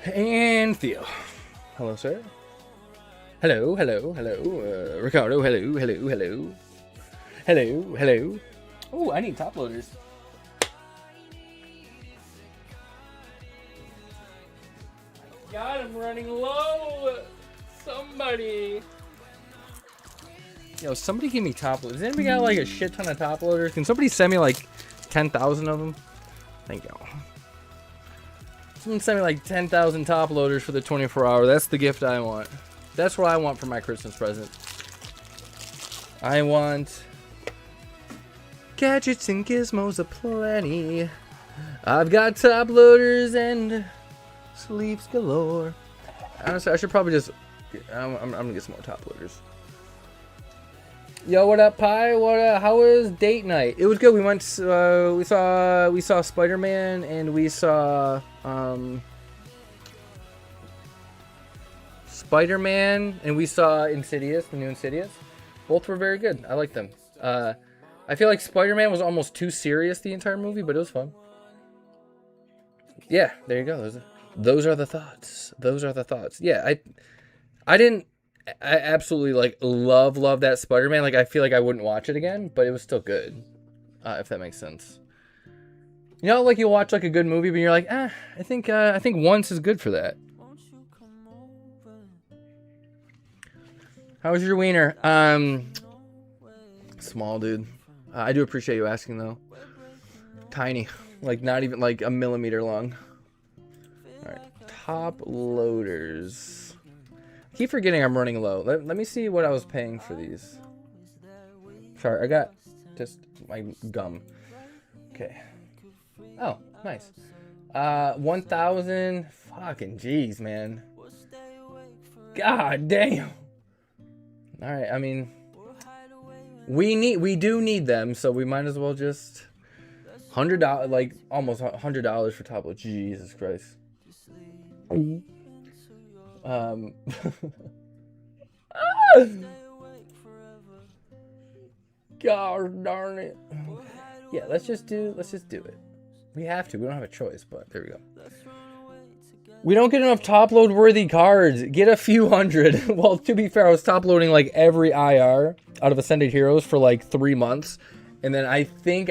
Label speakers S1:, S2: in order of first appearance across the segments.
S1: And Theo. Hello, sir. Hello, hello, hello. Ricardo, hello, hello, hello. Hello, hello. Oh, I need top loaders. God, I'm running low. Somebody. Yo, somebody give me top loaders. Does anybody got like a shit ton of top loaders? Can somebody send me like 10,000 of them? Thank you. Someone send me like 10,000 top loaders for the 24 hour. That's the gift I want. That's what I want for my Christmas present. I want gadgets and gizmos aplenty. I've got top loaders and sleeves galore. Honestly, I should probably just... I'm gonna get some more top loaders. Yo, what up, Pi? What? How was date night? It was good. We went. We saw Spider-Man, and we saw Spider-Man, and we saw Insidious, the new Insidious. Both were very good. I liked them. I feel like Spider-Man was almost too serious the entire movie, but it was fun. Yeah, there you go. Those are the thoughts. Those are the thoughts. Yeah, I absolutely like love that Spider-Man. Like, I feel like I wouldn't watch it again, but it was still good. If that makes sense. You know, like you watch like a good movie, but you're like, I think once is good for that. How was your wiener? Small, dude. I do appreciate you asking though. Tiny, like not even like a millimeter long. All right, top loaders. I keep forgetting I'm running low. Let me see what I was paying for these. Sorry, I got just my gum. Okay. Oh, nice. 1,000. Fucking jeez, man. God damn. All right. I mean, we do need them, so we might as well just $100, like almost $100 for top load. Jesus Christ. God darn it. Yeah, let's just do it. We have to. We don't have a choice, but there we go. We don't get enough top load worthy cards. Get a few hundred. Well, to be fair, I was top loading like every IR out of Ascended Heroes for like 3 months. And then I think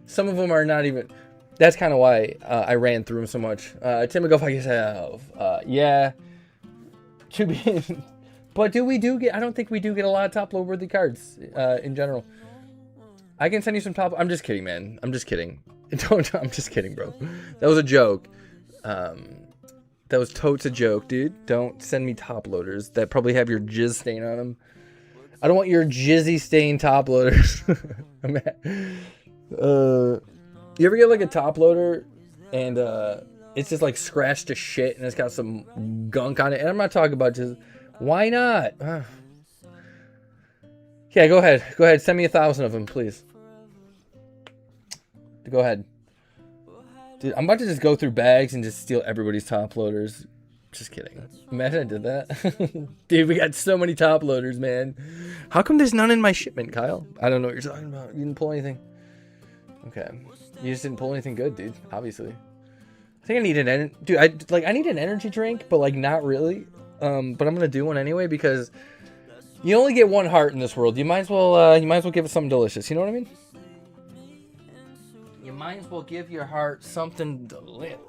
S1: some of them are not even. That's kind of why I ran through them so much. Tim, go fuck yourself. Yeah. To be, but I don't think we do get a lot of top load worthy cards in general. I can send you some top. I'm just kidding, man. I'm just kidding. I'm just kidding, bro. That was a joke. That was totes a joke, dude. Don't send me top loaders that probably have your jizz stain on them. I don't want your jizzy stain top loaders. You ever get like a top loader and it's just like scratched to shit and it's got some gunk on it? And I'm not talking about just, why not? Yeah, go ahead. Send me 1,000 of them, please. Go ahead. Dude, I'm about to just go through bags and just steal everybody's top loaders. Just kidding. Imagine I did that. Dude, we got so many top loaders, man. How come there's none in my shipment, Kyle? I don't know what you're talking about. You didn't pull anything. Okay. You just didn't pull anything good, dude. Obviously. I think I need I need an energy drink, but like not really. But I'm gonna do one anyway because you only get one heart in this world. You might as well give it something delicious. You know what I mean? You might as well give your heart something delicious.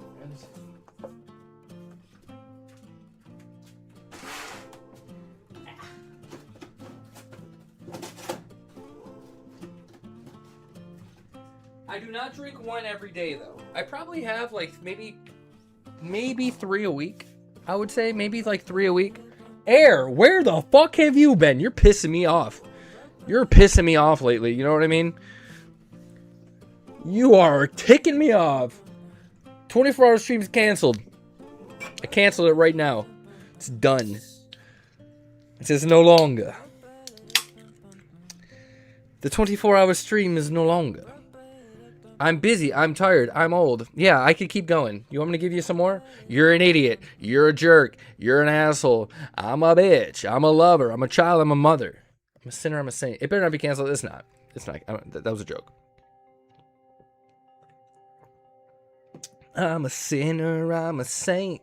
S1: I do not drink one every day though. I probably have like maybe 3 a week. I would say maybe like 3 a week. Air, where the fuck have you been? You're pissing me off. You're pissing me off lately. You know what I mean? You are ticking me off. 24-hour stream's canceled. I canceled it right now. It's done. It says no longer. The 24-hour stream is no longer. I'm busy. I'm tired. I'm old. Yeah, I could keep going. You want me to give you some more? You're an idiot. You're a jerk. You're an asshole. I'm a bitch. I'm a lover. I'm a child. I'm a mother. I'm a sinner. I'm a saint. It better not be canceled. It's not. It's not. That was a joke. I'm a sinner, I'm a saint.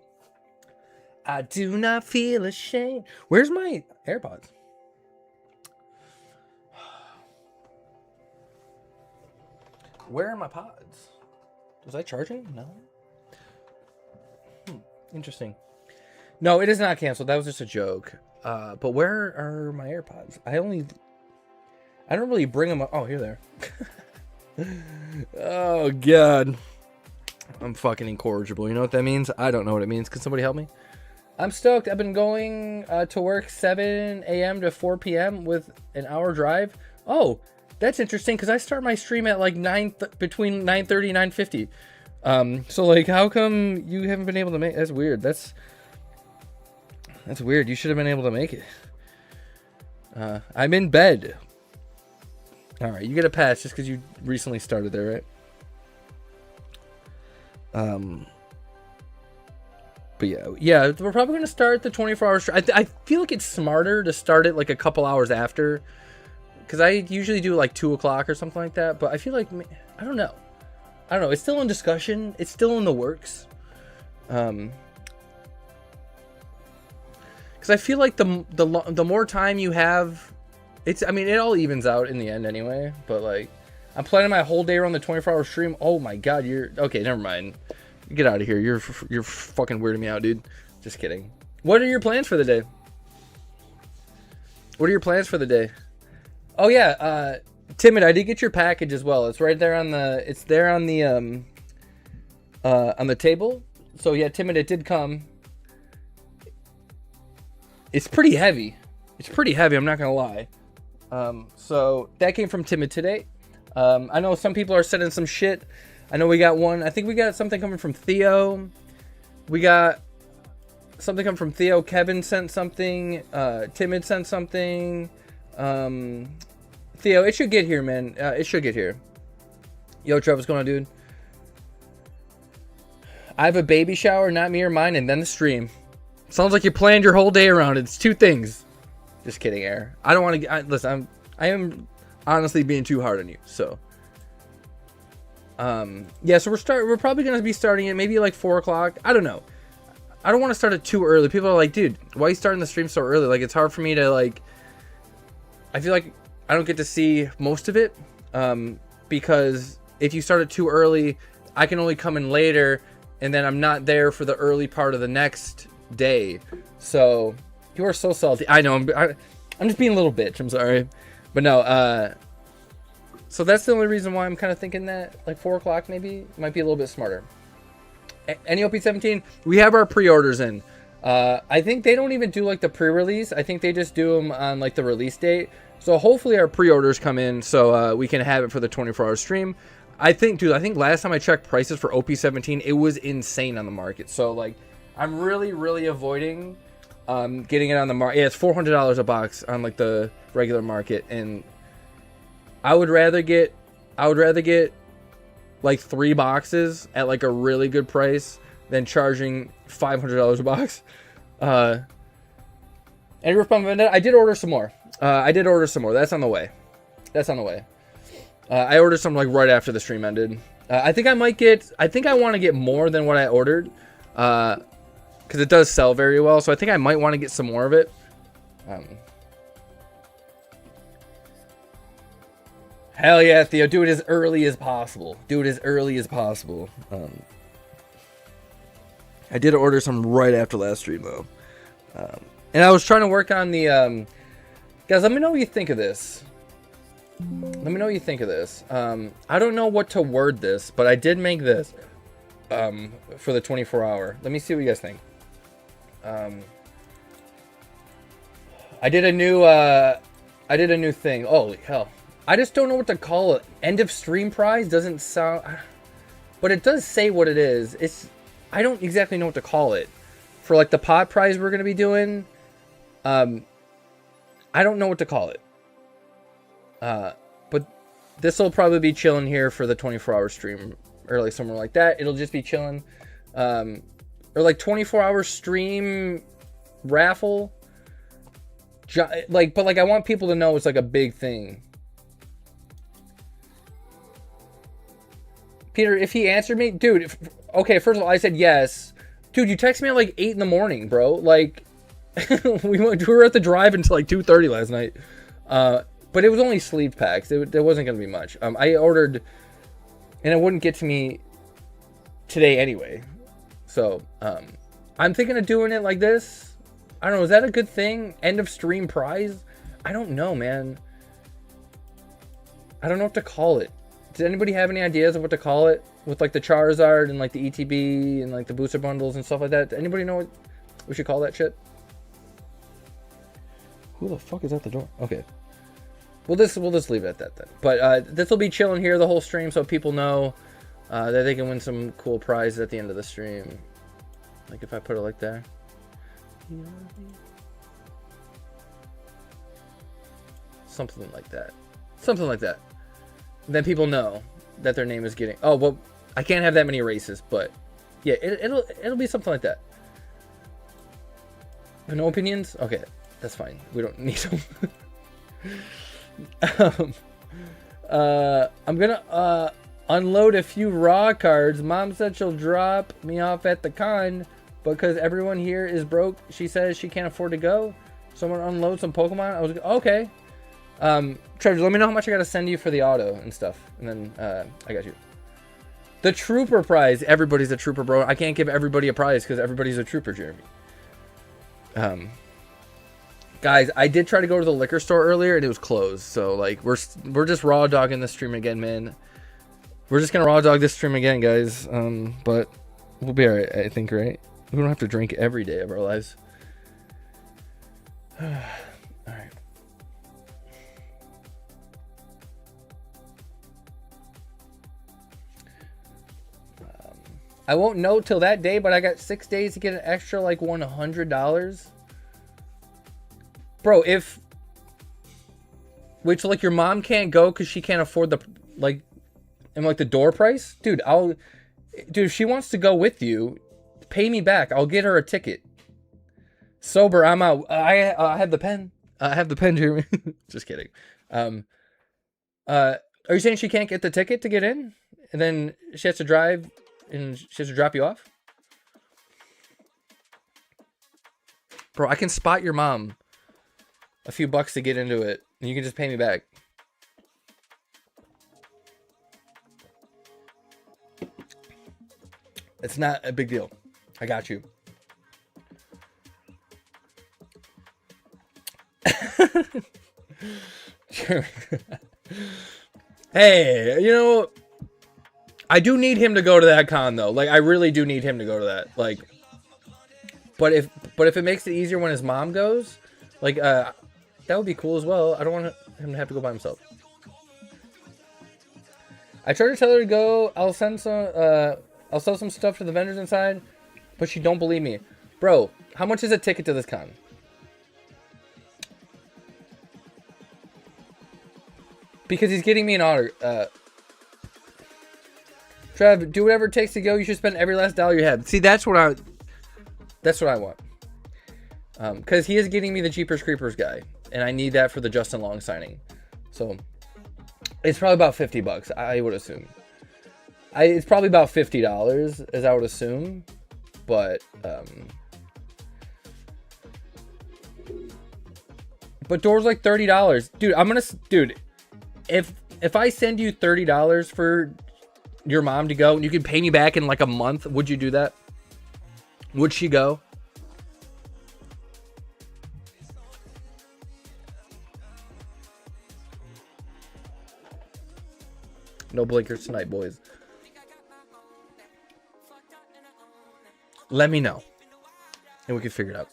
S1: I do not feel ashamed. Where's my AirPods? Where are my pods? Was I charging? No. Interesting. No, it is not canceled. That was just a joke. But where are my AirPods? I don't really bring them up. Oh, here they are. Oh, God. I'm fucking incorrigible. You know what that means? I don't know what it means. Can somebody help me? I'm stoked. I've been going to work 7 a.m. to 4 p.m. with an hour drive. Oh, that's interesting because I start my stream at like between 9:30 and 9:50. So like, how come you haven't been able to make? That's weird. That's weird. You should have been able to make it. I'm in bed. All right, you get a pass just because you recently started there, right? But yeah, we're probably gonna start the 24 hours. I feel like it's smarter to start it like a couple hours after, because I usually do like 2 o'clock or something like that. But I feel like I don't know. It's still in discussion. It's still in the works. Because I feel like the more time you have, I mean, it all evens out in the end anyway. But like, I'm planning my whole day around the 24-hour stream. Oh my God, okay. Never mind. Get out of here. You're fucking weirding me out, dude. Just kidding. What are your plans for the day? What are your plans for the day? Oh yeah, Timid, I did get your package as well. It's right there on the on the table. So yeah, Timid, it did come. It's pretty heavy. I'm not gonna lie. So that came from Timid today. I know some people are sending some shit. I know we got one. I think we got something coming from Theo. We got something coming from Theo. Kevin sent something. Timid sent something. Theo, it should get here, man. It should get here. Yo, Trev, what's going on, dude? I have a baby shower, not me or mine, and then the stream. Sounds like you planned your whole day around it. It's 2 things. Just kidding, Air. I don't want to... Listen, I am honestly being too hard on you, so... Yeah, so we're probably going to be starting it maybe like 4 o'clock. I don't know. I don't want to start it too early. People are like, dude, why are you starting the stream so early? Like, it's hard for me to, like... I feel like I don't get to see most of it. Because if you start it too early, I can only come in later, and then I'm not there for the early part of the next day. So, you are so salty. I know, I'm just being a little bitch. I'm sorry. But no, so that's the only reason why I'm kind of thinking that, like 4 o'clock maybe, might be a little bit smarter. NEOP17, we have our pre-orders in. I think they don't even do like the pre-release. I think they just do them on like the release date. So hopefully our pre-orders come in so we can have it for the 24-hour stream. I think last time I checked prices for OP17, it was insane on the market. So like, I'm really avoiding getting it on the market. Yeah, it's $400 a box on like the regular market, and I would rather get like 3 boxes at like a really good price than charging $500 a box. And I did order some more. That's on the way. I ordered some like right after the stream ended. I think I want to get more than what I ordered. Because it does sell very well. So I think I might want to get some more of it. Hell yeah, Theo. Do it as early as possible. I did order some right after last stream, though. And I was trying to work on the... guys, let me know what you think of this. I don't know what to word this, but I did make this for the 24-hour. Let me see what you guys think. I did a new thing. Holy hell. I just don't know what to call it. End of stream prize doesn't sound... But it does say what it is. I don't exactly know what to call it. For like the pot prize we're going to be doing, I don't know what to call it. But this will probably be chilling here for the 24-hour stream. Or like somewhere like that. It'll just be chilling. Or like 24-hour stream raffle. But like I want people to know it's like a big thing. Peter, if he answered me, dude, Okay, first of all, I said yes. Dude, you texted me at like 8 in the morning, bro. Like, we were at the drive until like 2:30 last night. But it was only sleep packs. There wasn't going to be much. I ordered, and it wouldn't get to me today anyway. So, I'm thinking of doing it like this. I don't know. Is that a good thing? End of stream prize? I don't know, man. I don't know what to call it. Does anybody have any ideas of what to call it? With like the Charizard and like the ETB and like the booster bundles and stuff like that. Does anybody know what we should call that shit? Who the fuck is at the door? Okay. We'll just leave it at that then. But this will be chilling here the whole stream so people know that they can win some cool prizes at the end of the stream. Like if I put it like that. Something like that. Something like that. Then people know that their name is getting... Oh, well, I can't have that many races, but yeah, it'll be something like that. No opinions? Okay, that's fine. We don't need them. I'm gonna unload a few raw cards. Mom said she'll drop me off at the con because everyone here is broke. She says she can't afford to go. So I'm gonna unload some Pokemon. I was okay. Trevor, let me know how much I gotta send you for the auto and stuff, and then I got you. The Trooper prize. Everybody's a Trooper, bro. I can't give everybody a prize because everybody's a Trooper, Jeremy. Guys, I did try to go to the liquor store earlier and it was closed. So like we're just raw dogging this stream again, man. We're just gonna raw dog this stream again, guys. But we'll be alright, I think, right? We don't have to drink every day of our lives. Alright. I won't know till that day, but I got 6 days to get an extra like $100. Bro, if... Wait, so like your mom can't go because she can't afford the, like, and like the door price? Dude, Dude, if she wants to go with you, pay me back. I'll get her a ticket. Sober, I'm out. I have the pen. I have the pen, Jeremy. Just kidding. Are you saying she can't get the ticket to get in? And then she has to drive and she has to drop you off? Bro, I can spot your mom a few bucks to get into it. And you can just pay me back. It's not a big deal. I got you. Hey, you know, I do need him to go to that con though. Like I really do need him to go to that. Like, but if it makes it easier when his mom goes, like that would be cool as well. I don't want him to have to go by himself. I tried to tell her to go. I'll send some. I'll sell some stuff to the vendors inside, but she don't believe me. Bro, how much is a ticket to this con? Because he's getting me an order. Trev, do whatever it takes to go. You should spend every last dollar you have. See, that's what I want. Because he is getting me the Jeepers Creepers guy, and I need that for the Justin Long signing. So it's probably about $50, I would assume. It's probably about $50, as I would assume, but door's like $30, dude. If I send you $30 for your mom to go and you can pay me back in like a month, would you do that? Would she go? No blinkers tonight, boys. Let me know. And we can figure it out.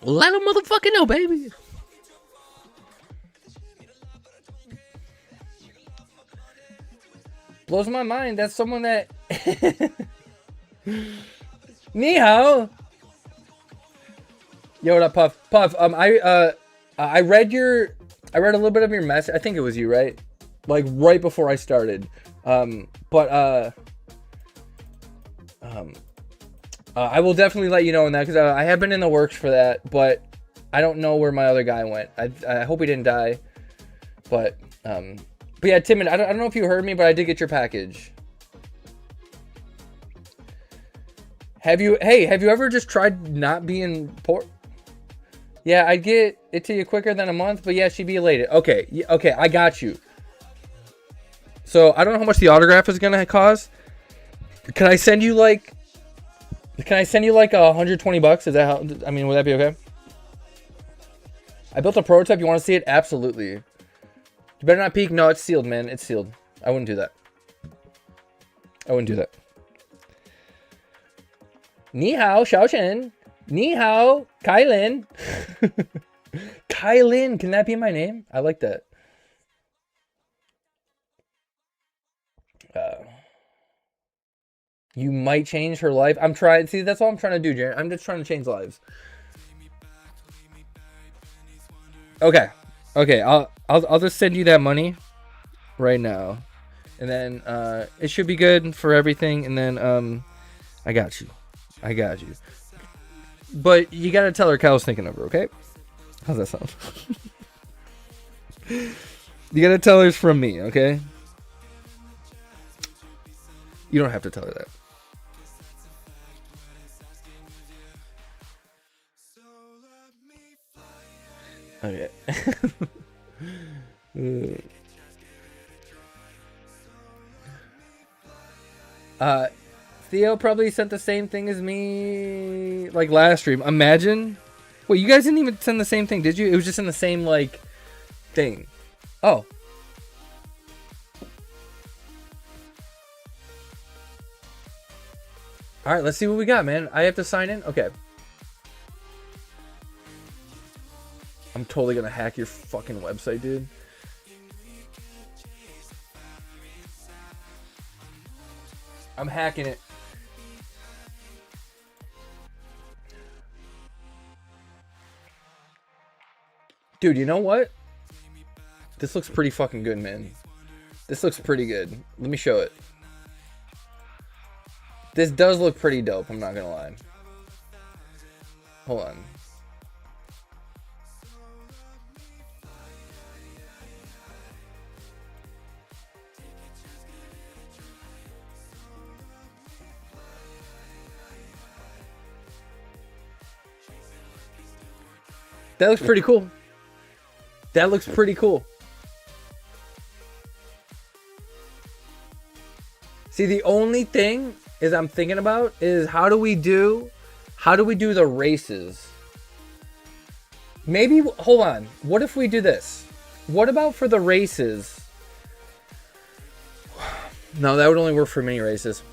S1: Let them motherfucking know, baby. Blows my mind. That's someone that... Ni hao. Yo, what up, Puff? Puff, I read a little bit of your message. I think it was you, right? Like right before I started. I will definitely let you know on that because I have been in the works for that, but I don't know where my other guy went. I hope he didn't die, but But yeah, Timon, I don't know if you heard me, but I did get your package. Have you ever just tried not being poor? Yeah, I'd get it to you quicker than a month, but yeah, she'd be elated. Okay, okay, I got you. So I don't know how much the autograph is gonna cost. Can I send you like $120? Is that how? I mean, would that be okay? I built a prototype. You want to see it? Absolutely. You better not peek. No, it's sealed, man. It's sealed. I wouldn't do that. I wouldn't do that. Ni hao, Xiaoshen. Ni hao, Kailin. Kailin, can that be my name? I like that. You might change her life. I'm trying. See, that's all I'm trying to do, Jared. I'm just trying to change lives. Okay. Okay. I'll just send you that money right now, and then it should be good for everything. And then I got you. I got you. But you gotta tell her Cal's thinking of her, okay? How's that sound? You gotta tell her it's from me, okay? You don't have to tell her that. Okay. Theo probably sent the same thing as me, like, last stream. Imagine. Wait, you guys didn't even send the same thing, did you? It was just in the same, like, thing. Oh. Alright, let's see what we got, man. I have to sign in? Okay. I'm totally gonna hack your fucking website, dude. I'm hacking it. Dude, you know what? This looks pretty fucking good, man. This looks pretty good. Let me show it. This does look pretty dope, I'm not gonna lie. Hold on. That looks pretty cool. That looks pretty cool. See, the only thing is I'm thinking about is how do we do the races? Maybe, hold on. What if we do this? What about for the races? No, that would only work for mini races.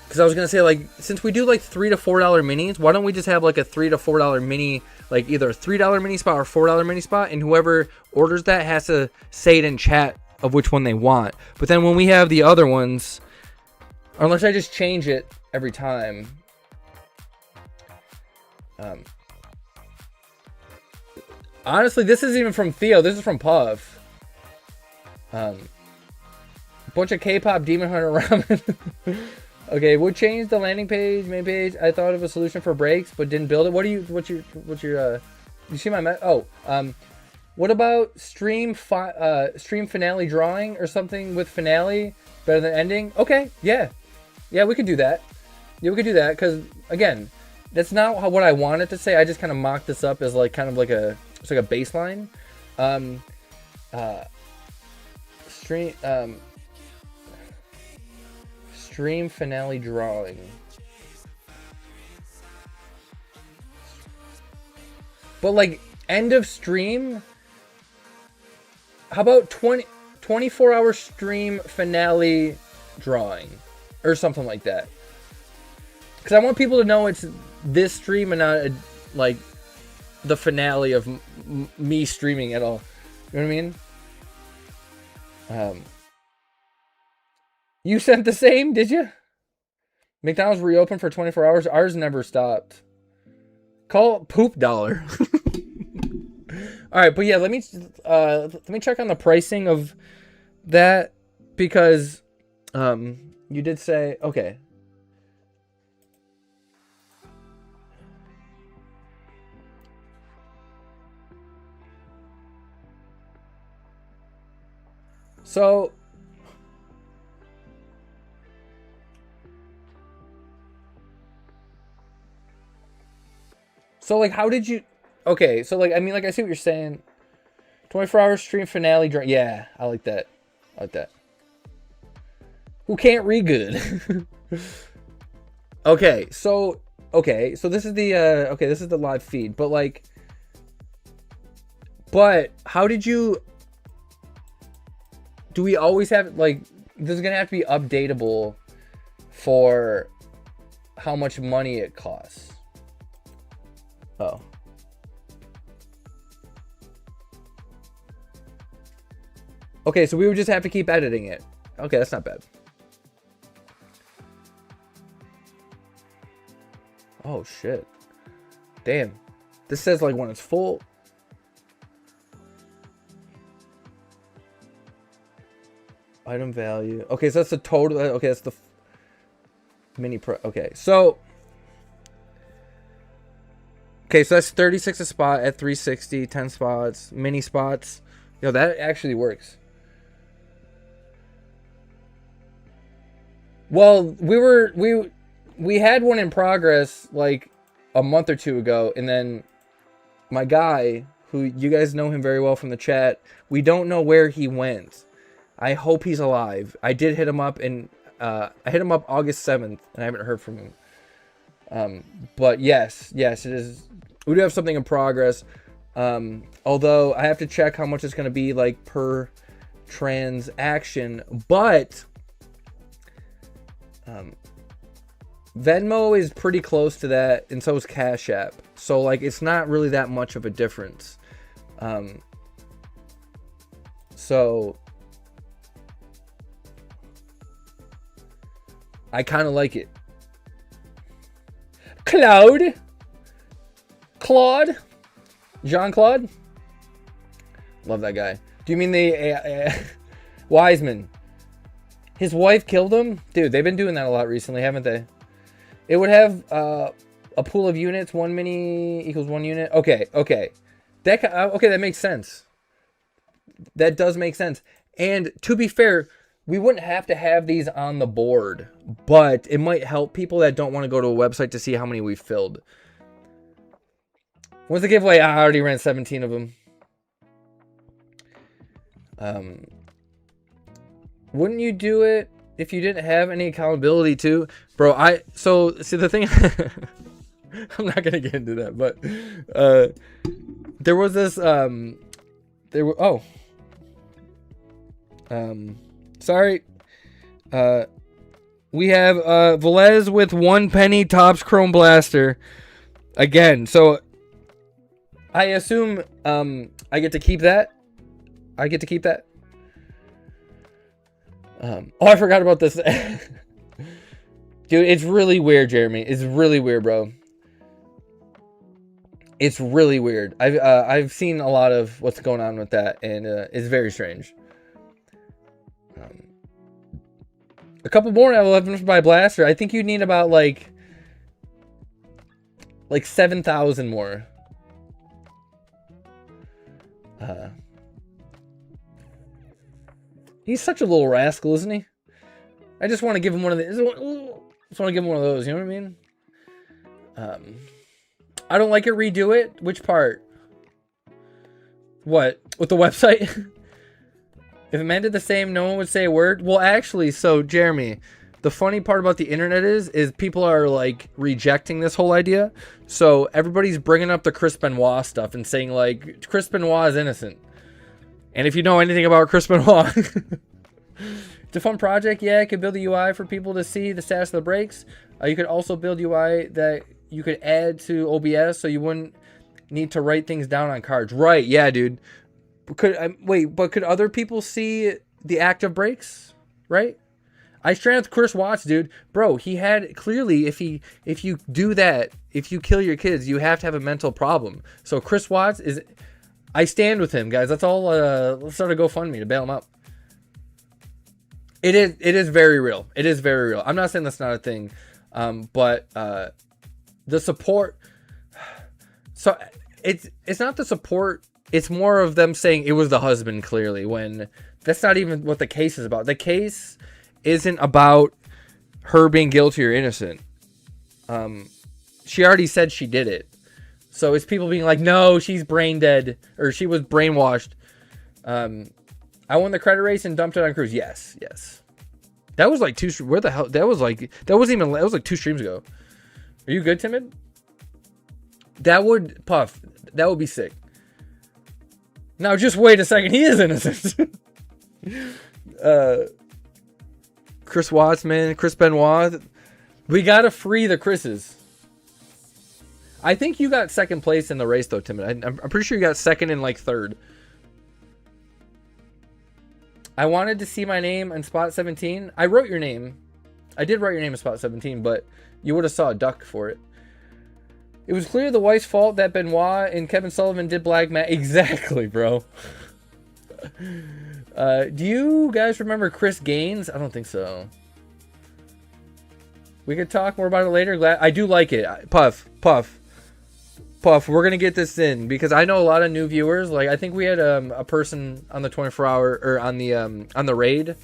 S1: Because I was going to say, like, since we do like $3 to $4 minis, why don't we just have like a $3 to $4 mini, like either a $3 mini spot or $4 mini spot, and whoever orders that has to say it in chat of which one they want. But then when we have the other ones, unless I just change it every time. Honestly, this isn't even from Theo. This is from Puff. Bunch of K-pop Demon Hunter ramen. Okay, would change the landing page, main page. I thought of a solution for breaks, but didn't build it. What's your you see my what about stream finale drawing or something with finale better than ending? Okay, yeah, we could do that. Yeah, we could do that because again, that's not what I wanted to say. I just kind of mocked this up as like kind of like it's like a baseline. Stream finale drawing. But like end of stream. How about 24-hour stream finale drawing or something like that? Because I want people to know it's this stream and not like the finale of me streaming at all. You know what I mean? You sent the same, did you? McDonald's reopened for 24 hours. Ours never stopped. Call Poop Dollar. All right, but yeah, let me check on the pricing of that because you did say okay. So like, how did you? Okay, so like, I mean, like, I see what you're saying. 24-hour stream finale. Yeah, I like that. I like that. Who can't read good? Okay, so this is the this is the live feed, but like, how did you? Do we always have, like, this is gonna have to be updatable for how much money it costs? Oh. Okay, so we would just have to keep editing it. Okay, that's not bad. Oh, shit. Damn. This says, like, when it's full. Item value. Okay, so that's the total. Okay, that's the mini pro. Okay, so. Okay, so that's 36 a spot at 360, 10 spots, mini spots. Yo, that actually works. Well, we had one in progress like a month or two ago, and then my guy, who you guys know him very well from the chat, we don't know where he went. I hope he's alive. I did hit him up, and I hit him up August 7th, and I haven't heard from him. But yes, it is. We do have something in progress. Although I have to check how much it's going to be like per transaction, but Venmo is pretty close to that, and so is Cashapp. So like, it's not really that much of a difference. So I kind of like it. Claude, Jean-Claude, love that guy. Do you mean the Wiseman? His wife killed him? Dude, they've been doing that a lot recently, haven't they? It would have a pool of units. 1 mini equals 1 unit. Okay. That makes sense. That does make sense. And to be fair, we wouldn't have to have these on the board, but it might help people that don't want to go to a website to see how many we've filled. When's the giveaway? I already ran 17 of them. Wouldn't you do it if you didn't have any accountability too? Bro, see the thing, I'm not going to get into that, but there was this, sorry. We have Velez with 1 penny Topps Chrome Blaster. Again, so I assume I get to keep that. Oh, I forgot about this. Dude, it's really weird, Jeremy. It's really weird, bro. It's really weird. I've seen a lot of what's going on with that, and it's very strange. A couple more now. 11 by Blaster. I think you need about like 7,000 more. He's such a little rascal, isn't he? I just want to give him one of these. Just want to give him one of those. You know what I mean? I don't like it. Redo it. Which part? What? With the website? If it meant it the same, no one would say a word. Well, actually, so Jeremy, the funny part about the internet is people are like rejecting this whole idea. So everybody's bringing up the Chris Benoit stuff and saying like Chris Benoit is innocent. And if you know anything about Chris Benoit, it's a fun project. Yeah, it could build a UI for people to see the status of the brakes. You could also build UI that you could add to OBS so you wouldn't need to write things down on cards. Right? Yeah, dude. Could other people see the active brakes? Right? I stranded with Chris Watts, dude. Bro, he had clearly, if you do that, if you kill your kids, you have to have a mental problem. So Chris Watts is, I stand with him, guys. That's all. Let's start a GoFundMe to bail him out. It is very real. It is very real. I'm not saying that's not a thing, but the support. So it's not the support it's more of them saying it was the husband, clearly, when that's not even what the case is about. The case isn't about her being guilty or innocent. She already said she did it. So it's people being like, no, she's brain dead, or she was brainwashed. I won the credit race and dumped it on Cruz. Yes. That was like where the hell? That was like 2 streams ago. Are you good, Timid? That would be sick. Now just wait a second. He is innocent. Chris Watts, man. Chris Benoit. We gotta free the Chris's. I think you got second place in the race, though, Timid. I'm pretty sure you got second and, like, third. I wanted to see my name in spot 17. I wrote your name. I did write your name in spot 17, but you would have saw a duck for it. It was clear the wife's fault that Benoit and Kevin Sullivan did black mat. Exactly, bro. Do you guys remember Chris Gaines? I don't think so. We could talk more about it later. I do like it. Puff. We're gonna get this in because I know a lot of new viewers. Like I think we had a person on the 24-hour or on the raid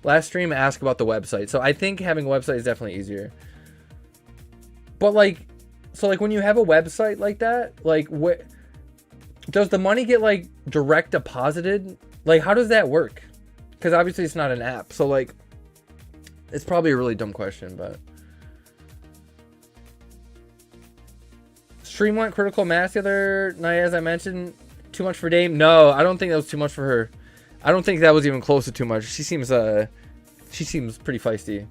S1: last stream ask about the website. So I think having a website is definitely easier. But like, so like when you have a website like that, like what does the money get like direct deposited? Like how does that work? Because obviously it's not an app. So like, it's probably a really dumb question, but. Stream went critical mass the other night, as I mentioned. Too much for Dame? No, I don't think that was too much for her. I don't think that was even close to too much. She seems pretty feisty.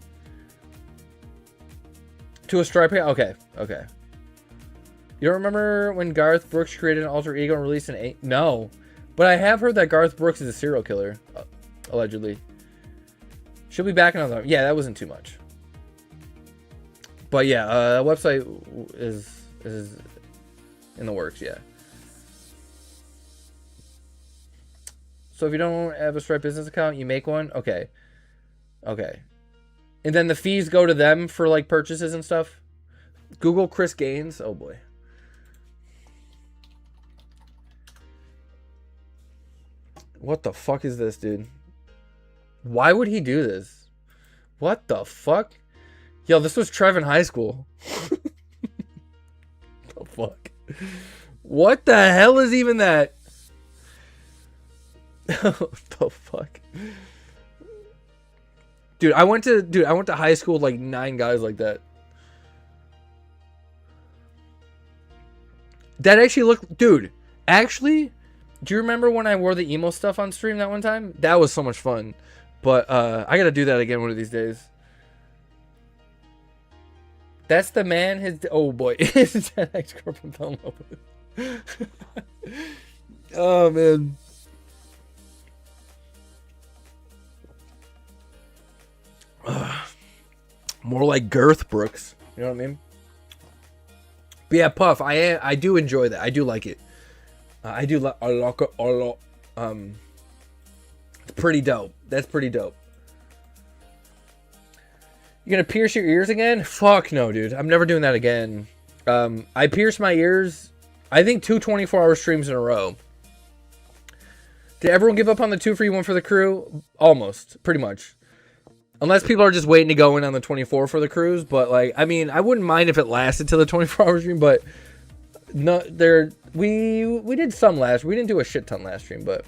S1: To a stripe? Okay. You don't remember when Garth Brooks created an alter ego and released an 8? No. But I have heard that Garth Brooks is a serial killer, allegedly. She'll be back another. Yeah, that wasn't too much. But yeah, website is in the works, yeah. So if you don't have a Stripe business account, you make one? Okay. And then the fees go to them for like purchases and stuff? Google Chris Gaines. Oh boy. What the fuck is this, dude? Why would he do this? What the fuck? Yo, this was Trev in high school. The fuck? What the hell is even that? What the fuck? Dude, I went to high school with like 9 guys like that. That actually looked, dude, actually, do you remember when I wore the emo stuff on stream that one time? That was so much fun. But I gotta do that again one of these days. That's the man his, oh boy, his ex-girlfriend fell in love with. Oh man. More like Girth Brooks. You know what I mean? But yeah, Puff, I do enjoy that. I do like it. I do like a lot. It's pretty dope. That's pretty dope. You gonna pierce your ears again? Fuck no, dude. I'm never doing that again. I pierced my ears, I think 2 24-hour streams in a row. Did everyone give up on the 2 free 1 for the crew? Almost, pretty much. Unless people are just waiting to go in on the 24 for the cruise, but like, I mean, I wouldn't mind if it lasted till the 24-hour stream, but no, we did some last. We didn't do a shit ton last stream, but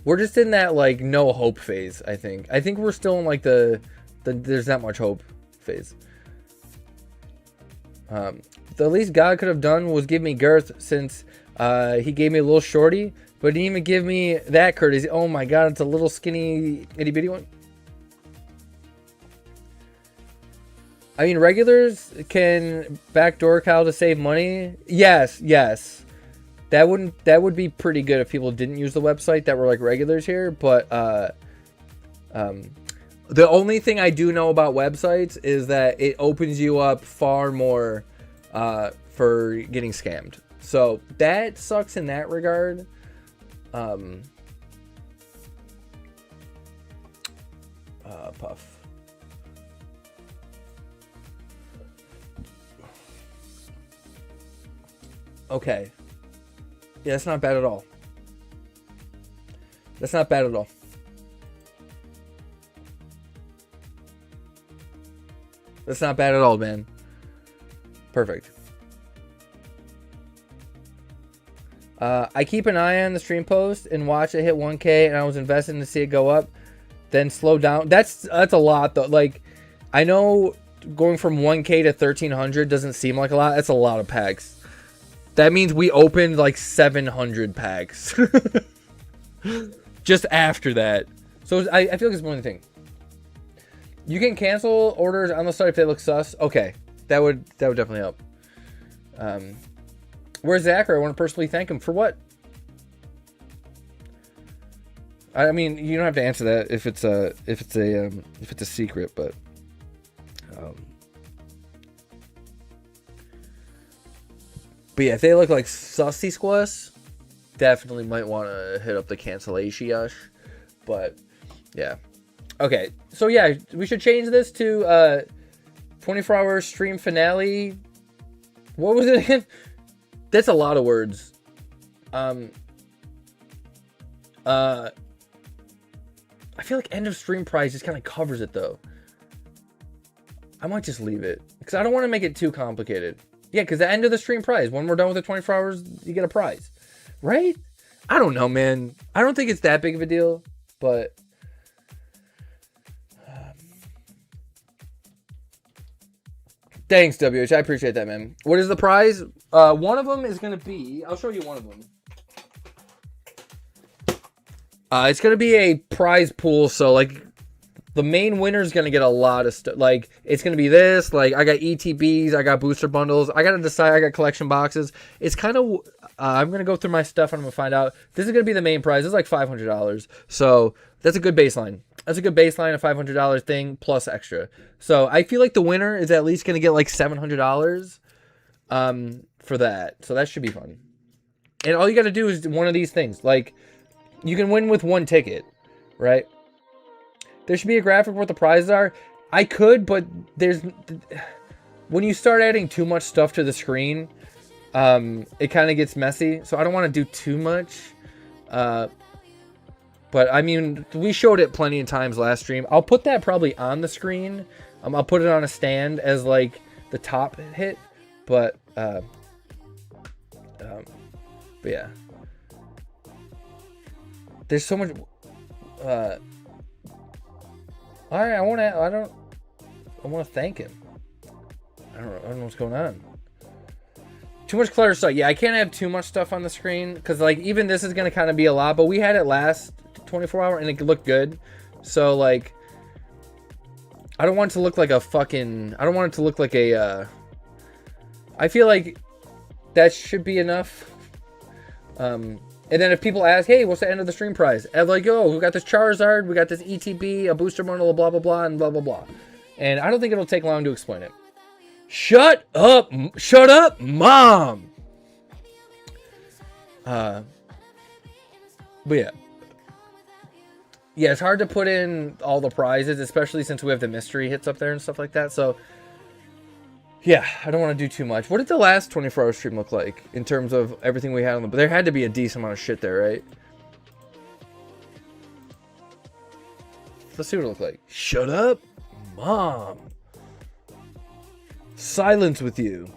S1: we're just in that like no hope phase. I think we're still in like the there's not much hope phase. The least God could have done was give me girth, since he gave me a little shorty. But he didn't even give me that courtesy. Oh my god, it's a little skinny itty bitty one. I mean, regulars can backdoor Kyle to save money. Yes. That would be pretty good if people didn't use the website that were like regulars here. But the only thing I do know about websites is that it opens you up far more for getting scammed. So that sucks in that regard. Puff. Okay. Yeah, that's not bad at all. That's not bad at all. That's not bad at all, man. Perfect. I keep an eye on the stream post and watch it hit 1K, and I was investing to see it go up, then slow down. That's a lot, though. Like, I know going from 1K to 1,300 doesn't seem like a lot. That's a lot of packs. That means we opened like 700 packs. Just after that. So I feel like it's more than a thing. You can cancel orders on the site if they look sus. Okay, that would definitely help. Where's Zachary? I want to personally thank him for what? I mean, you don't have to answer that if it's a secret, but yeah, if they look like sussy squaws, definitely might want to hit up the cancellation. But yeah. Okay, so yeah, we should change this to 24-hour stream finale. What was it again? That's a lot of words. I feel like end of stream prize just kind of covers it though. I might just leave it because I don't want to make it too complicated. Yeah, because the end of the stream prize, when we're done with the 24 hours, you get a prize, right? I don't know, man. I don't think it's that big of a deal, but. Thanks, WH. I appreciate that, man. What is the prize? One of them is going to be... I'll show you one of them. It's going to be a prize pool. So, like, the main winner is going to get a lot of stuff. Like, it's going to be this. Like, I got ETBs. I got booster bundles. I got to decide. I got collection boxes. It's kind of... I'm going to go through my stuff and I'm going to find out. This is going to be the main prize. It's like $500. So, that's a good baseline. That's a good baseline, a $500 thing plus extra. So I feel like the winner is at least going to get like $700 for that. So that should be fun. And all you got to do is one of these things. Like, you can win with one ticket, right? There should be a graphic of what the prizes are. I could, but there's... When you start adding too much stuff to the screen, it kind of gets messy. So I don't want to do too much. But, I mean, we showed it plenty of times last stream. I'll put that probably on the screen. I'll put it on a stand as, like, the top hit. But yeah. There's so much... Alright, I want to thank him. I don't know what's going on. Too much clutter stuff. Yeah, I can't have too much stuff on the screen. Because, like, even this is going to kind of be a lot. But we had it last 24 hour and it looked good. So, like, I don't want it to look like a fucking... I don't want it to look like a... I feel like that should be enough. And then if people ask, hey, what's the end of the stream prize? I'm like, oh, we got this Charizard, we got this ETB, a booster bundle, blah, blah, blah, and blah, blah, blah. And I don't think it'll take long to explain it. Shut up, mom. But yeah. Yeah, it's hard to put in all the prizes, especially since we have the mystery hits up there and stuff like that. So, yeah, I don't want to do too much. What did the last 24-hour stream look like in terms of everything we had on the... There had to be a decent amount of shit there, right? Let's see what it looked like. Shut up, mom. Silence with you.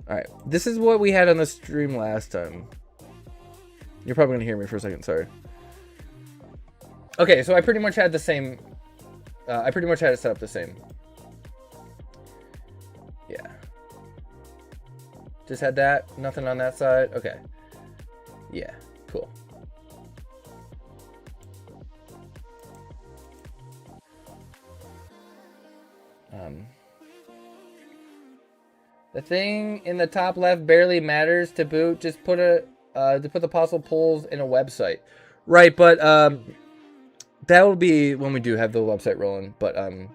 S1: Alright, this is what we had on the stream last time. You're probably going to hear me for a second, sorry. Okay, so I pretty much had the same... I pretty much had it set up the same. Yeah. Just had that, nothing on that side. Okay. Yeah, cool. The thing in the top left barely matters to boot. Just put to put the puzzle pulls in a website, right? But that will be when we do have the website rolling. But I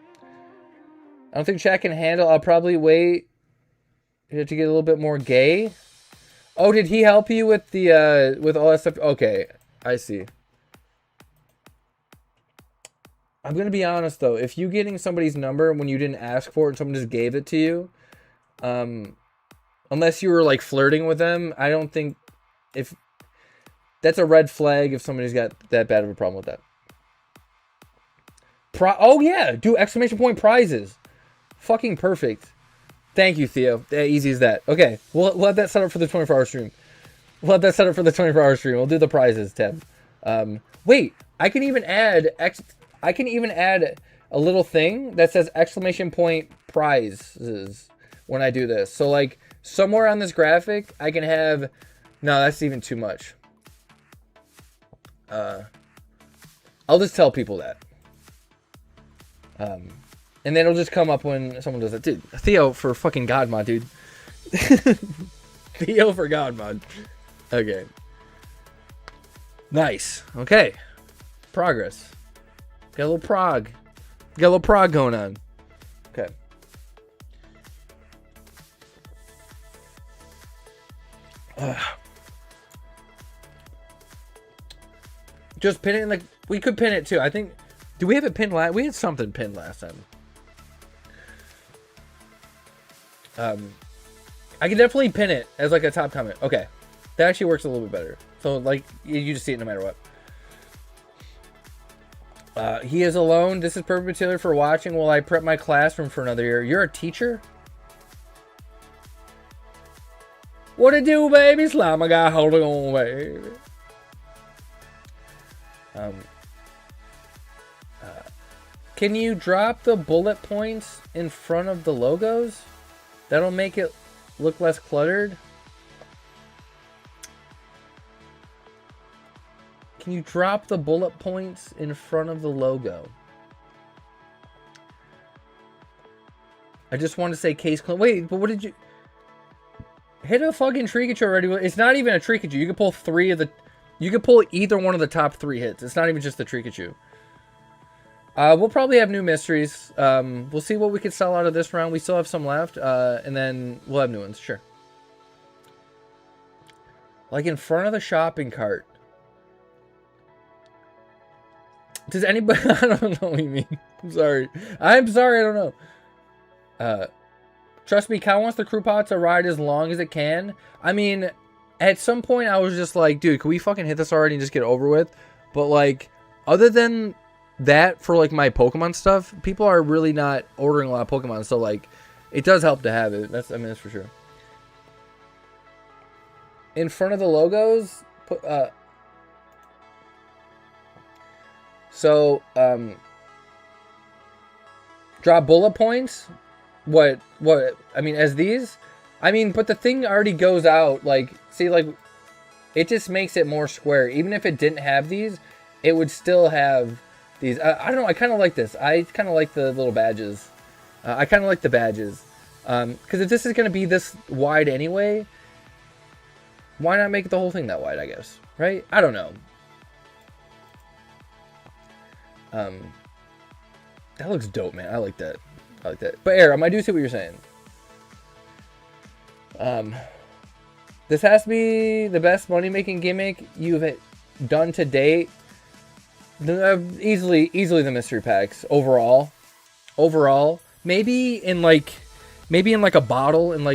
S1: don't think chat can handle. I'll probably wait to get a little bit more gay. Oh, did he help you with the with all that stuff? Okay, I see. I'm gonna be honest though. If you getting somebody's number when you didn't ask for it and someone just gave it to you, Unless you were like flirting with them, I don't think if that's a red flag if somebody's got that bad of a problem with that. Oh yeah, do exclamation point prizes. Fucking perfect. Thank you, Theo. Easy as that. Okay, we'll have that set up for the 24-hour stream. We'll have that set up for the 24-hour stream. We'll do the prizes tab. Wait, I can even add a little thing that says exclamation point prizes when I do this. So like somewhere on this graphic, I can have. No, that's even too much. I'll just tell people that. And then it'll just come up when someone does that. Dude, Theo for fucking God mod, dude. Theo for God mod. Okay. Nice. Okay. Progress. Got a little prog. Got a little prog going on. Okay. Just pin it in the... We could pin it too. I think... Do we have it pinned last? We had something pinned last time. I can definitely pin it as like a top comment. Okay. That actually works a little bit better. So like you just see it no matter what. He is alone. This is perfect material for watching while I prep my classroom for another year. You're a teacher? What it do, baby? Slime, I got hold on, baby. Can you drop the bullet points in front of the logos? That'll make it look less cluttered. Can you drop the bullet points in front of the logo? I just want to say case closed. Wait, but what did you... Hit a fucking Trikachu already. It's not even a Trikachu. You can pull three of the... You can pull either one of the top 3 hits. It's not even just the Trikachu. We'll probably have new mysteries. We'll see what we can sell out of this round. We still have some left. And then we'll have new ones. Sure. Like in front of the shopping cart. Does anybody... I don't know what you mean. I'm sorry. I don't know. Trust me, Cal wants the crew pod to ride as long as it can. I mean, at some point I was just like, dude, can we fucking hit this already and just get it over with? But like, other than that, for like my Pokemon stuff, people are really not ordering a lot of Pokemon. So like, it does help to have it. That's for sure. In front of the logos, drop bullet points. What I mean, as these, I mean, but the thing already goes out. Like, see, like, it just makes it more square. Even if it didn't have these, it would still have these. I don't know. I kind of like this. I kind of like the little badges. I kind of like the badges. Because if this is going to be this wide anyway, why not make the whole thing that wide, I guess? Right? I don't know. That looks dope, man. I like that. I like that. But Aram, I do see what you're saying. This has to be the best money-making gimmick you've done to date. Easily the mystery packs overall. Maybe in like a bottle, in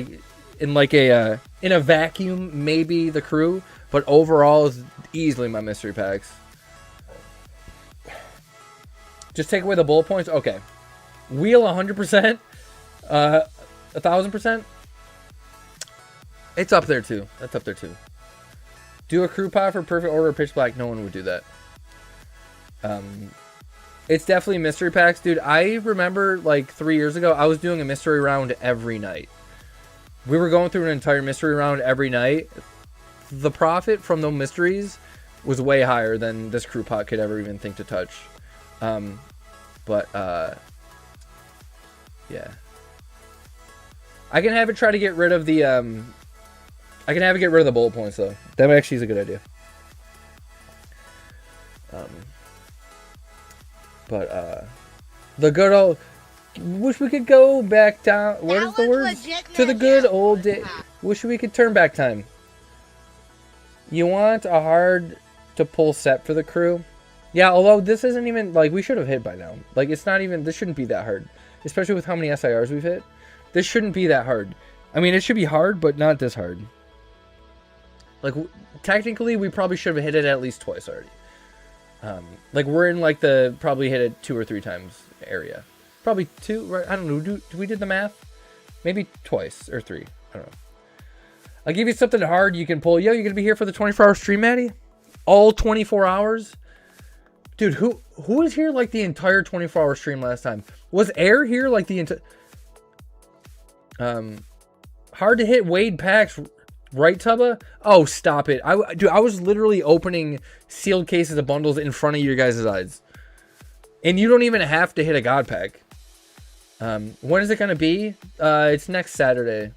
S1: a vacuum, maybe the crew. But overall is easily my mystery packs. Just take away the bullet points. Okay. Wheel 100%. 1,000%. It's up there too. That's up there too. Do a crew pod for perfect order of pitch black. No one would do that. It's definitely mystery packs, dude. I remember like 3 years ago, I was doing a mystery round every night. We were going through an entire mystery round every night. The profit from those mysteries was way higher than this crew pod could ever even think to touch. Yeah. I can have it try to get rid of the, I can have it get rid of the bullet points, though. That actually is a good idea. The good old... Wish we could go back down... What is the word? To the good old day. Wish we could turn back time. You want a hard-to-pull set for the crew? Yeah, although this isn't even... Like, we should have hit by now. Like, it's not even... This shouldn't be that hard. Especially with how many SIRs we've hit. This shouldn't be that hard. I mean, it should be hard, but not this hard. Like, technically, we probably should have hit it at least twice already. Like, we're in, like, the probably hit it 2 or 3 times area. Probably 2, right? I don't know. Do we did the math? Maybe twice or 3. I don't know. I'll give you something hard you can pull. Yo, you're going to be here for the 24-hour stream, Maddie? All 24 hours? Dude, who was here, like, the entire 24-hour stream last time? Was Air here, like, the entire... Hard to hit Wade packs, right, Tubba? Oh, stop it. Dude, I was literally opening sealed cases of bundles in front of your guys' eyes. And you don't even have to hit a God pack. When is it going to be? It's next Saturday.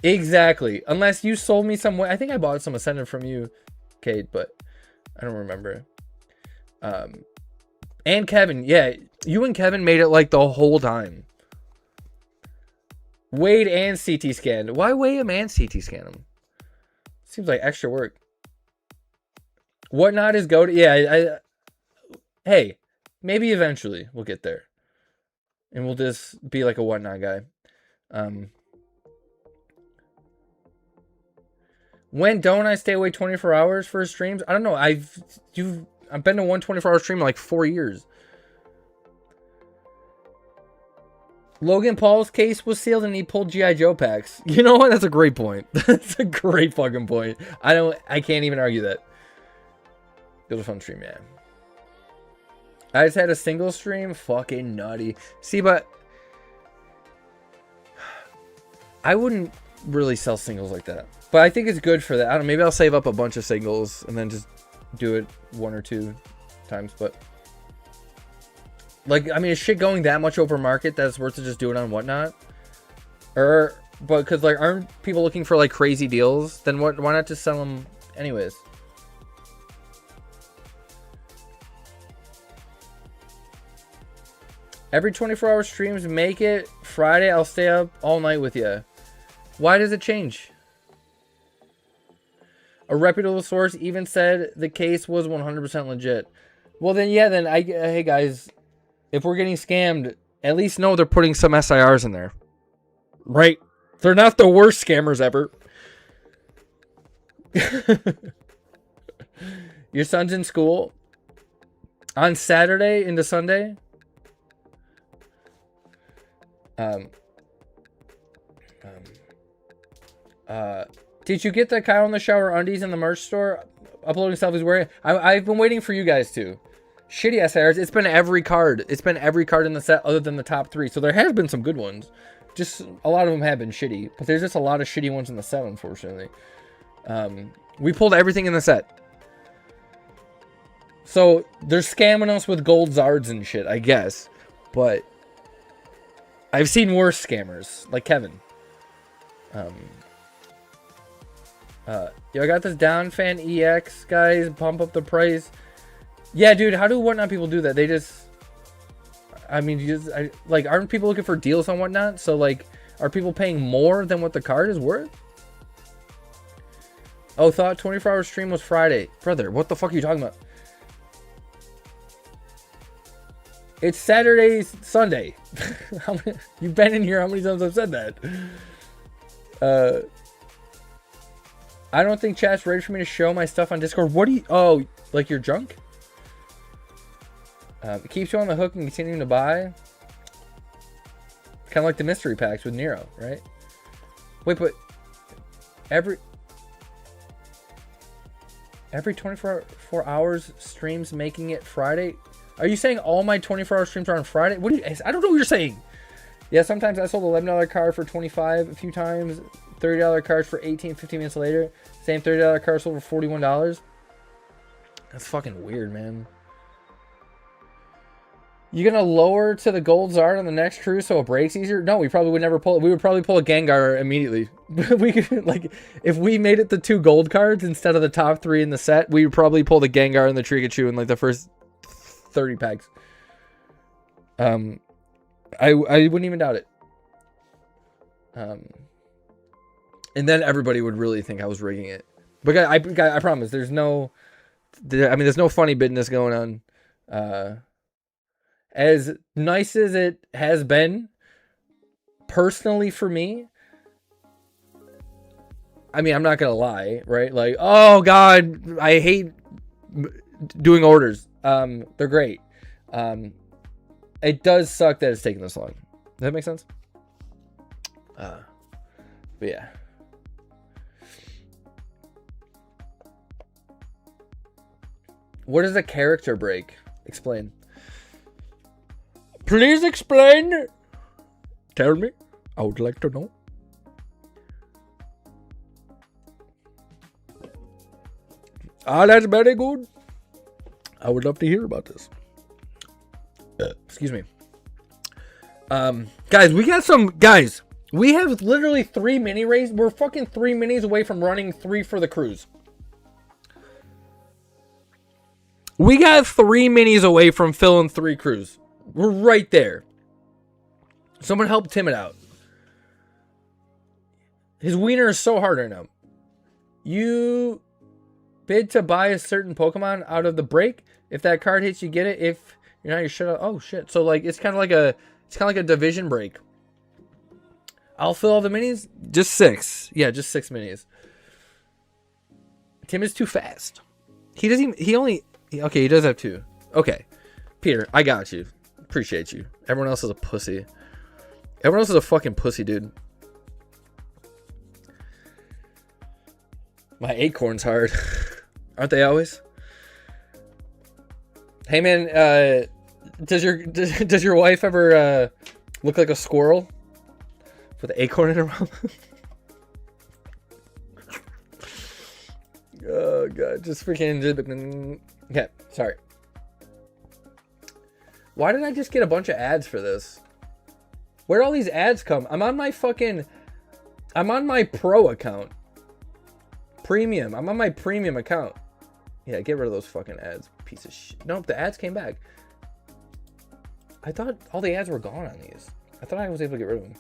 S1: Exactly. Unless you sold me some... I think I bought some Ascendant from you, Kate, but I don't remember. And Kevin. Yeah, you and Kevin made it like the whole time. Wade and CT scan. Why weigh him and CT scan him? Seems like extra work. Whatnot is go to... Yeah, hey, maybe eventually we'll get there. And we'll just be like a Whatnot guy. When don't I stay awake 24 hours for streams? I don't know. I've been to one 24-hour stream in like 4 years. Logan Paul's case was sealed and he pulled G.I. Joe packs. You know what? That's a great point. That's a great fucking point. I can't even argue that. It was a fun stream, yeah. I just had a single stream. Fucking nutty. See, but I wouldn't really sell singles like that. But I think it's good for that. I don't know. Maybe I'll save up a bunch of singles and then just do it 1 or 2 times. But like, I mean, is shit going that much over market that it's worth to just do it on Whatnot? But because like, aren't people looking for like crazy deals? Then why not just sell them anyways? Every 24-hour streams make it. Friday, I'll stay up all night with you. Why does it change? A reputable source even said the case was 100% legit. Well, then, yeah, then hey guys, if we're getting scammed, at least know they're putting some SIRs in there. Right? They're not the worst scammers ever. Your son's in school on Saturday into Sunday. Did you get the Kyle in the Shower undies in the merch store? Uploading stuff he's wearing. I've been waiting for you guys to. Shitty SIRs. It's been every card. It's been every card in the set other than the top 3. So there has been some good ones. Just a lot of them have been shitty. But there's just a lot of shitty ones in the set, unfortunately. We pulled everything in the set. So they're scamming us with gold Zards and shit, I guess. But I've seen worse scammers, like Kevin. Yo, I got this down fan EX, guys. Pump up the price. Yeah, dude, how do Whatnot people do that? They just... I mean, like, aren't people looking for deals on Whatnot? So, like, are people paying more than what the card is worth? Oh, thought 24-hour stream was Friday. Brother, what the fuck are you talking about? It's Saturday, Sunday. You've been in here. How many times I've said that? I don't think chat's ready for me to show my stuff on Discord. What do you... Oh, like your junk? It keeps you on the hook and continuing to buy. Kind of like the mystery packs with Nero, right? Wait, but... Every 24 hours streams making it Friday? Are you saying all my 24-hour streams are on Friday? What do you... I don't know what you're saying. Yeah, sometimes I sold $11 card for $25 a few times. $30 cards for 15 minutes later. Same $30 card sold for $41. That's fucking weird, man. You gonna lower to the gold Zard on the next crew so it breaks easier? No, we probably would never pull it. We would probably pull a Gengar immediately. We could, like, if we made it the 2 gold cards instead of the top 3 in the set, we would probably pull the Gengar and the Pikachu in like the first 30 packs. I wouldn't even doubt it. And then everybody would really think I was rigging it. But I promise, there's no funny business going on. As nice as it has been, personally for me, I mean, I'm not going to lie, right? Like, oh God, I hate doing orders. They're great. It does suck that it's taking this long. Does that make sense? But yeah. What is a character break? Explain. Please explain. Tell me. I would like to know. Ah, that's very good. I would love to hear about this. Excuse me. Guys, we got some... Guys, we have literally 3 mini races. We're fucking 3 minis away from running 3 for the cruise. We got 3 minis away from filling 3 crews. We're right there. Someone help Tim it out. His wiener is so hard right now. You bid to buy a certain Pokemon out of the break. If that card hits, you get it. If you're not, you shut up. Oh shit! So like, it's kind of like a division break. I'll fill all the minis. Just 6. Yeah, just 6 minis. Tim is too fast. He doesn't even. He only. Okay, he does have 2. Okay, Peter, I got you. Appreciate you. Everyone else is a pussy. Everyone else is a fucking pussy, dude. My acorn's hard. Aren't they always? Hey man, does your wife ever look like a squirrel with an acorn in her mouth? Oh god, just freaking. Okay, sorry. Why did I just get a bunch of ads for this? Where'd all these ads come? I'm on my pro account. Premium. I'm on my premium account. Yeah, get rid of those fucking ads. Piece of shit. Nope, the ads came back. I thought all the ads were gone on these. I thought I was able to get rid of them.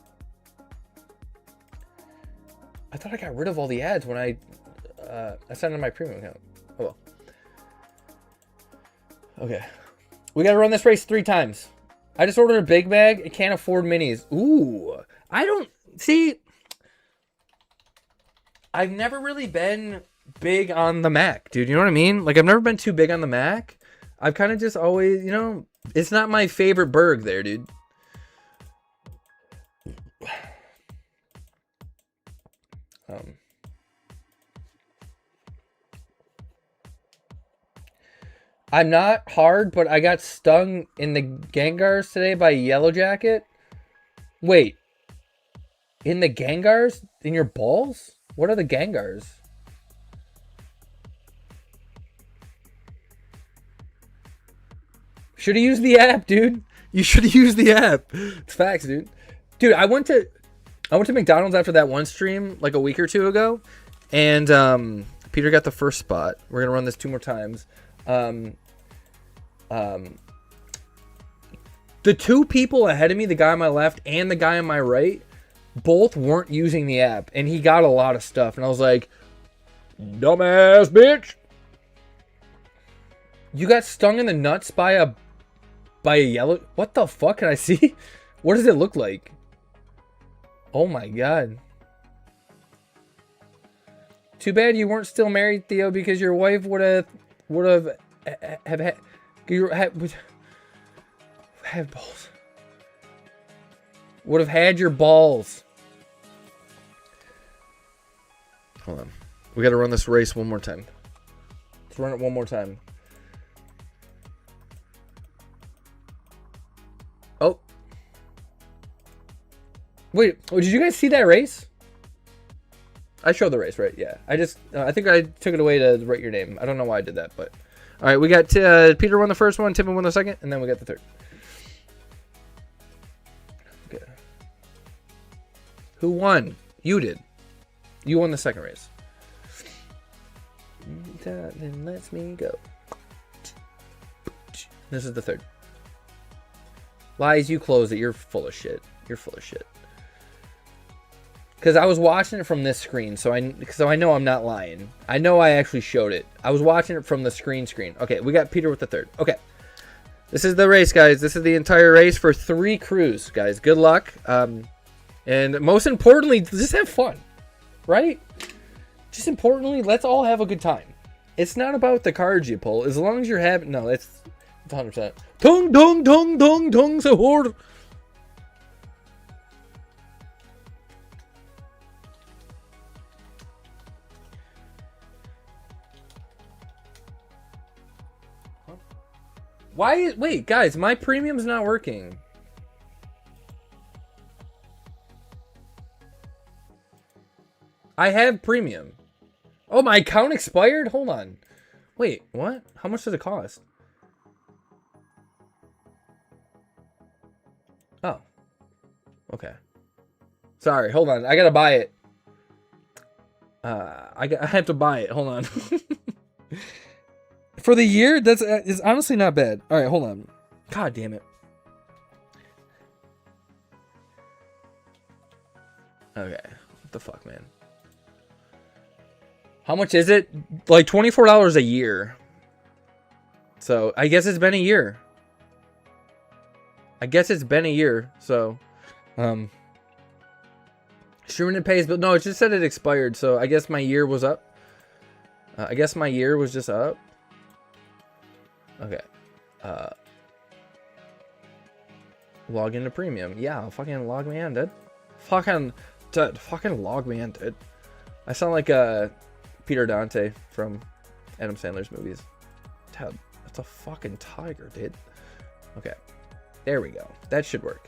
S1: I thought I got rid of all the ads when I signed on my premium account. Oh well. Okay. We gotta run this race 3 times. I just ordered a big bag. I can't afford minis. Ooh. I don't... See... I've never really been big on the Mac, dude. You know what I mean? Like, I've never been too big on the Mac. I've kind of just always, you know... It's not my favorite burg there, dude. I'm not hard, but I got stung in the Gengars today by a Yellow Jacket. Wait. In the Gengars? In your balls? What are the Gengars? Should have used the app, dude. You should have used the app. It's facts, dude. Dude, I went to McDonald's after that one stream like a week or 2 ago, and Peter got the first spot. We're gonna run this 2 more times. The 2 people ahead of me, the guy on my left and the guy on my right, both weren't using the app, and he got a lot of stuff, and I was like, dumbass bitch. You got stung in the nuts by a yellow... What the fuck? Can I see? What does it look like? Oh my god. Too bad you weren't still married, Theo, because your wife would have had balls. Would have had your balls. Hold on. We gotta run this race one more time. Let's run it one more time. Oh. Wait, did you guys see that race? I showed the race, right? Yeah. I think I took it away to write your name. I don't know why I did that, but... Alright, we got Peter won the first one, Tim won the second, and then we got the third. Okay. Who won? You did. You won the second race. Then lets me go. This is the third. Lies, you closed it. You're full of shit. You're full of shit. Because I was watching it from this screen, so I know I'm not lying. I know I actually showed it. I was watching it from the screen. Okay, we got Peter with the third. Okay. This is the race, guys. This is the entire race for 3 crews, guys. Good luck. And most importantly, just have fun, right? Just importantly, let's all have a good time. It's not about the cards you pull. As long as you're having... No, it's 100%. Tung, tung, tung, tung, tung, sahur. Why? Wait, guys, my premium's not working. I have premium. Oh, my account expired? Hold on. Wait, what? How much does it cost? Oh. Okay. Sorry, hold on. I gotta buy it. I have to buy it. Hold on. For the year, that's is honestly not bad. All right, hold on. God damn it. Okay. What the fuck, man? How much is it? Like $24 a year. So I guess it's been a year. So, streaming it pays, but no, it just said it expired. So I guess my year was up. I guess my year was just up. Okay. Log into premium. Yeah, fucking log me in, dude. Fucking log me in, dude. I sound like Peter Dante from Adam Sandler's movies. Dude, that's a fucking tiger, dude. Okay. There we go. That should work.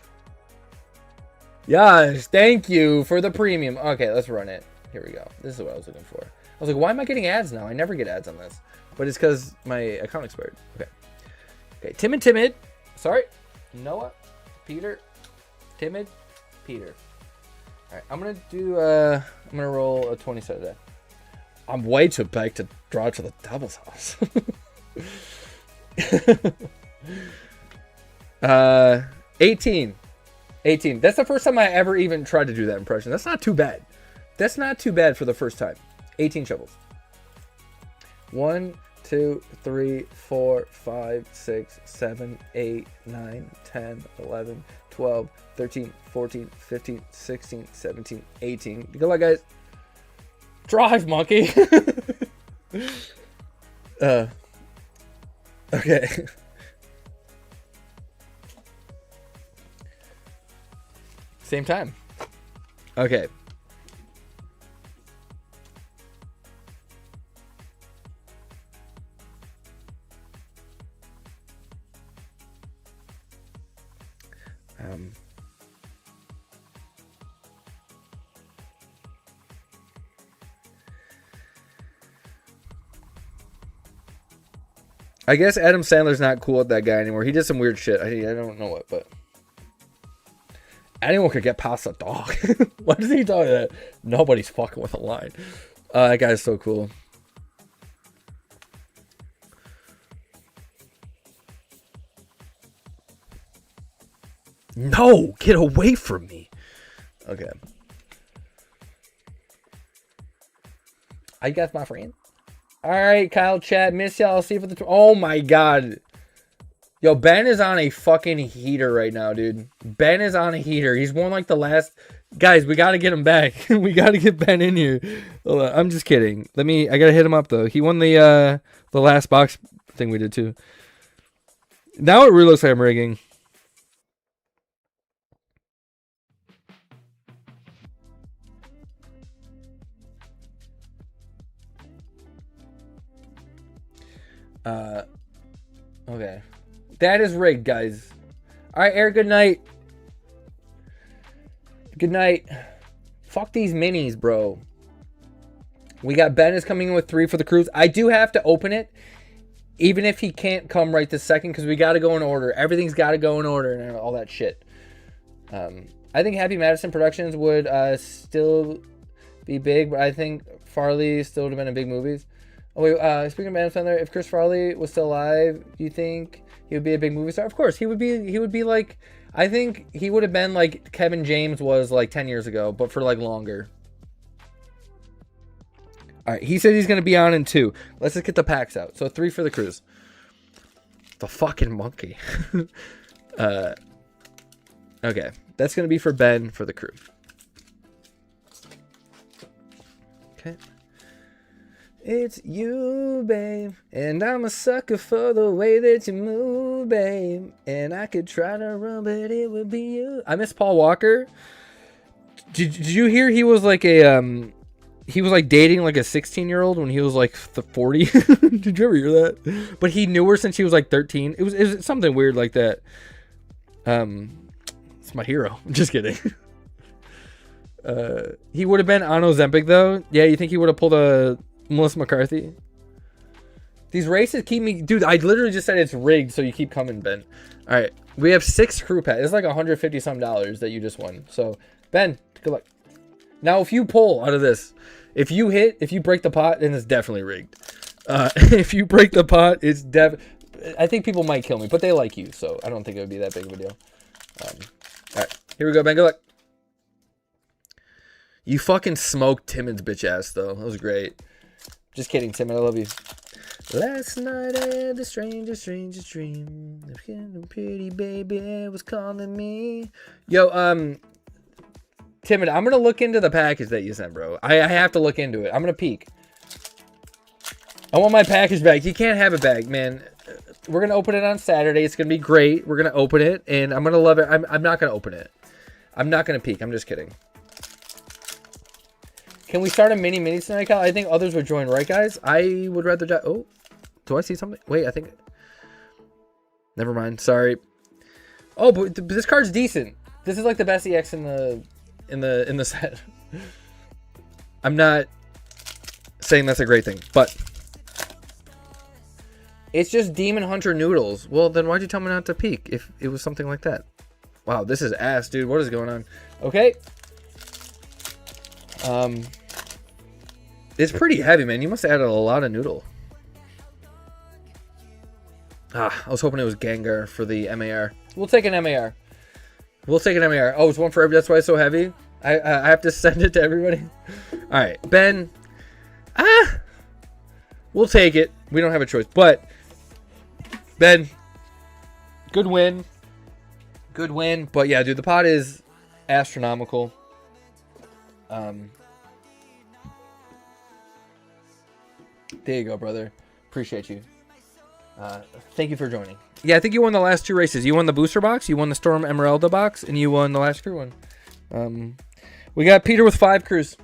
S1: Yes, thank you for the premium. Okay, let's run it. Here we go. This is what I was looking for. I was like, why am I getting ads now? I never get ads on this. But it's because my account expired. Okay. Okay, Timid. Sorry. Noah. Peter. Timid. Peter. Alright, I'm gonna do I'm gonna roll a 20 set of that. I'm way too big to draw to the devil's house. 18. That's the first time I ever even tried to do that impression. That's not too bad. That's not too bad for the first time. 18 shovels. 1, 2, 3, 4, 5, 6, 7, 8, 9, 10, 11, 12, 13, 14, 15, 16, 17, 18. Good luck, guys. Drive, monkey. Okay. Same time. Okay. I guess Adam Sandler's not cool with that guy anymore. He did some weird shit. I don't know what, but anyone could get past a dog. Why does he tell you that? Nobody's fucking with a line. That guy's so cool. No, get away from me. Okay. I guess, my friend. All right, Kyle, chat. Miss y'all. See you for the... Oh, my God. Yo, Ben is on a fucking heater right now, dude. Ben is on a heater. He's won like the last... Guys, we got to get him back. We got to get Ben in here. Hold on. I'm just kidding. I got to hit him up, though. He won the last box thing we did, too. Now it really looks like I'm rigging. Okay. That is rigged, guys. Alright, Eric, good night. Good night. Fuck these minis, bro. We got Ben is coming in with 3 for the cruise. I do have to open it, even if he can't come right this second, because we got to go in order. Everything's got to go in order and all that shit. I think Happy Madison Productions would still be big, but I think Farley still would have been in big movies. Oh, wait, speaking of Adam Sandler, if Chris Farley was still alive, do you think he would be a big movie star? Of course, he would be like, I think he would have been like Kevin James was like 10 years ago, but for like longer. All right, he said he's going to be on in 2. Let's just get the packs out. So 3 for the cruise. The fucking monkey. Okay, that's going to be for Ben for the crew. Okay. It's you, babe, and I'm a sucker for the way that you move, babe. And I could try to run, but it would be you. I miss Paul Walker. Did you hear he was like a he was like dating like a 16-year-old when he was like 40? Did you ever hear that? But he knew her since she was like 13. It was something weird like that. It's my hero. I'm just kidding. He would have been on Ozempic though. Yeah, you think he would have pulled a Melissa McCarthy? These races keep me... Dude, I literally just said it's rigged, so you keep coming, Ben. All right. We have 6 crew packs. It's like $150-some that you just won. So, Ben, good luck. Now, if you pull out of this, if you break the pot, then it's definitely rigged. If you break the pot, it's I think people might kill me, but they like you, so I don't think it would be that big of a deal. All right. Here we go, Ben. Good luck. You fucking smoked Timid's bitch ass, though. That was great. Just kidding, Timid. I love you. Last night I had the strangest dream. The pretty baby was calling me. Yo, Timid, I'm going to look into the package that you sent, bro. I have to look into it. I'm going to peek. I want my package back. You can't have it back, man. We're going to open it on Saturday. It's going to be great. We're going to open it, and I'm going to love it. I'm not going to open it. I'm not going to peek. I'm just kidding. Can we start a mini tonight, Kyle? I think others would join, right, guys? I would rather die. Oh, do I see something? Wait, I think. Never mind. Sorry. Oh, but this card's decent. This is like the best EX in the set. I'm not saying that's a great thing, but it's just Demon Hunter noodles. Well, then why'd you tell me not to peek if it was something like that? Wow, this is ass, dude. What is going on? Okay. It's pretty heavy, man. You must have added a lot of noodle. I was hoping it was Gengar for the MAR. We'll take an MAR. We'll take an MAR. Oh, it's one for every. That's why it's so heavy. I have to send it to everybody. All right, Ben. We'll take it. We don't have a choice. But Ben, good win. Good win. But yeah, dude, the pot is astronomical. There you go, brother. Appreciate you. Thank you for joining. Yeah, I think you won the last 2 races. You won the booster box, you won the Storm Emeralda box, and you won the last crew one. We got Peter with 5 crews.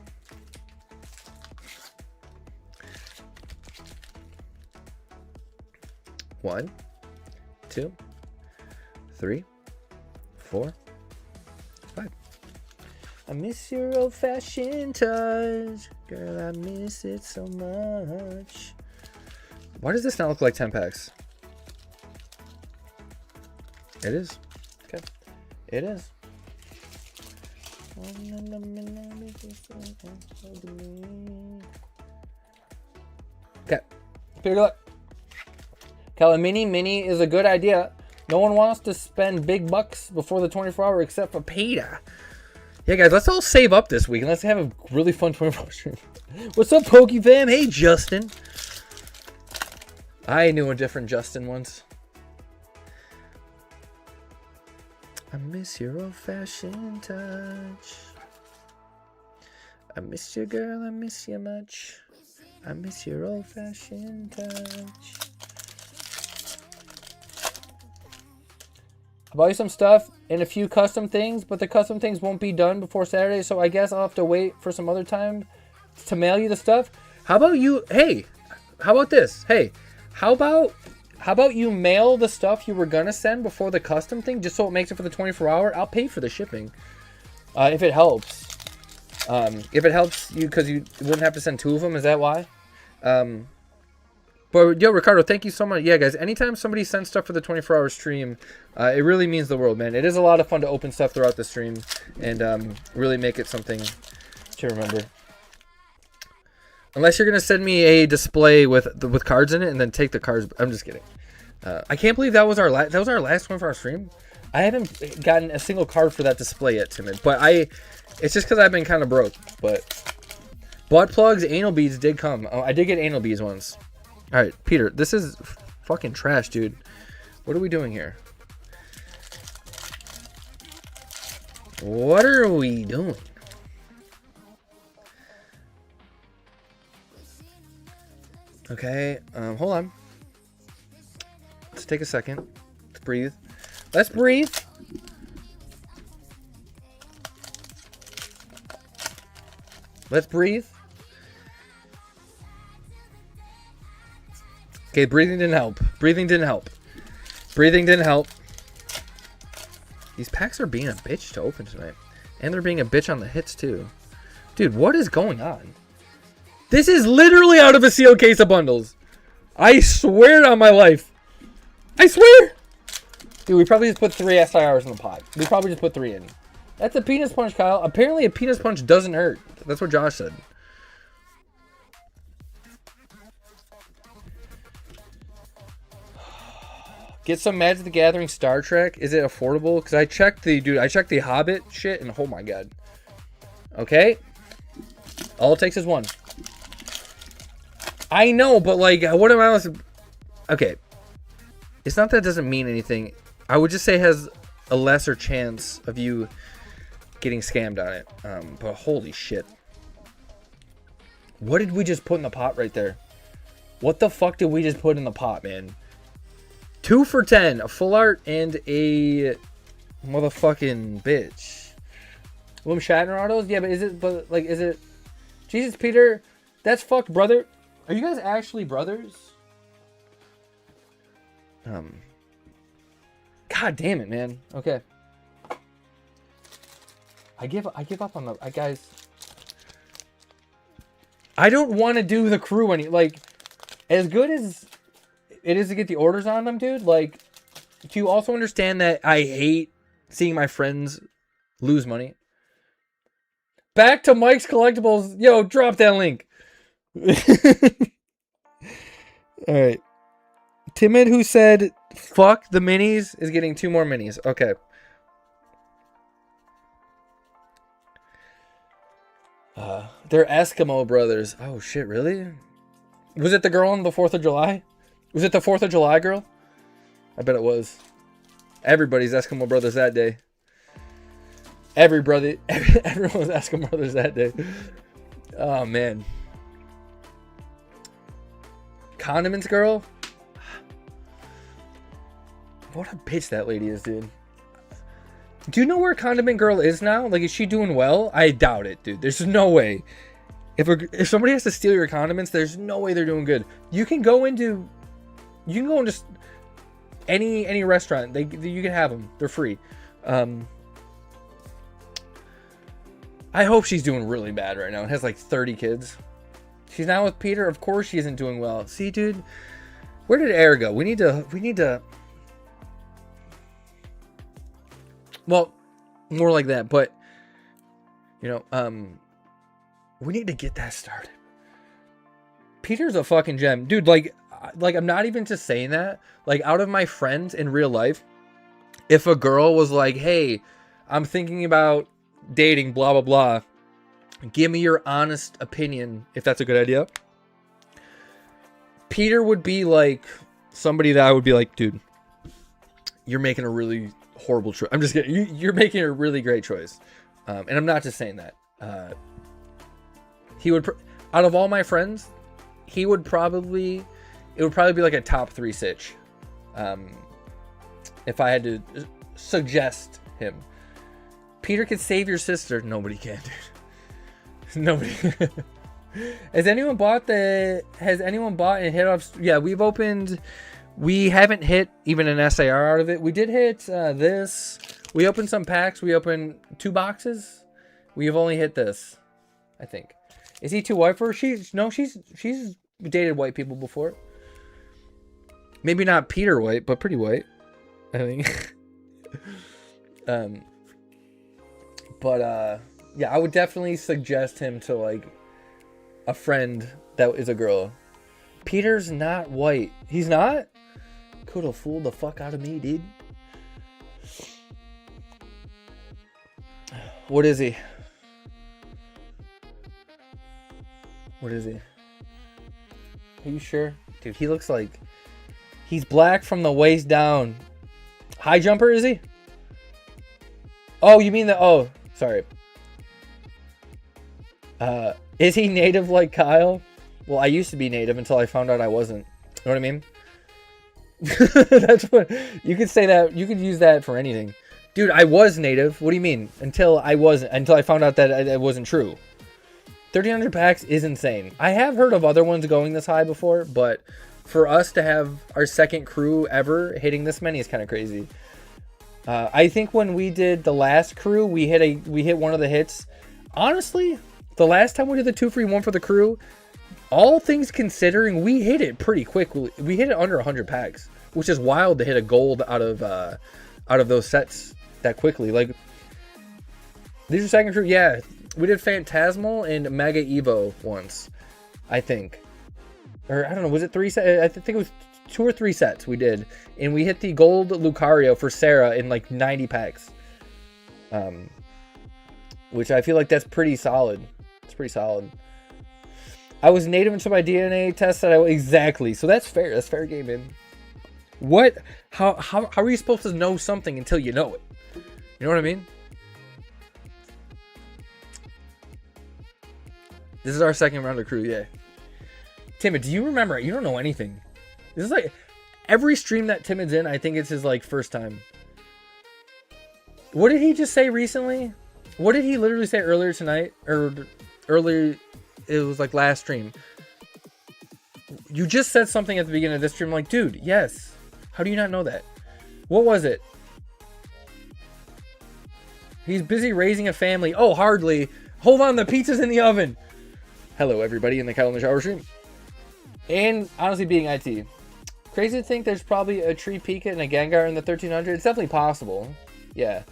S1: One, 2, 3, 4, 5. I miss your old-fashioned touch. Girl, I miss it so much. Why does this not look like 10 packs? It is. Okay. It is. Okay. Good luck. Cal, a mini is a good idea. No one wants to spend big bucks before the 24-hour except for Peter. Yeah, guys, let's all save up this week and let's have a really fun 24-hour stream. What's up, Pokey fam? Hey, Justin. I knew a different Justin once. I miss your old-fashioned touch. I miss you, girl. I miss you much. I miss your old-fashioned touch. I bought you some stuff and a few custom things, but the custom things won't be done before Saturday, so I guess I'll have to wait for some other time to mail you the stuff. How about you? Hey, how about this? Hey, how about you mail the stuff you were gonna send before the custom thing, just so it makes it for the 24-hour? I'll pay for the shipping, if it helps. If it helps you, because you wouldn't have to send 2 of them. Is that why? But yo, Ricardo, thank you so much. Yeah, guys, anytime somebody sends stuff for the 24-hour stream, it really means the world, man. It is a lot of fun to open stuff throughout the stream and really make it something to remember. Unless you're gonna send me a display with cards in it and then take the cards. I'm just kidding. I can't believe that was our last 24-hour stream. I haven't gotten a single card for that display yet, Timid. But it's just because I've been kind of broke. But butt plugs, anal beads did come. Oh, I did get anal beads once. All right, Peter, this is fucking trash, dude. What are we doing here? What are we doing? Okay, hold on. Let's take a second. Let's breathe. Let's breathe. Let's breathe. Okay, breathing didn't help. Breathing didn't help. Breathing didn't help. These packs are being a bitch to open tonight. And they're being a bitch on the hits, too. Dude, what is going on? This is literally out of a sealed case of bundles. I swear on my life. I swear. Dude, we probably just put 3 SIRs in the pot. We probably just put 3 in. That's a penis punch, Kyle. Apparently a penis punch doesn't hurt. That's what Josh said. Get some Magic the Gathering Star Trek. Is it affordable? Because I checked the Hobbit shit and oh my god. Okay. All it takes is 1. I know, but like, what am I supposed to... Okay. It's not that it doesn't mean anything. I would just say it has a lesser chance of you getting scammed on it. But holy shit. What did we just put in the pot right there? What the fuck did we just put in the pot, man? 2 for 10. A full art and a motherfucking bitch. William Shatner autos? Yeah, but is it... Jesus, Peter, that's fucked, brother. Are you guys actually brothers? God damn it, man. Okay. I give up on the... guys... I don't want to do the crew any... Like, as good as it is to get the orders on them, dude, like, do you also understand that I hate seeing my friends lose money? Back to Mike's Collectibles. Yo, drop that link. Alright. Timid, who said, fuck the minis, is getting 2 more minis. Okay. They're Eskimo brothers. Oh, shit, really? Was it the girl on the 4th of July? Was it the 4th of July girl? I bet it was. Everybody's Eskimo brothers that day. Everyone was Eskimo brothers that day. Oh, man. Condiments girl? What a bitch that lady is, dude. Do you know where Condiment Girl is now? Like, is she doing well? I doubt it, dude. There's no way. If somebody has to steal your condiments, there's no way they're doing good. You can go into just any restaurant. You can have them. They're free. I hope she's doing really bad right now. It has like 30 kids. She's now with Peter. Of course she isn't doing well. See, dude, where did Air go? We need to. Well, more like that, but you know, we need to get that started. Peter's a fucking gem, dude. Like I'm not even just saying that. Like, out of my friends in real life, if a girl was like, "Hey, I'm thinking about dating," blah blah blah, give me your honest opinion if that's a good idea. Peter would be like somebody that I would be like, dude, you're making a really horrible choice. I'm just kidding. You're making a really great choice. And I'm not just saying that. He would, out of all my friends, it would probably be like a top 3 sitch. If I had to suggest him. Peter could save your sister. Nobody can, dude. Nobody. Has anyone bought and hit off? Yeah, we've opened. We haven't hit even an SIR out of it. We did hit this. We opened some packs. We opened 2 boxes. We have only hit this, I think. Is he too white for her? She's dated white people before. Maybe not Peter white, but pretty white, I think. Yeah, I would definitely suggest him to like a friend that is a girl. Peter's not white. He's not? Could have fooled the fuck out of me, dude. What is he? What is he? Are you sure? Dude, he looks like he's black from the waist down. High jumper, is he? Oh, you mean the... Oh, sorry. Is he native like Kyle? Well, I used to be native until I found out I wasn't. You know what I mean? That's what you could say that. You could use that for anything. Dude, I was native. What do you mean? Until I wasn't. Until I found out that it wasn't true. 1,300 packs is insane. I have heard of other ones going this high before, but for us to have our second crew ever hitting this many is kind of crazy. I think when we did the last crew, we hit one of the hits. Honestly, the last time we did the 2 free 1 for the crew, all things considering, we hit it pretty quick. We hit it under 100 packs, which is wild to hit a gold out of those sets that quickly. Like, these are second crew. Yeah, we did Phantasmal and Mega Evo once, I think. Or, I don't know, was it 3 sets? I think it was 2 or 3 sets we did. And we hit the gold Lucario for Sarah in like 90 packs. Which I feel like that's pretty solid. It's pretty solid. I was native until my DNA test said exactly. So that's fair. That's fair game, man. What? How are you supposed to know something until you know it? You know what I mean? This is our second round of crew, yeah. Timid, do you remember? You don't know anything. This is like every stream that Timid's in, I think it's his like first time. What did he just say recently? What did he literally say earlier tonight? Or earlier, it was like last stream. You just said something at the beginning of this stream. I'm like, dude, yes. How do you not know that? What was it? He's busy raising a family. Oh, hardly. Hold on, the pizza's in the oven. Hello, everybody in the Kyle in the Shower stream. And honestly, being IT. Crazy to think there's probably a Tree Pika and a Gengar in the 1300. It's definitely possible. Yeah.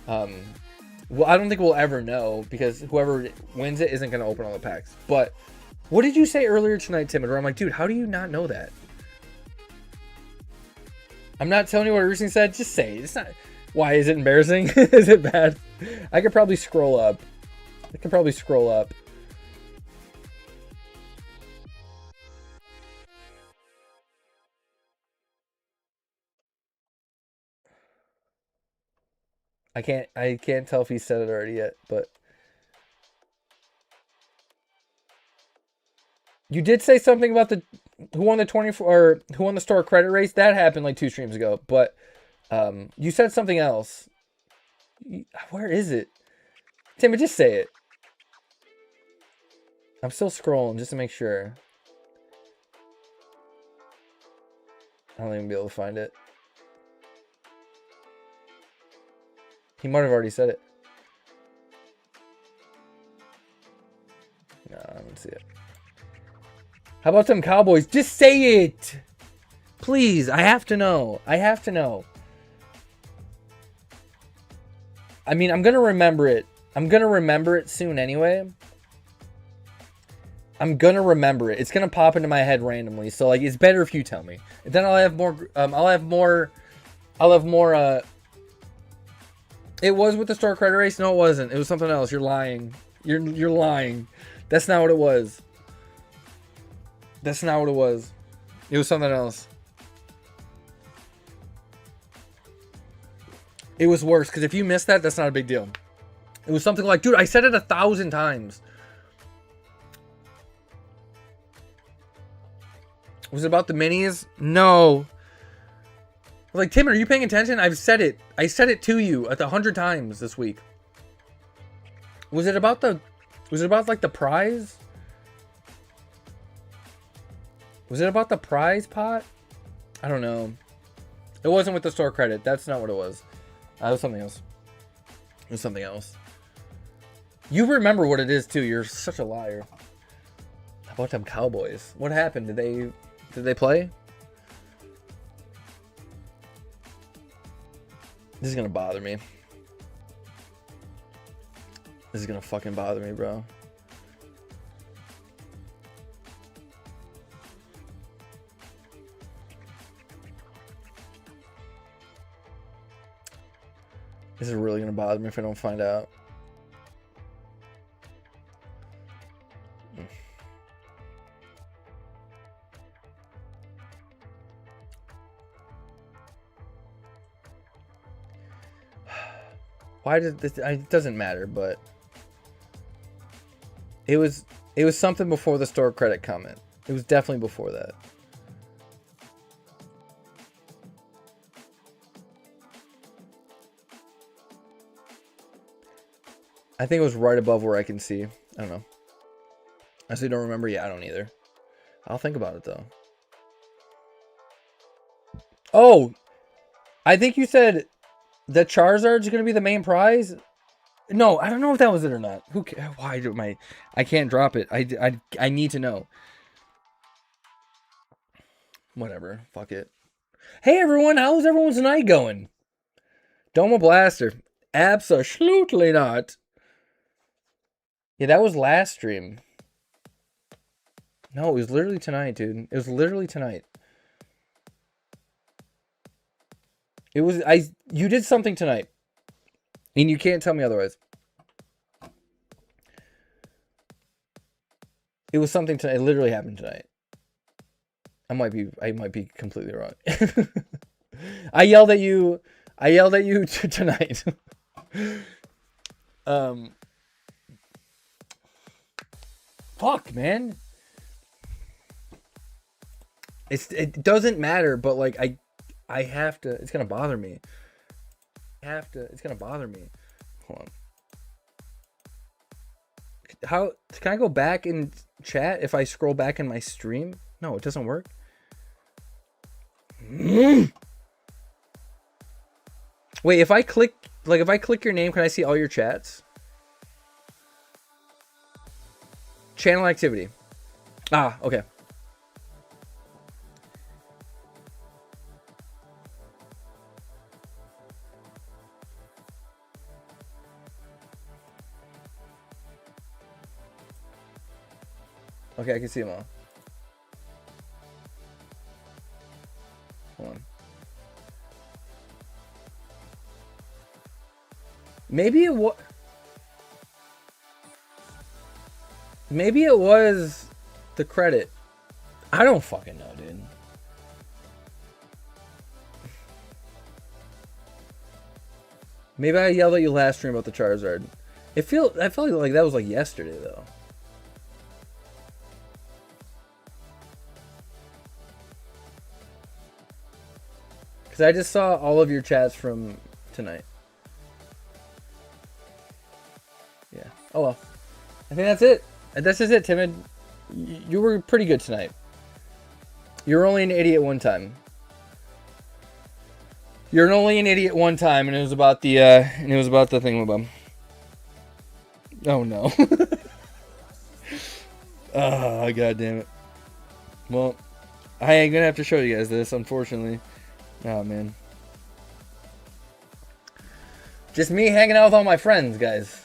S1: Well, I don't think we'll ever know because whoever wins it isn't going to open all the packs. But what did you say earlier tonight, Timid? Where I'm like, dude, how do you not know that? I'm not telling you what Rusing said. Just say it. It's not. Why is it embarrassing? Is it bad? I could probably scroll up. I can't tell if he said it already yet, but you did say something about the who won the 24 or who won the store credit race. That happened like 2 streams ago, but you said something else. Where is it? Tim, just say it. I'm still scrolling just to make sure. I don't even be able to find it. He might have already said it. No, I don't see it. How about them Cowboys? Just say it! Please, I have to know. I have to know. I mean, I'm going to remember it. I'm going to remember it soon anyway. I'm going to remember it. It's going to pop into my head randomly. So, like, it's better if you tell me. And then I'll have more, it was with the store credit race? No, it wasn't. It was something else. You're lying. You're lying. That's not what it was. That's not what it was. It was something else. It was worse, because if you missed that, that's not a big deal. It was something like, dude, I said it 1,000 times. Was it about the minis? No. Like, Tim, are you paying attention? I've said it. I said it to you 100 times this week. Was it about like the prize? Was it about the prize pot? I don't know. It wasn't with the store credit. That's not what it was. It was something else. It was something else. You remember what it is too. You're such a liar. How about them Cowboys? What happened? Did they play? This is gonna bother me. This is gonna fucking bother me, bro. This is really gonna bother me if I don't find out. Why did this? It doesn't matter, but it was It was something before the store credit comment. It was definitely before that. I think it was right above where I can see. I don't know. I actually don't remember. Yeah, I don't either. I'll think about it though. Oh, I think you said the Charizard's going to be the main prize. No, I don't know if that was it or not. Who? Why do I can't drop it. I need to know. Whatever. Fuck it. Hey everyone, how's everyone's night going? Doma Blaster. Absolutely not. Yeah, that was last stream. No, it was literally tonight, dude. It was literally tonight. It was you did something tonight. And you can't tell me otherwise. It was something tonight. It literally happened tonight. I might be completely wrong. I yelled at you tonight. Fuck, man. It doesn't matter, but like I have to. It's gonna bother me. It's gonna bother me. Hold on. How can I go back and chat if I scroll back in my stream? No, it doesn't work. Wait, if I click your name, can I see all your chats? Channel activity. Ah, okay. Okay, I can see them all. Hold on. Maybe it was the credit. I don't fucking know, dude. Maybe I yelled at you last stream about the Charizard. I felt like that was like yesterday though. Because I just saw all of your chats from tonight. Yeah. Oh well. I think that's it. This is it, Timid. You were pretty good tonight. You were only an idiot one time. You're only an idiot one time, and it was about the thingamabum. Oh no. Oh, god damn it. Well, I ain't gonna have to show you guys this, unfortunately. Oh man. Just me hanging out with all my friends, guys.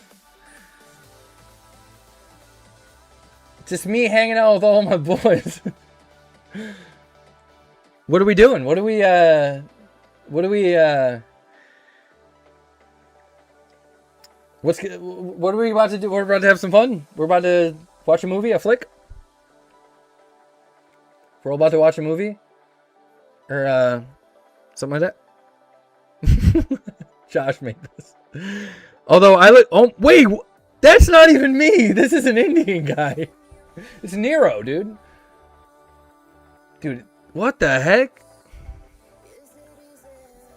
S1: Just me hanging out with all my boys. What are we doing? What are we about to do? We're about to have some fun. We're about to watch a movie, a flick. We're all about to watch a movie. Or something like that. Josh made this. Although oh wait, that's not even me. This is an Indian guy. It's Nero, dude. Dude, what the heck?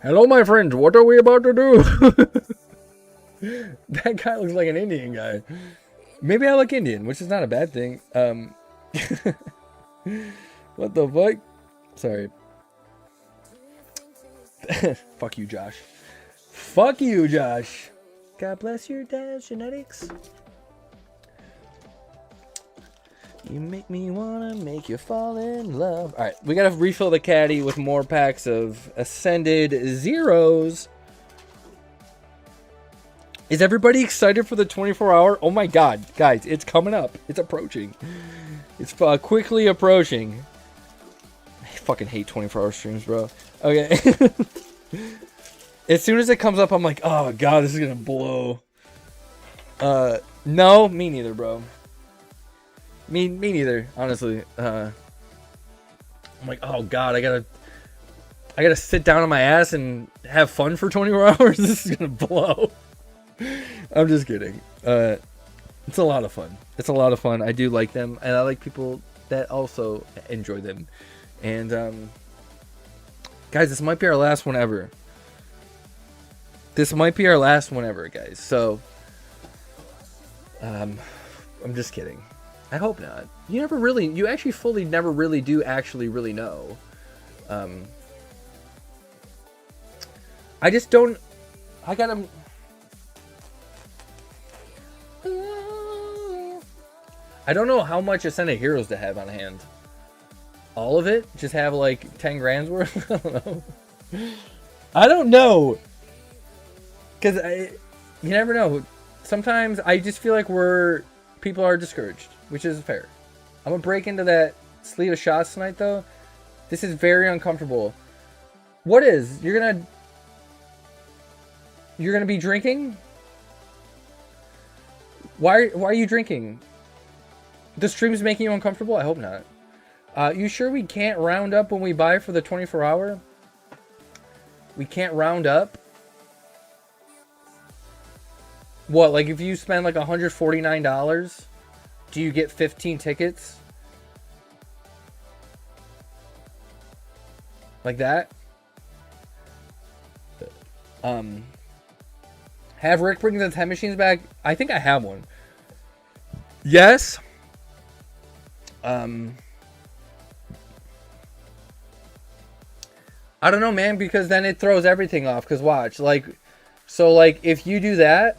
S1: Hello, my friends. What are we about to do? That guy looks like an Indian guy. Maybe I look Indian, which is not a bad thing. What the fuck? Sorry. Fuck you, Josh. Fuck you, Josh. God bless your dad's genetics. You make me wanna make you fall in love. Alright, we gotta refill the caddy with more packs of Ascended Zeros. Is everybody excited for the 24-hour? Oh my god, guys, it's coming up. It's approaching. It's quickly approaching. I fucking hate 24-hour streams, bro. Okay. As soon as it comes up, I'm like, oh god, this is gonna blow. No, me neither, bro. Me neither, honestly. I'm like, oh god, I gotta sit down on my ass and have fun for 24 hours. This is gonna blow. I'm just kidding. It's a lot of fun. It's a lot of fun. I do like them, and I like people that also enjoy them. And guys, this might be our last one ever. This might be our last one ever, guys. So I'm just kidding. I hope not. You actually fully never really do actually really know. I just don't. I gotta. I don't know how much Ascended Heroes to have on hand. All of it? Just have like 10 grand's worth? I don't know. I don't know. Because you never know. Sometimes I just feel like people are discouraged, which is fair. I'm going to break into that sleeve of shots tonight, though. This is very uncomfortable. What is? You're going to be drinking? Why are you drinking? The stream's making you uncomfortable? I hope not. You sure we can't round up when we buy for the 24-hour? We can't round up? What, like if you spend like $149, do you get 15 tickets? Like that? Have Rick bring the 10 machines back? I think I have one. Yes. I don't know, man, because then it throws everything off. Because watch, like, so like if you do that,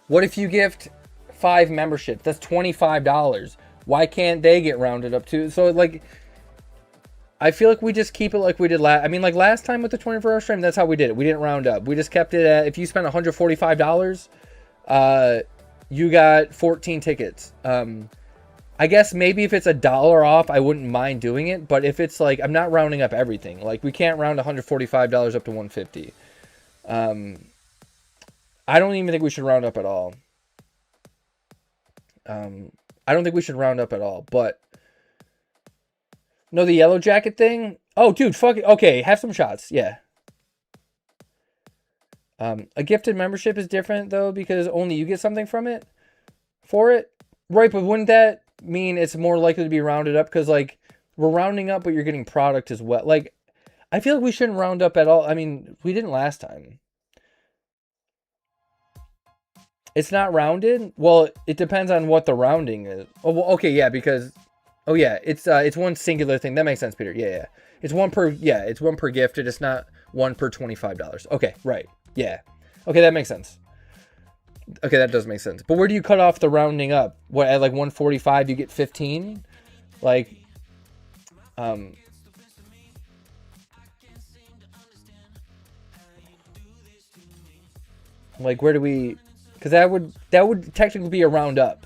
S1: what if you gift 5 memberships? That's $25. Why can't they get rounded up too? So like, I feel like we just keep it like we did last. I mean, like last time with the 24-hour stream, that's how we did it. We didn't round up. We just kept it at, if you spent $145, you got 14 tickets. I guess maybe if it's $1 off, I wouldn't mind doing it. But if it's like, I'm not rounding up everything. Like we can't round $145 up to $150. I don't even think we should round up at all. I don't think we should round up at all. But no, the yellow jacket thing. Oh, dude, fuck it. Okay, have some shots. Yeah. A gifted membership is different though because only you get something from it for it. Right, but wouldn't that mean it's more likely to be rounded up because like we're rounding up but you're getting product as well. Like I feel like we shouldn't round up at all. I mean, we didn't last time. It's not rounded? Well, it depends on what the rounding is. Oh, well, okay, yeah, because oh yeah, it's one singular thing. That makes sense, Peter. Yeah. It's one per gifted. It's not one per $25. Okay, right. Yeah. Okay, that makes sense. Okay, that does make sense. But where do you cut off the rounding up? What, at like 145 you get 15? Like like where do we, because that would technically be a round up.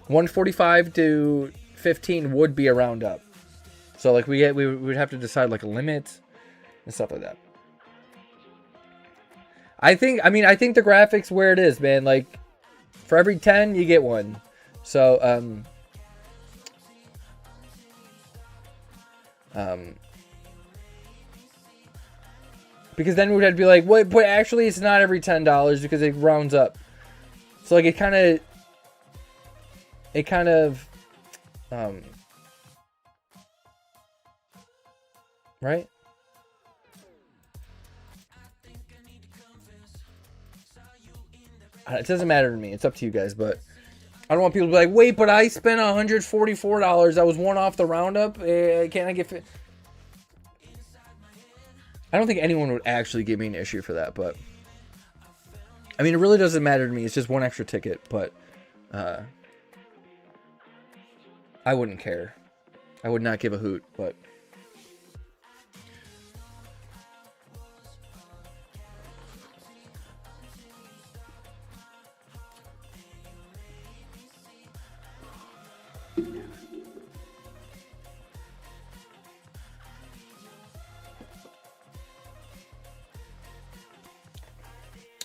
S1: 145 to 15 would be a round up. So like we would have to decide like a limit and stuff like that. I think the graphics where it is, man, like for every 10 you get one. So because then we would have to be like, wait, but actually it's not every $10 because it rounds up. So like it kind of right? It doesn't matter to me. It's up to you guys, but I don't want people to be like, wait, but I spent $144. I was one off the roundup. Can't I get... I don't think anyone would actually give me an issue for that, but... I mean, it really doesn't matter to me. It's just one extra ticket, but... I wouldn't care. I would not give a hoot, but...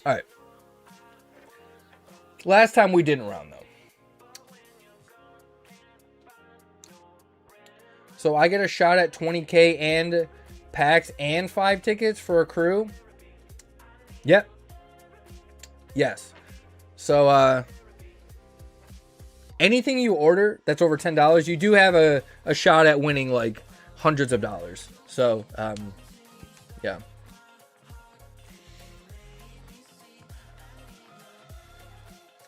S1: All right. Last time we didn't round though. So I get a shot at 20K and packs and 5 tickets for a crew. Yep. Yes. So, anything you order that's over $10, you do have a shot at winning like hundreds of dollars. So, yeah.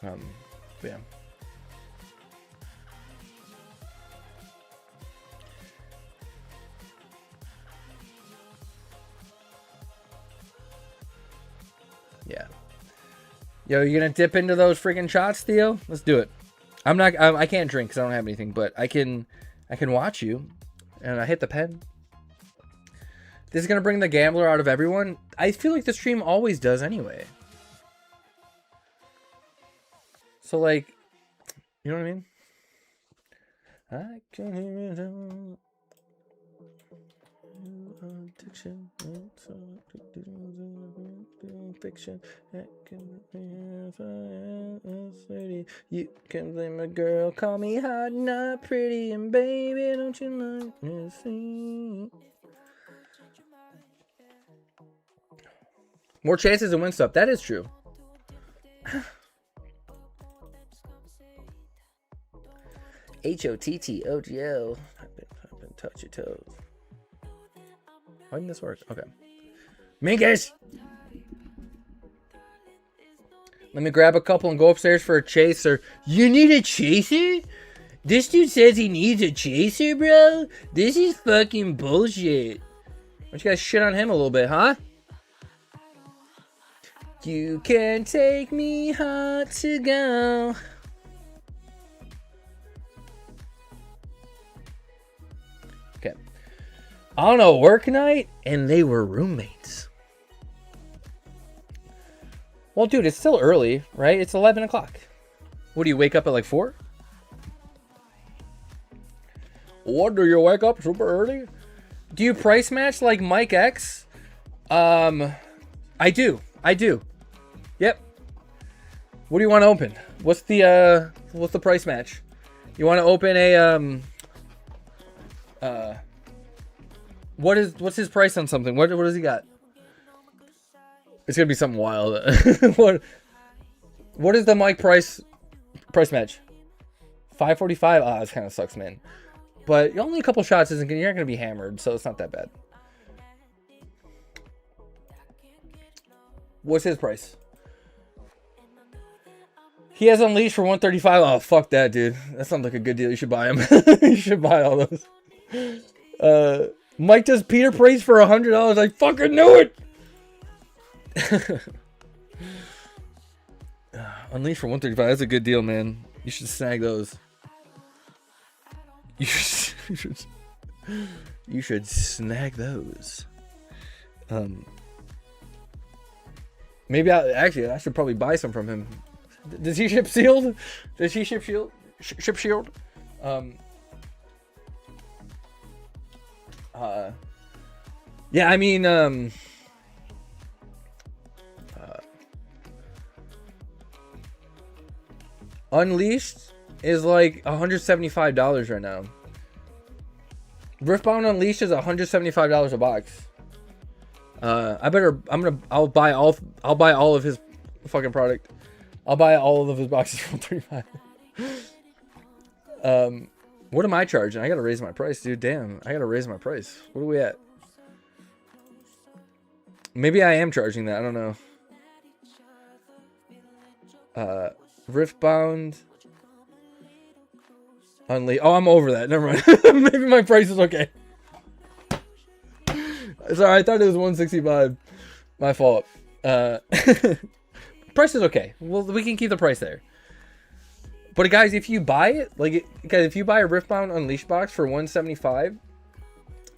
S1: Yeah. Yeah. Yo, you gonna dip into those freaking shots, Theo? Let's do it. I can't drink because I don't have anything, but I can watch you. And I hit the pen. This is gonna bring the gambler out of everyone. I feel like the stream always does anyway. So like, you know what I mean? I can hear it. Addiction, fiction. You can blame a girl, call me hot, not pretty, and baby, don't you like me? See? More chances to win stuff. That is true. HOTTOGL. I've been touch your toes. Why didn't this work? Okay. Minkus! Let me grab a couple and go upstairs for a chaser. You need a chaser? This dude says he needs a chaser, bro? This is fucking bullshit. Why don't you guys shit on him a little bit, huh? You can take me hot to go. Okay. On a work night, and they were roommates. Well, dude, it's still early, right? It's 11 o'clock. What, do you wake up at like 4? What, do you wake up super early? Do you price match like Mike X? I do. Yep. What do you want to open? What's the price match? You want to open a what's his price on something? What does he got? It's gonna be something wild. What is the Mike price match? 545. Ah, this kind of sucks, man. But only a couple shots you're not gonna be hammered, so it's not that bad. What's his price? He has Unleashed for 135. Oh, fuck that, dude. That sounds like a good deal. You should buy him. You should buy all those. Mike does Peter Praise for $100. I fucking knew it. Unleashed for 135. That's a good deal, man. You should snag those. You should snag those. Maybe I should probably buy some from him. Does he ship sealed? Does he ship shield? Ship shield? Yeah, I mean, Unleashed is like $175 right now. Riftbound Unleashed is $175 a box. I'll buy all of his fucking product. I'll buy all of his boxes for 35. What am I charging? I gotta raise my price, dude. Damn, I gotta raise my price. What are we at? Maybe I am charging that. I don't know. Riftbound Unleashed. Oh, I'm over that. Never mind. Maybe my price is okay. Sorry, I thought it was 165. My fault. Price is okay. Well, we can keep the price there. But guys, if you buy it, if you buy a Riftbound Unleashed box for 175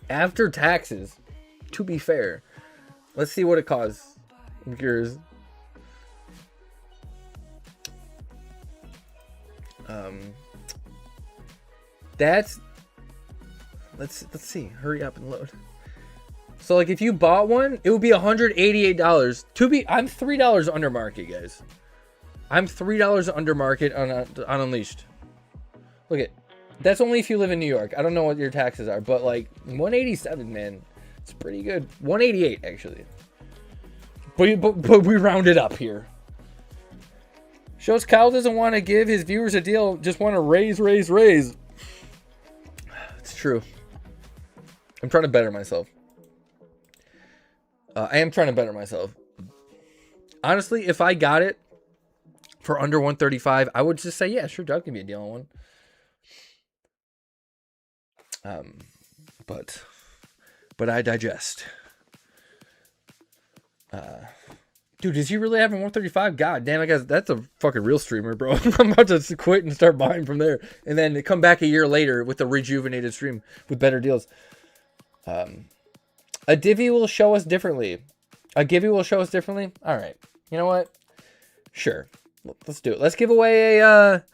S1: after taxes, to be fair, let's see what it costs. I'm curious. That's let's see. Hurry up and load. So like if you bought one, it would be $188. I'm $3 under market, guys. I'm $3 under market on Unleashed. Look at, that's only if you live in New York. I don't know what your taxes are, but like 187, man, it's pretty good. 188 actually. But we round it up here. Shows Kyle doesn't want to give his viewers a deal, just want to raise. It's true. I'm trying to better myself. I am trying to better myself. Honestly, if I got it for under 135, I would just say, yeah, sure, Doug, give me a deal on one. But I digest. Dude, is he really having 135? God damn, I guess that's a fucking real streamer, bro. I'm about to quit and start buying from there. And then come back a year later with a rejuvenated stream with better deals. A divvy will show us differently. A givvy will show us differently? Alright. You know what? Sure. Let's do it. Let's give away a...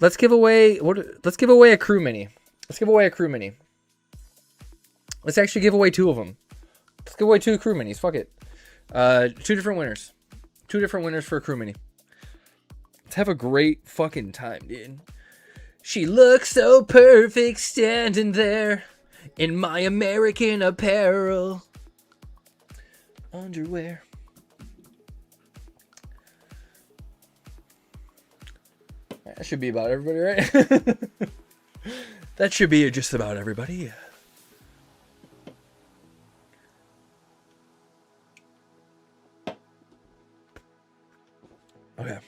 S1: Let's give away a crew mini. Let's give away a crew mini. Let's actually give away 2 of them. Let's give away 2 crew minis. Fuck it. 2 different winners. 2 different winners for a crew mini. Let's have a great fucking time, dude. She looks so perfect standing there in my American Apparel underwear. That should be about everybody, right? That should be just about everybody. Okay.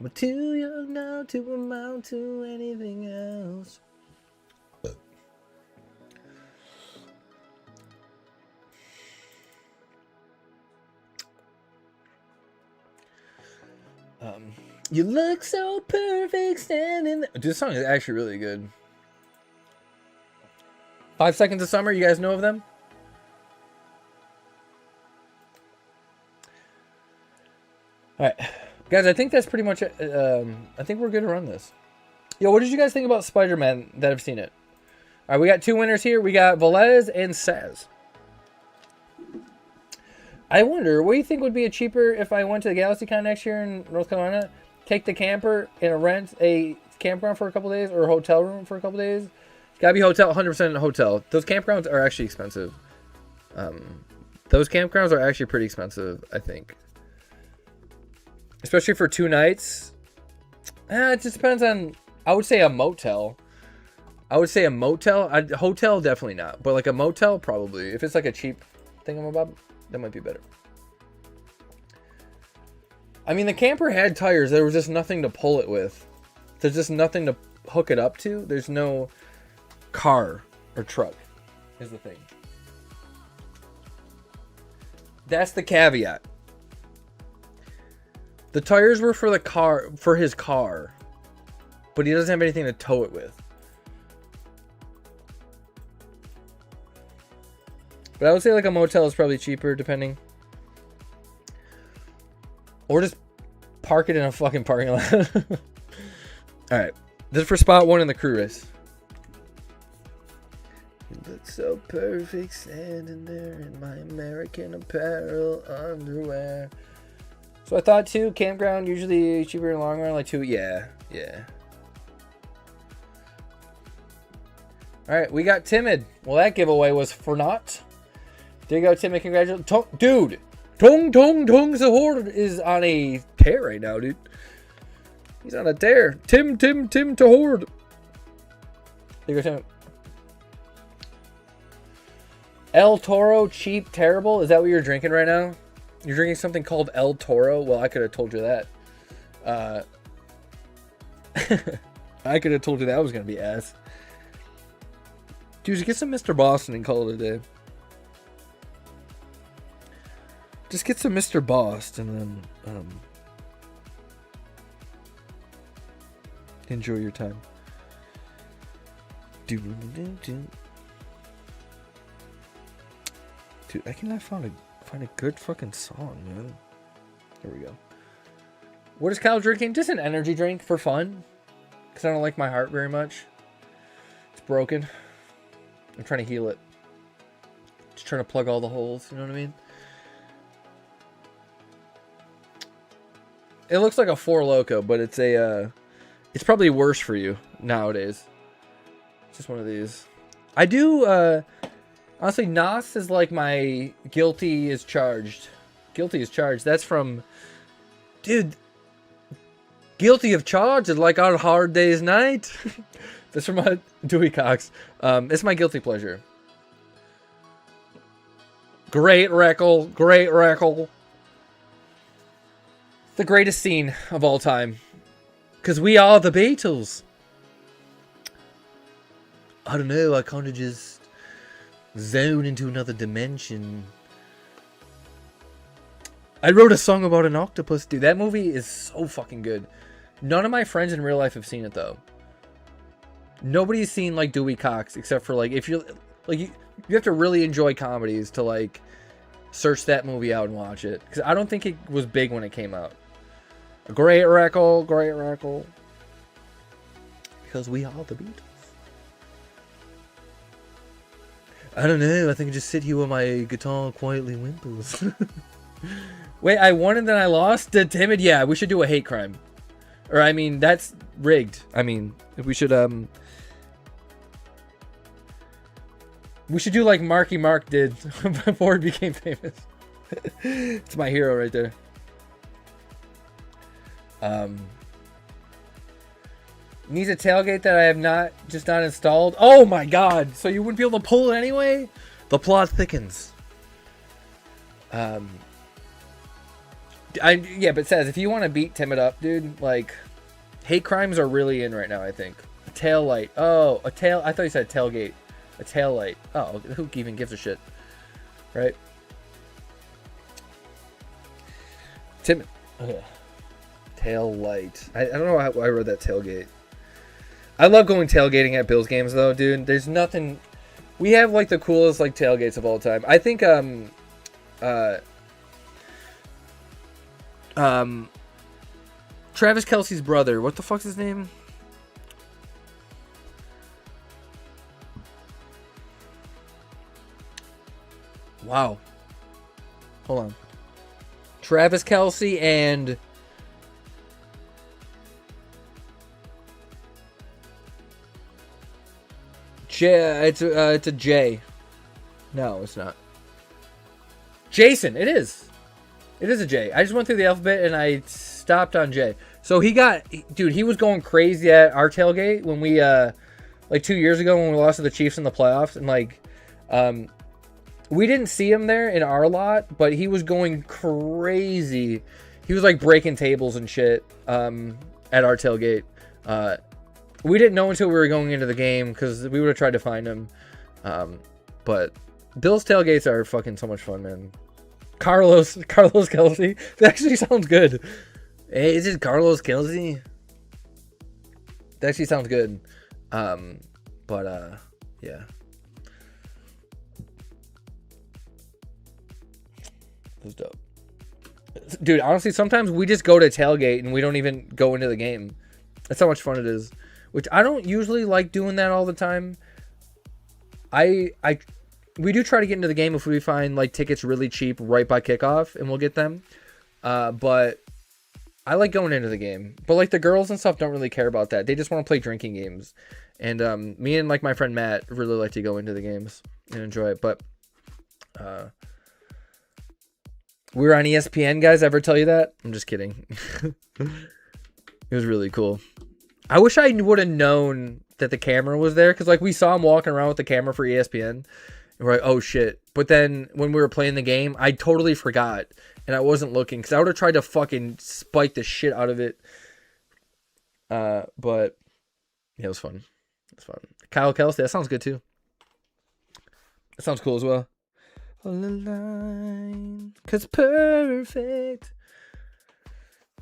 S1: I'm too young now to amount to anything else. You look so perfect standing there. This song is actually really good. 5 Seconds of Summer, you guys know of them? Alright. Guys, I think that's pretty much it. I think we're good to run this. Yo, what did you guys think about Spider-Man that have seen it? Alright, we got 2 winners here. We got Velez and Saz. I wonder, what do you think would be a cheaper if I went to the GalaxyCon next year in North Carolina? Take the camper and rent a campground for a couple days or a hotel room for a couple days? It's gotta be hotel, 100% hotel. Those campgrounds are actually expensive. Those campgrounds are actually pretty expensive, I think. Especially for 2 nights. It just depends on, I would say a motel. I would say a motel. A hotel, definitely not. But like a motel, probably. If it's like a cheap thingamabob, that might be better. I mean, the camper had tires. There was just nothing to pull it with. There's just nothing to hook it up to. There's no car or truck, is the thing. That's the caveat. The tires were for the car, for his car, but he doesn't have anything to tow it with. But I would say like a motel is probably cheaper, depending. Or just park it in a fucking parking lot. Alright. This is for spot 1 in the crew race. You look so perfect standing there in my American Apparel underwear. So I thought 2, campground usually cheaper in the long run, like 2, yeah. Alright, we got Timid. Well, that giveaway was for naught. There you go, Timid, congratulations. Dude, Tong Sahor is on a tear right now, dude. He's on a tear. Tim Tahord. There you go, Tim. El Toro, cheap, terrible. Is that what you're drinking right now? You're drinking something called El Toro? Well, I could have told you that. I could have told you that was going to be ass. Dude, just get some Mr. Boston and call it a day. Just get some Mr. Boston and then enjoy your time. Dude, I cannot find a good fucking song, man. Here we go. What is Kyle drinking? Just an energy drink for fun. Because I don't like my heart very much. It's broken. I'm trying to heal it. Just trying to plug all the holes, you know what I mean? It looks like a Four Loko, but it's a it's probably worse for you nowadays. It's just one of these. I do honestly, Nas is like my Guilty is Charged. Guilty is Charged. That's from, dude, Guilty of charges like on a hard day's night. That's from Dewey Cox. It's my guilty pleasure. Great Reckle. Great Reckle. The greatest scene of all time. Because we are the Beatles. I don't know. I kind of just zone into another dimension. I wrote a song about an octopus, dude. That movie is so fucking good. None of my friends in real life have seen it, though. Nobody's seen, like, Dewey Cox, except for, like, if you're, like, you have to really enjoy comedies to, like, search that movie out and watch it. Because I don't think it was big when it came out. Great Reckle, great Reckle. Because we are the Beatles. I don't know. I think I just sit here with my guitar quietly whimpers. Wait, I won and then I lost? Timid? Yeah, we should do a hate crime. Or, I mean, that's rigged. I mean, we should do like Marky Mark did before he became famous. It's my hero right there. Needs a tailgate that I have not installed. Oh my god! So you wouldn't be able to pull it anyway? The plot thickens. Yeah, but it says if you want to beat Timid up, dude, like hate crimes are really in right now. I think a tail light. Oh, a tail. I thought you said a tailgate. A tail light. Oh, who even gives a shit, right? Timid. Okay. Tail light. I don't know how I wrote that tailgate. I love going tailgating at Bills games though, dude. There's nothing. We have like the coolest like tailgates of all time. I think Travis Kelce's brother. What the fuck's his name? Wow. Hold on. Travis Kelce and it's a J. No, it's not. Jason. It is. It is a J. I just went through the alphabet and I stopped on J. So he was going crazy at our tailgate when we like 2 years ago when we lost to the Chiefs in the playoffs, and like we didn't see him there in our lot, but he was going crazy. He was like breaking tables and shit at our tailgate. We didn't know until we were going into the game because we would have tried to find him. But Bill's tailgates are fucking so much fun, man. Carlos Kelce. That actually sounds good. Hey, is it Carlos Kelce? That actually sounds good. Yeah. That's dope. Dude, honestly, sometimes we just go to tailgate and we don't even go into the game. That's how much fun it is. Which I don't usually like doing that all the time. We do try to get into the game if we find like tickets really cheap right by kickoff, and we'll get them. But I like going into the game. But like the girls and stuff don't really care about that. They just want to play drinking games. And me and like my friend Matt really like to go into the games and enjoy it. But we were on ESPN, guys. Ever tell you that? I'm just kidding. It was really cool. I wish I would have known that the camera was there, because like we saw him walking around with the camera for ESPN, and we're like, oh shit. But then when we were playing the game, I totally forgot, and I wasn't looking, because I would have tried to fucking spike the shit out of it. But yeah, it was fun. It's fun. Kyle Kelsey, that sounds good too. That sounds cool as well. On the line, 'cause perfect.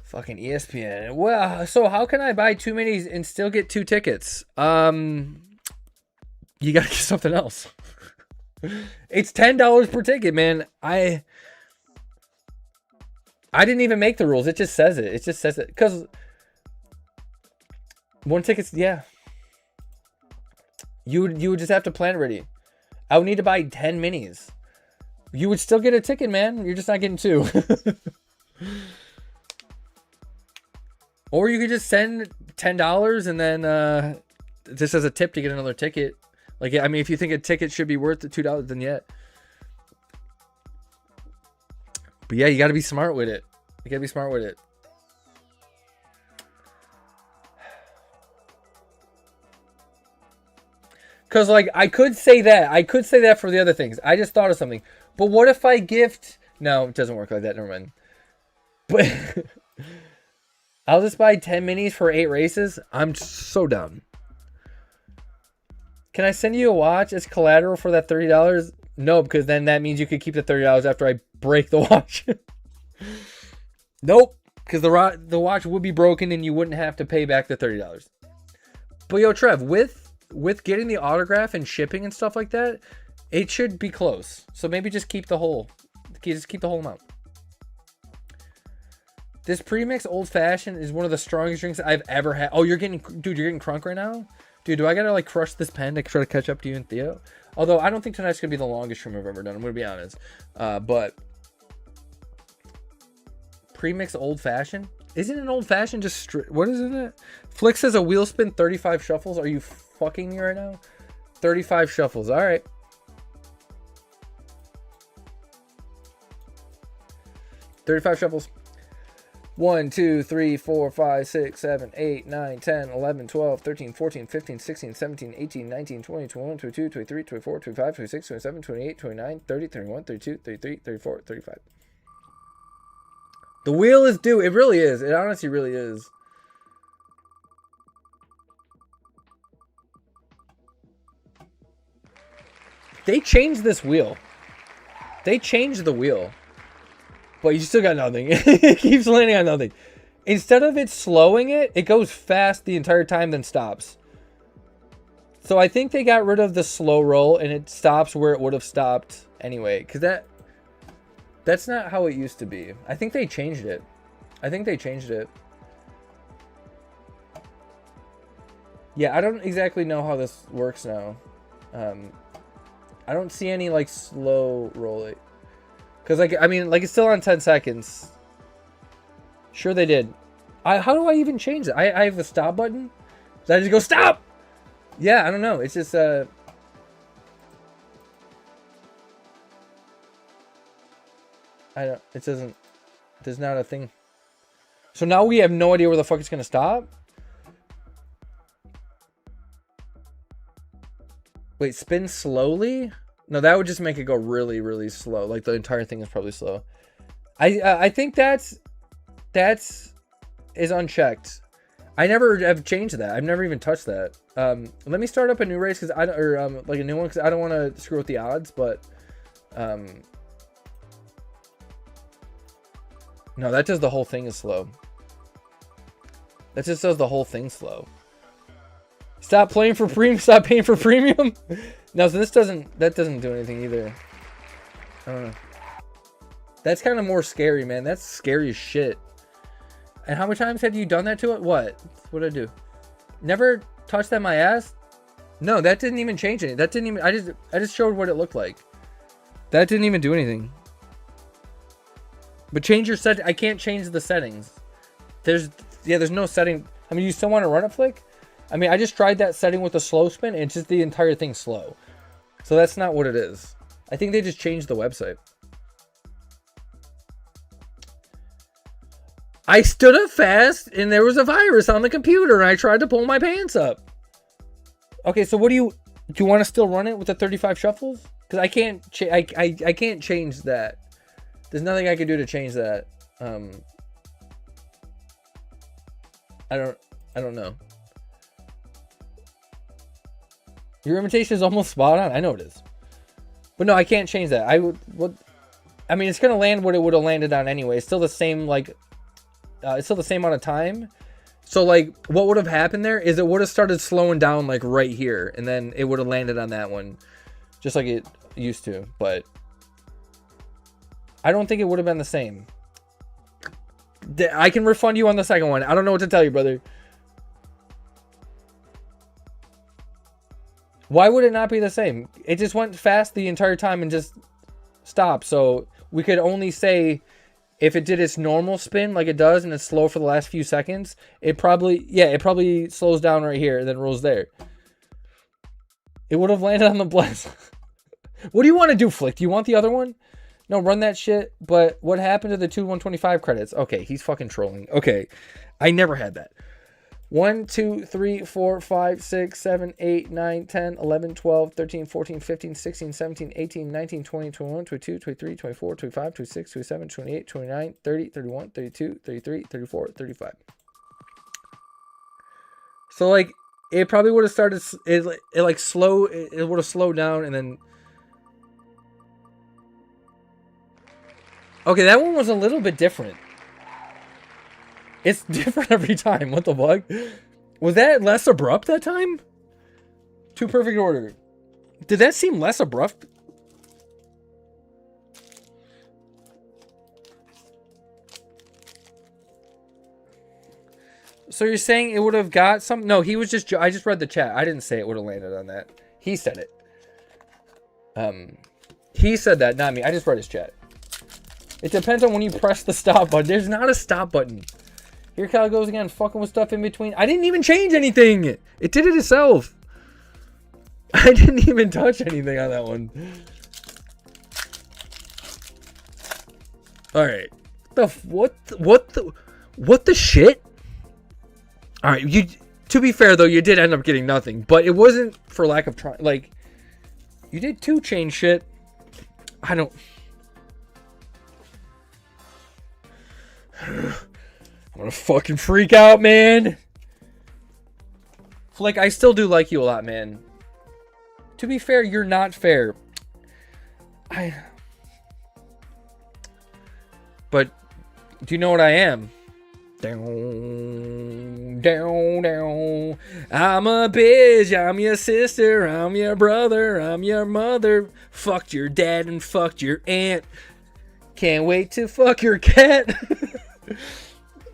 S1: Fucking ESPN. Well, so how can I buy 2 minis and still get 2 tickets? You gotta get something else. It's $10 per ticket, man. I didn't even make the rules. It just says it. It just says it. Because one ticket's, yeah. You would just have to plan it ready. I would need to buy 10 minis. You would still get a ticket, man. You're just not getting 2. Or you could just send $10 and then just as a tip to get another ticket. Like, I mean, if you think a ticket should be worth the $2, then yeah. But yeah, you got to be smart with it. You got to be smart with it. Because, like, I could say that. I could say that for the other things. I just thought of something. But what if I gift... No, it doesn't work like that. Never mind. But I'll just buy 10 minis for 8 races. I'm so down. Can I send you a watch as collateral for that $30? No, because then that means you could keep the $30 after I break the watch. Nope. Because the watch would be broken and you wouldn't have to pay back the $30. But yo, Trev, with getting the autograph and shipping and stuff like that, it should be close. So maybe just keep the whole amount. This premix old fashioned is one of the strongest drinks I've ever had. Oh, you're getting crunk right now? Dude, do I gotta like crush this pen to try to catch up to you and Theo? Although I don't think tonight's gonna be the longest stream I've ever done, I'm gonna be honest. But premix old fashioned? Isn't an old fashioned just what isn't it? Flick says a wheel spin 35 shuffles. Are you fucking me right now? 35 shuffles. All right. $35 shuffles. 1, 2, 3, 4, 5, 6, 7, 8, 9, 10, 11, 12, 13, 14, 15, 16, 17, 18, 19, 20, 21, 22, 23, 24, 25, 26, 27, 28, 29, 30, 31, 32, 33, 34, 35. The wheel is due. It really is. It honestly really is. They changed this wheel. They changed the wheel. But you still got nothing. It keeps landing on nothing. Instead of it slowing it, it goes fast the entire time, then stops. So I think they got rid of the slow roll, and it stops where it would have stopped anyway. Because that's not how it used to be. I think they changed it. Yeah, I don't exactly know how this works now. I don't see any, like, slow roll it. Because, like, I mean, like, it's still on 10 seconds. Sure they did. How do I even change it? I have a stop button? Did I just go, stop? Yeah, I don't know. It's just, I don't, it doesn't, there's not a thing. So now we have no idea where the fuck it's going to stop? Wait, spin slowly? No, that would just make it go really, really slow. Like the entire thing is probably slow. I think that's is unchecked. I never have changed that. I've never even touched that. Let me start up a new race because I don't, or like a new one because I don't want to screw with the odds. But no, that does the whole thing is slow. That just does the whole thing slow. Stop playing for premium. Stop paying for premium. No, so that doesn't do anything either. I don't know. That's kind of more scary, man. That's scary as shit. And how many times have you done that to it? What did I do? Never touched that my ass? No, that didn't even change it. That didn't even, I just showed what it looked like. That didn't even do anything. But change your set. I can't change the settings. There's no setting. I mean, you still want to run it, Flick? I mean, I just tried that setting with the slow spin, and it's just the entire thing slow. So that's not what it is. I think they just changed the website. I stood up fast, and there was a virus on the computer, and I tried to pull my pants up. Okay, so what do you want to still run it with the 35 shuffles? Because I can't I can't change that. There's nothing I can do to change that. I don't know. Your imitation is almost spot on. I know it is. But no, I can't change that. I mean, it's going to land what it would have landed on anyway. It's still the same, like, it's still the same amount of time. So, like, what would have happened there is it would have started slowing down, like, right here. And then it would have landed on that one. Just like it used to. But I don't think it would have been the same. I can refund you on the second one. I don't know what to tell you, brother. Why would it not be the same? It just went fast the entire time and just stopped. So we could only say if it did its normal spin like it does and it's slow for the last few seconds, it probably slows down right here and then rolls there. It would have landed on the bless. What do you want to do, Flick? Do you want the other one? No, run that shit. But what happened to the 125 credits? Okay, he's fucking trolling. Okay, I never had that. 1, 2, 3, 4, 5, 6, 7, 8, 9, 10, 11, 12, 13, 14, 15, 16, 17, 18, 19, 20, 21, 22, 23, 24, 25, 26, 27, 28, 29, 30, 31, 32, 33, 34, 35. So like it probably would have started it like slow, it would have slowed down and then okay, that one was a little bit different. It's different every time. What the fuck? Was that less abrupt that time? To perfect order. Did that seem less abrupt? So you're saying it would have got some? No, he was just. I just read the chat. I didn't say it would have landed on that. He said it. He said that, not me. I just read his chat. It depends on when you press the stop button. There's not a stop button. Here Cal goes again, fucking with stuff in between. I didn't even change anything. It did it itself. I didn't even touch anything on that one. All right. What the shit? All right. You. To be fair though, you did end up getting nothing, but it wasn't for lack of trying. Like, you did 2 change shit. I don't. I'm gonna fucking freak out, man. Flick, I still do like you a lot, man. To be fair, you're not fair. But do you know what I am? Down, down, down. I'm a bitch. I'm your sister. I'm your brother. I'm your mother. Fucked your dad and fucked your aunt. Can't wait to fuck your cat.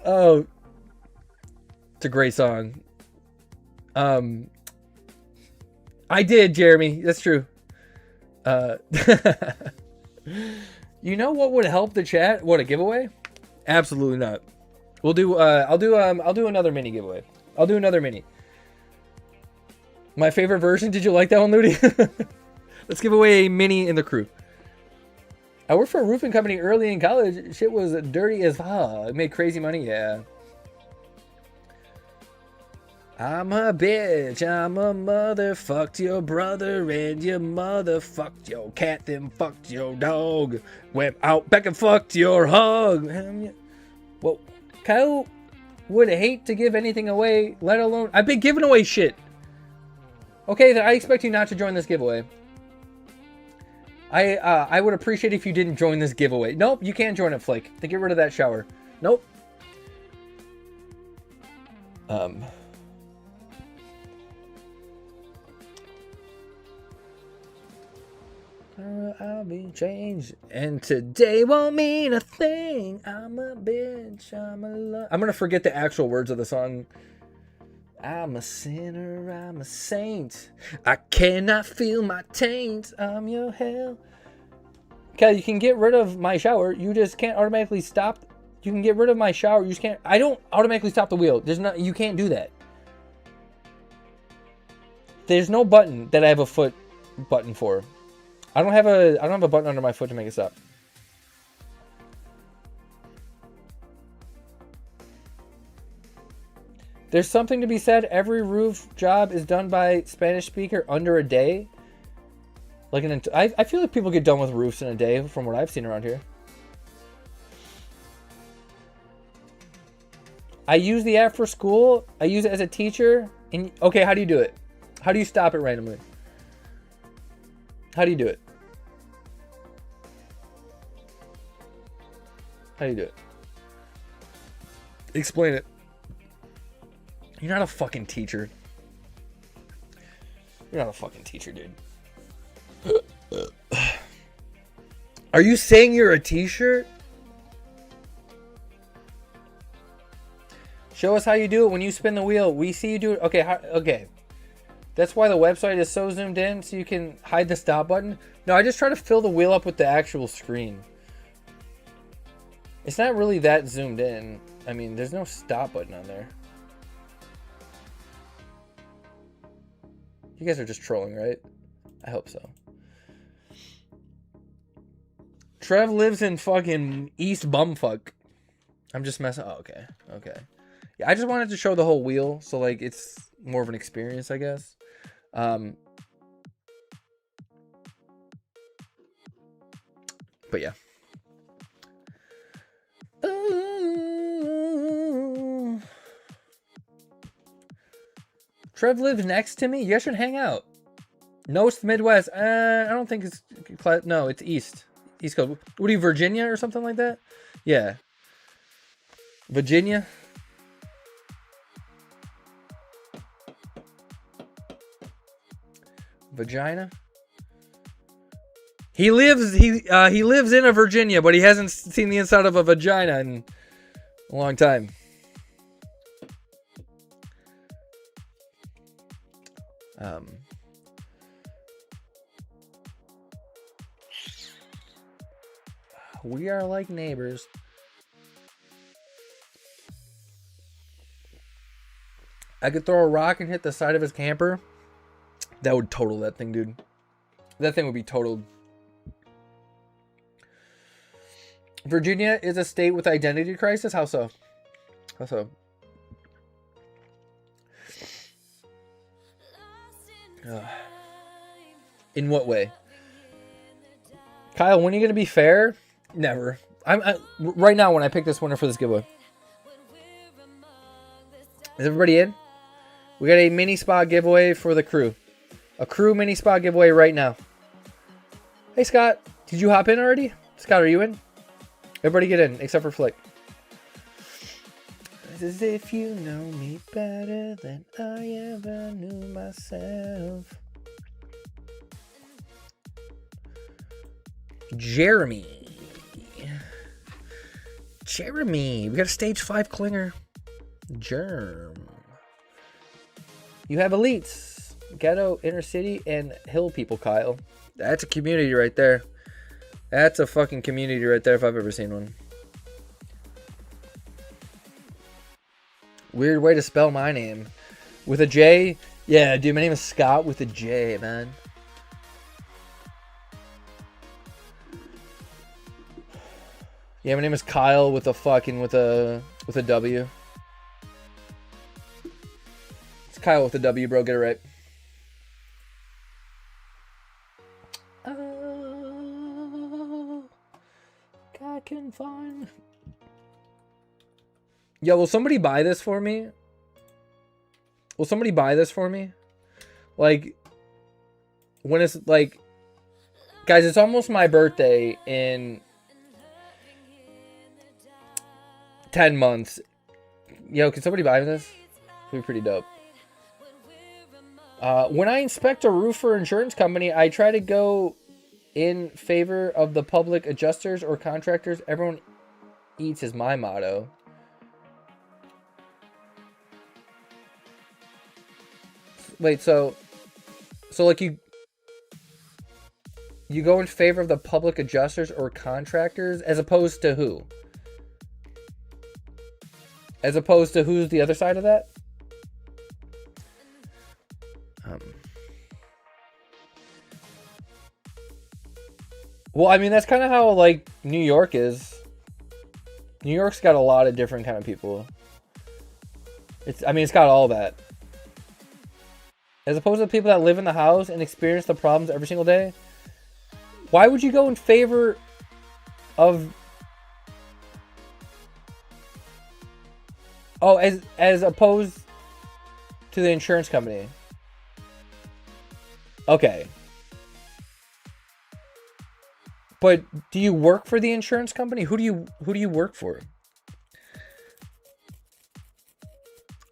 S1: Oh, it's a great song. I did, Jeremy. That's true. You know what would help the chat? What, a giveaway? Absolutely not. We'll do. I'll do another mini giveaway. I'll do another mini. My favorite version. Did you like that one, Ludi? Let's give away a mini in the crew. I worked for a roofing company early in college. Shit was dirty as fuck. I made crazy money, yeah. I'm a bitch. I'm a mother. Fucked your brother and your mother. Fucked your cat, then fucked your dog. Went out back and fucked your hug. Well, Kyle would hate to give anything away, let alone... I've been giving away shit. Okay, then I expect you not to join this giveaway. I would appreciate if you didn't join this giveaway. Nope, you can't join it, Flake. Then get rid of that shower. Nope. I'll be changed, and today won't mean a thing. I'm a bitch. I'm gonna forget the actual words of the song. I'm a sinner, I'm a saint. I cannot feel my taint. I'm your hell. Okay, you can get rid of my shower. You just can't automatically stop. You can get rid of my shower. You just can't. I don't automatically stop the wheel. There's not. You can't do that. There's no button that I have a foot button for. I don't have a button under my foot to make it stop. There's something to be said. Every roof job is done by Spanish speaker under a day. Like I feel like people get done with roofs in a day from what I've seen around here. I use the app for school. I use it as a teacher. And okay, how do you do it? How do you stop it randomly? How do you do it? How do you do it? Explain it. You're not a fucking teacher. You're not a fucking teacher, dude. Are you saying you're a t-shirt? Show us how you do it when you spin the wheel. We see you do it. Okay, okay. That's why the website is so zoomed in, so you can hide the stop button. No, I just try to fill the wheel up with the actual screen. It's not really that zoomed in. I mean, there's no stop button on there. You guys are just trolling, right? I hope so. Trev lives in fucking East Bumfuck. I'm just messing. Oh, okay. Okay. Yeah, I just wanted to show the whole wheel, so like it's more of an experience, I guess. But yeah. Trev lives next to me. You guys should hang out. No, it's the Midwest. I don't think it's... No, it's East. East Coast. What are you, Virginia or something like that? Yeah. Virginia? Vagina? He lives in a Virginia, but he hasn't seen the inside of a vagina in a long time. We are like neighbors. I could throw a rock and hit the side of his camper. That would total that thing, dude. That thing would be totaled. Virginia is a state with identity crisis? How so? How so? In what way? Kyle, when are you going to be fair? Never. Right now when I pick this winner for this giveaway. Is everybody in? We got a mini spot giveaway for the crew. A crew mini spot giveaway right now. Hey, Scott. Did you hop in already? Scott, are you in? Everybody get in, except for Flick. As if you know me better than I ever knew myself. Jeremy. We got a stage 5 clinger. Germ. You have elites. Ghetto, inner city, and hill people, Kyle. That's a community right there. That's a fucking community right there if I've ever seen one. Weird way to spell my name. With a J? Yeah, dude, my name is Scott with a J, man. Yeah, my name is Kyle with a fucking with a W. It's Kyle with a W, bro. Get it right. I can find. Yo, will somebody buy this for me? Will somebody buy this for me? Like, when it's like, guys, it's almost my birthday in 10 months. Yo, can somebody buy this? It'd be pretty dope. When I inspect a roof for insurance company, I try to go in favor of the public adjusters or contractors. Everyone eats is my motto. Wait, so like you go in favor of the public adjusters or contractors as opposed to who? As opposed to who's the other side of that? Well, I mean, that's kind of how, like, New York is. New York's got a lot of different kind of people. It's got all that. As opposed to the people that live in the house and experience the problems every single day. Why would you go in favor of... Oh, as opposed to the insurance company. Okay. But do you work for the insurance company? Who do you work for?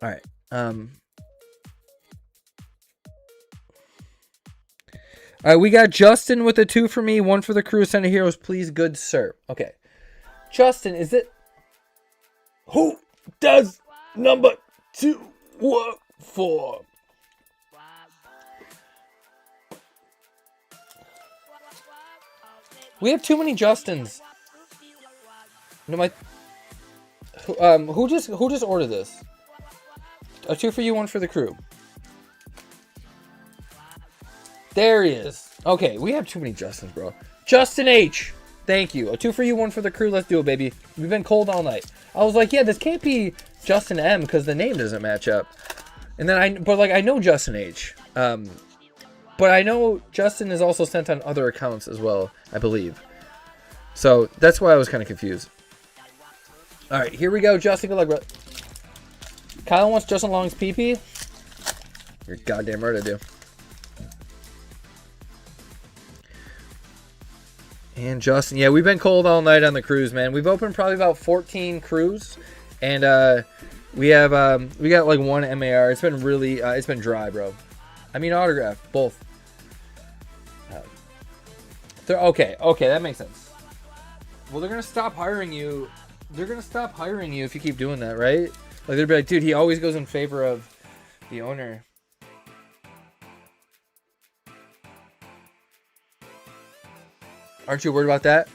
S1: All right. All right, we got Justin with a 2 for me, 1 for the crew. Send a heroes, please, good sir. Okay. Justin, is it... Who does number 2 work for? We have too many Justins. No, who just ordered this? A 2 for you, 1 for the crew. There he is. Okay, we have too many Justins, bro. Justin H. Thank you. A 2 for you, 1 for the crew. Let's do it, baby. We've been cold all night. I was like, yeah, this can't be Justin M because the name doesn't match up. And then I know Justin H. But I know Justin is also sent on other accounts as well, I believe. So that's why I was kind of confused. All right, here we go, Justin. Good luck, bro. Kyle wants Justin Long's PP. You're goddamn right I do. And Justin, yeah, we've been cold all night on the cruise, man. We've opened probably about 14 crews, and we got like one MAR. It's been really, it's been dry, bro. I mean, autograph, both. Okay, that makes sense. Well, they're gonna stop hiring you. They're gonna stop hiring you if you keep doing that, right? Like they'll be like, dude, he always goes in favor of the owner. Aren't you worried about that?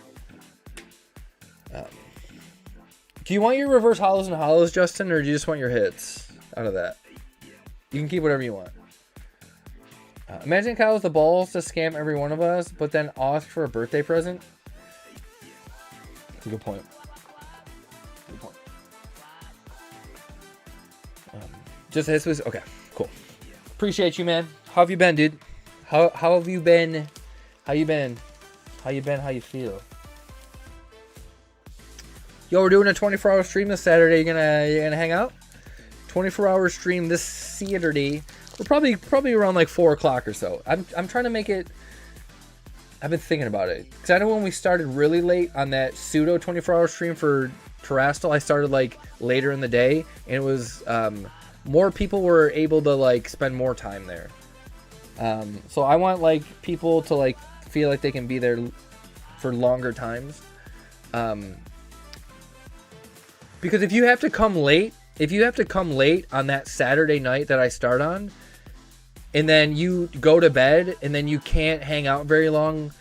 S1: Do you want your reverse holos and holos, Justin, or do you just want your hits out of that? You can keep whatever you want. Imagine Kyle has the balls to scam every one of us, but then ask for a birthday present. That's a good point. Good point. Just hits was okay. Cool. Appreciate you, man. How have you been, dude? How have you been? How you been? How you been? How you feel? Yo, we're doing a 24-hour stream this Saturday. You gonna hang out? 24-hour stream this Saturday. We're probably around like 4 o'clock or so. I'm trying to make it. I've been thinking about it because I know when we started really late on that pseudo 24-hour stream for Terastal, I started like later in the day, and it was more people were able to like spend more time there. So I want like people to like feel like they can be there for longer times. Because if you have to come late on that Saturday night that I start on, and then you go to bed, and then you can't hang out very long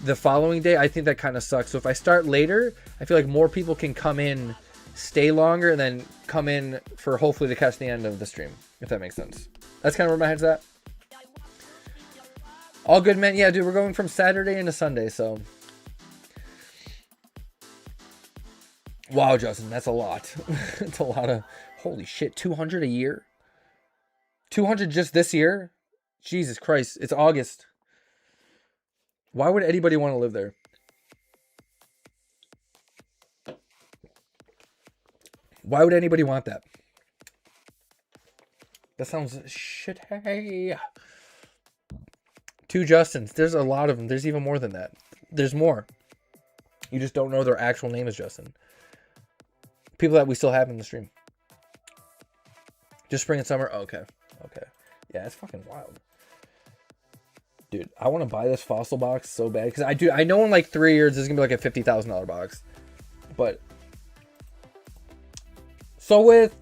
S1: the following day, I think that kind of sucks. So if I start later, I feel like more people can come in, stay longer, and then come in for hopefully to catch the end of the stream, if that makes sense. That's kind of where my head's at. All good, man. Yeah, dude, we're going from Saturday into Sunday, so. Wow, Justin, that's a lot. It's a lot of, holy shit, 200 a year? 200 just this year? Jesus Christ, it's August. Why would anybody want to live there? Why would anybody want that? That sounds shit. Hey. 2 Justins. There's a lot of them. There's even more than that. There's more. You just don't know their actual name is Justin. People that we still have in the stream. Just spring and summer? Okay. Okay. Yeah, it's fucking wild. Dude, I want to buy this fossil box so bad. Because I know in like 3 years, this is going to be like a $50,000 box. But. So with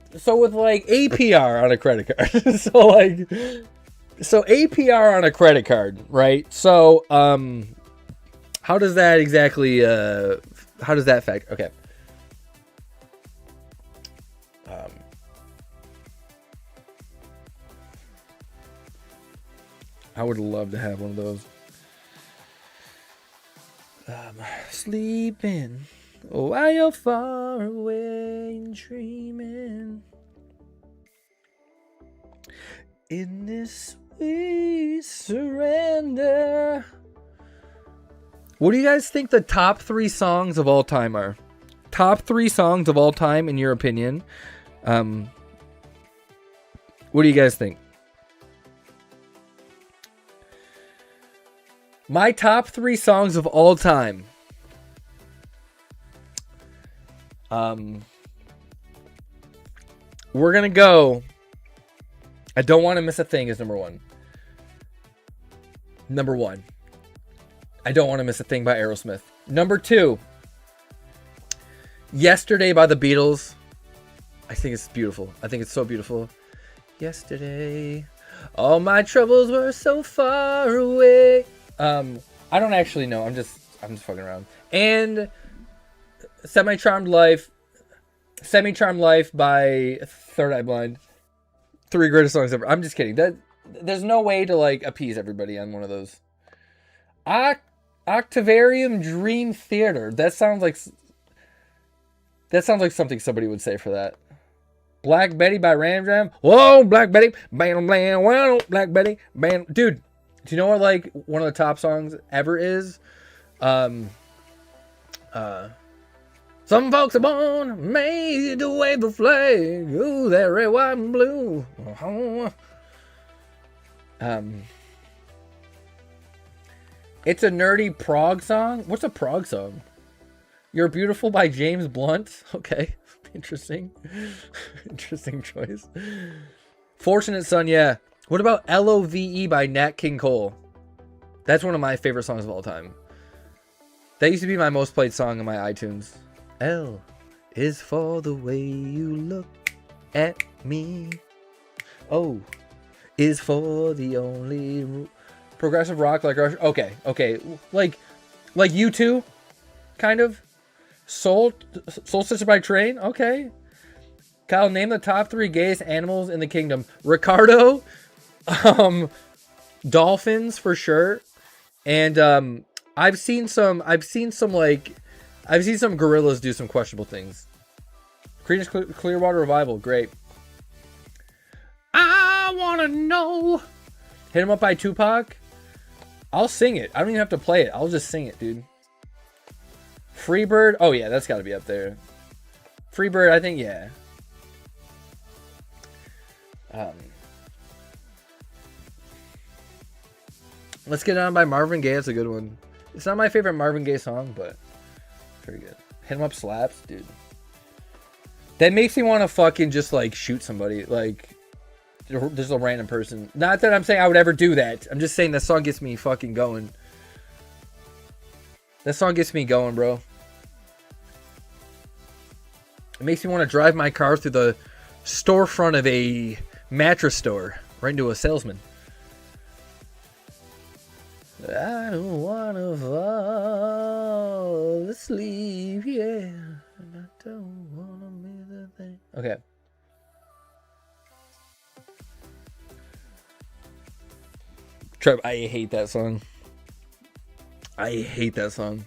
S1: like APR on a credit card. So APR on a credit card, right? So, how does that exactly, how does that affect? Okay. I would love to have one of those. Sleeping while you're far away and dreaming in this sweet surrender. What do you guys think the top 3 songs of all time are? Top 3 songs of all time in your opinion. What do you guys think? My top 3 songs of all time. We're gonna go. I Don't Want to Miss a Thing is number 1. Number 1. I Don't Want to Miss a Thing by Aerosmith. Number 2. Yesterday by the Beatles. I think it's beautiful. I think it's so beautiful. Yesterday, all my troubles were so far away. I don't actually know. I'm just fucking around. And Semi-Charmed Life by Third Eye Blind. 3 greatest songs ever. I'm just kidding. There's no way to like appease everybody on one of those. Octavarium Dream Theater. That sounds like That sounds like something somebody would say for that. Black Betty by Ram Jam. Whoa, Black Betty. Bam, bam, well, Black Betty. Bam. Dude, do you know what like one of the top songs ever is? Some folks are born made to wave the flag. Ooh, that red, white, and blue. It's a nerdy prog song. What's a prog song? You're Beautiful by James Blunt. Okay. Interesting. Interesting choice. Fortunate Son, yeah. What about LOVE by Nat King Cole? That's one of my favorite songs of all time. That used to be my most played song on my iTunes. L is for the way you look at me. O is for the only progressive rock like Rush. Okay. Like U2, kind of. Soul Sister by Train. Okay. Kyle, name the top 3 gayest animals in the kingdom. Ricardo, dolphins for sure, and I've seen some gorillas do some questionable things. Creedence Clearwater Revival, great. I wanna know. Hit 'Em Up by Tupac. I'll sing it. I don't even have to play it. I'll just sing it, dude. Freebird. Oh yeah, that's got to be up there. Freebird, I think, yeah. Let's Get On by Marvin Gaye. That's a good one. It's not my favorite Marvin Gaye song, but pretty good. Hit 'Em Up slaps, dude. That makes me want to fucking just like shoot somebody, like just a random person. Not that I'm saying I would ever do that. I'm just saying that song gets me fucking going. That song gets me going, bro. It makes me want to drive my car through the storefront of a mattress store, right into a salesman. I don't want to fall asleep, yeah. And I don't want to be the thing. Okay. Trev, I hate that song. I hate that song.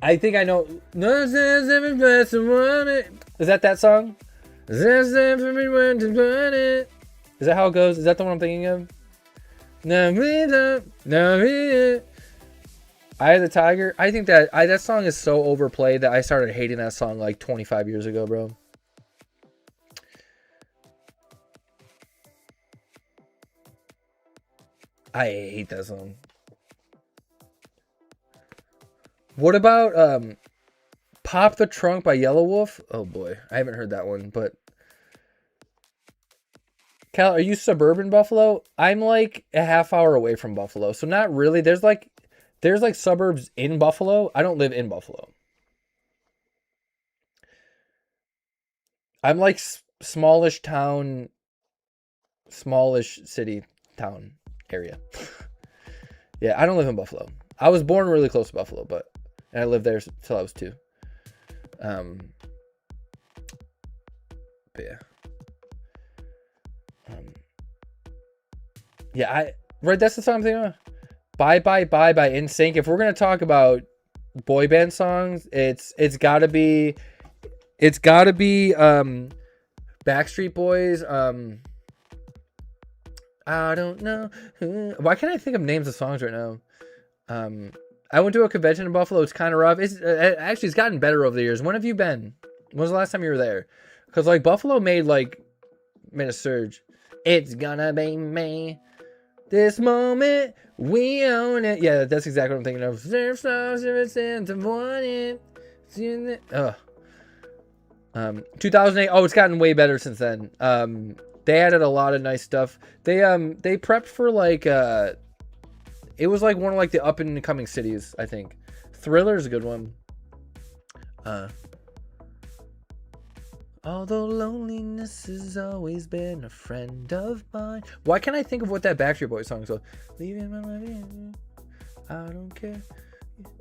S1: I think I know. Is that song? Is that how it goes? Is that the one I'm thinking of? Eye of the Tiger. I think that song is so overplayed that I started hating that song like 25 years ago, bro. I hate that song. What about Pop the Trunk by Yellow Wolf? Oh boy, I haven't heard that one, but Cal, are you suburban Buffalo? I'm like a half hour away from Buffalo, so not really. There's like suburbs in Buffalo. I don't live in Buffalo. I'm like smallish city town area. Yeah, I don't live in Buffalo. I was born really close to Buffalo, and I lived there till I was 2. But yeah. Yeah, that's the song I'm thinking of. Bye Bye Bye by NSYNC. If we're gonna talk about boy band songs, it's gotta be Backstreet Boys. I don't know. Why can't I think of names of songs right now? I went to a convention in Buffalo. It's kind of rough. It's gotten better over the years. When have you been? When was the last time you were there? Because like Buffalo made a surge. It's gonna be me. This moment we own it. Yeah, that's exactly what I'm thinking of. 2008. Oh, it's gotten way better since then. They added a lot of nice stuff. They prepped for it was like one of the up and coming cities, I think. Thriller is a good one. Although loneliness has always been a friend of mine. Why can't I think of what that Backstreet Boys song is? Leaving my life, I don't care.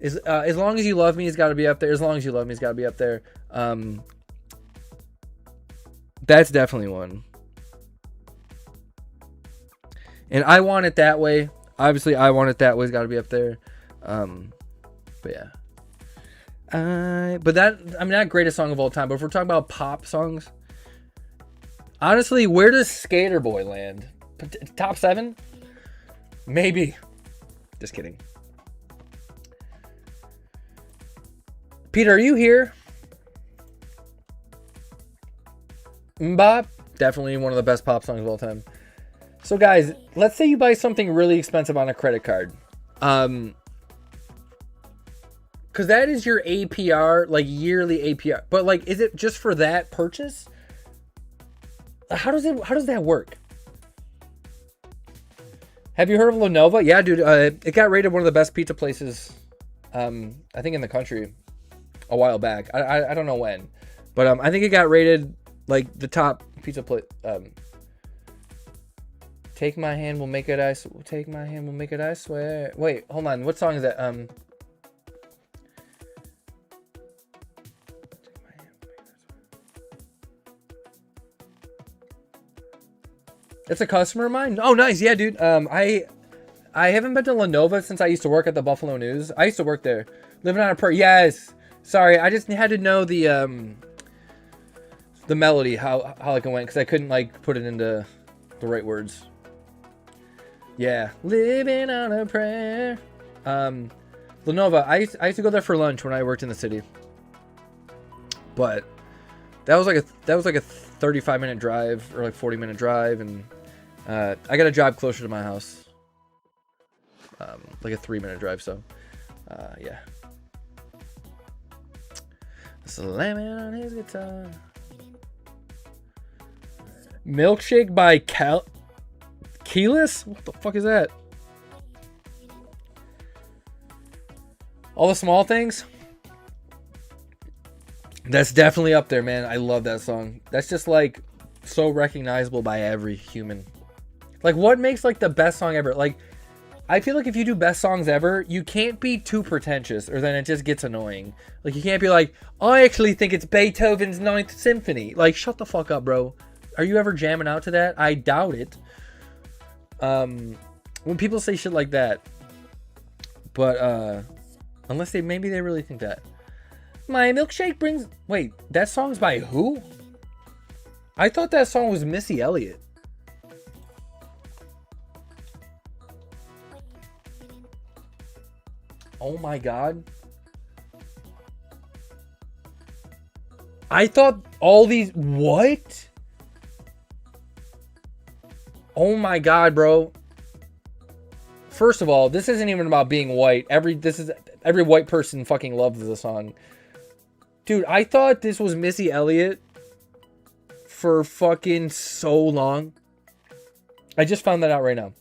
S1: As long as you love me, it's got to be up there. As long as you love me, it's got to be up there. That's definitely one. And I Want It That Way. Obviously, I Want It That Way's got to be up there. But yeah. But that, I mean, not greatest song of all time, but if we're talking about pop songs, honestly, where does Skater Boy land? Top 7? Maybe. Just kidding. Peter, are you here? Mbop, definitely one of the best pop songs of all time. So guys, let's say you buy something really expensive on a credit card. Because that is your APR, like yearly APR. But like, is it just for that purchase? How does that work? Have you heard of Lenovo? Yeah, dude, it got rated one of the best pizza places, I think in the country a while back. I don't know when, but I think it got rated like the top pizza place. Take my hand, we'll make it. Take my hand, we'll make it. I swear. Wait, hold on. What song is that? It's a customer of mine. Oh, nice. Yeah, dude. I haven't been to Lenovo since I used to work at the Buffalo News. I used to work there. Living on a prayer. Yes. Sorry, I just had to know the melody, how like it went, because I couldn't like put it into the right words. Yeah. Living on a prayer. Lenovo. I used to go there for lunch when I worked in the city. But that was like a 35-minute drive or like 40-minute drive, and I got a job closer to my house, like a 3-minute drive. So yeah, slamming on his guitar. Milkshake by Keyless? What the fuck is that? All the Small Things. That's definitely up there, man. I love that song. That's just like so recognizable by every human. Like, what makes like the best song ever? Like, I feel like if you do best songs ever, you can't be too pretentious, or then it just gets annoying. Like, you can't be like, I actually think it's Beethoven's Ninth Symphony. Like, shut the fuck up, bro. Are you ever jamming out to that? I doubt it. When people say shit like that, but unless maybe they really think that. My milkshake brings... Wait, that song's by who? I thought that song was Missy Elliott. Oh my god. I thought all these... What? Oh my god, bro. First of all, this isn't even about being white. Every white person fucking loves the song. Dude, I thought this was Missy Elliott for fucking so long. I just found that out right now.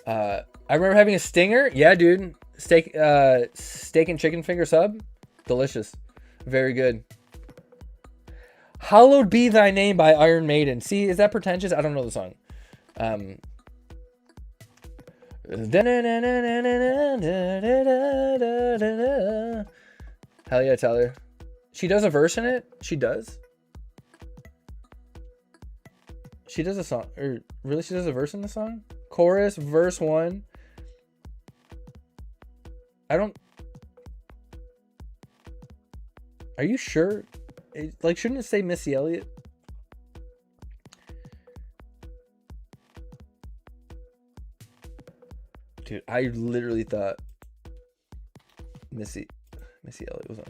S1: I remember having a stinger. Yeah, dude. Steak and chicken finger sub. Delicious. Very good. Hallowed Be Thy Name by Iron Maiden. See, is that pretentious? I don't know the song. Hell yeah, Tyler. She does a verse in it? She does? She does a song. Or really, she does a verse in the song? Chorus, verse 1. I don't... Are you sure? Like, shouldn't it say Missy Elliott? Dude, I literally thought Missy Elliott was on.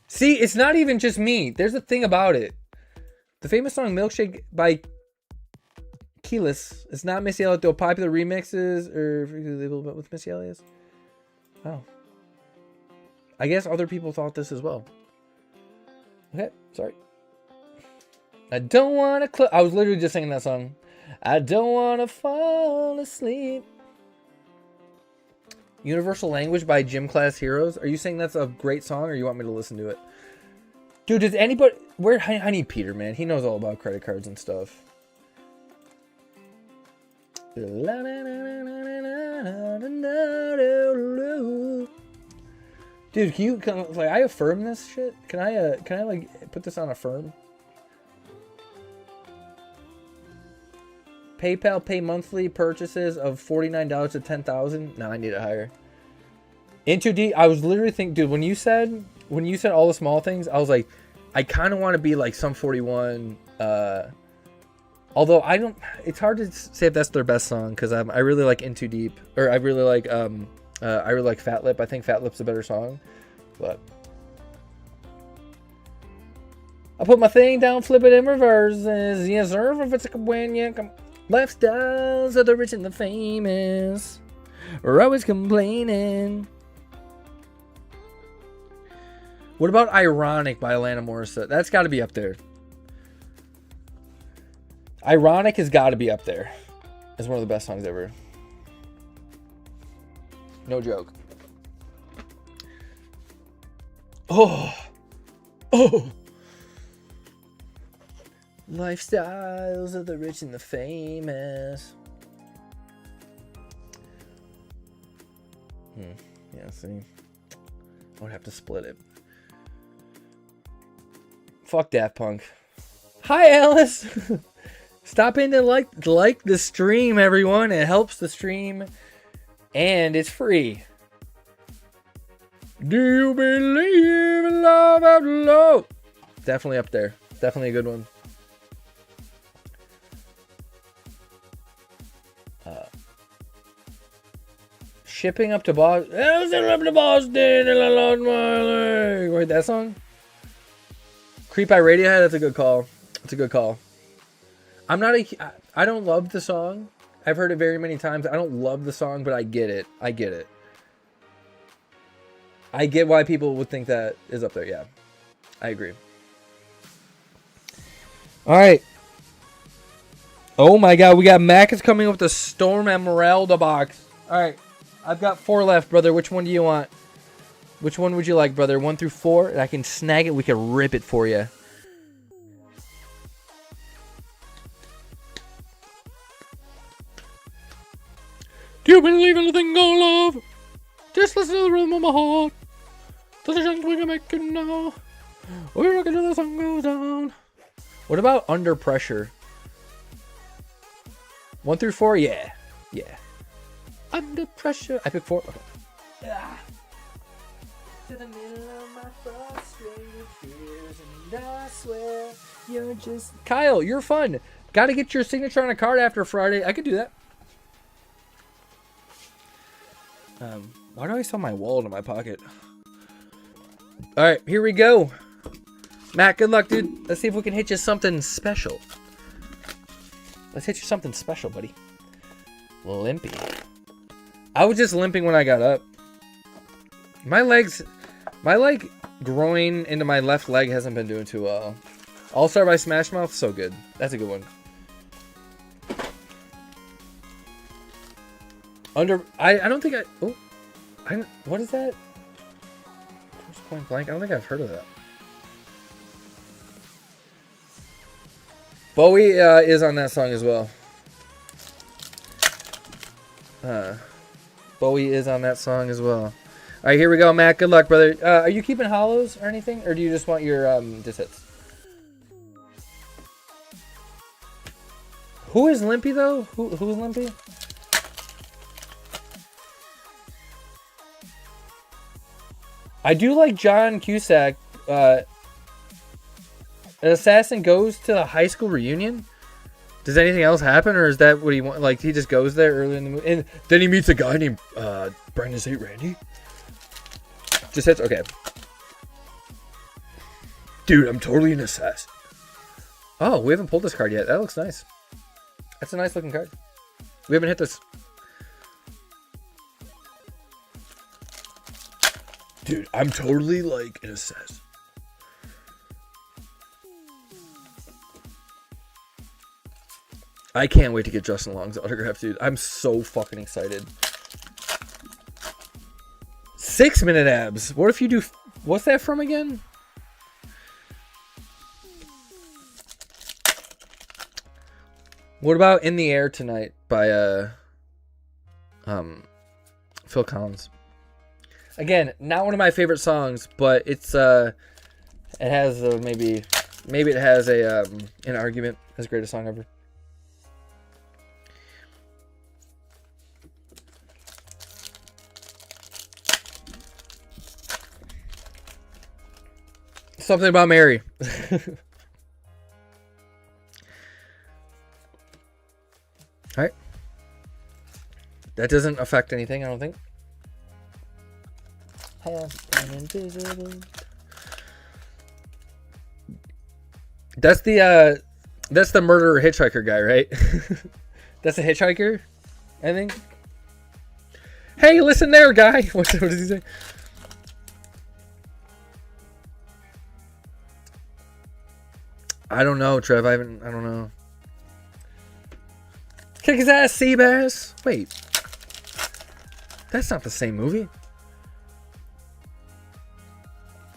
S1: See, it's not even just me. There's a thing about it. The famous song Milkshake by Keyless is not Missy Elliott, though popular remixes or with Missy Elliott. Oh. I guess other people thought this as well. Okay, sorry. I don't want to I was literally just singing that song. I don't want to fall asleep. Universal Language by Gym Class Heroes. Are you saying that's a great song, or you want me to listen to it? Dude, does anybody... I need Peter, man. He knows all about credit cards and stuff. Dude, can you... Like, I affirm this shit? Can I like, put this on affirm? PayPal pay monthly purchases of $49 to $10,000. No, I need it higher. Into deep. I was literally thinking, dude, when you said all the small things, I was like, I kind of want to be like Sum 41. Although I don't, it's hard to say if that's their best song because I really like Into Deep, or I really like Fat Lip. I think Fat Lip's a better song, but I put my thing down, flip it in reverse. Yes, sir. If it's a win, yeah, come. Lifestyles of the rich and the famous are always complaining. What about Ironic by Alanis Morissette? That's got to be up there. Ironic has got to be up there. It's one of the best songs ever. No joke. Oh. Lifestyles of the rich and the famous. Yeah, see. I would have to split it. Fuck Daft Punk. Hi, Alice. Stop in to like the stream, everyone. It helps the stream. And it's free. Do you believe in love after love? Definitely up there. Definitely a good one. Shipping up to Boston. Wait, that song? Creep by Radiohead. That's a good call. That's a good call. I don't love the song. I've heard it very many times. I don't love the song, but I get it. I get why people would think that is up there. Yeah, I agree. All right. Oh my God, we got Mac is coming up with the Storm Emeralda box. All right, I've got 4 left, brother. Which one do you want? Which one would you like, brother? 1 through 4, and I can snag it. We can rip it for you. Do you believe in a thing called love? Just listen to the rhythm of my heart. Decisions we can make it now. We're rocking till the sun goes down. What about Under Pressure? 1 through 4? Yeah. Yeah. Under Pressure. I picked 4. Okay. Yeah. To the middle of my frustrated fears, and I swear you're just... Kyle, you're fun. Gotta get your signature on a card after Friday. I could do that. Why do I still have my wallet in my pocket? Alright, here we go. Matt, good luck, dude. Let's see if we can hit you something special. Let's hit you something special, buddy. Limpy. I was just limping when I got up. My groin into my left leg hasn't been doing too well. All-Star by Smash Mouth, so good. That's a good one. I don't think what is that? First Point Blank? I don't think I've heard of that. Bowie is on that song as well. Bowie is on that song as well. All right, here we go, Matt. Good luck, brother. Are you keeping Holos or anything, or do you just want your dis hits? Who is Limpy though? Who's Limpy? I do like John Cusack. An assassin goes to the high school reunion. Does anything else happen, or is that what he wants? Like, he just goes there early in the movie, and then he meets a guy named Brandon St. Randy. Just hits. Okay. Dude, I'm totally an assassin. Oh, we haven't pulled this card yet. That looks nice. That's a nice looking card. We haven't hit this. Dude, I'm totally like an assassin. I can't wait to get Justin Long's autograph, dude. I'm so fucking excited. 6 Minute Abs. What if you do... What's that from again? What about In the Air Tonight by Phil Collins? Again, not one of my favorite songs, but it's it has maybe it has a an argument as greatest song ever. Something about Mary. All right. That doesn't affect anything, I don't think. That's the murderer hitchhiker guy, right? That's a hitchhiker, I think. Hey, listen there, guy. What does he say? I don't know, Trev. I don't know. Kick his ass, Seabass. Wait. That's not the same movie.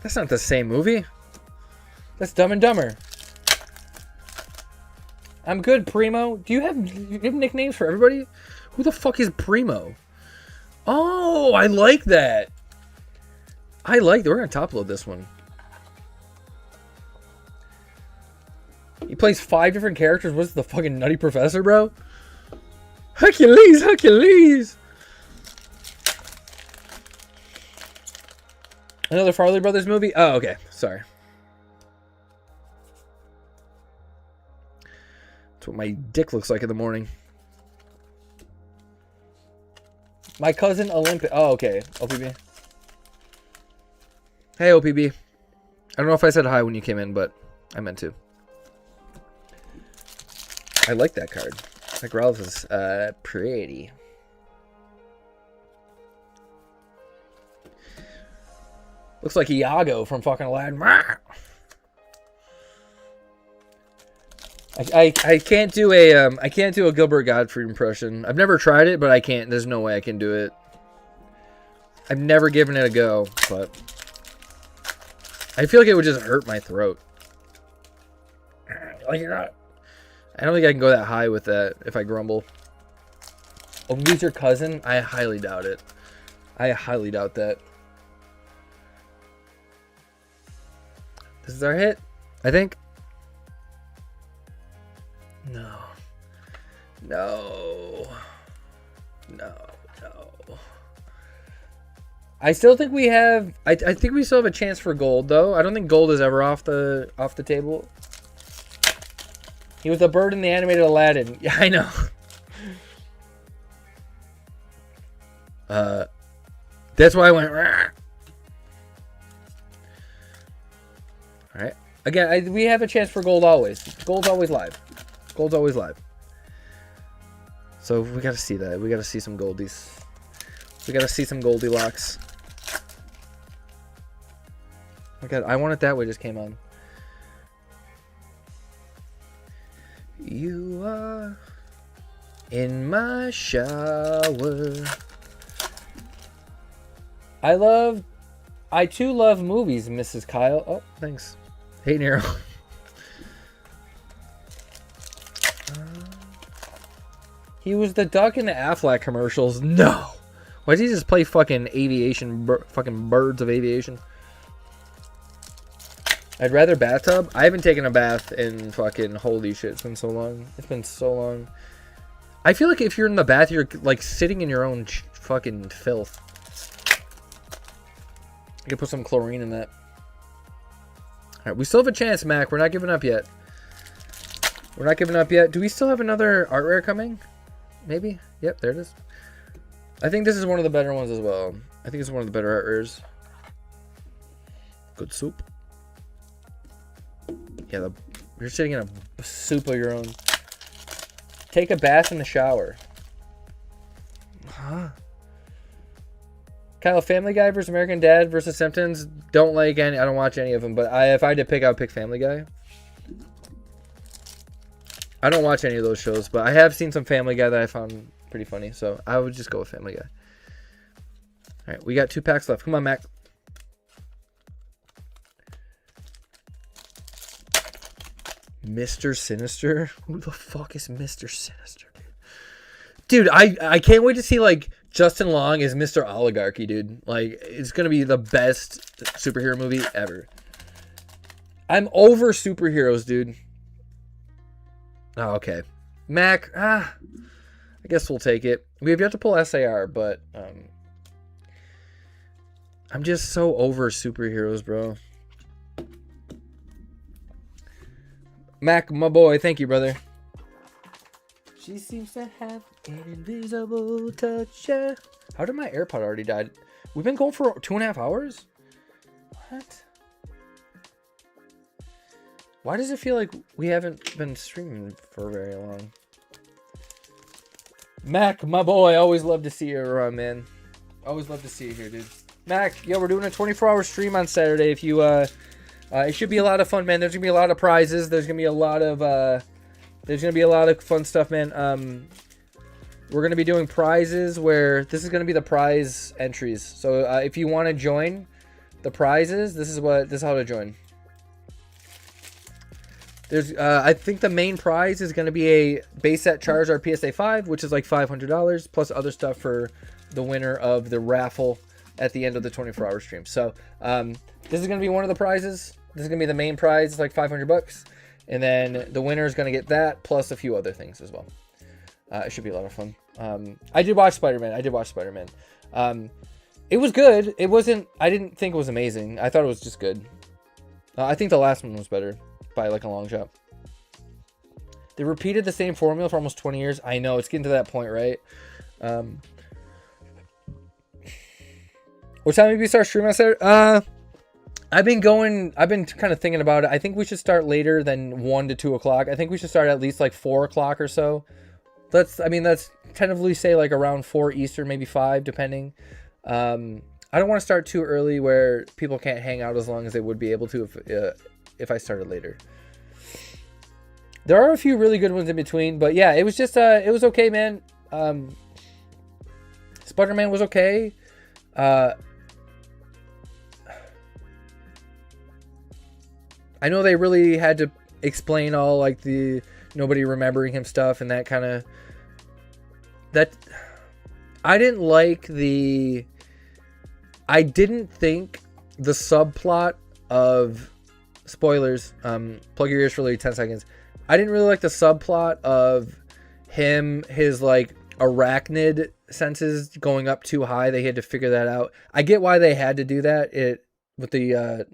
S1: That's not the same movie. That's Dumb and Dumber. I'm good, Primo. Do you have nicknames for everybody? Who the fuck is Primo? Oh, I like that. I like that. We're going to top load this one. He plays 5 different characters. What's the fucking Nutty Professor, bro? Hercules, Hercules. Another Farley Brothers movie? Oh, okay. Sorry. That's what my dick looks like in the morning. My cousin Olympic. Oh, okay. OPB. Hey, OPB. I don't know if I said hi when you came in, but I meant to. I like that card. That Ralph is pretty. Looks like Iago from fucking Aladdin. I can't do a Gilbert Gottfried impression. I've never tried it, but I can't. There's no way I can do it. I've never given it a go, but I feel like it would just hurt my throat. Like you're not. I don't think I can go that high with that if I grumble. Oh, he's your cousin? I highly doubt it. I highly doubt that. This is our hit, I think. No. No. No. No. I still think we have... I think we still have a chance for gold, though. I don't think gold is ever off the table. He was a bird in the animated Aladdin. Yeah, I know. That's why I went... Rah. All right. Again, we have a chance for gold always. Gold's always live. Gold's always live. So we got to see that. We got to see some goldies. We got to see some Goldilocks. Oh God, I Want It That Way just came on. You are in my shower. I too love movies, Mrs. Kyle. Oh, thanks. Hey, Nero. He was the duck in the Aflac commercials. No. Why does he just play fucking aviation, fucking birds of aviation? I'd rather bathtub. I haven't taken a bath in fucking holy shit. It's been so long. It's been so long. I feel like if you're in the bath, you're like sitting in your own fucking filth. I could put some chlorine in that. Alright, we still have a chance, Mac. We're not giving up yet. We're not giving up yet. Do we still have another art rare coming? Maybe? Yep, there it is. I think this is one of the better ones as well. I think it's one of the better art rares. Good soup. Yeah, you're sitting in a soup of your own. Take a bath in the shower. Huh? Kyle, Family Guy versus American Dad versus Simpsons. Don't like any. I don't watch any of them. But if I had to pick, I would pick Family Guy. I don't watch any of those shows, but I have seen some Family Guy that I found pretty funny. So I would just go with Family Guy. All right, we got 2 packs left. Come on, Mac. Mr. Sinister? Who the fuck is Mr. Sinister, dude? Dude, I can't wait to see, like, Justin Long is Mr. Oligarchy, dude. Like, it's going to be the best superhero movie ever. I'm over superheroes, dude. Oh, okay. Mac, I guess we'll take it. We have yet to pull SAR, but I'm just so over superheroes, bro. Mac, my boy, thank you, brother. She seems to have an invisible touch. Yeah. How did my AirPod already die? We've been going for 2.5 hours? What? Why does it feel like we haven't been streaming for very long? Mac, my boy, always love to see you around, man. Always love to see you here, dude. Mac, yo, we're doing a 24-hour stream on Saturday. If you, it should be a lot of fun, man. There's gonna be a lot of prizes. There's gonna be a lot of, fun stuff, man. We're gonna be doing prizes where this is gonna be the prize entries. So if you want to join the prizes, this is how to join. There's, I think the main prize is going to be a base set Charizard PSA 5, which is like $500, plus other stuff for the winner of the raffle at the end of the 24-hour stream. So, this is going to be one of the prizes. This is going to be the main prize. It's like $500. And then the winner is going to get that, plus a few other things as well. It should be a lot of fun. I did watch Spider-Man. It was good. It wasn't, I didn't think it was amazing. I thought it was just good. I think the last one was better. By like a long shot. They repeated the same formula for almost 20 years. I know, it's getting to that point, right? What time did we start streaming on Saturday? I've been kind of thinking about it. I think we should start later than 1 to 2 o'clock. I think we should start at least like 4 o'clock or so. Let's tentatively say like around 4 Eastern, maybe 5, depending. I don't want to start too early where people can't hang out as long as they would be able to if I started later. There are a few really good ones in between, but yeah, it was just it was okay, man. Spider-Man was okay. I know they really had to explain all like the nobody remembering him stuff and that kind of that. I didn't think the subplot of spoilers, plug your ears for like 10 seconds. I didn't really like the subplot of his like arachnid senses going up too high. They had to figure that out. I get why they had to do that with the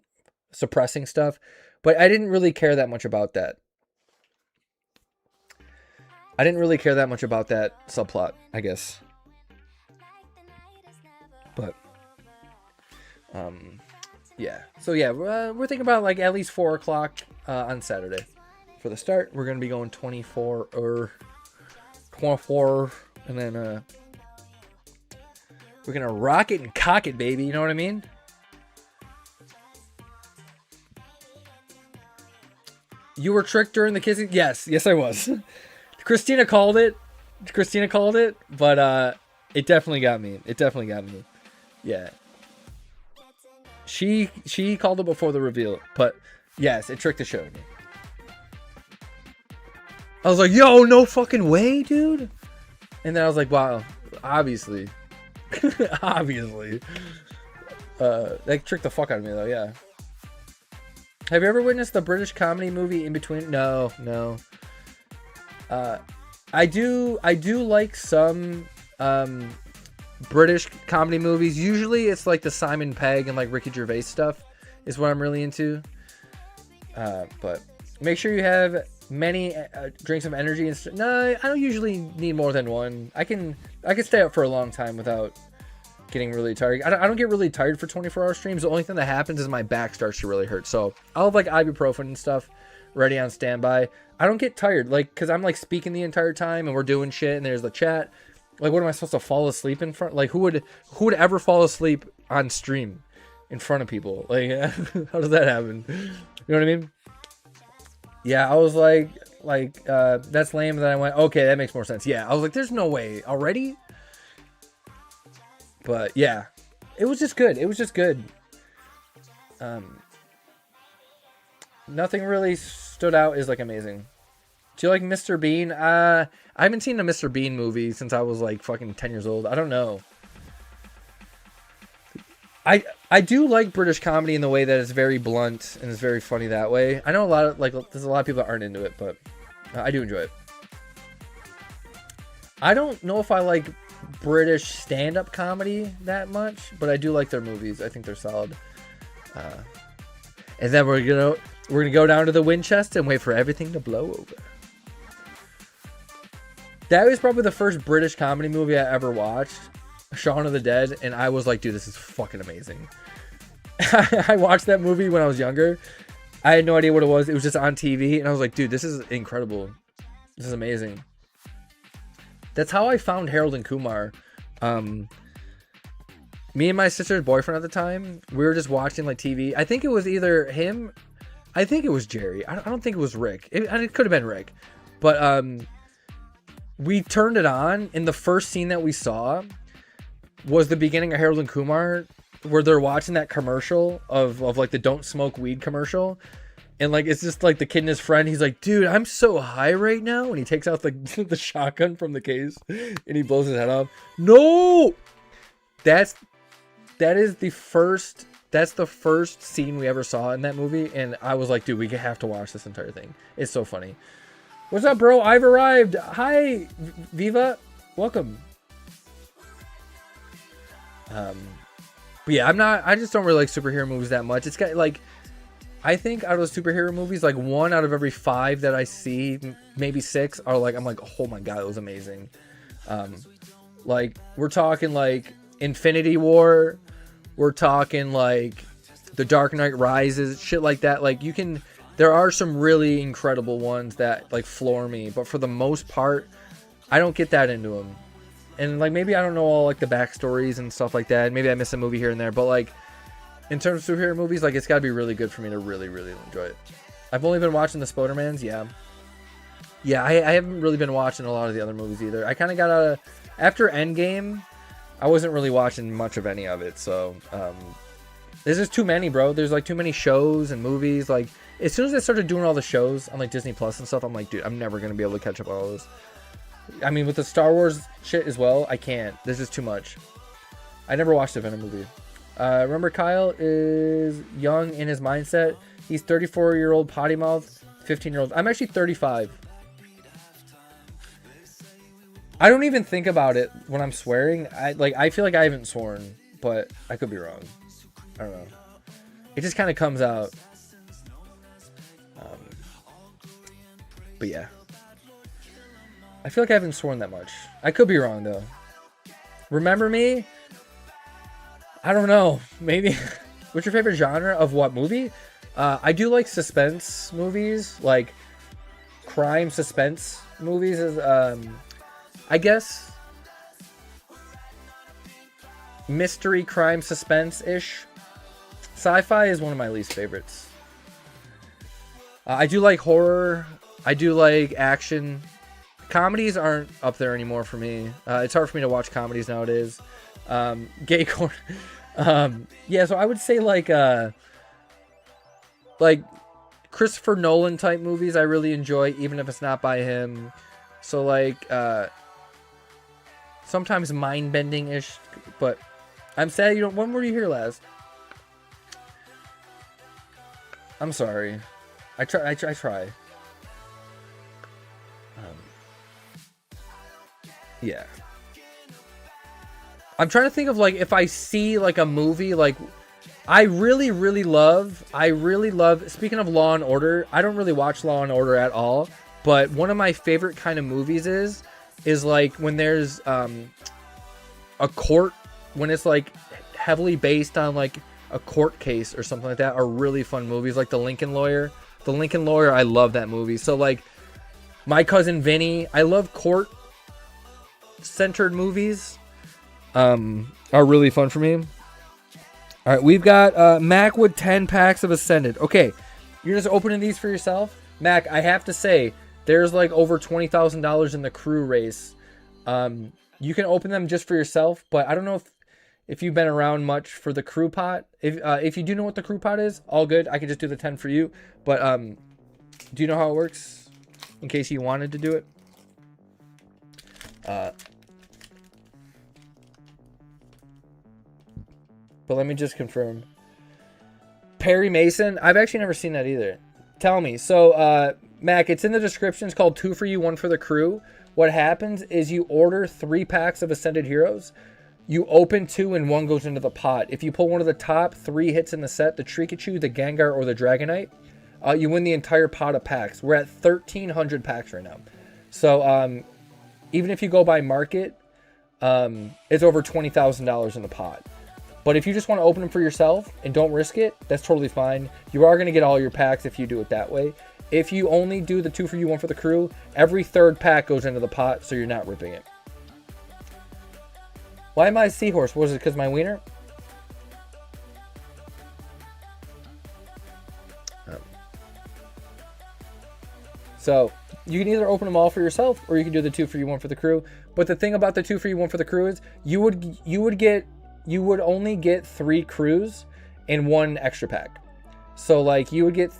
S1: suppressing stuff, but I didn't really care that much about that. I didn't really care that much about that subplot, I guess. But yeah, so yeah, we're thinking about like at least 4 o'clock on Saturday for the start. We're gonna be going 24, and then we're gonna rock it and cock it, baby. You know what I mean? You were tricked during the kissing? Yes, I was. Christina called it, but it definitely got me. Yeah. She called it before the reveal, but yes, it tricked the show. I was like, yo, no fucking way, dude. And then I was like, wow, obviously. Obviously. That tricked the fuck out of me though, yeah. Have you ever witnessed the British comedy movie In Between? No. I do like some British comedy movies. Usually it's like the Simon Pegg and like Ricky Gervais stuff is what I'm really into. But make sure you have many drinks of energy and no, I don't usually need more than one. I can stay up for a long time without getting really tired. I don't get really tired for 24-hour streams. The only thing that happens is my back starts to really hurt. So I'll have like ibuprofen and stuff ready on standby. I don't get tired like because I'm like speaking the entire time and we're doing shit and there's the chat. Like, what am I supposed to fall asleep in front? Like, who would ever fall asleep on stream in front of people? Like, how does that happen? You know what I mean? Yeah, I was like, that's lame. And then I went, okay, that makes more sense. Yeah, I was like, there's no way already. But yeah, it was just good. Nothing really stood out as like amazing. Do you like Mr. Bean? I haven't seen a Mr. Bean movie since I was like fucking 10 years old. I don't know. I do like British comedy in the way that it's very blunt and it's very funny that way. I know there's a lot of people that aren't into it, but I do enjoy it. I don't know if I like British stand-up comedy that much, but I do like their movies. I think they're solid. And then we're We're going to go down to the wind chest and wait for everything to blow over. That was probably the first British comedy movie I ever watched. Shaun of the Dead. And I was like, dude, this is fucking amazing. I watched that movie when I was younger. I had no idea what it was. It was just on TV. And I was like, dude, this is incredible. This is amazing. That's how I found Harold and Kumar. Me and my sister's boyfriend at the time, we were just watching like TV. I think it was either him. I think it was Jerry. I don't think it was Rick. It could have been Rick. But we turned it on, and the first scene that we saw was the beginning of Harold and Kumar, where they're watching that commercial of like the don't smoke weed commercial. And like, it's just like the kid and his friend. He's like, dude, I'm so high right now. And he takes out the shotgun from the case and he blows his head off. No, that's the first scene we ever saw in that movie. And I was like, dude, we have to watch this entire thing. It's so funny. What's up, bro? I've arrived. Hi, Viva. Welcome. But yeah, I just don't really like superhero movies that much. It's got like, I think out of the superhero movies, like 1 out of every 5 that I see, maybe 6 are like, I'm like, oh my God, it was amazing. Like we're talking like Infinity War. We're talking like The Dark Knight Rises, shit like that. Like there are some really incredible ones that like floor me, but for the most part, I don't get that into them. And like, maybe I don't know all like the backstories and stuff like that. Maybe I miss a movie here and there, but like, in terms of superhero movies, like it's got to be really good for me to really, really enjoy it. I've only been watching the Spider-Mans, yeah. Yeah, I haven't really been watching a lot of the other movies either. I kind of got out of... After Endgame, I wasn't really watching much of any of it, so... there's just too many, bro. There's like too many shows and movies. Like, as soon as I started doing all the shows on like Disney Plus and stuff, I'm like, dude, I'm never going to be able to catch up on all those. I mean, with the Star Wars shit as well, I can't. There's just too much. I never watched a Venom movie. Remember, Kyle is young in his mindset. He's 34-year-old potty mouth, 15-year-old. I'm actually 35. I don't even think about it when I'm swearing. I feel like I haven't sworn, but I could be wrong. I don't know. It just kind of comes out. But yeah. I feel like I haven't sworn that much. I could be wrong, though. Remember Me? I don't know. Maybe. What's your favorite genre of what movie? I do like suspense movies, like crime suspense movies. Is I guess mystery, crime, suspense-ish. Sci-fi is one of my least favorites. I do like horror. I do like action. Comedies aren't up there anymore for me. It's hard for me to watch comedies nowadays. Gay corn. Yeah, so I would say like Christopher Nolan type movies I really enjoy, even if it's not by him. So like sometimes mind-bending ish, but I'm sad you don't. When were you here last? I'm sorry. I try. Yeah. I'm trying to think of like if I see like a movie like I really love speaking of Law and Order, I don't really watch Law and Order at all, but one of my favorite kind of movies is like when there's a court, when it's like heavily based on like a court case or something like that, are really fun movies, like The Lincoln Lawyer. The Lincoln Lawyer, I love that movie. So like My Cousin Vinny, I love court centered movies. Are really fun for me. All right, we've got Mac with 10 packs of Ascended. Okay, you're just opening these for yourself, Mac. I have to say, there's like over $20,000 in the crew race. You can open them just for yourself, but I don't know if you've been around much for the crew pot. If you do know what the crew pot is, all good. I can just do the 10 for you. But do you know how it works? In case you wanted to do it. But let me just confirm. Perry Mason? I've actually never seen that either. Tell me. So, Mac, it's in the description. It's called 2 for You, 1 for the crew. What happens is you order 3 packs of Ascended Heroes. You open 2 and 1 goes into the pot. If you pull one of the top 3 hits in the set, the Trikachu, the Gengar, or the Dragonite, you win the entire pot of packs. We're at 1,300 packs right now. So even if you go by market, it's over $20,000 in the pot. But if you just want to open them for yourself and don't risk it, that's totally fine. You are going to get all your packs if you do it that way. If you only do the 2 for you, 1 for the crew, every third pack goes into the pot, so you're not ripping it. Why am I a seahorse? Was it because my wiener? So you can either open them all for yourself, or you can do the 2 for you, 1 for the crew. But the thing about the 2 for you, 1 for the crew is you would only get 3 crews and 1 extra pack. So like you would get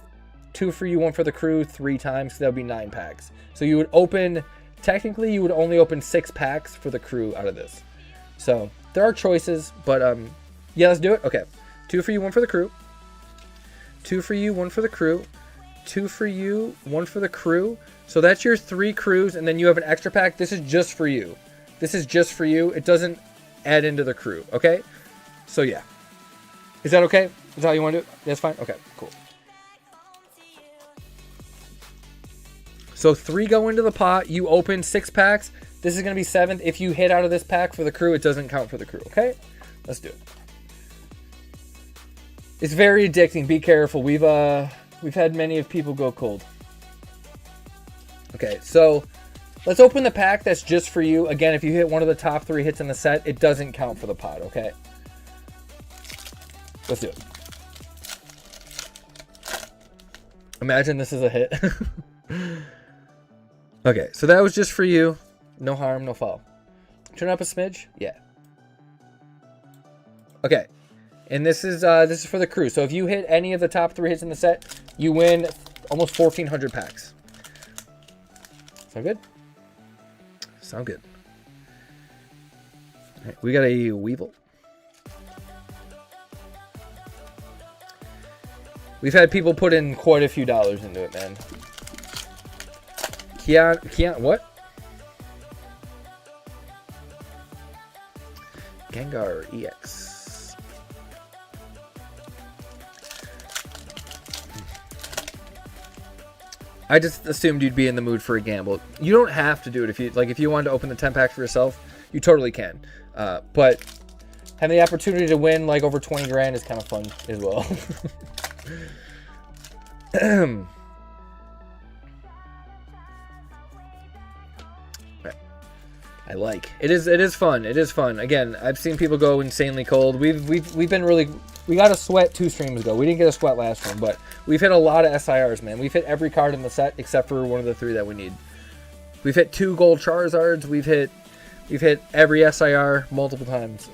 S1: 2 for you, 1 for the crew 3 times. So that would be 9 packs. So you would open, technically you would only open 6 packs for the crew out of this. So there are choices, but yeah, let's do it. Okay, 2 for you, 1 for the crew. 2 for you, 1 for the crew. 2 for you, 1 for the crew. So that's your 3 crews, and then you have an extra pack. This is just for you. This is just for you. It doesn't add into the crew, okay? So yeah. Is that okay? Is that how you want to do it? That's fine? Okay, cool. So 3 go into the pot. You open 6 packs. This is going to be 7th. If you hit out of this pack for the crew, it doesn't count for the crew, okay? Let's do it. It's very addicting. Be careful. We've had many of people go cold. Okay, so let's open the pack that's just for you. Again, if you hit one of the top 3 hits in the set, it doesn't count for the pot, okay? Let's do it. Imagine this is a hit. Okay, so that was just for you. No harm, no foul. Turn up a smidge? Yeah. Okay. And this is for the crew. So if you hit any of the top 3 hits in the set, you win almost 1,400 packs. Sound good? Sound good. All right, we got a Weevil. We've had people put in quite a few dollars into it, man. Kian, what? Gengar EX. I just assumed you'd be in the mood for a gamble. You don't have to do it. If you wanted to open the 10 packs for yourself, you totally can. But having the opportunity to win like over 20 grand is kind of fun as well. I like it. Is fun. It is fun. Again, I've seen people go insanely cold. We've been really. We got a sweat 2 streams ago. We didn't get a sweat last one, but we've hit a lot of SIRs, man. We've hit every card in the set except for one of the 3 that we need. We've hit 2 gold Charizards. We've hit every SIR multiple times.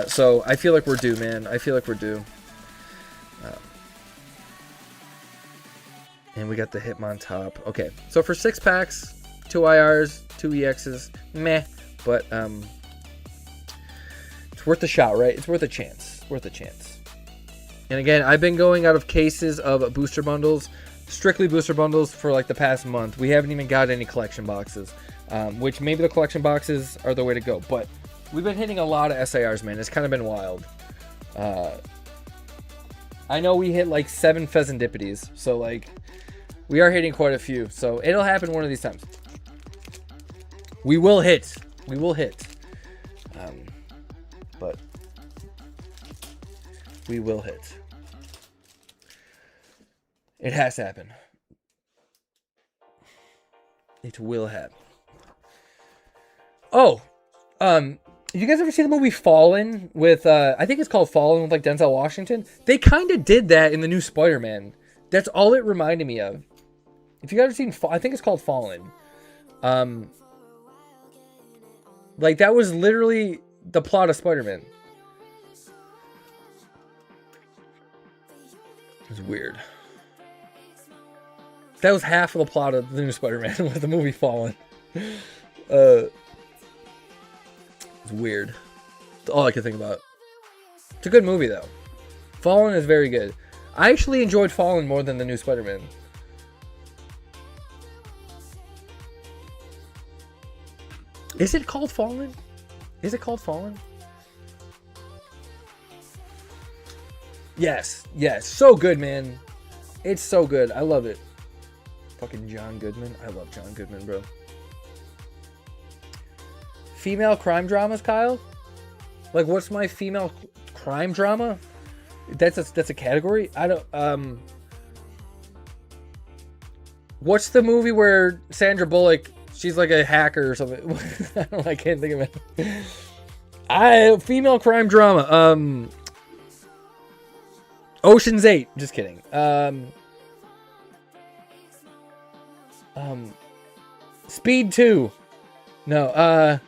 S1: So I feel like we're due, man. I feel like we're due. And we got the Hitmontop. Okay, so for 6 packs, 2 IRs, 2 EXs, meh. But it's worth a shot, right? It's worth a chance. Worth a chance. And again, I've been going out of cases of booster bundles, strictly booster bundles for like the past month. We haven't even got any collection boxes, which maybe the collection boxes are the way to go. But we've been hitting a lot of SIRs, man. It's kind of been wild. I know we hit like 7 Pheasantippities, so like we are hitting quite a few. So it'll happen one of these times. We will hit. We will hit. But we will hit. It has to happen. It will happen. Oh, you guys ever see the movie Fallen with, I think it's called Fallen with like Denzel Washington? They kind of did that in the new Spider-Man. That's all it reminded me of. If you guys ever seen, I think it's called Fallen. Like that was literally the plot of Spider-Man. It's weird. That was half of the plot of the new Spider-Man with the movie Fallen. It's weird. That's all I can think about. It's a good movie though. Fallen is very good. I actually enjoyed Fallen more than the new Spider-Man. Is it called Fallen? Is it called Fallen? Yes, yes. So good, man. It's so good. I love it. Fucking John Goodman. I love John Goodman, bro. Female crime dramas, Kyle? Like, what's my female crime drama? That's a category? I don't, what's the movie where Sandra Bullock, she's like a hacker or something? I can't think of it. Female crime drama. Ocean's 8. Just kidding. Speed 2. No,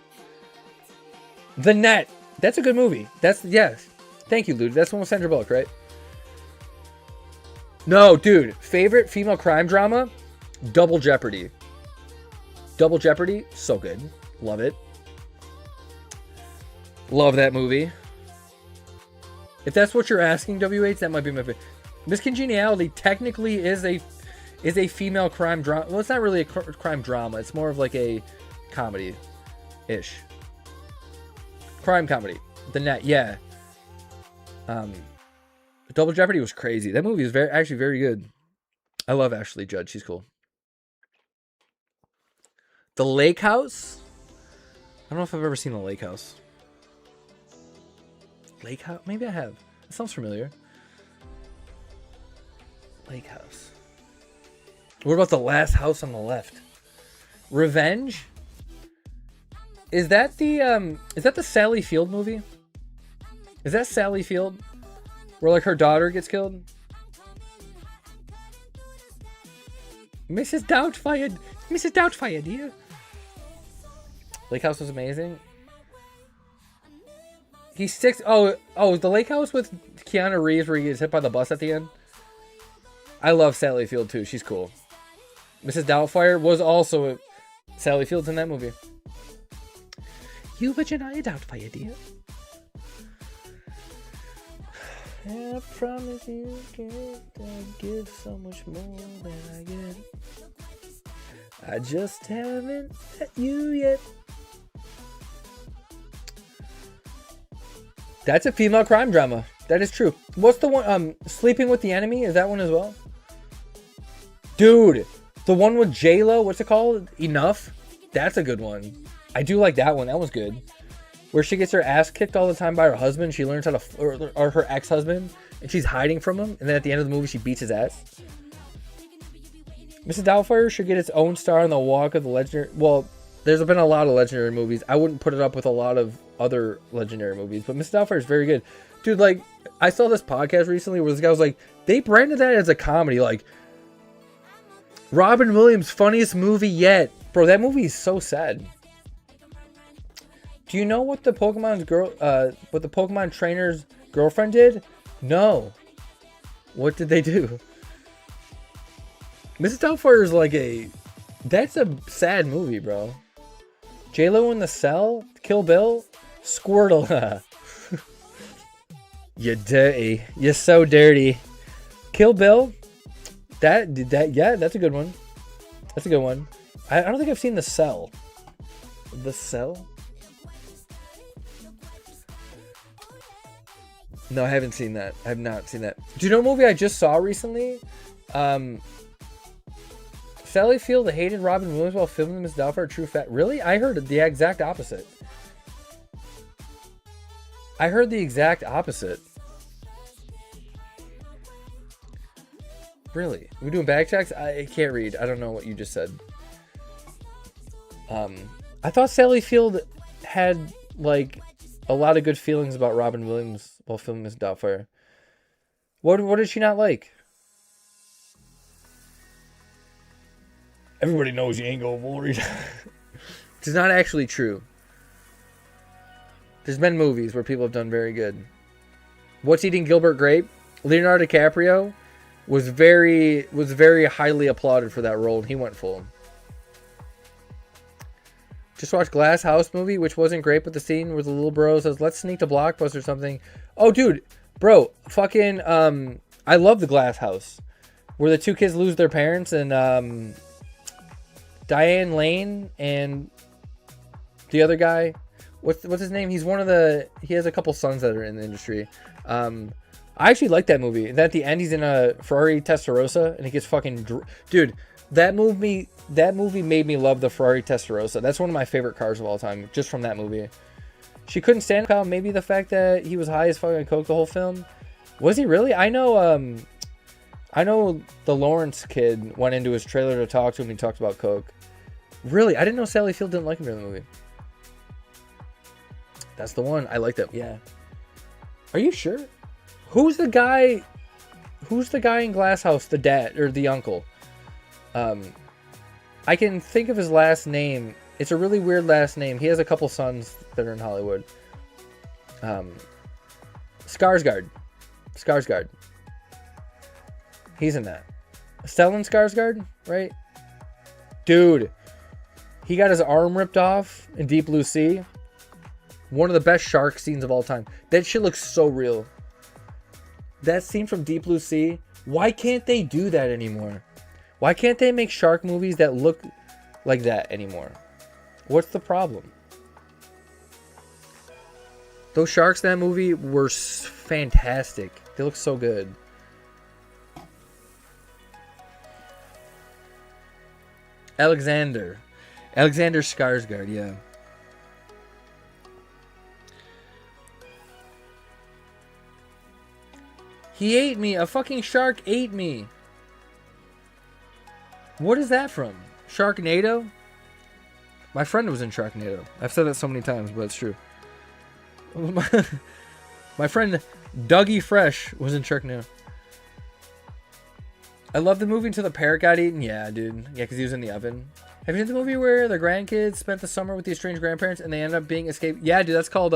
S1: The Net. That's a good movie. Yes. Thank you, Lou. That's one with Sandra Bullock, right? No, dude. Favorite female crime drama? Double Jeopardy. Double Jeopardy. So good. Love it. Love that movie. If that's what you're asking, WH, that might be my favorite. Miss Congeniality technically is a female crime drama. Well, it's not really a crime drama. It's more of like a comedy-ish. Crime comedy. The Net, yeah. Double Jeopardy was crazy. That movie is actually very good. I love Ashley Judd. She's cool. The Lake House? I don't know if I've ever seen The Lake House. Lake House? Maybe I have. It sounds familiar. Lake House. What about The Last House on the Left? Revenge? Is that the Sally Field movie? Is that Sally Field? Where like her daughter gets killed? Mrs. Doubtfire, dear. Lake House was amazing. He's 6. Oh, the Lake House with Keanu Reeves where he gets hit by the bus at the end. I love Sally Field too. She's cool. Mrs. Doubtfire was also Sally Field's in that movie. You but you're not a Doubtfire, dear. I promise you can't give so much more than I get. I just haven't met you yet. That's a female crime drama. That is true. What's the one? Sleeping with the Enemy? Is that one as well? Dude, the one with J-Lo, what's it called? Enough? That's a good one. I do like that one. That was good. Where she gets her ass kicked all the time by her husband. She learns how to, or her ex-husband, and she's hiding from him. And then at the end of the movie, she beats his ass. Mrs. Doubtfire should get its own star on the Walk of the Legendary. Well, there's been a lot of legendary movies. I wouldn't put it up with a lot of other legendary movies, but Mrs. Doubtfire is very good. Dude, like, I saw this podcast recently where this guy was like, they branded that as a comedy. Like, Robin Williams' funniest movie yet. Bro, that movie is so sad. Do you know what the Pokemon trainer's girlfriend did? No. What did they do? Mrs. Doubtfire is like that's a sad movie, bro. J-Lo in the Cell, Kill Bill, Squirtle. You're dirty. You're so dirty. Kill Bill. Yeah, that's a good one. That's a good one. I don't think I've seen The Cell. The Cell? No, I haven't seen that. I have not seen that. Do you know a movie I just saw recently? Sally Field hated Robin Williams while filming Miss Doubtfire True Fat. Really? I heard the exact opposite. I heard the exact opposite. Really? Are we doing bag checks? I can't read. I don't know what you just said. I thought Sally Field had like a lot of good feelings about Robin Williams while filming Miss Doubtfire. What did she not like? Everybody knows you ain't going Wolverine. Which is not actually true. There's been movies where people have done very good. What's Eating Gilbert Grape? Leonardo DiCaprio was very highly applauded for that role, and he went full. Just watched Glass House movie, which wasn't great, but the scene where the little bro says, let's sneak to Blockbuster or something. Oh, dude. Bro, fucking, I love the Glass House. Where the two kids lose their parents, and, Diane Lane and the other guy, what's his name? He's one of he has a couple sons that are in the industry. I actually like that movie. And at the end, he's in a Ferrari Testarossa, and he gets fucking... Dude, that movie made me love the Ferrari Testarossa. That's one of my favorite cars of all time, just from that movie. She couldn't stand how maybe the fact that he was high as fucking coke the whole film. Was he really? I know the Lawrence kid went into his trailer to talk to him. He talked about coke. Really? I didn't know Sally Field didn't like him in the movie. That's the one. I like that. Yeah. Are you sure? Who's the guy in Glass House? The dad or the uncle? I can think of his last name. It's a really weird last name. He has a couple sons that are in Hollywood. Skarsgård. He's in that. Stellan Skarsgård, right? Dude, he got his arm ripped off in Deep Blue Sea. One of the best shark scenes of all time. That shit looks so real. That scene from Deep Blue Sea. Why can't they do that anymore? Why can't they make shark movies that look like that anymore? What's the problem? Those sharks in that movie were fantastic. They look so good. Alexander Skarsgård, yeah. He ate me. A fucking shark ate me. What is that from? Sharknado? My friend was in Sharknado. I've said that so many times, but it's true. My friend Dougie Fresh was in Sharknado. I love the movie until the parrot got eaten. Yeah, dude. Yeah, because he was in the oven. Have you seen the movie where the grandkids spent the summer with the estranged grandparents and they ended up being escaped? Yeah, dude, that's called,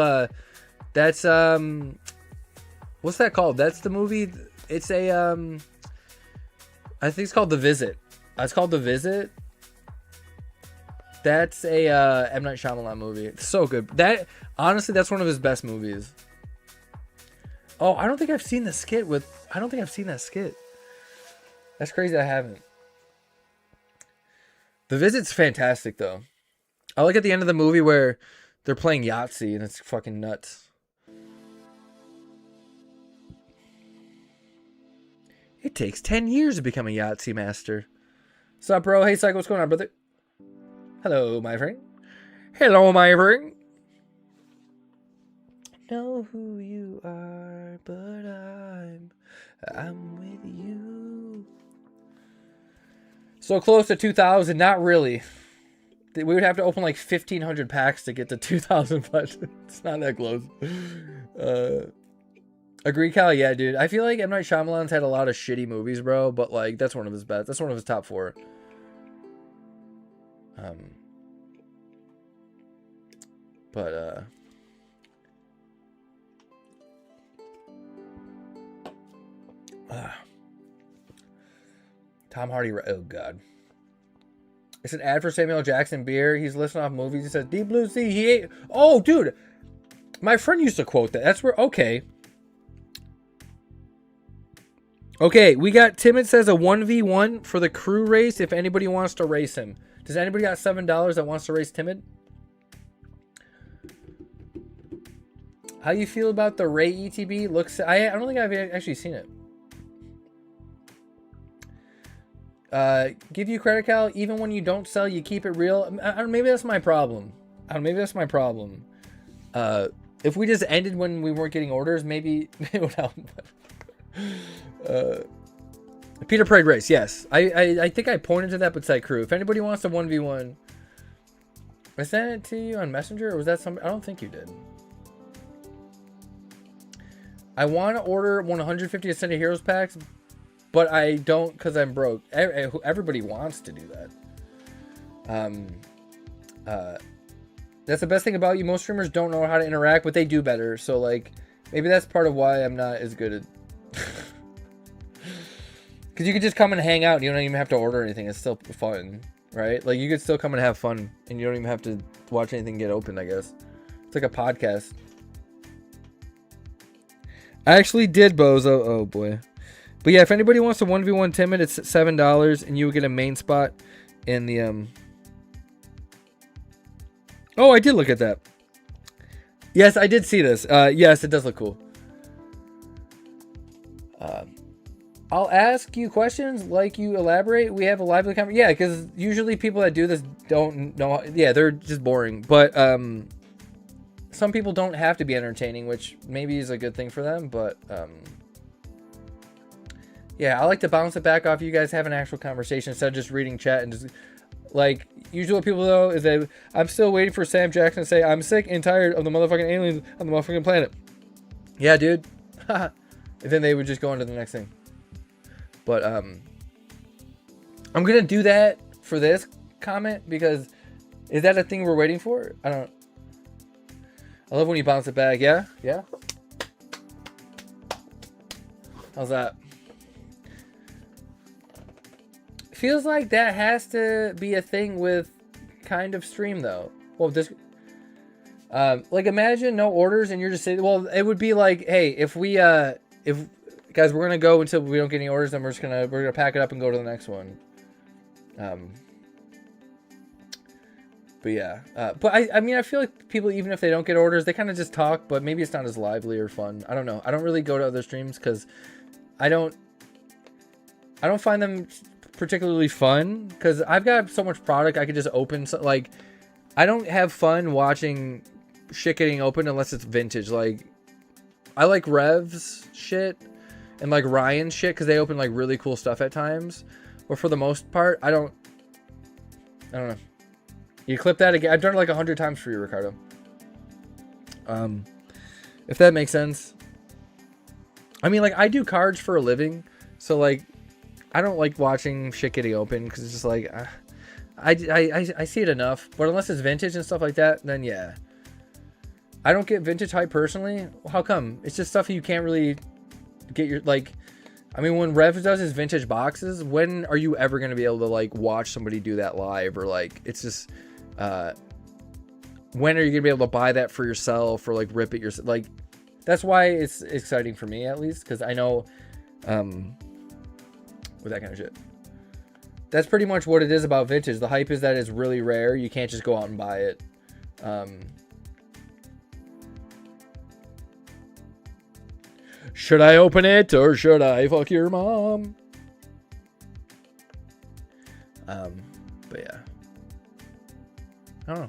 S1: that's, what's that called? That's the movie. It's a, I think it's called The Visit. It's called The Visit. That's a M. Night Shyamalan movie. It's so good. That, honestly, that's one of his best movies. Oh, I don't think I've seen the skit with... I don't think I've seen that skit. That's crazy I haven't. The Visit's fantastic, though. I like at the end of the movie where they're playing Yahtzee, and it's fucking nuts. It takes 10 years to become a Yahtzee master. What's up, bro? Hey, Psycho, what's going on, brother? Hello, my friend. Hello, my friend. Know who you are, but I'm with you. So close to 2,000, not really. We would have to open like 1,500 packs to get to 2,000, but it's not that close. Agree, Cal? Yeah, dude. I feel like M. Night Shyamalan's had a lot of shitty movies, bro, but like that's one of his best. That's one of his top 4. Tom Hardy. Oh god, it's an ad for Samuel Jackson beer. He's listing off movies. He says Deep Blue Sea. He ate. Oh, dude, my friend used to quote that. That's where. Okay, we got Timid says a 1v1 for the crew race if anybody wants to race him. Does anybody got $7 that wants to race Timid? How you feel about the Ray ETB? Looks, I don't think I've actually seen it. Give you credit, Cal. Even when you don't sell, you keep it real. Maybe that's my problem. If we just ended when we weren't getting orders, maybe it would help. Peter Parade race, yes. I think I pointed to that beside crew. If anybody wants a 1v1, I sent it to you on Messenger, or was that something? I don't think you did. I want to order 150 Ascended Heroes packs, but I don't because I'm broke. Everybody wants to do that. That's the best thing about you. Most streamers don't know how to interact, but they do better. So, like, maybe that's part of why I'm not as good at... Because you could just come and hang out and you don't even have to order anything. It's still fun, right? Like, you could still come and have fun and you don't even have to watch anything get opened, I guess. It's like a podcast. I actually did, Bozo. Oh, boy. But yeah, if anybody wants to 1v1 Timid, it's $7 and you will get a main spot in the... Oh, I did look at that. Yes, I did see this. Yes, it does look cool. I'll ask you questions, like you elaborate. We have a lively conversation. Yeah, because usually people that do this don't know. Yeah, they're just boring. But some people don't have to be entertaining, which maybe is a good thing for them. But yeah, I like to bounce it back off you guys, have an actual conversation instead of just reading chat and just like usually what people know is that I'm still waiting for Sam Jackson to say I'm sick and tired of the motherfucking aliens on the motherfucking planet. Yeah, dude. And then they would just go on to the next thing. But I'm gonna do that for this comment because is that a thing we're waiting for? I love when you bounce it back. Yeah, yeah. How's that? Feels like that has to be a thing with kind of stream though. Well, this like imagine no orders and you're just saying, well, it would be like, hey, if guys, we're gonna go until we don't get any orders, then we're gonna pack it up and go to the next one. But yeah, but I mean, I feel like people, even if they don't get orders, they kind of just talk, but maybe it's not as lively or fun. I don't know. I don't really go to other streams because I don't find them particularly fun because I've got so much product I could just open. So, like, I don't have fun watching shit getting opened unless it's vintage. Like, I like Rev's shit and like Ryan's shit because they open like really cool stuff at times. But for the most part, I don't know. You clip that again. I've done it like 100 times for you, Ricardo. If that makes sense. I mean, like, I do cards for a living, so like I don't like watching shit getting open because it's just like I see it enough. But unless it's vintage and stuff like that, then yeah. I don't get vintage hype personally. How come? It's just stuff you can't really get your, like, I mean, when Rev does his vintage boxes, when are you ever going to be able to like watch somebody do that live? Or like, it's just, when are you going to be able to buy that for yourself or like rip it yourself? Like, that's why it's exciting for me at least. Cause I know, with that kind of shit. That's pretty much what it is about vintage. The hype is that it's really rare. You can't just go out and buy it. Should I open it or should I fuck your mom? But yeah. I don't know.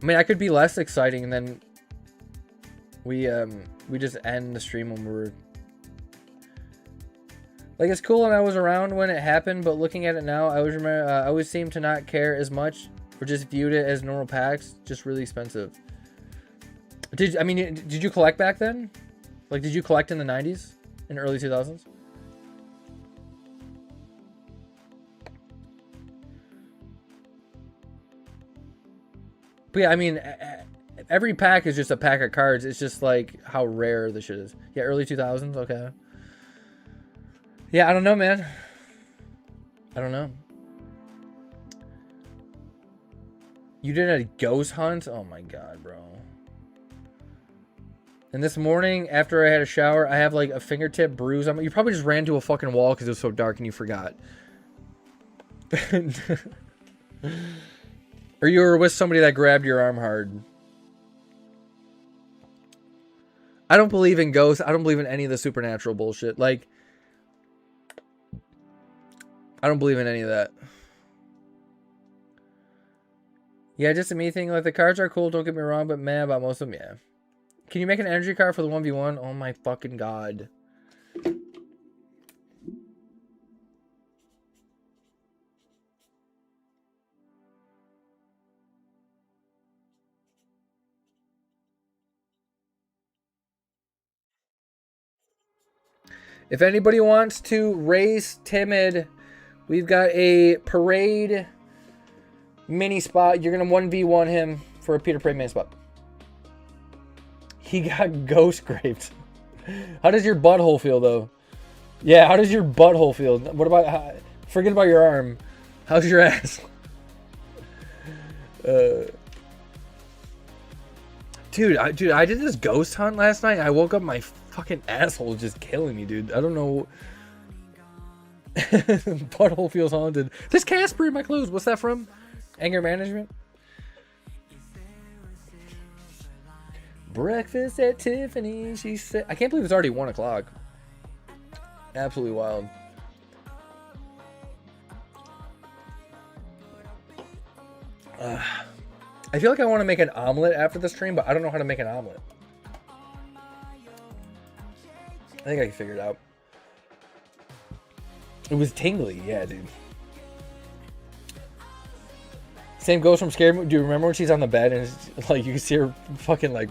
S1: I mean, I could be less exciting and then we just end the stream when we're like, it's cool and I was around when it happened, but looking at it now, I always remember I always seem to not care as much or just viewed it as normal packs, just really expensive. Did you collect back then? Like, did you collect in the 90s and early 2000s? But yeah, I mean, every pack is just a pack of cards. It's just like how rare the shit is. Yeah, early 2000s. Okay. Yeah, I don't know, man. I don't know. You did a ghost hunt? Oh my god, bro. And this morning, after I had a shower, I have like a fingertip bruise. You probably just ran to a fucking wall because it was so dark and you forgot. Or you were with somebody that grabbed your arm hard. I don't believe in ghosts. I don't believe in any of the supernatural bullshit. Like, I don't believe in any of that. Yeah, just a me thing. Like, the cards are cool, don't get me wrong, but mad about most of them, yeah. Can you make an energy card for the 1v1? Oh my fucking god. If anybody wants to race Timid, we've got a parade mini spot. You're going to 1v1 him for a Peter Parade mini spot. He got ghost scraped. How does your butthole feel, though? Yeah, how does your butthole feel? What about... forget about your arm. How's your ass? Dude, I did this ghost hunt last night. I woke up, my fucking asshole just killing me, dude. I don't know. Butthole feels haunted. There's Casper in my clothes. What's that from? Anger management? Breakfast at Tiffany, she said. I can't believe it's already 1 o'clock. Absolutely wild. I feel like I want to make an omelet after the stream, but I don't know how to make an omelet. I think I can figure it out. It was tingly, yeah, dude. Same goes from Scary Movie. Do you remember when she's on the bed and it's, like you can see her fucking like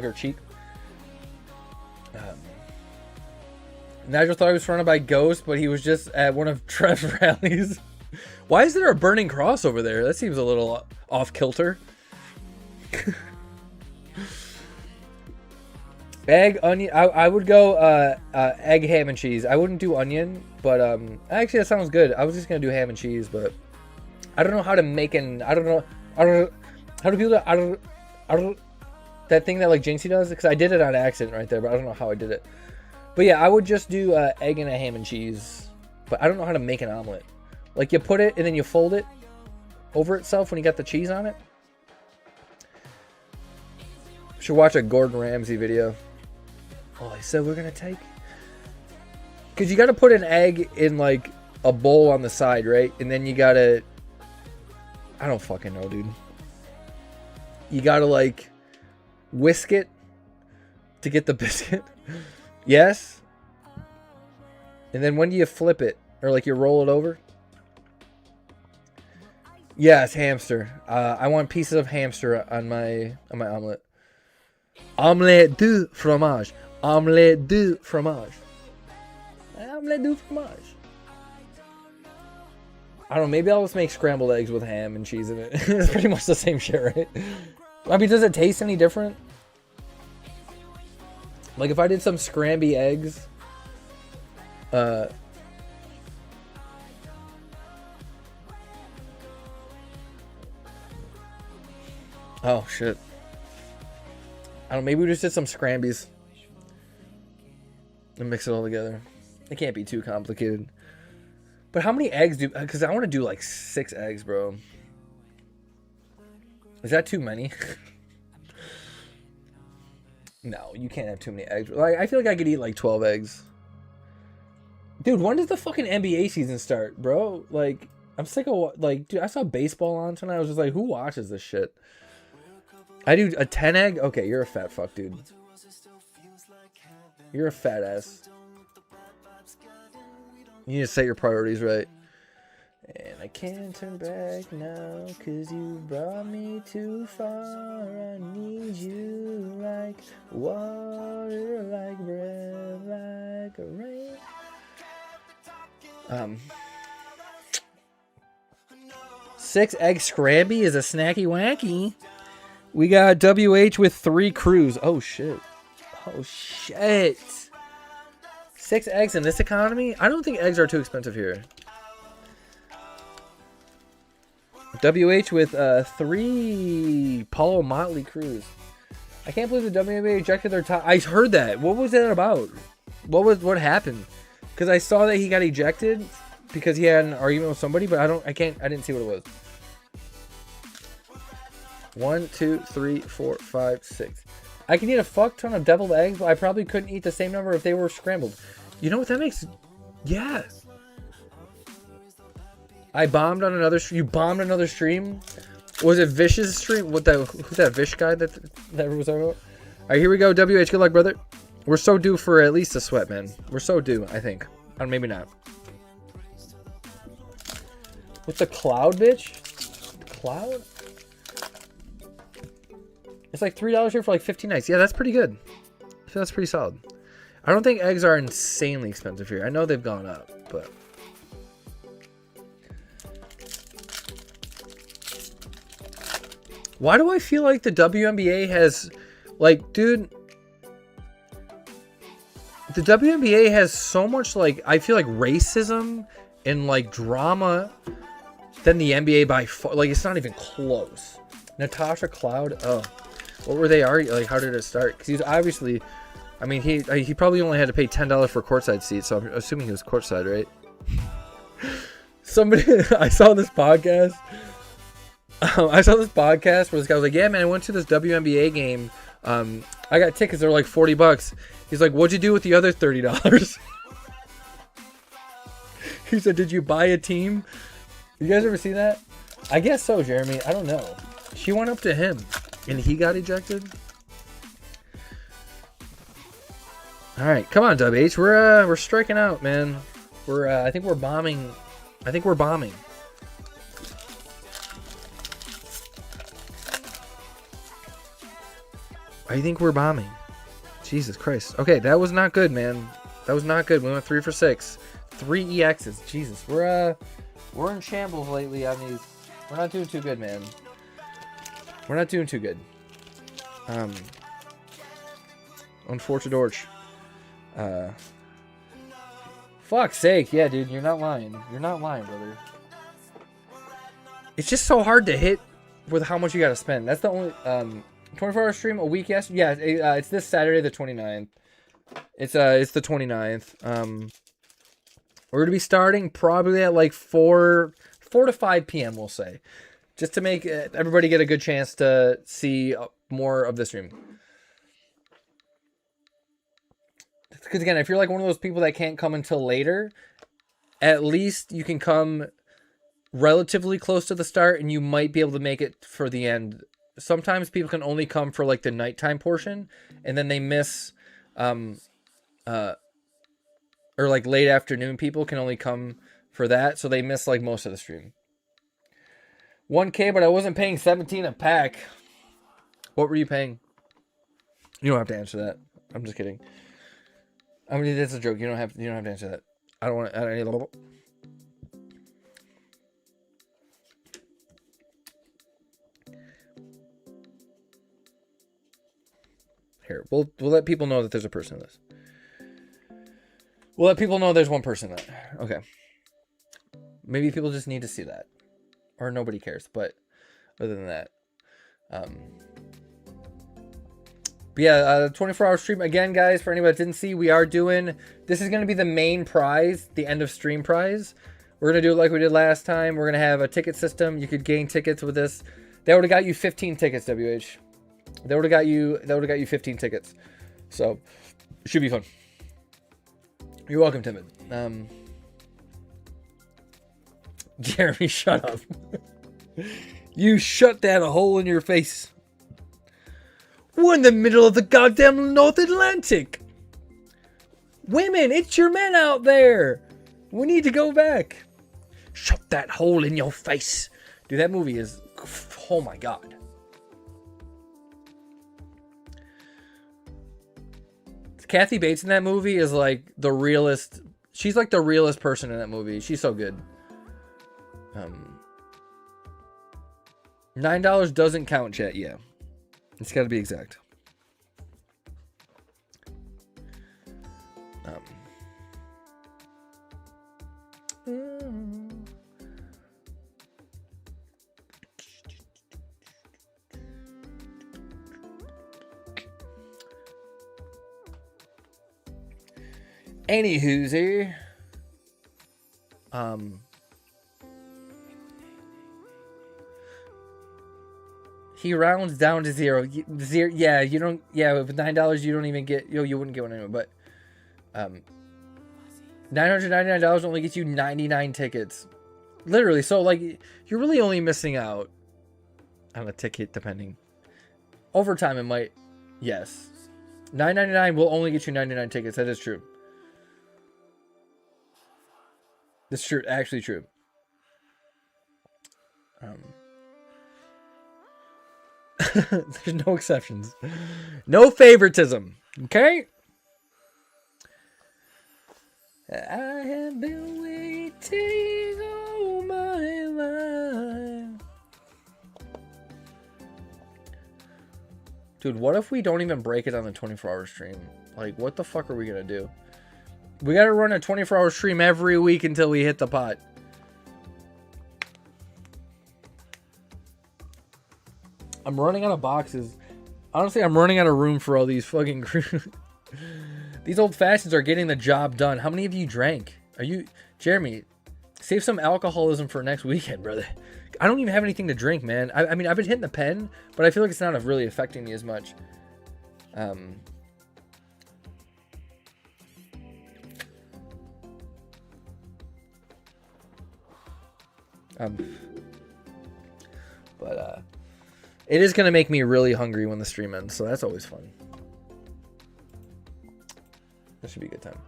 S1: her cheek? Nigel thought he was surrounded by ghosts, but he was just at one of Trev's rallies. Why is there a burning cross over there? That seems a little off kilter. Egg, onion. I would go egg, ham, and cheese. I wouldn't do onion, but actually that sounds good. I was just gonna do ham and cheese, but I don't know how to make an. I don't know how do people. That thing that like Jinxie does, because I did it on accident right there, but I don't know how I did it. But yeah, I would just do egg and a ham and cheese, but I don't know how to make an omelet. Like you put it and then you fold it over itself when you got the cheese on it. Should watch a Gordon Ramsay video. Oh, he said we're gonna take. Cause you gotta put an egg in like a bowl on the side, right? And then you gotta. I don't fucking know, dude. You gotta like whisk it to get the biscuit. Yes. And then when do you flip it? Or like you roll it over? Yes, hamster. I want pieces of hamster on my omelet. Omelette du fromage. Omelette du fromage. Omelette du fromage. I don't know, maybe I'll just make scrambled eggs with ham and cheese in it. It's pretty much the same shit, right? I mean, does it taste any different? Like if I did some scramby eggs, oh shit. I don't know, maybe we just did some scrambies and mix it all together. It can't be too complicated. But how many eggs do, because I want to do like 6 eggs, bro. Is that too many? No, you can't have too many eggs. Like, I feel like I could eat like 12 eggs. Dude, when does the fucking NBA season start, bro? Like, I'm sick of, like, dude, I saw baseball on tonight. I was just like, who watches this shit? I do a 10 egg? Okay, you're a fat fuck, dude. You're a fat ass. You need to set your priorities right. And I can't turn back now, cause you brought me too far. I need you like water, like breath, like a rain. 6 egg scramby is a snacky wacky. We got WH with 3 crews. Oh shit. Oh shit. 6 eggs in this economy? I don't think eggs are too expensive here. WH with 3 Paulo Motley crews. I can't believe the WNBA ejected their top. I heard that. What was that about? What happened? Because I saw that he got ejected because he had an argument with somebody, but I didn't see what it was. 1, 2, 3, 4, 5, 6. I can eat a fuck ton of deviled eggs, but I probably couldn't eat the same number if they were scrambled. You know what that makes? Yeah. I bombed on another. You bombed another stream. Was it Vish's stream? Who's that Vish guy that was talking about? All right, here we go. WH, good luck, brother. We're so due for at least a sweat, man. We're so due, I think. Or maybe not. What's the cloud, bitch? Cloud? It's like $3 here for like 15 nights. Yeah, that's pretty good. I feel that's pretty solid. I don't think eggs are insanely expensive here. I know they've gone up, but... Why do I feel like the WNBA has... Like, dude... The WNBA has so much, like... I feel like racism and, like, drama than the NBA by far. Like, it's not even close. Natasha Cloud... Oh. What were they arguing? Like, how did it start? Because he's obviously... I mean, he probably only had to pay $10 for courtside seats, so I'm assuming he was courtside, right? Somebody... I saw this podcast... I saw this podcast where this guy was like, yeah, man, I went to this WNBA game. I got tickets. They're like $40. He's like, what'd you do with the other $30? He said, did you buy a team? You guys ever see that? I guess so, Jeremy. I don't know. She went up to him and he got ejected. All right, come on, WH. We're striking out, man. I think we're bombing. I think we're bombing. I think we're bombing. Jesus Christ. Okay, that was not good, man. That was not good. We went 3 for 6. 3 EXs. Jesus, we're in shambles lately on these. We're not doing too good, man. We're not doing too good. Unfortunate. Fuck's sake, yeah, dude, you're not lying. You're not lying, brother. It's just so hard to hit with how much you gotta spend. That's the only 24-hour stream a week. Yes, yeah. It's this Saturday, the 29th. It's the 29th. We're gonna be starting probably at like 4 to 5 p.m. We'll say, just to make everybody get a good chance to see more of the stream. Because again, if you're like one of those people that can't come until later, at least you can come relatively close to the start and you might be able to make it for the end. Sometimes people can only come for like the nighttime portion and then they miss, or like late afternoon people can only come for that. So they miss like most of the stream. 1K, but I wasn't paying 17 a pack. What were you paying? You don't have to answer that. I'm just kidding. I mean, that's a joke. You don't have to answer that. I don't want to. Here, we'll let people know that there's a person in this. We'll let people know there's one person in that. Okay. Maybe people just need to see that, or nobody cares. But other than that, but yeah, 24-hour stream again, guys. For anybody that didn't see, we are doing. This is going to be the main prize, the end of stream prize. We're going to do it like we did last time. We're going to have a ticket system. You could gain tickets with this. That would have got you 15 tickets, WH. That would have got you 15 tickets. So, it should be fun. You're welcome, Timid. Jeremy, shut up. You shut that hole in your face. We're in the middle of the goddamn North Atlantic. Women, it's your men out there. We need to go back. Shut that hole in your face. Dude, that movie is... Oh my god. Kathy Bates in that movie is like the realest. She's like the realest person in that movie. She's so good. $9 doesn't count, chat. Yeah. It's got to be exact. Anywho's here. He rounds down to zero. Yeah, you don't. Yeah, with $9, you don't even get. You wouldn't get one anyway. But $999 only gets you 99 tickets. Literally, so like you're really only missing out on a ticket, depending. Over time, it might. Yes, $999 will only get you 99 tickets. That is true. That's true. Actually, true. There's no exceptions. No favoritism. Okay? I have been waiting all my life. Dude, what if we don't even break it on the 24-hour stream? Like, what the fuck are we gonna do? We gotta run a 24-hour stream every week until we hit the pot. I'm running out of boxes. Honestly, I'm running out of room for all these fucking... These old fashions are getting the job done. How many of you drank? Are you... Jeremy, save some alcoholism for next weekend, brother. I don't even have anything to drink, man. I mean, I've been hitting the pen, but I feel like it's not really affecting me as much. But it is gonna make me really hungry when the stream ends, so that's always fun. That should be a good time.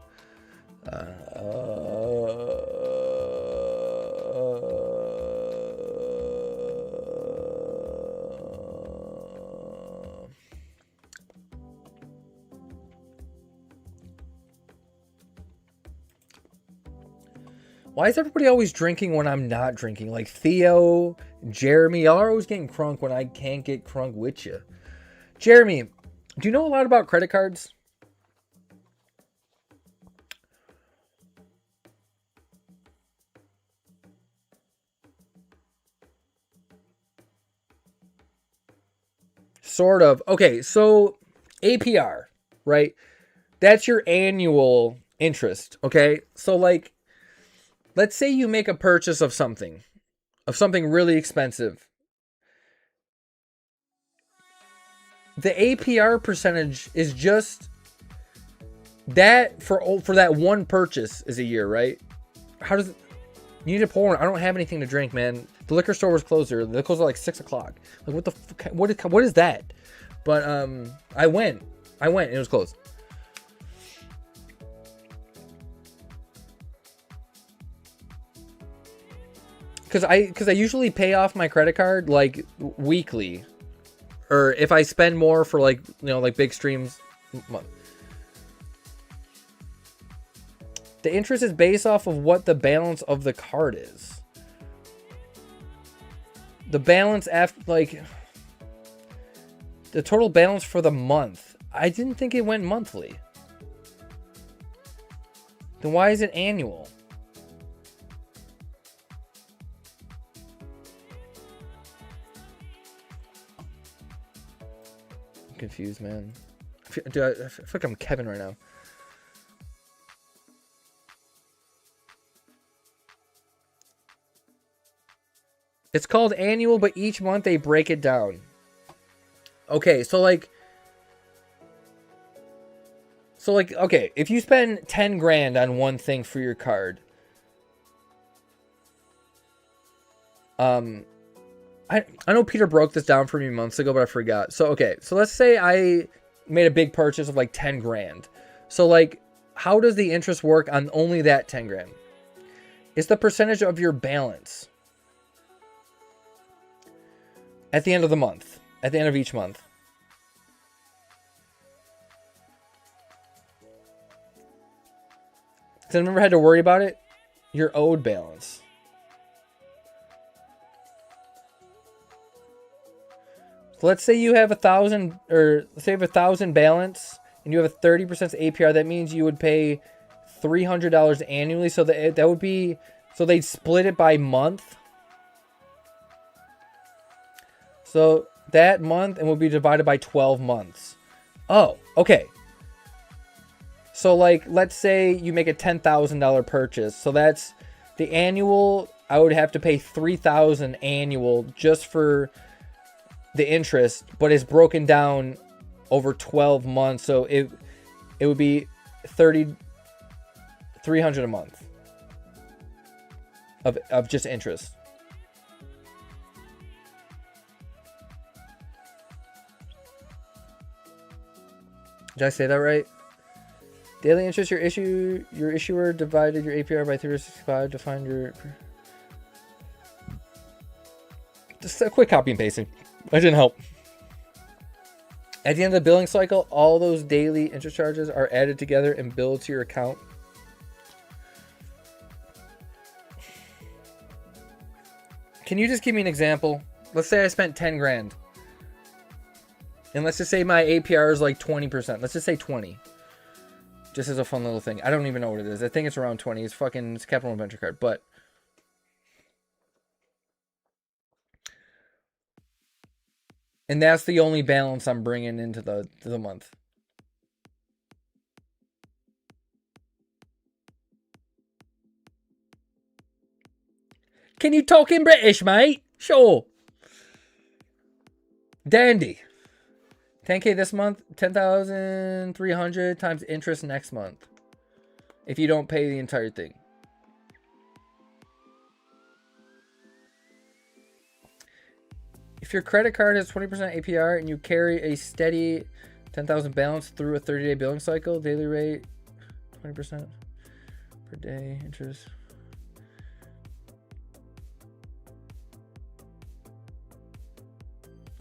S1: Why is everybody always drinking when I'm not drinking? Like Theo, Jeremy, y'all are always getting crunk when I can't get crunk with you. Jeremy, do you know a lot about credit cards? Sort of. Okay, so APR, right? That's your annual interest, okay? So like, let's say you make a purchase of something really expensive. The APR percentage is just that for that one purchase is a year, right? How does it, you need to pour one? I don't have anything to drink, man. The liquor store was closed. They closed at like 6 o'clock. Like what the fuck? What is that? But I went and it was closed. Cause I usually pay off my credit card like weekly, or if I spend more for like, you know, like big streams. The interest is based off of what the balance of the card is. The balance after, like, the total balance for the month. I didn't think it went monthly. Then why is it annual? I'm confused, man. I feel like I'm Kevin right now. It's called annual, but each month they break it down. Okay, so like, okay, if you spend 10 grand on one thing for your card, I know Peter broke this down for me months ago, but I forgot. So, okay, so let's say I made a big purchase of like 10 grand. So like, how does the interest work on only that 10 grand? It's the percentage of your balance at the end of the month, at the end of each month. Because I never had to worry about it. Your owed balance. So let's say you have 1,000, or let's say you have 1,000 balance, and you have a 30% APR. That means you would pay $300 annually. So that would be, so they'd split it by month. So that month and will be divided by 12 months. Oh, okay. So like, let's say you make a $10,000 purchase. So that's the annual. I would have to pay $3,000 annual just for the interest, but it's broken down over 12 months. So it would be $300 a month of just interest. Did I say that right? Daily interest, your issuer divided your APR by 365 to find your... Just a quick copy and pasting. That didn't help. At the end of the billing cycle, all those daily interest charges are added together and billed to your account. Can you just give me an example? Let's say I spent 10 grand. And let's just say my APR is like 20%. Let's just say 20. Just as a fun little thing. I don't even know what it is. I think it's around 20. It's a Capital Adventure card. But and that's the only balance I'm bringing into the month. Can you talk in British, mate? Sure. Dandy. 10K this month, 10,300 times interest next month. If you don't pay the entire thing. If your credit card has 20% APR and you carry a steady 10,000 balance through a 30-day billing cycle, daily rate 20% per day interest.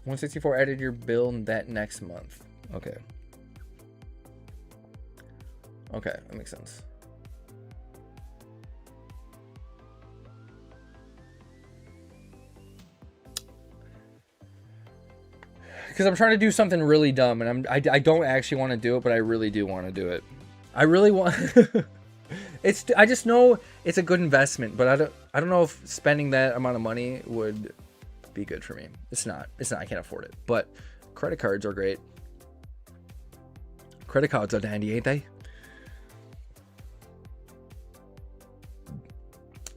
S1: $164 added your bill that next month. Okay. Okay, that makes sense. Because I'm trying to do something really dumb, and I don't actually want to do it, but I really do want to do it. I really want. I just know it's a good investment, but I don't know if spending that amount of money would be good for me. It's not. I can't afford it. But credit cards are great. Credit cards are dandy, ain't they?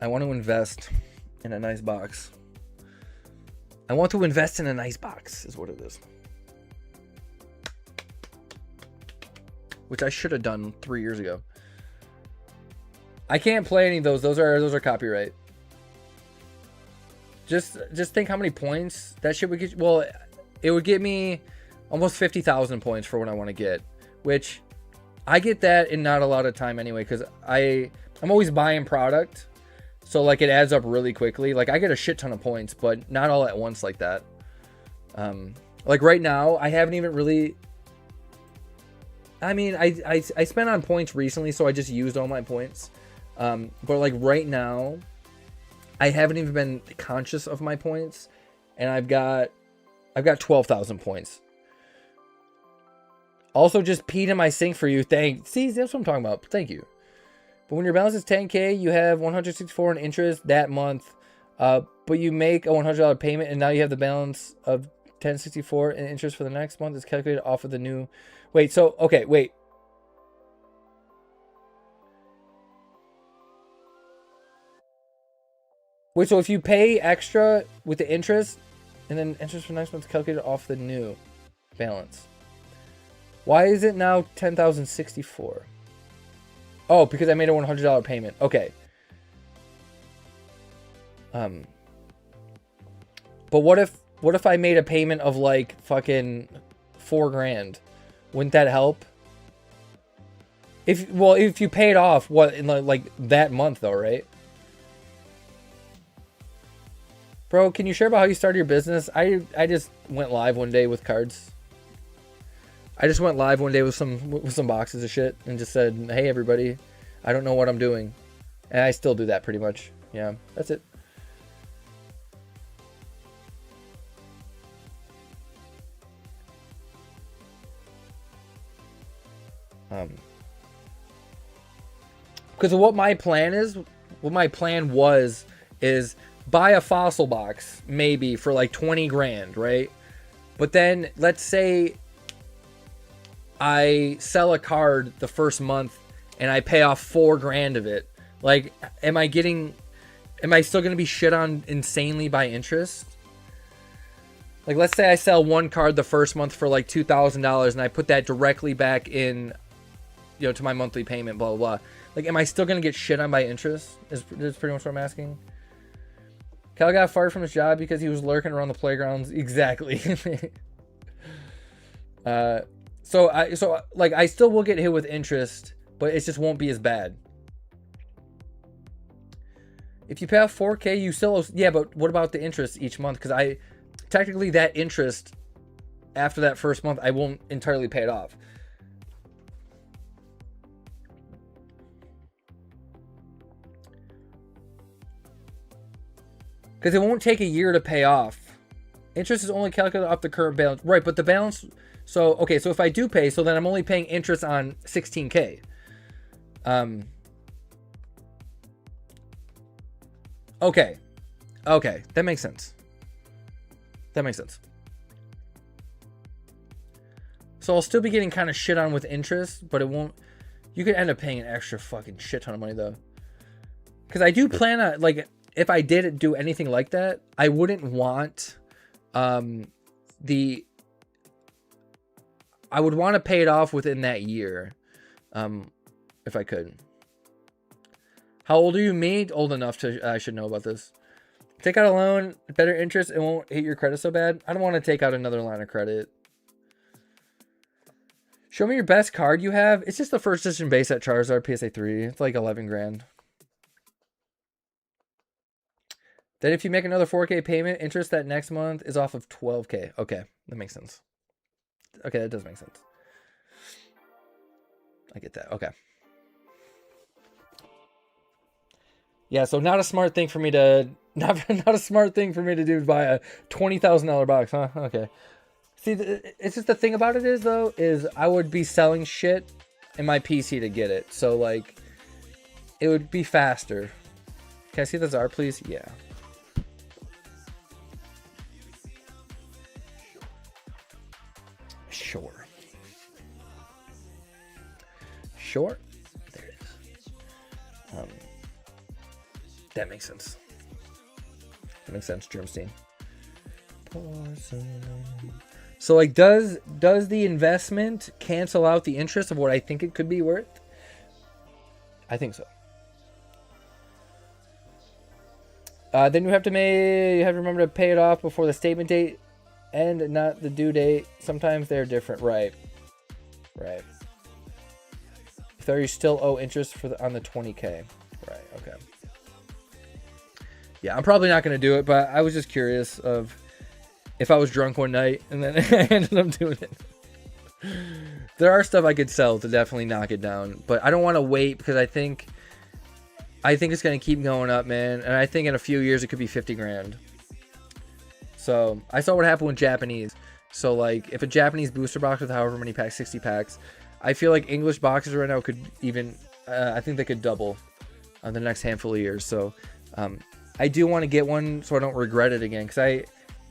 S1: I want to invest in a nice box. I want to invest in a nice box, is what it is. Which I should have done 3 years ago. I can't play any of those. Those are copyright. Just think how many points that shit would get. Well, it would get me almost 50,000 points for what I want to get, which I get that in not a lot of time anyway, because I'm always buying product, so like it adds up really quickly. Like I get a shit ton of points, but not all at once like that. Like right now, I haven't even really. I mean, I spent on points recently, so I just used all my points. But like right now, I haven't even been conscious of my points, and I've got 12,000 points. Also, just peed in my sink for you. See, that's what I'm talking about. Thank you. But when your balance is 10K, you have 164 in interest that month. But you make a $100 payment, and now you have the balance of 1064 in interest for the next month. It's calculated off of the new. Wait. So okay. Wait. Wait, so if you pay extra with the interest, and then interest for next month is calculated off the new balance. Why is it now 10,064? Oh, because I made a $100 payment. Okay. But what if I made a payment of like fucking $4,000? Wouldn't that help? If you pay it off, what, in like that month though, right? Bro, can you share about how you started your business? I just went live one day with cards. I just went live one day with some boxes of shit and just said, "Hey everybody, I don't know what I'm doing." And I still do that pretty much. Yeah, that's it. Because what my plan was is buy a fossil box maybe for like 20 grand, right? But then let's say I sell a card the first month and I pay off 4 grand of it. Like, am I still going to be shit on insanely by interest? Like, let's say I sell one card the first month for like $2,000 and I put that directly back in, you know, to my monthly payment, blah, blah, blah. Like, am I still going to get shit on by interest? Is pretty much what I'm asking. Cal got fired from his job because he was lurking around the playgrounds. Exactly. So I still will get hit with interest, but it just won't be as bad. If you pay off 4K, you still, yeah, but what about the interest each month? Because technically that interest after that first month, I won't entirely pay it off. Because it won't take a year to pay off. Interest is only calculated off the current balance. Right, but the balance... So, okay, so if I do pay, so then I'm only paying interest on 16K. Okay. Okay, that makes sense. That makes sense. So I'll still be getting kind of shit on with interest, but it won't... You could end up paying an extra fucking shit ton of money, though. Because I do plan on, like... if I did do anything like that, I wouldn't want I would want to pay it off within that year, if I could. How old are you? Me? Old enough to I should know about this. Take out a loan, better interest, it won't hit your credit so bad. I don't want to take out another line of credit. Show me your best card you have. It's just the first edition base at Charizard PSA 3. It's like 11 grand. Then if you make another 4K payment, interest that next month is off of 12K. Okay, that makes sense. Okay, that does make sense. I get that. Okay. Yeah, so not a smart thing for me to not a smart thing for me to do is buy a $20,000 box, huh? Okay. See, it's just the thing about it is I would be selling shit in my PC to get it. So like it would be faster. Can I see the Czar, please? Yeah. Sure. Sure. There it is. That makes sense. That makes sense, Germstein. So like does the investment cancel out the interest of what I think it could be worth? I think so. Then you have to remember to pay it off before the statement date and not the due date. Sometimes they're different, right? Right. So you still owe interest on the 20K, right? Okay. Yeah, I'm probably not going to do it, but I was just curious of if I was drunk one night and then I ended up doing it. There are stuff I could sell to definitely knock it down, but I don't want to wait because I think it's going to keep going up, man. And I think in a few years it could be 50 grand. So I saw what happened with Japanese. So like if a Japanese booster box with however many packs, 60 packs, I feel like English boxes right now could even, I think they could double on the next handful of years. So I do want to get one so I don't regret it again, because I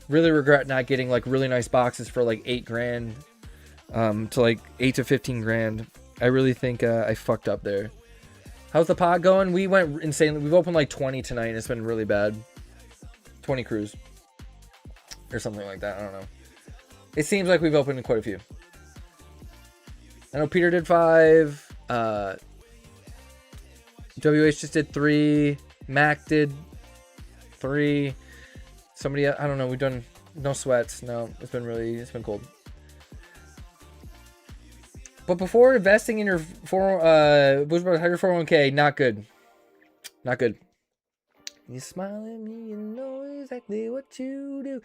S1: really regret not getting like really nice boxes for like 8 grand to like 8 to 15 grand. I really think I fucked up there. How's the pod going? We went insanely. We've opened like 20 tonight and it's been really bad. 20 crews or something like that. I don't know. It seems like we've opened quite a few. I know Peter did 5. WH just did 3. Mac did 3. Somebody, I don't know. We've done no sweats. No, it's been cold. But before investing in your 401k, not good. Not good. You smile at me, you know exactly what you do.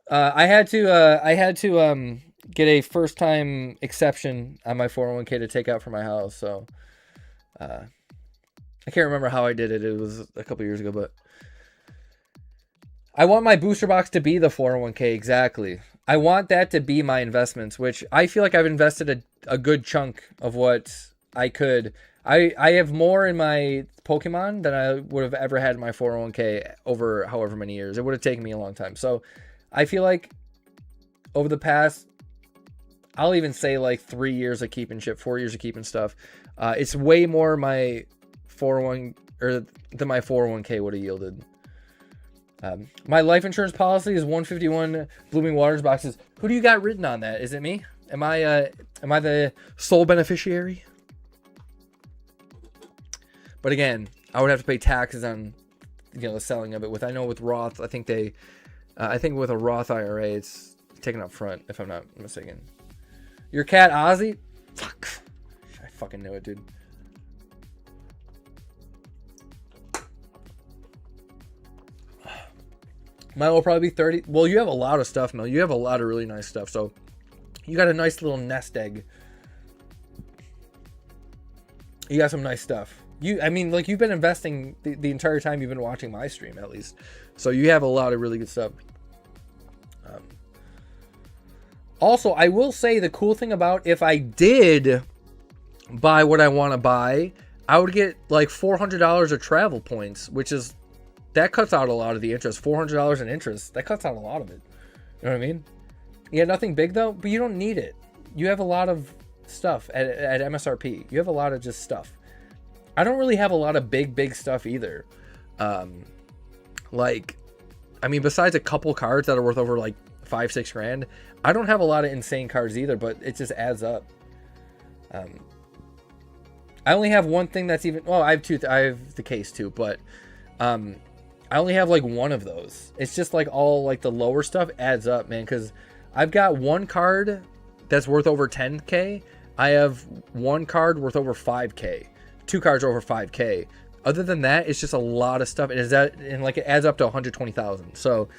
S1: I had to get a first time exception on my 401k to take out for my house. So I can't remember how I did it. It was a couple years ago, but I want my booster box to be the 401k. Exactly. I want that to be my investments, which I feel like I've invested a good chunk of what I could. I have more in my Pokemon than I would have ever had in my 401k over however many years. It would have taken me a long time. So I feel like over the past, I'll even say like 3 years of keeping shit, 4 years of keeping stuff. It's way more my 401 or than my 401k would have yielded. My life insurance policy is 151 Blooming Waters boxes. Who do you got written on that? Is it me? Am I the sole beneficiary? But again, I would have to pay taxes on, the selling of it. I know with Roth, I think with a Roth IRA, it's taken up front, if I'm not mistaken. Your cat Ozzy? Fuck. I fucking knew it, dude. Mine will probably be 30. Well, you have a lot of stuff, Mel. You have a lot of really nice stuff. So you got a nice little nest egg. You got some nice stuff. You've been investing the entire time you've been watching my stream, at least. So you have a lot of really good stuff. Also, I will say the cool thing about if I did buy what I want to buy, I would get like $400 of travel points, that cuts out a lot of the interest. $400 in interest, that cuts out a lot of it. You know what I mean? Yeah, nothing big though, but you don't need it. You have a lot of stuff at MSRP. You have a lot of just stuff. I don't really have a lot of big stuff either. Like, I mean, besides a couple cards that are worth over like 5-6 grand, I don't have a lot of insane cards either, but it just adds up. I only have one thing that's even, well, I have two, I have the case too, but I only have like one of those. It's just like all like the lower stuff adds up, man, because I've got one card that's worth over 10k. I have one card worth over 5k, two cards over 5k. Other than that, it's just a lot of stuff, and it adds up to 120,000. So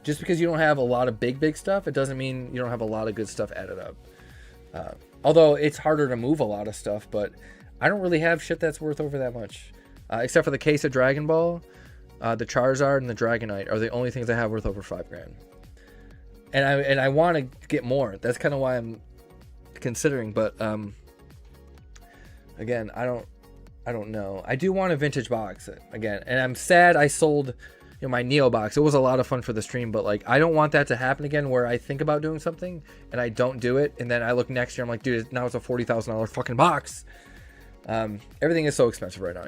S1: just because you don't have a lot of big stuff, it doesn't mean you don't have a lot of good stuff added up. Although it's harder to move a lot of stuff, but I don't really have shit that's worth over that much. Except for the case of Dragon Ball, the Charizard, and the Dragonite are the only things I have worth over 5 grand. And I want to get more. That's kind of why I'm considering. But again, I don't know. I do want a vintage box again, and I'm sad I sold my Neo box. It was a lot of fun for the stream, but like I don't want that to happen again, where I think about doing something and I don't do it, and then I look next year, I'm like, dude, now it's a $40,000 fucking box. Everything is so expensive right now.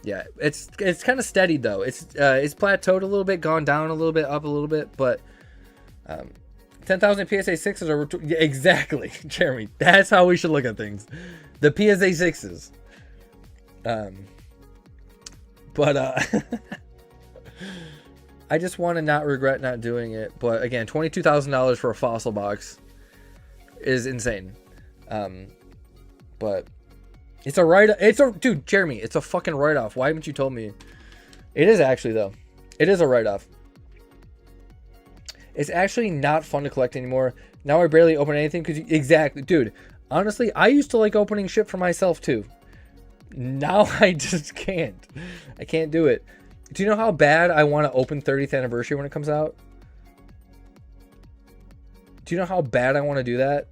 S1: Yeah. It's kind of steady though. It's plateaued a little bit, gone down a little bit, up a little bit, but 10,000 PSA 6s are exactly, Jeremy. That's how we should look at things. The PSA 6s. I just want to not regret not doing it. But again, $22,000 for a fossil box is insane. But it's a dude, Jeremy, it's a fucking write-off. Why haven't you told me? It is actually though. It is a write-off. It's actually not fun to collect anymore. Now I barely open anything because exactly, dude. Honestly, I used to like opening shit for myself too. Now I just can't. I can't do it. Do you know how bad I want to open 30th anniversary when it comes out? Do you know how bad I want to do that?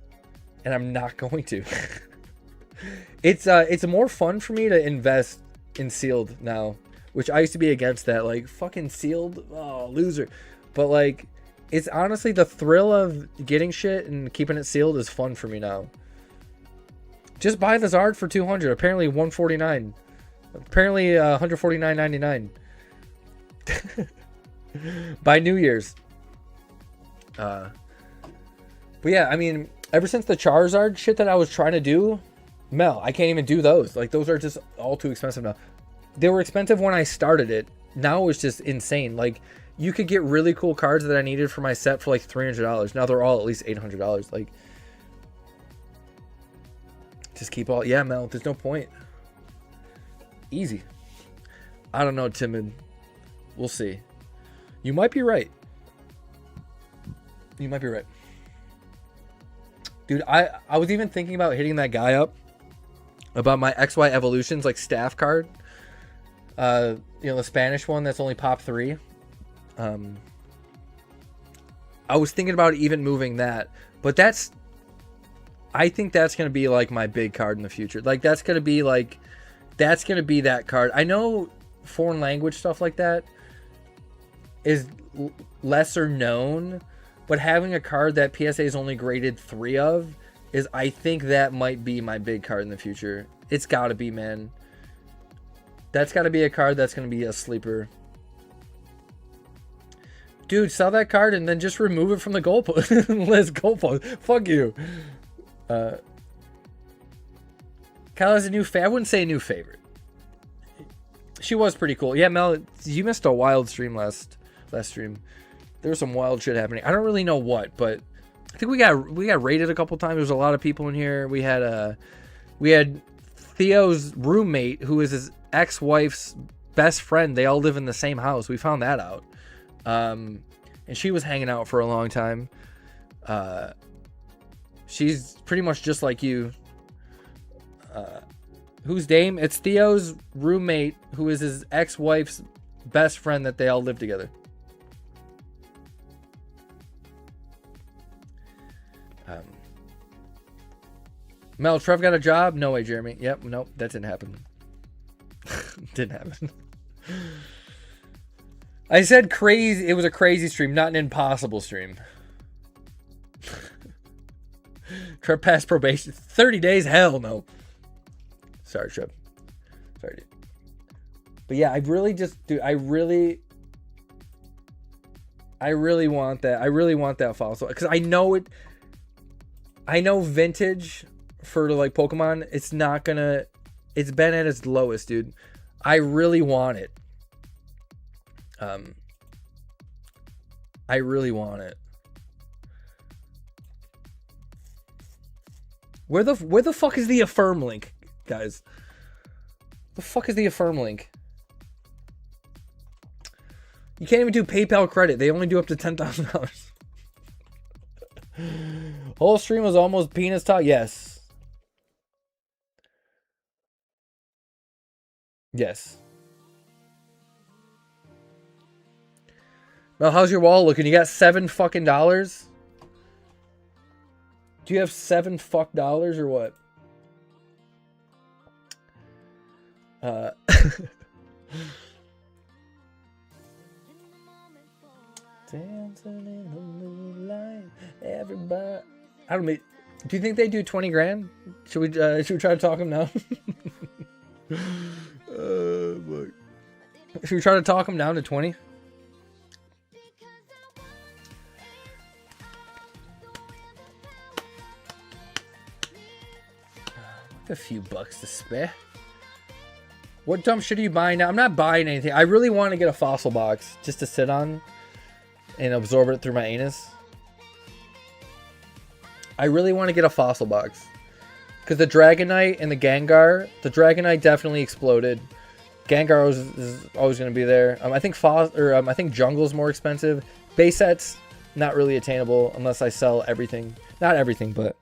S1: And I'm not going to. It's more fun for me to invest in sealed now, which I used to be against that. Like, fucking sealed, oh, loser. But like, it's honestly the thrill of getting shit and keeping it sealed is fun for me now. Just buy the Zard for $200. Apparently $149. Apparently $149.99. By New Year's. But yeah, I mean, ever since the Charizard shit that I was trying to do, Mel, I can't even do those. Like, those are just all too expensive now. They were expensive when I started it. Now it's just insane. Like, you could get really cool cards that I needed for my set for like $300. Now they're all at least $800. Like, just keep all... Yeah, Mel, there's no point. Easy. I don't know, Timid. We'll see. You might be right. You might be right. Dude, I was even thinking about hitting that guy up about my XY Evolutions, like, staff card. You know, the Spanish one that's only pop 3. I was thinking about even moving that, but I think that's going to be like my big card in the future. Like, that's going to be that card. I know foreign language stuff like that is lesser known, but having a card that PSA is only graded 3 of is, I think that might be my big card in the future. It's got to be, man. That's got to be a card that's going to be a sleeper. Dude, sell that card and then just remove it from the goalpost. Let's goalpost. Fuck you. Kyle has a new I wouldn't say a new favorite. She was pretty cool. Yeah, Mel, you missed a wild stream last stream. There was some wild shit happening. I don't really know what, but I think we got raided a couple times. There was a lot of people in here. We had Theo's roommate, who is his ex-wife's best friend. They all live in the same house. We found that out. And she was hanging out for a long time. She's pretty much just like you. Who's Dame? It's Theo's roommate, who is his ex-wife's best friend that they all live together. Mel, Trev got a job? No way, Jeremy. Yep, nope, that didn't happen. Didn't happen. I said crazy. It was a crazy stream, not an impossible stream. Trev passed probation. 30 days? Hell no. Sorry, Trev. Sorry, dude. But yeah, I really just, dude, I really want that. I really want that fossil because I know it. I know vintage for like Pokemon, it's not gonna. It's been at its lowest, dude. I really want it. I really want it. Where the fuck is the affirm link, guys? The fuck is the affirm link? You can't even do PayPal credit. They only do up to $10,000. Whole stream was almost penis talk. Yes. Yes. Well, how's your wall looking? You got $7 fucking dollars? Do you have $7 fuck dollars or what? Dancing in the moonlight, everybody. I don't mean. Do you think they do 20 grand? Should we try to talk them down? Should we try to talk them down to 20? A few bucks to spare. What dumb shit are you buying now? I'm not buying anything. I really want to get a fossil box just to sit on and absorb it through my anus. I really want to get a fossil box because the Dragonite and the Gengar. The Dragonite definitely exploded. Gengar is always going to be there. I think I think Jungle's more expensive. Base sets not really attainable unless I sell everything. Not everything, but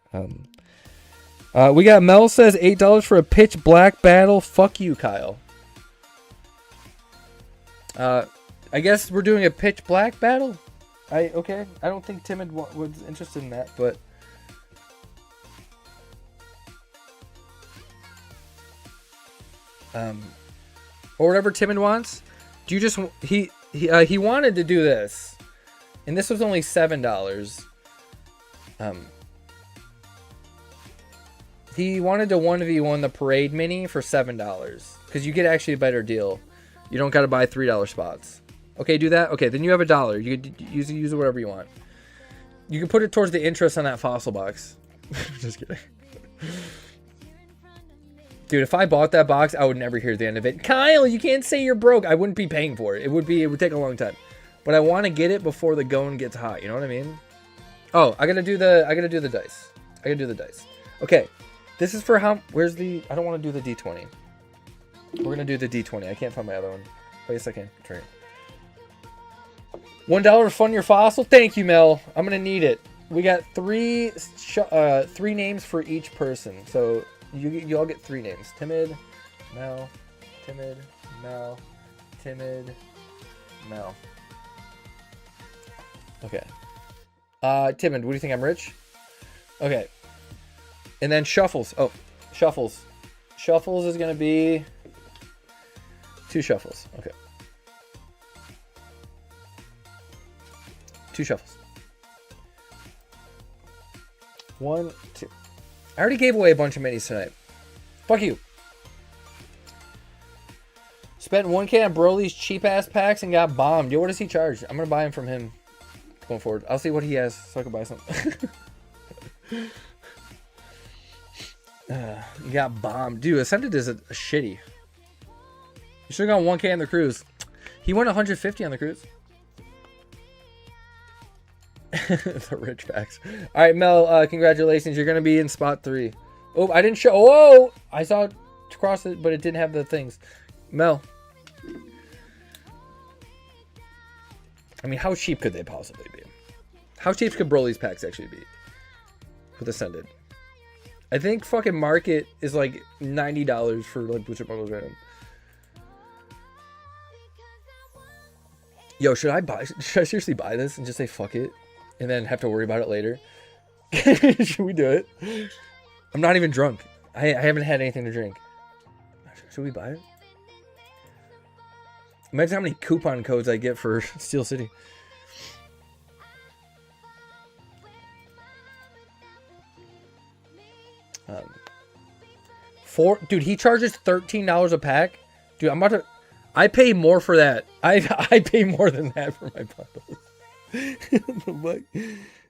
S1: we got Mel says $8 for a pitch black battle. Fuck you, Kyle. I guess we're doing a pitch black battle. Okay. I don't think Timid was interested in that, but or whatever Timid wants. Do you just he wanted to do this, and this was only $7. He wanted to 1v1 the parade mini for $7 because you get actually a better deal. You don't got to buy $3 spots. Okay, do that. Okay, then you have $1. You could use it whatever you want. You can put it towards the interest on that fossil box. Just kidding. Dude, if I bought that box, I would never hear the end of it. Kyle, you can't say you're broke. I wouldn't be paying for it. It would take a long time. But I want to get it before the going gets hot. You know what I mean? Oh, I gotta do the dice. Okay. This is for how... Where's the... I don't want to do the D20. We're going to do the D20. I can't find my other one. Wait a second. Turn it. $1 to fund your fossil? Thank you, Mel. I'm going to need it. We got three names for each person. So you all get 3 names. Timid, Mel, Timid, Mel, Timid, Mel. Okay. Timid, what do you think? I'm rich? Okay. And then Shuffles. Oh, Shuffles. Shuffles is going to be 2 Shuffles. Okay. 2 Shuffles. 1, 2. I already gave away a bunch of minis tonight. Fuck you. Spent 1K on Broly's cheap-ass packs and got bombed. Yo, what does he charge? I'm going to buy him from him going forward. I'll see what he has so I can buy something. You got bombed. Dude, Ascended is a shitty. You should have gone 1K on the cruise. He won 150 on the cruise. The rich packs. Alright, Mel, congratulations. You're going to be in spot 3. Oh, I didn't show. Whoa! I saw it cross it, but it didn't have the things. Mel. I mean, how cheap could they possibly be? How cheap could Broly's packs actually be? With Ascended. I think fucking market is like $90 for like Booster Bundles random. Yo, should I seriously buy this and just say fuck it? And then have to worry about it later? Should we do it? I'm not even drunk. I haven't had anything to drink. Should we buy it? Imagine how many coupon codes I get for Steel City. Dude, he charges $13 a pack. Dude, I'm about I pay more for that. I pay more than that for my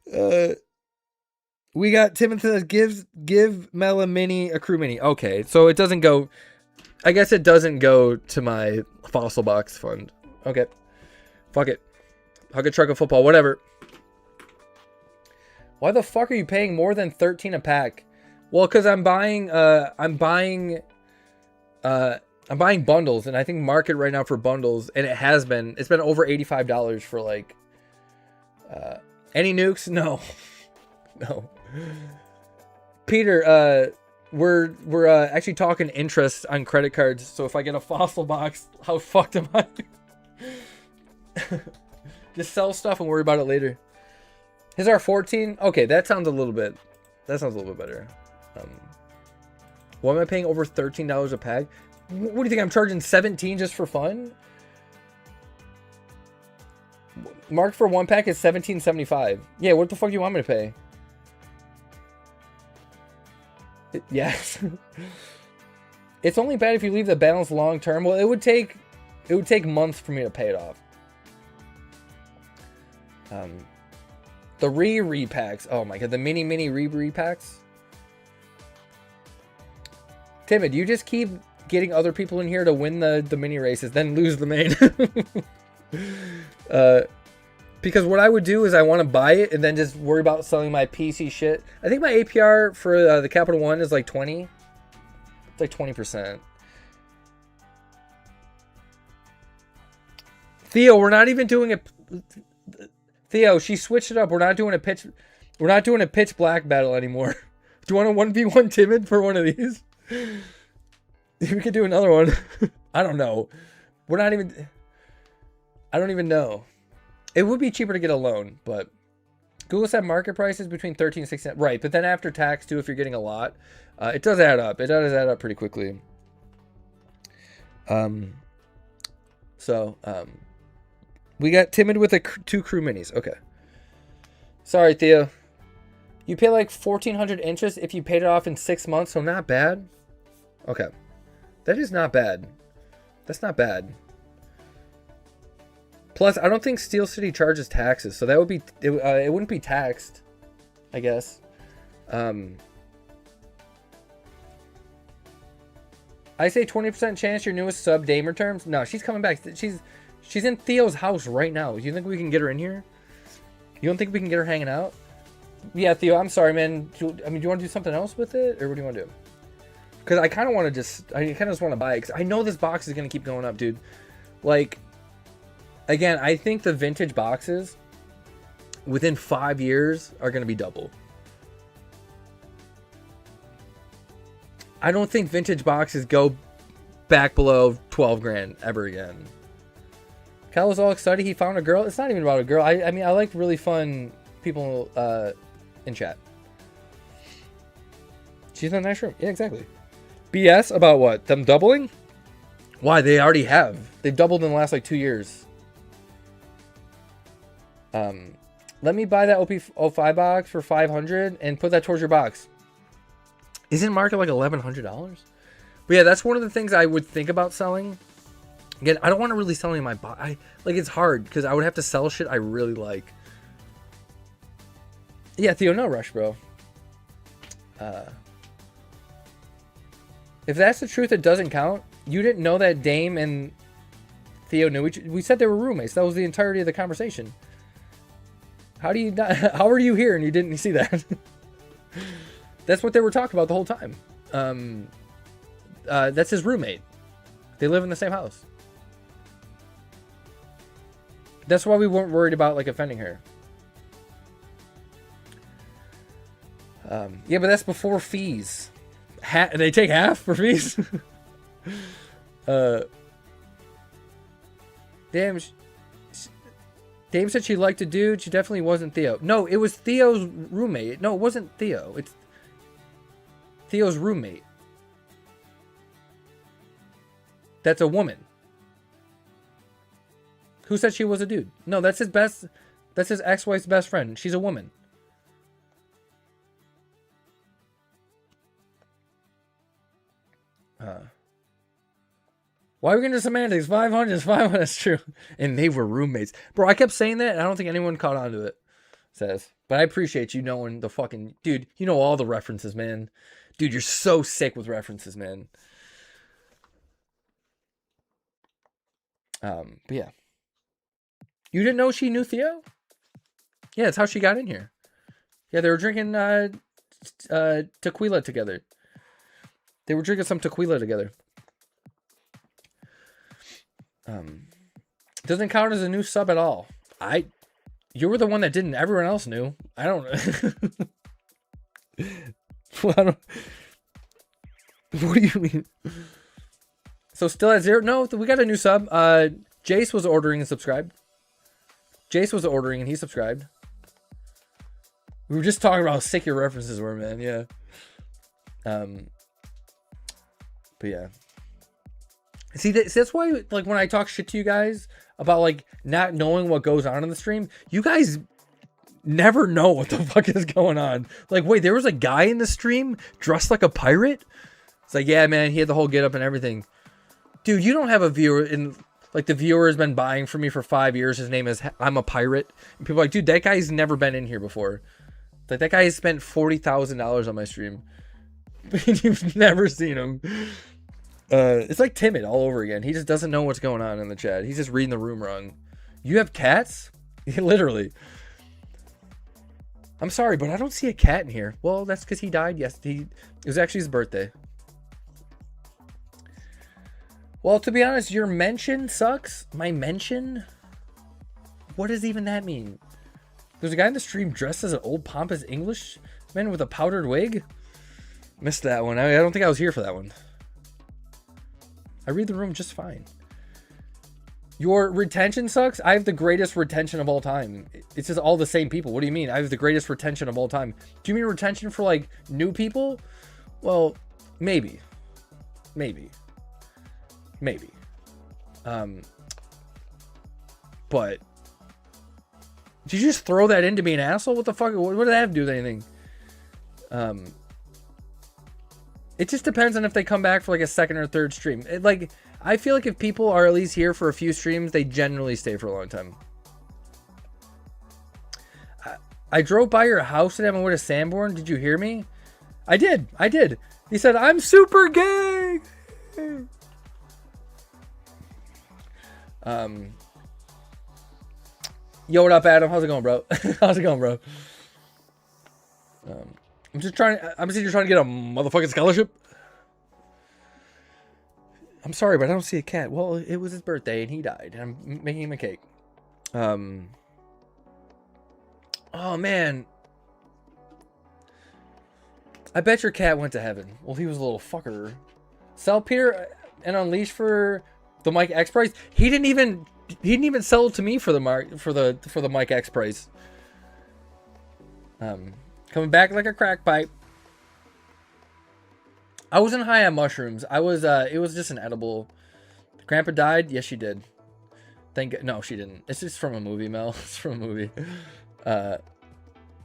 S1: bundles. We got Timothy that give Mel a mini, a crew mini. Okay, so it doesn't go. I guess it doesn't go to my fossil box fund. Okay, fuck it. Hug a truck of football, whatever. Why the fuck are you paying more than 13 a pack? Well, because I'm buying bundles, and I think market right now for bundles, and it's been over $85 for like any nukes? No. No. Peter, we're actually talking interest on credit cards, so if I get a fossil box, how fucked am I? Just sell stuff and worry about it later. His R14? Okay, that sounds a little bit better. Why am I paying over $13 a pack? What do you think, I'm charging 17 just for fun? Mark for one pack is $17.75. Yeah, what the fuck do you want me to pay? Yes. It's only bad if you leave the balance long term. Well, it would take months for me to pay it off. The repacks. Oh my god, the mini repacks. Timid, you just keep getting other people in here to win the mini races, then lose the main. Because what I would do is I want to buy it and then just worry about selling my PC shit. I think my APR for the Capital One is like 20. It's like 20%. Theo, we're not even doing it. Theo, she switched it up. We're not doing a pitch black battle anymore. Do you want a 1v1 Timid for one of these? We could do another one. I don't know. I don't even know. It would be cheaper to get a loan, but Google said market prices between 13 and 16. Right, but then after tax too, if you're getting a lot, it does add up. It does add up pretty quickly. We got Timid with 2 crew minis. Okay. Sorry, Theo. You pay like 1,400 interest if you paid it off in 6 months, so not bad. Okay. That is not bad. That's not bad. Plus, I don't think Steel City charges taxes, so that would be it wouldn't be taxed, I guess. I say 20% chance your newest sub Damer terms. No, she's coming back. She's in Theo's house right now. You think we can get her in here? You don't think we can get her hanging out? Yeah, Theo, I'm sorry, man. Do you want to do something else with it, or what do you want to do? Because I kind of want to just want to buy it, because I know this box is going to keep going up, dude. Like, again, I think the vintage boxes within 5 years are going to be double. I don't think vintage boxes go back below 12 grand ever again. Cal was all excited he found a girl. It's not even about a girl. I mean, I like really fun people in chat. She's in the next room. Yeah, exactly. BS about what? Them doubling? Why? They already have. They've doubled in the last like 2 years. Let me buy that OP05 box for 500 and put that towards your box. Isn't market like $1,100? But yeah, that's one of the things I would think about selling. Again, I don't want to really sell any of my box. Like, it's hard because I would have to sell shit I really like. Yeah, Theo, no rush, bro. If that's the truth, it doesn't count. You didn't know that Dame and Theo knew each. We said they were roommates. That was the entirety of the conversation. How do you not? How are you here and you didn't see that? That's what they were talking about the whole time. That's his roommate. They live in the same house. That's why we weren't worried about like offending her. Yeah, but that's before fees. They take half for fees. Damn. Dame said she liked a dude. She definitely wasn't Theo. No, it was Theo's roommate. No, it wasn't Theo. It's Theo's roommate. That's a woman. Who said she was a dude? No, that's his ex-wife's best friend. She's a woman. Why are we getting to semantics? 500 is 500. That's true. And they were roommates. Bro, I kept saying that, and I don't think anyone caught on to it. Says. But I appreciate you knowing the fucking... Dude, you know all the references, man. Dude, you're so sick with references, man. But yeah. You didn't know she knew Theo? Yeah, that's how she got in here. Yeah, they were drinking tequila together. They were drinking some tequila together. Doesn't count as a new sub at all. You were the one that didn't. Everyone else knew. I don't what do you mean? So still at 0? No, we got a new sub. Jace was ordering and subscribed. Jace was ordering and he subscribed. We were just talking about how sick your references were, man. Yeah. But yeah. See, that's why, like, when I talk shit to you guys about, like, not knowing what goes on in the stream, you guys never know what the fuck is going on. Like, wait, there was a guy in the stream dressed like a pirate? It's like, yeah, man, he had the whole get up and everything. Dude, you don't have a viewer in... Like, the viewer has been buying from me for 5 years. His name is I'm a Pirate. And people are like, dude, that guy's never been in here before. Like, that guy has spent $40,000 on my stream. You've never seen him. It's like Timid all over again. He just doesn't know what's going on in the chat. He's just reading the room wrong. You have cats? Literally. I'm sorry, but I don't see a cat in here. Well, that's because he died. Yes, it was actually his birthday. Well, to be honest, your mention sucks. My mention? What does even that mean? There's a guy in the stream dressed as an old pompous Englishman with a powdered wig. Missed that one. I don't think I was here for that one. I read the room just fine. Your retention sucks? I have the greatest retention of all time. It's just all the same people. What do you mean? I have the greatest retention of all time. Do you mean retention for, like, new people? Well, maybe. Maybe. But did you just throw that in to be an asshole? What the fuck? What did that have to do with anything? It just depends on if they come back for like a second or third stream. I feel like if people are at least here for a few streams, they generally stay for a long time. I drove by your house today on my way to Sanborn. Did you hear me? I did. He said, I'm super gay. Yo, what up, Adam? How's it going, bro? I'm just trying to get a motherfucking scholarship. I'm sorry, but I don't see a cat. Well, it was his birthday and he died. And I'm making him a cake. Oh, man. I bet your cat went to heaven. Well, he was a little fucker. Sell Peter and Unleash for the Mike X price. He didn't even sell it to me for the Mike X price. Coming back like a crack pipe. I wasn't high on mushrooms. It was just an edible. Grandpa died? Yes, she did. No, she didn't. It's just from a movie, Mel. It's from a movie.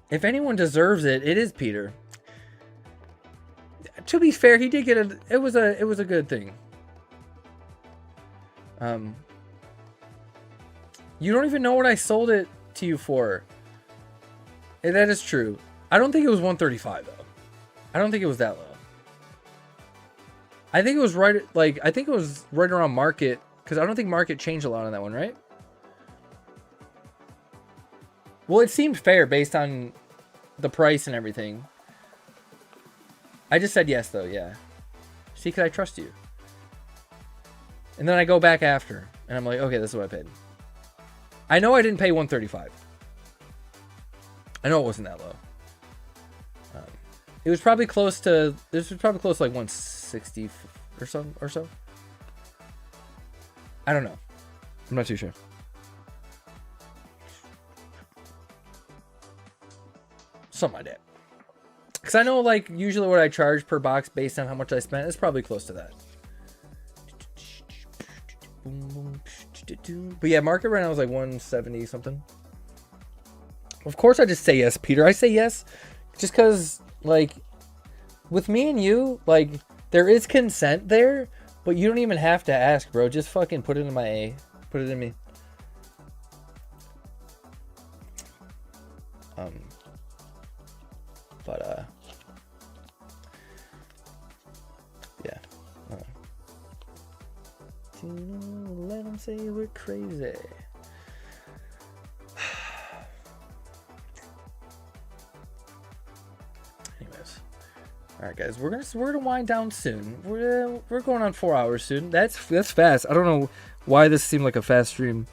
S1: If anyone deserves it, it is Peter. To be fair, he did get it was a good thing. You don't even know what I sold it to you for. And that is true. I don't think it was 135 though. I don't think it was that low. I think it was right around market, because I don't think market changed a lot on that one, right? Well, it seemed fair based on the price and everything. I just said yes though, yeah. See, because I trust you. And then I go back after, and I'm like, okay, this is what I paid. I know I didn't pay 135. I know it wasn't that low. It was probably close to. This was probably close to like 160 or so. I don't know. I'm not too sure. Something like that. Because I know, like, usually what I charge per box based on how much I spent is probably close to that. But yeah, market right now is like 170 something. Of course I just say yes, Peter. I say yes just because, like, with me and you, like, there is consent there, But you don't even have to ask, bro. Just fucking put it in my A. Put it in me. Yeah. Let them say we're crazy. Anyways, all right, guys, we're gonna wind down soon. We're going on 4 hours soon. That's fast. I don't know why this seemed like a fast stream.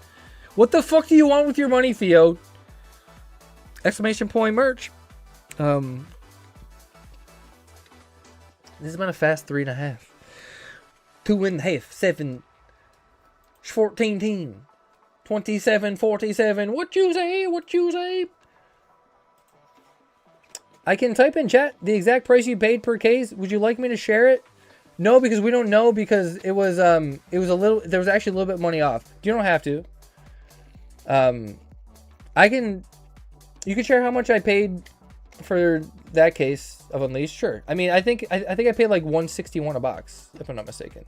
S1: What the fuck do you want with your money, Theo? Exclamation point merch. This has been a fast 3.5. 2.5, 7, 14, 27, 47. What you say? What you say? I can type in chat the exact price you paid per case. Would you like me to share it? No, because we don't know, because it was a little, there was actually a little bit of money off. You don't have to. You can share how much I paid for that case of Unleashed. Sure. I mean, I think I paid like $161 a box, if I'm not mistaken.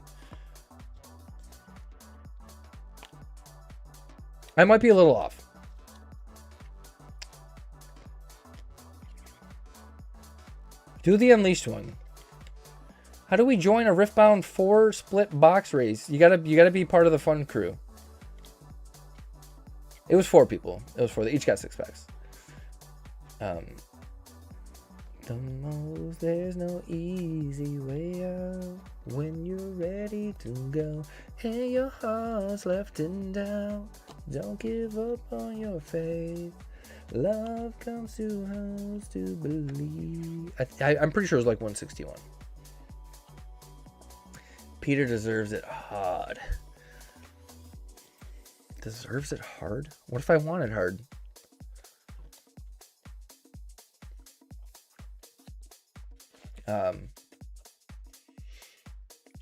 S1: I might be a little off. Do the Unleashed one. How do we join a Riftbound 4 split box race? You gotta be part of the fun crew. It was 4 people. It was 4. They each got 6 packs. There's no easy way out when you're ready to go and your heart's left in doubt. Don't give up on your faith. Love comes to house to believe. I'm pretty sure it was like 161. Peter deserves it hard. Deserves it hard? What if I want it hard?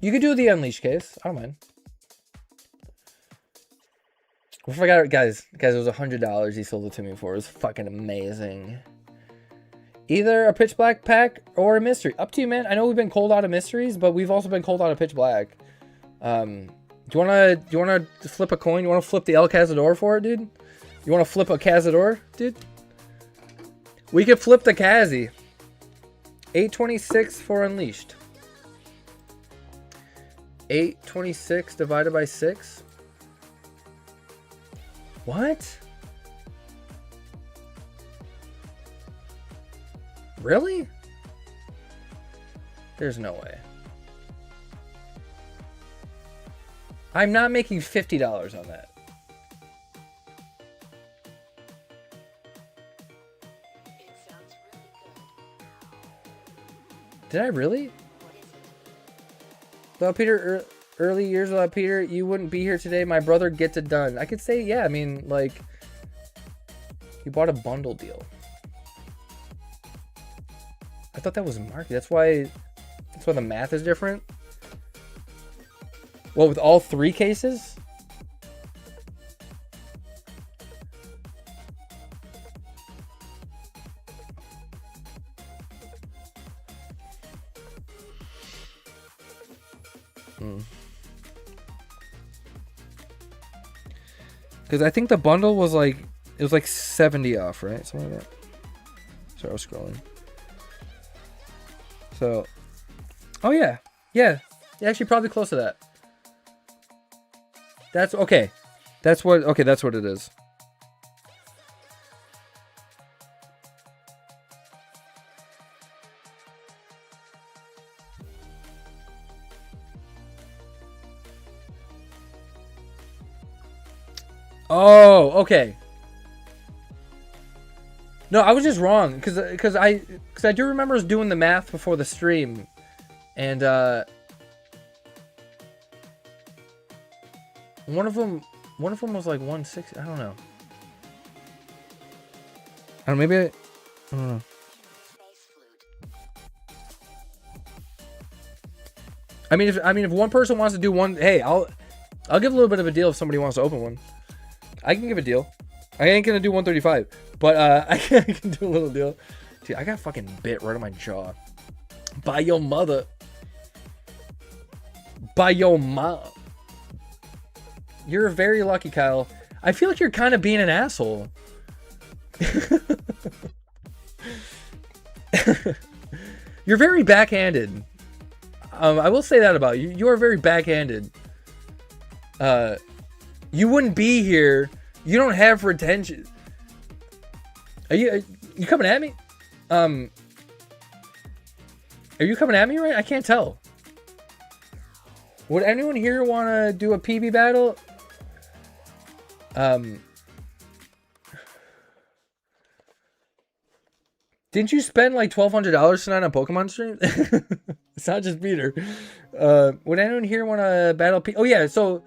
S1: You could do the Unleashed case. I don't mind. What if I got it, guys, it was $100 he sold it to me for. It was fucking amazing. Either a pitch black pack or a mystery. Up to you, man. I know we've been cold out of mysteries, but we've also been cold out of pitch black. Do you wanna flip a coin? You wanna flip the El Cazador for it, dude? You wanna flip a Cazador, dude? We could flip the Kazi. 826 for Unleashed. 826 divided by 6. What? Really? There's no way. I'm not making $50 on that. Did I really? Without Peter, early years without Peter, you wouldn't be here today. My brother gets it done. I could say, yeah, I mean, like, he bought a bundle deal. I thought that was market. That's why the math is different. Well, with all 3 cases? Because I think the bundle was like, it was like 70 off, right? Something like that. Sorry, I was scrolling. So, oh yeah. Yeah, actually probably close to that. That's okay. That's what it is. Oh, okay. No, I was just wrong because I do remember us doing the math before the stream, and one of them was like 160. I don't know. I don't know. Maybe I don't know. I mean, if one person wants to do one, hey, I'll give a little bit of a deal if somebody wants to open one. I can give a deal. I ain't gonna do 135, but I can do a little deal. Dude, I got fucking bit right on my jaw. By your mother. by your mom. You're very lucky, Kyle. I feel like you're kind of being an asshole. You're very backhanded. I will say that about you. You are very backhanded. You wouldn't be here. You don't have retention. Are you coming at me? Are you coming at me right? I can't tell. Would anyone here want to do a PB battle? Didn't you spend like $1,200 tonight on Pokemon stream? It's not just Peter. Would anyone here want to battle? Oh yeah, so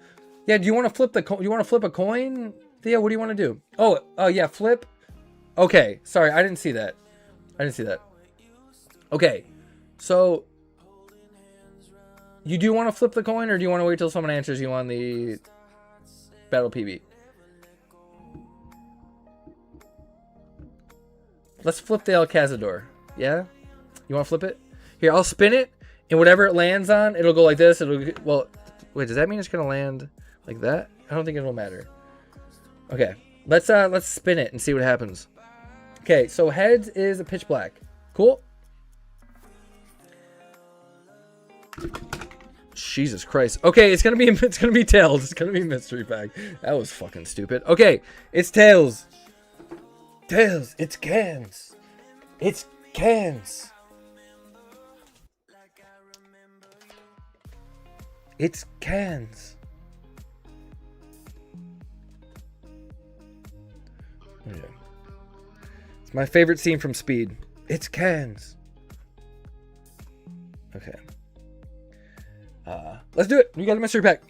S1: yeah. Do you want to flip the? You want to flip a coin, Thea? What do you want to do? Oh yeah, flip. Okay, sorry, I didn't see that. Okay, so you do want to flip the coin, or do you want to wait till someone answers you on the battle PB? Let's flip the El Cazador. Yeah? You want to flip it? Here, I'll spin it, and whatever it lands on, it'll go like this. Well, wait, does that mean it's going to land like that? I don't think it'll matter. Okay, let's spin it and see what happens. Okay, so heads is a pitch black. Cool. Jesus Christ. Okay, it's gonna be tails. It's gonna be mystery pack. That was fucking stupid. Okay, it's tails. Tails. It's cans. It's cans. It's cans. Okay. It's my favorite scene from Speed. It's cans. Okay. Let's do it. You got a mystery pack.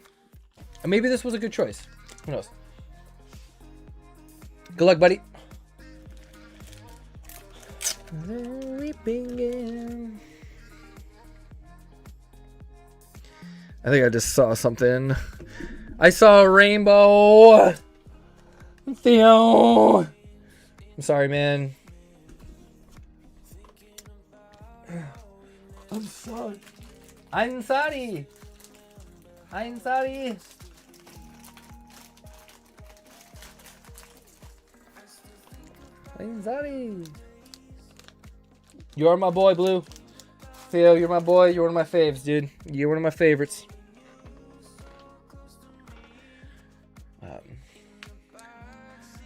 S1: Maybe this was a good choice. Who knows? Good luck, buddy. I think I just saw something. I saw a rainbow. Theo. I'm sorry, man. I'm sorry. I'm sorry. I'm sorry. I'm sorry. You are my boy, Blue. Theo, you're my boy. You're one of my faves, dude. You're one of my favorites.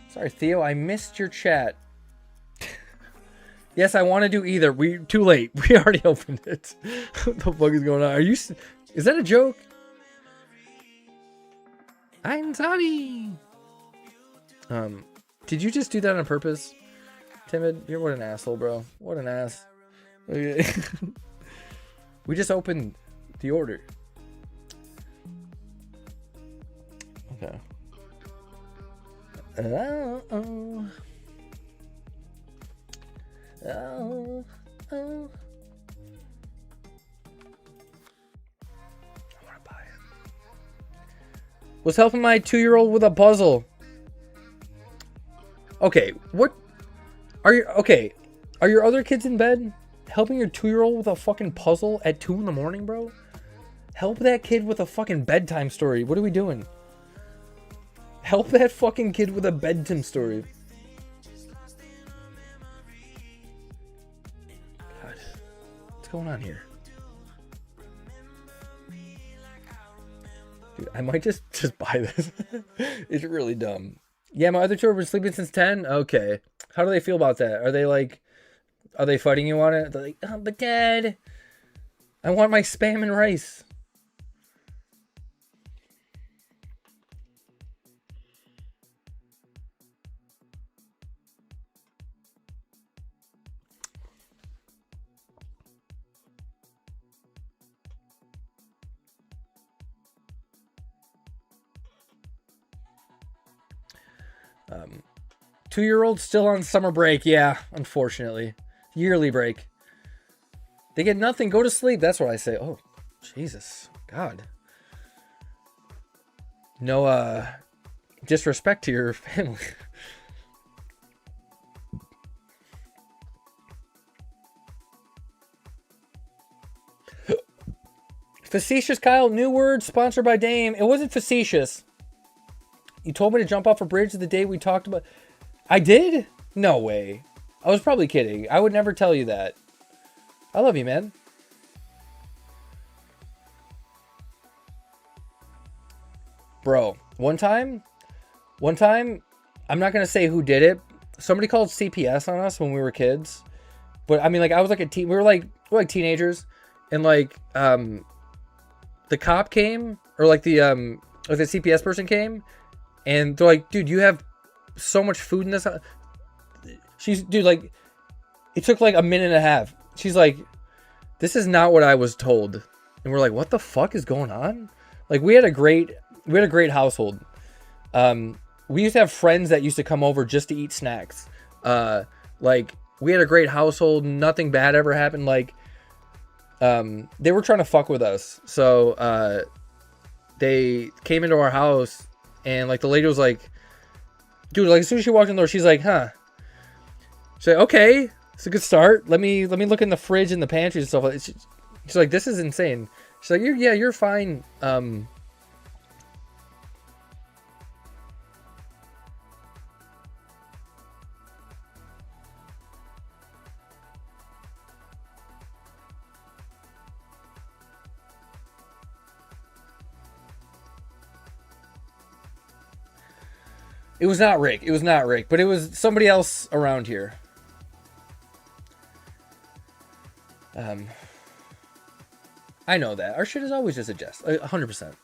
S1: Sorry, Theo. I missed your chat. Yes, I want to do either. Too late. We already opened it. What the fuck is going on? Is that a joke? I'm sorry. Did you just do that on purpose? Timid, you're what an asshole, bro. What an ass. Okay. We just opened the order. Okay. Oh. I want to buy it. Was helping my 2-year-old with a puzzle. Okay, what? Are your other kids in bed? Helping your 2-year-old with a fucking puzzle at 2 in the morning, bro? Help that kid with a fucking bedtime story. What are we doing? Help that fucking kid with a bedtime story. God. What's going on here? Dude, I might just buy this. It's really dumb. Yeah, my other two have been sleeping since 10? Okay. How do they feel about that? Are they fighting you on it? They're like, oh, but Dad, I want my Spam and rice. Um, 2-year-old still on summer break. Yeah, unfortunately. Yearly break. They get nothing. Go to sleep. That's what I say. Oh, Jesus. God. No, disrespect to your family. Facetious Kyle, new word, sponsored by Dame. It wasn't facetious. You told me to jump off a bridge the day we talked about... I did? No way. I was probably kidding. I would never tell you that. I love you, man. Bro, one time, I'm not going to say who did it. Somebody called CPS on us when we were kids. But I mean, like, I was like a teen. We were like teenagers. And like, the cop came, or like the CPS person came. And they're like, dude, you have so much food in this. Dude, like, it took like a minute and a half. She's like, this is not what I was told. And we're like, what the fuck is going on? Like, we had a great household. We used to have friends that used to come over just to eat snacks. Like, we had a great household. Nothing bad ever happened. Like, they were trying to fuck with us. So, they came into our house and like the lady was like, dude, like as soon as she walked in the door, she's like, huh. She's like, okay, it's a good start. Let me look in the fridge and the pantry and stuff. She's like, this is insane. She's like, you're fine. It was not Rick. It was not Rick, but it was somebody else around here. I know that. Our shit is always just a jest. 100%.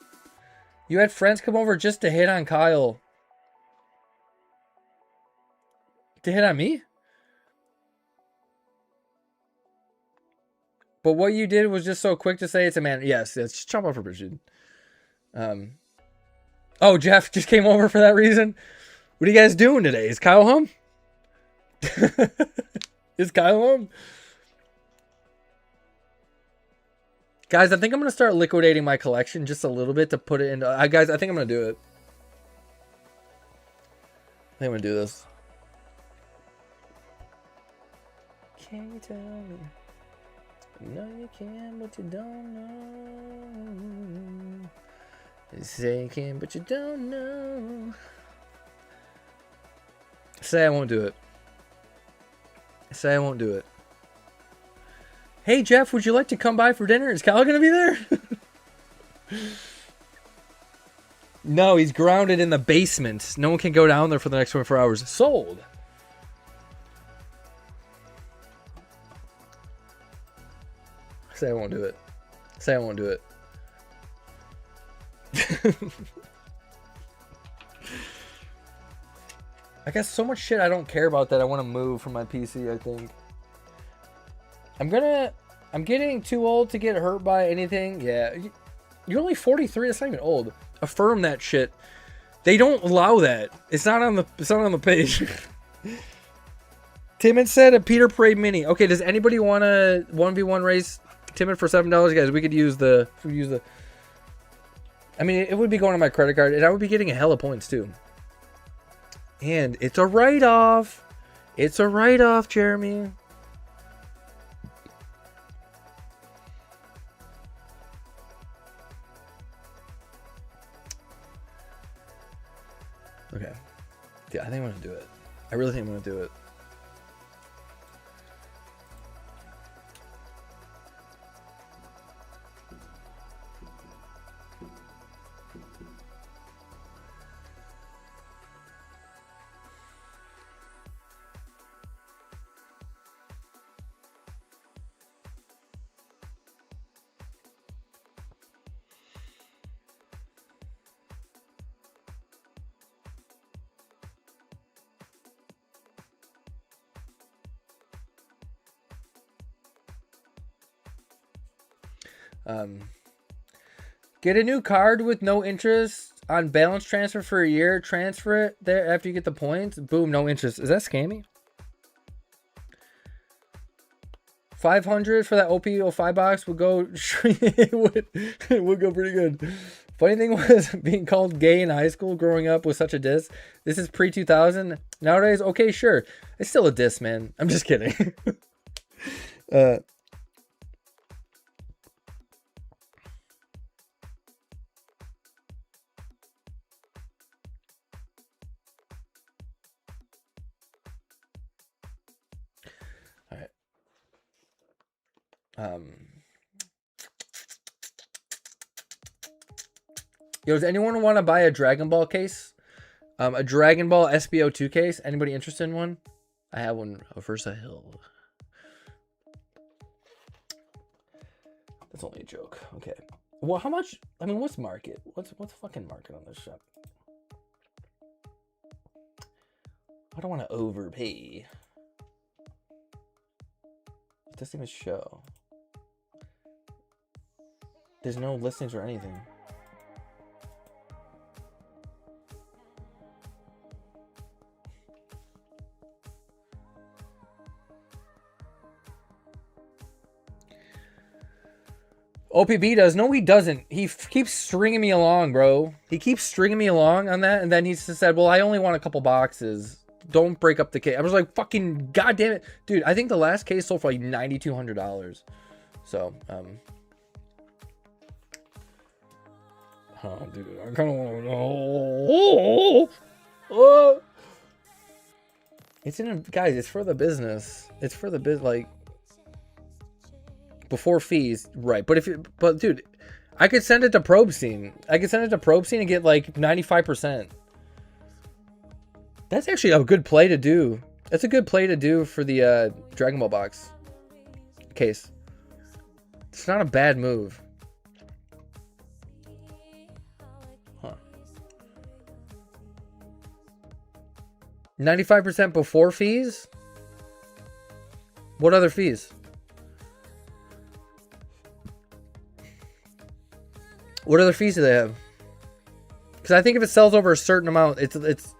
S1: You had friends come over just to hit on Kyle. To hit on me? But what you did was just so quick to say it's a man. Yes, just jump off a bridge, dude. Oh, Jeff just came over for that reason. What are you guys doing today? Is Kyle home? Is Kyle home? Guys, I think I'm going to start liquidating my collection just a little bit to put it into... guys, I think I'm going to do it. I think I'm going to do this. Can you tell me? No, you can, but you don't know. You say you can, but you don't know. Say I won't do it. Say I won't do it. Hey, Jeff, would you like to come by for dinner? Is Kyle going to be there? No, he's grounded in the basement. No one can go down there for the next 24 hours. Sold. Say I won't do it. Say I won't do it. I got so much shit I don't care about that I want to move from my PC, I think. I'm getting too old to get hurt by anything. Yeah. You're only 43. That's not even old. Affirm that shit. They don't allow that. It's not on the page. Timid said a Peter Parade mini. Okay, does anybody want a 1v1 race Timid for $7? Guys, we could use the I mean, it would be going on my credit card and I would be getting a hell of points too. And it's a write-off. It's a write-off, Jeremy. Okay. Yeah, I think I'm going to do it. I really think I'm going to do it. Get a new card with no interest on balance transfer for a year. Transfer it there after you get the points. Boom, no interest. Is that scammy? 500 for that OP05 box would go. it would go pretty good. Funny thing was being called gay in high school growing up was such a diss. This is pre 2000. Nowadays, okay, sure. It's still a diss, man. I'm just kidding. Yo, does anyone want to buy a Dragon Ball case? A Dragon Ball SBO2 case? Anybody interested in one? I have one for Hill. That's only a joke. Okay. Well, how much? I mean, what's market? What's fucking market on this shop? I don't want to overpay. It doesn't even show. There's no listings or anything. OPB does. No, he doesn't. He keeps stringing me along, bro. He keeps stringing me along on that, and then he just said, well, I only want a couple boxes. Don't break up the case. I was like, fucking goddamn it. Dude, I think the last case sold for like $9,200. So, oh, dude, I kind of want to know. It's in a, guys, it's for the business. It's for the biz, like, before fees, right? But but dude, I could send it to Probe Scene. I could send it to Probe Scene and get like 95%. That's actually a good play to do. That's a good play to do for the Dragon Ball box case. It's not a bad move. Huh. 95% before fees? What other fees? What other fees do they have? Because I think if it sells over a certain amount, it's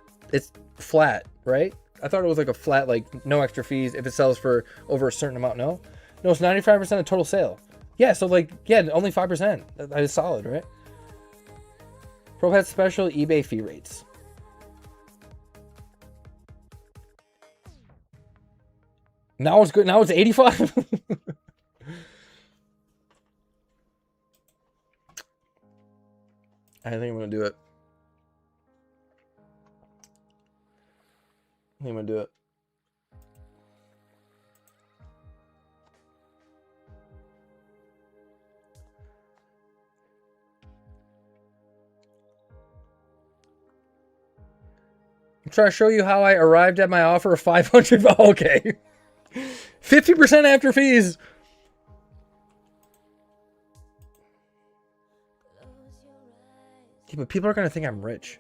S1: flat, right? I thought it was like a flat, like no extra fees if it sells for over a certain amount. No, it's 95% of total sale. Yeah, so like, yeah, only 5%. That is solid, right? Probe has special eBay fee rates. Now it's good. Now it's 85. I think I'm gonna do it. I think I'm gonna do it. I'm trying to show you how I arrived at my offer of 500. Okay. 50% after fees. Yeah, but people are gonna think I'm rich.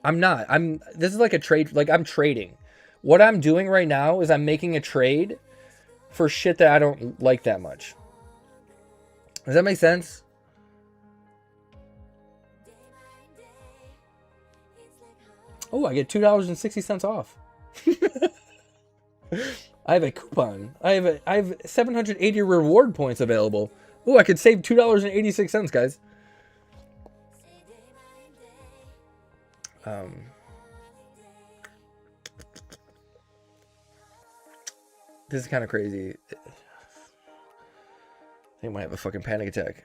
S1: I'm not. This is like a trade. Like, I'm trading. What I'm doing right now is I'm making a trade for shit that I don't like that much. Does that make sense? Oh, I get $2.60 off. I have a coupon. I have 780 reward points available. Oh, I could save $2.86, guys. This is kind of crazy. I think I might have a fucking panic attack.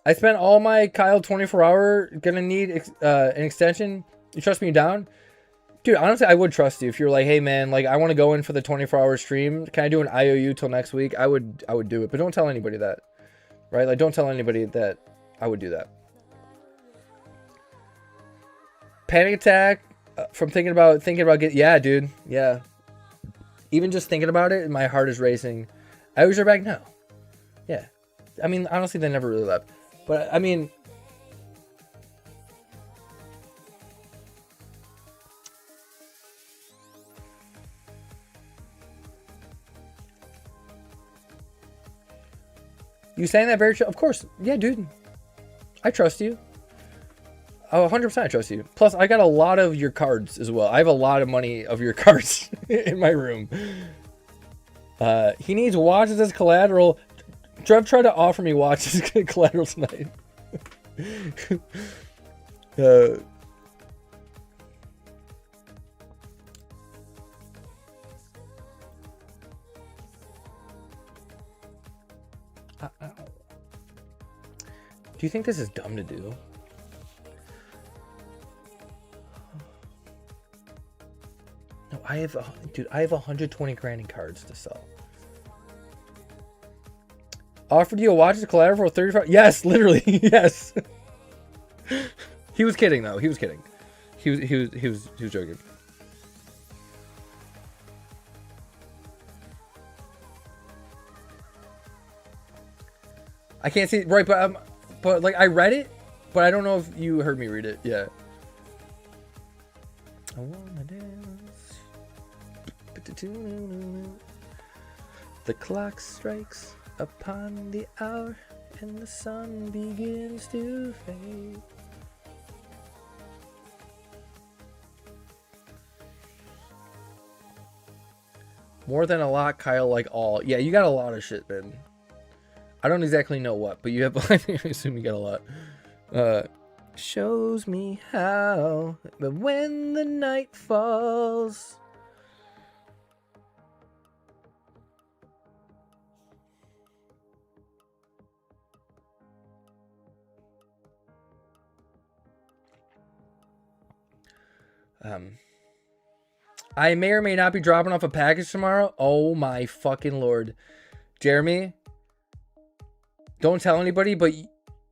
S1: I spent all my Kyle 24-hour. Gonna need an extension. You trust me down? Dude, honestly, I would trust you if you're like, hey man, like I want to go in for the 24-hour stream. Can I do an IOU till next week? I would do it, but don't tell anybody that, right? Like, don't tell anybody that I would do that. Panic attack from thinking about yeah, dude, yeah. Even just thinking about it, my heart is racing. IOUs are back now. Yeah, I mean, honestly, they never really left, but I mean. You saying that very true? Of course. Yeah, dude. I trust you. Oh, 100% I trust you. Plus, I got a lot of your cards as well. I have a lot of money of your cards in my room. He needs watches as collateral. Trev tried to offer me watches as collateral tonight. Do you think this is dumb to do? No, I have, dude, I have 120 granting cards to sell. Offered you a watch as collateral for 35. Yes, literally, yes. He was kidding though. He was kidding. He was joking. I can't see it, right, but like I read it, but I don't know if you heard me read it. Yeah. I wanna dance. The clock strikes upon the hour and the sun begins to fade. More than a lot, Kyle, like all. Yeah, you got a lot of shit, man. I don't exactly know what, but you have, I assume you got a lot. Shows me how, but when the night falls. I may or may not be dropping off a package tomorrow. Oh my fucking lord. Jeremy, don't tell anybody, but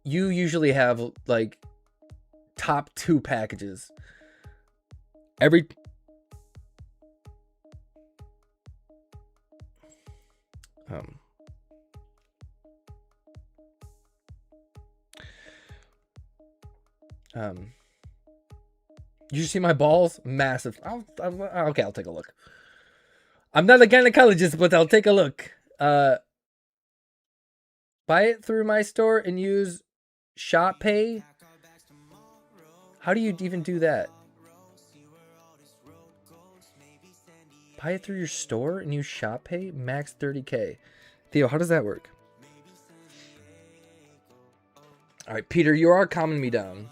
S1: you usually have like top 2 packages. Every you see my balls? Massive. Okay, I'll take a look. I'm not a gynecologist, but I'll take a look. Buy it through my store and use Shop Pay. How do you even do that? Buy it through your store and use Shop Pay? Max 30K. Theo, how does that work? All right, Peter, you are calming me down.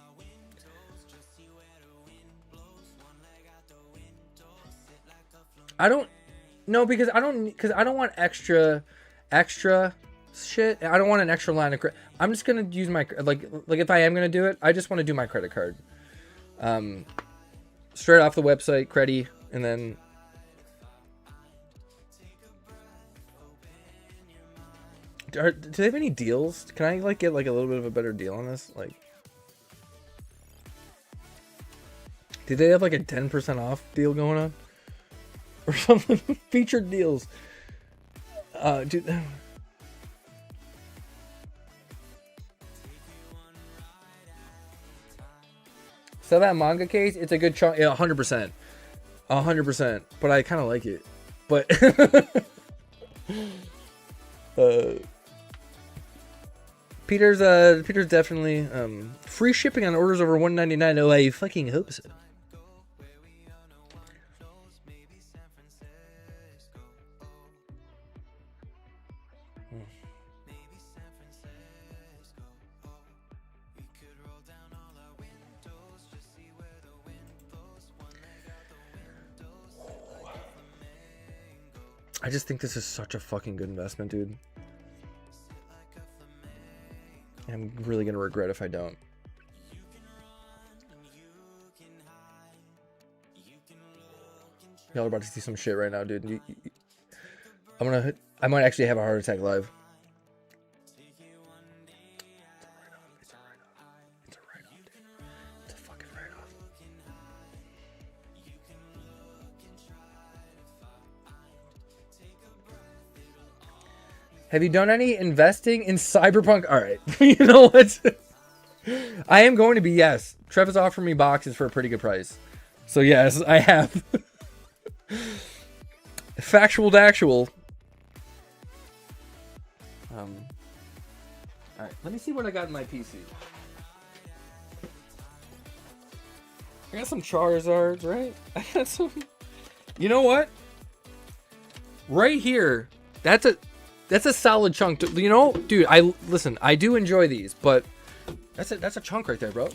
S1: I don't because I don't want extra shit. I don't want an extra line of credit. I'm just gonna use my like if I am gonna do it, I just want to do my credit card. Straight off the website, credit, and then do they have any deals? Can I like get like a little bit of a better deal on this? Like, do they have like a 10% off deal going on? Or something? Featured deals. Dude. So that manga case, it's a good chunk. Yeah, 100%. 100%. But I kind of like it. But Peter's definitely free shipping on orders over $199. Oh, I fucking hope so. I just think this is such a fucking good investment, dude. I'm really gonna regret if I don't. Y'all are about to see some shit right now, dude. I might actually have a heart attack live. It's a write-off, dude. It's a fucking write-off. Have you done any investing in Cyberpunk? All right. You know what? I am going to be, yes. Trevor's offering me boxes for a pretty good price. So, yes, I have. Factual to actual. All right. Let me see what I got in my PC. I got some Charizards, right? I got some... You know what? Right here. That's a solid chunk. You know, dude, listen, I do enjoy these, but that's a chunk right there, bro.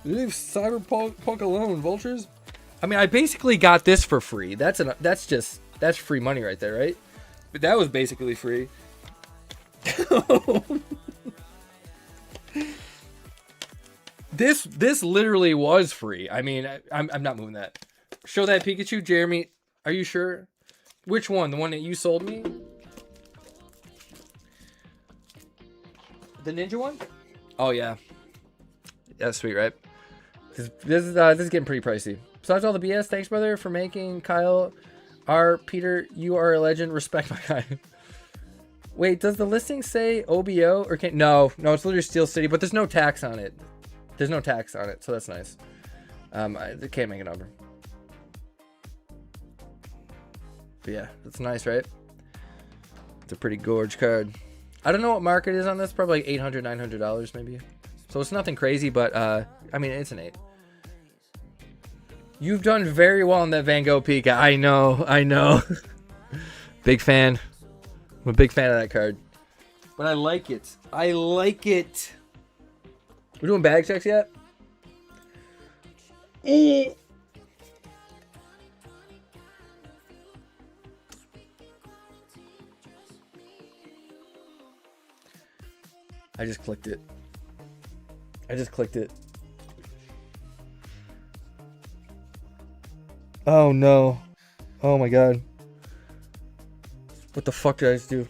S1: Leave Cyberpunk alone, vultures. I mean, I basically got this for free. That's free money right there, right? But that was basically free. This literally was free. I mean, I'm not moving that. Show that Pikachu, Jeremy. Are you sure? Which one? The one that you sold me? The ninja one? Oh yeah. That's sweet, right? This is getting pretty pricey. Besides all the BS, thanks brother for making Kyle. Peter, you are a legend. Respect my guy. Wait, does the listing say OBO or can't? No, it's literally Steel City, but there's no tax on it. There's no tax on it, so that's nice. I can't make a number. But yeah, that's nice, right? It's a pretty gorge card. I don't know what market is on this. Probably like $800, $900 maybe. So it's nothing crazy, but I mean, it's an 8. You've done very well in that Van Gogh Pika. I know. Big fan. I'm a big fan of that card. But I like it. We're doing bag checks yet? I just clicked it. Oh no. Oh my god. What the fuck did I just do?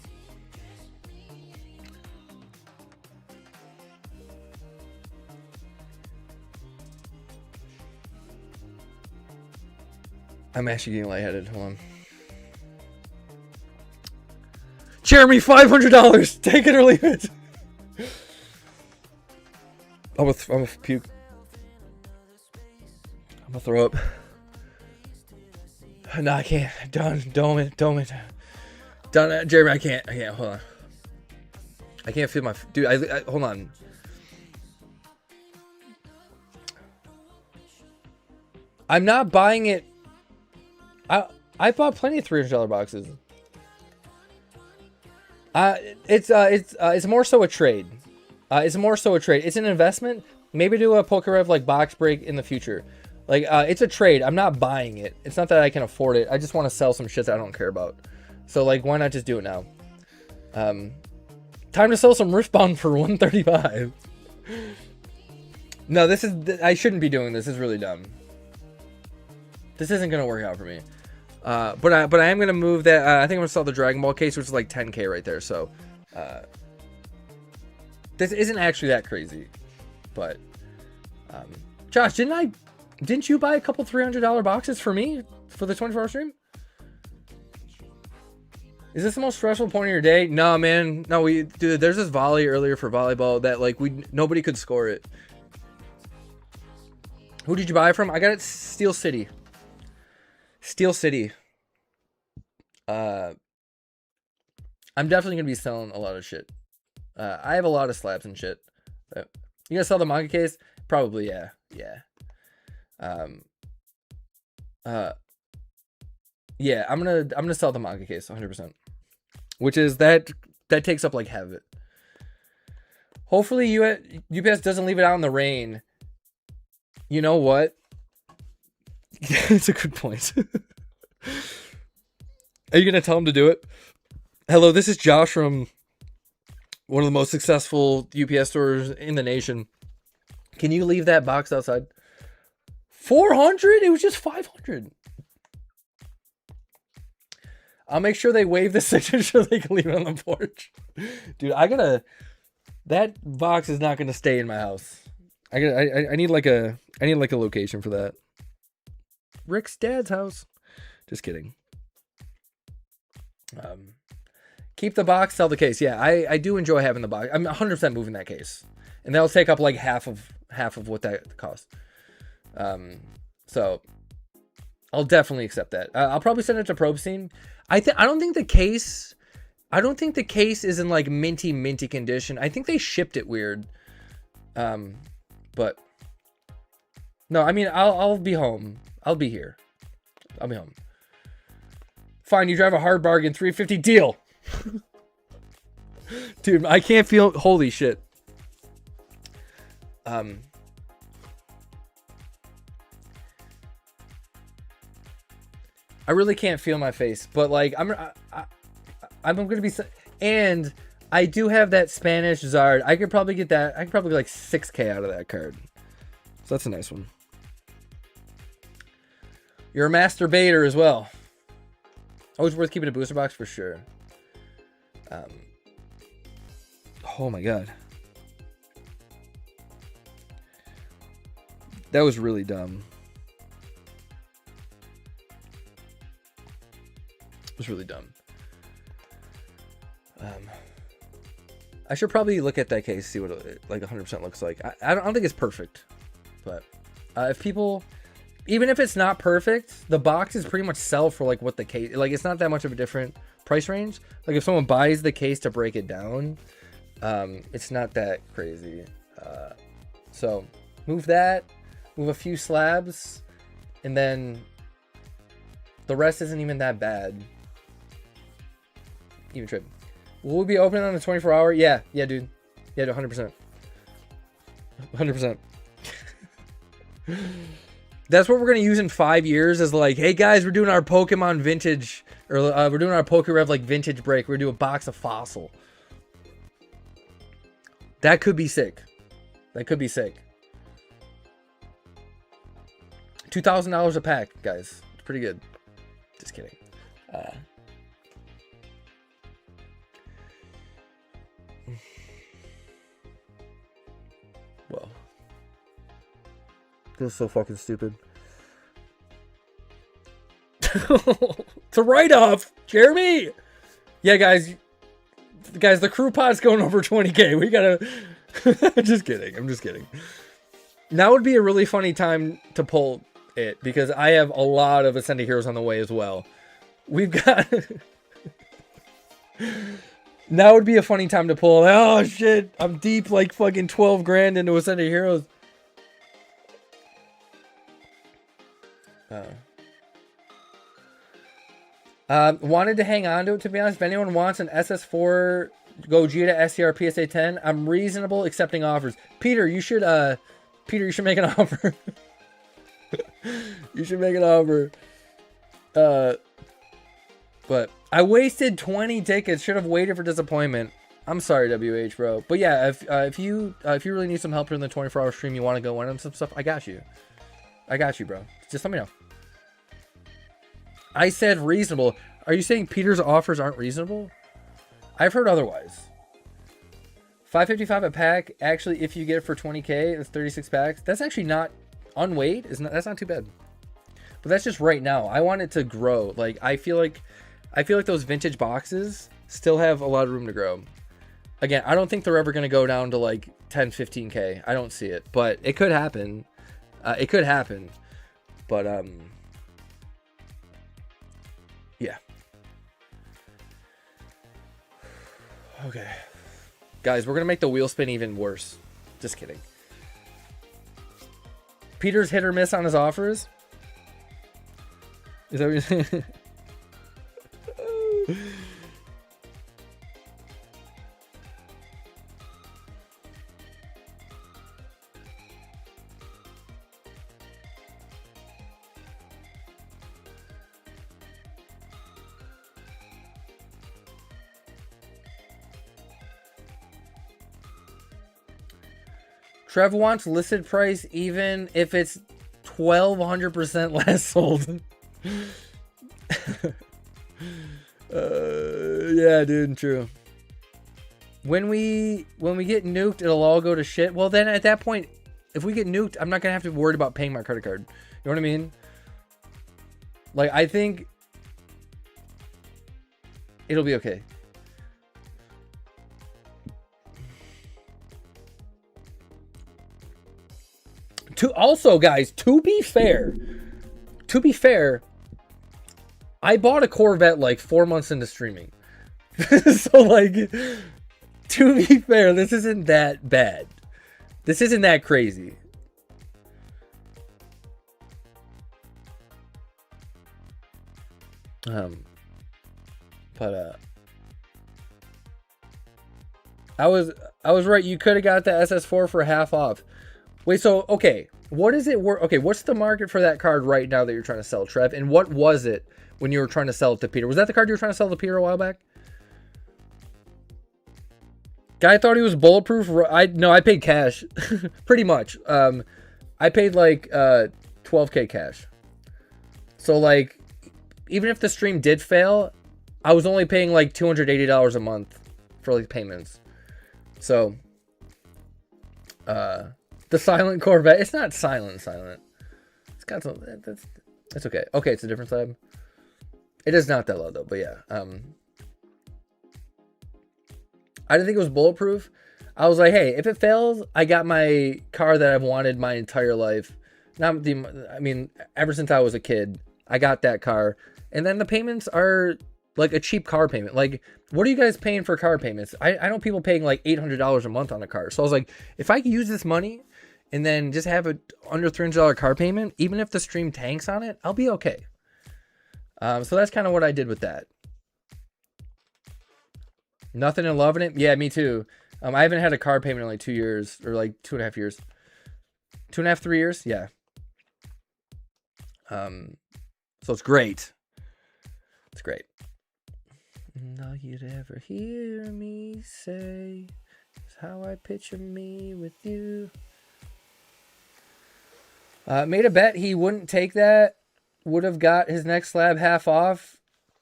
S1: I'm actually getting lightheaded. Hold on. Jeremy, $500. Take it or leave it. I'm gonna puke. I'm gonna throw up. No, I can't. Done. Don't. Done. Jeremy, I can't. Hold on. I can't feel my... Dude, I hold on. I'm not buying it. I bought plenty of $300 boxes. It's more so a trade. It's an investment. Maybe do a Pokerev like box break in the future. Like it's a trade. I'm not buying it. It's not that I can afford it. I just want to sell some shit that I don't care about. So like, why not just do it now? Time to sell some Riftbound for $135. No, I shouldn't be doing this. This is really dumb. This isn't gonna work out for me. But I am gonna move that. I think I'm gonna sell the Dragon Ball case, which is like 10K right there. So this isn't actually that crazy. But Josh, didn't you buy a couple $300 boxes for me for the 24-hour stream? Is this the most stressful point of your day? No, man. No, dude, there's this volley earlier for volleyball that like nobody could score it. Who did you buy from? I got it Steel City. I'm definitely gonna be selling a lot of shit. I have a lot of slabs and shit. You gonna sell the manga case? Probably, yeah. Yeah, I'm gonna sell the manga case 100%. Which is that takes up like half of it. Hopefully UPS doesn't leave it out in the rain. You know what? It's a good point. Are you gonna tell him to do it? Hello, this is Josh from one of the most successful UPS stores in the nation. Can you leave that box outside? 400? It was just 500. I'll make sure they waive the signature so they can leave it on the porch. Dude, that box is not gonna stay in my house. I need like a location for that. Rick's dad's house. Just kidding. Keep the box, sell the case. Yeah, I do enjoy having the box. I'm 100% moving that case, and that'll take up like half of what that costs. So I'll definitely accept that. I'll probably send it to Probe Scene. I don't think the case is in like minty condition. I think they shipped it weird. But no, I mean I'll be home. I'll be here. I'll be home. Fine, you drive a hard bargain, $350 deal. Dude, I can't feel. Holy shit. I really can't feel my face, but like I'm gonna be, and I do have that Spanish Zard. I could probably get that. I could probably get like 6K out of that card. So that's a nice one. You're a masturbator as well. Always worth keeping a booster box for sure. Oh my god. That was really dumb. It was really dumb. I should probably look at that case, see what it, like 100% looks like. I don't think it's perfect, but if people, even if it's not perfect, the boxes pretty much sell for like what the case, like it's not that much of a different price range. Like if someone buys the case to break it down, it's not that crazy. So move that, move a few slabs, and then the rest isn't even that bad. Even trip. Will we be open on the 24-hour? Yeah, dude. Yeah, 100%. 100%. That's what we're going to use in 5 years is like, hey guys, we're doing our Pokemon vintage, or we're doing our Pokerev like vintage break. We're going to do a box of Fossil. That could be sick. That could be sick. $2,000 a pack, guys. It's pretty good. Just kidding. Well, this is so fucking stupid. It's a write-off, Jeremy. Yeah, guys, the crew pod's going over 20K. We gotta. Just kidding. I'm just kidding. Now would be a really funny time to pull it because I have a lot of Ascended Heroes on the way as well. We've got. Now would be a funny time to pull. Oh shit! I'm deep like fucking 12 grand into Ascended Heroes. Wanted to hang on to it, to be honest. If anyone wants an SS4 Gogeta SCR PSA 10, I'm reasonable accepting offers. Peter, you should make an offer. You should make an offer. But I wasted 20 tickets. Should have waited for disappointment. I'm sorry, WH, bro. But yeah, if you really need some help in the 24-hour stream, you want to go win on some stuff, I got you. I got you, bro. Just let me know. I said reasonable. Are you saying Peter's offers aren't reasonable? I've heard otherwise. $5.55 a pack. Actually, if you get it for 20K, that's 36 packs. That's actually not unweighed. That's not too bad. But that's just right now. I want it to grow. Like I feel like those vintage boxes still have a lot of room to grow. Again, I don't think they're ever going to go down to like 10, 15K. I don't see it, but it could happen. It could happen. But yeah. Okay. Guys, we're going to make the wheel spin even worse. Just kidding. Peter's hit or miss on his offers. Is that what you're saying? Trev wants listed price even if it's 1,200% less sold. Yeah, dude, true. When we get nuked, it'll all go to shit. Well, then at that point, if we get nuked, I'm not gonna have to be worried about paying my credit card. You know what I mean? Like, I think it'll be okay. Also, guys, to be fair, I bought a Corvette like 4 months into streaming. So, like, to be fair, this isn't that bad. This isn't that crazy. But I was right. You could have got the SS4 for half off. Wait, so okay, what is it worth? Okay, what's the market for that card right now that you're trying to sell, Trev? And what was it when you were trying to sell it to Peter? Was that the card you were trying to sell to Peter a while back? Guy thought he was bulletproof. I paid cash, pretty much. I paid like 12K cash. So like, even if the stream did fail, I was only paying like $280 a month for like payments. So, the silent Corvette. It's not silent. It's got some. That's okay. Okay, it's a different slab. It is not that low though. But yeah. I didn't think it was bulletproof. I was like, hey, if it fails, I got my car that I've wanted my entire life. Ever since I was a kid, I got that car. And then the payments are like a cheap car payment. Like, what are you guys paying for car payments? I know people paying like $800 a month on a car. So I was like, if I could use this money and then just have a under $300 car payment, even if the stream tanks on it, I'll be okay. So that's kind of what I did with that. Nothing in loving it. Yeah, me too. I haven't had a car payment in like 2 years, or like 2.5 years. 2.5, 3 years. Yeah. So it's great. It's great. And all you'd ever hear me say is how I picture me with you. Made a bet he wouldn't take that. Would have got his next slab half off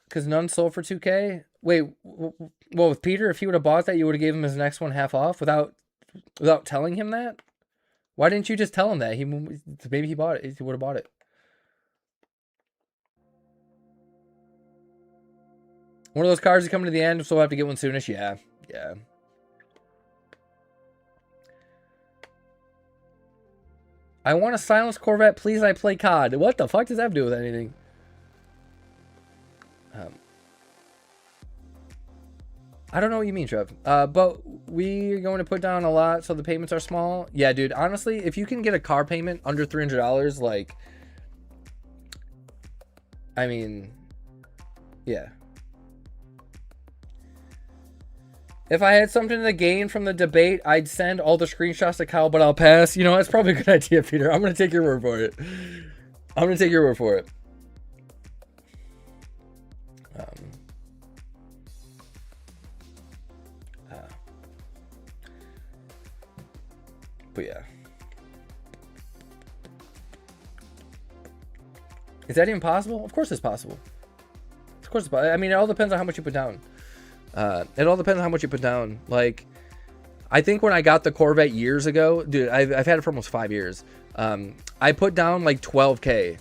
S1: because none sold for 2K. Wait, well, with Peter, if he would have bought that, you would have gave him his next one half off without telling him that? Why didn't you just tell him that? Maybe he bought it. He would have bought it. One of those cars is coming to the end, so we'll have to get one soonish. Yeah. I want a silenced Corvette. Please, I play COD. What the fuck does that have to do with anything? I don't know what you mean, Trev. But we're going to put down a lot so the payments are small. Yeah, dude. Honestly, if you can get a car payment under $300, like, I mean, yeah. If I had something to gain from the debate, I'd send all the screenshots to Kyle, but I'll pass. You know, that's probably a good idea, Peter. I'm going to take your word for it. But yeah. Is that even possible? Of course it's possible. I mean, it all depends on how much you put down. Like, I think when I got the Corvette years ago, dude, I've had it for almost 5 years. I put down like 12K.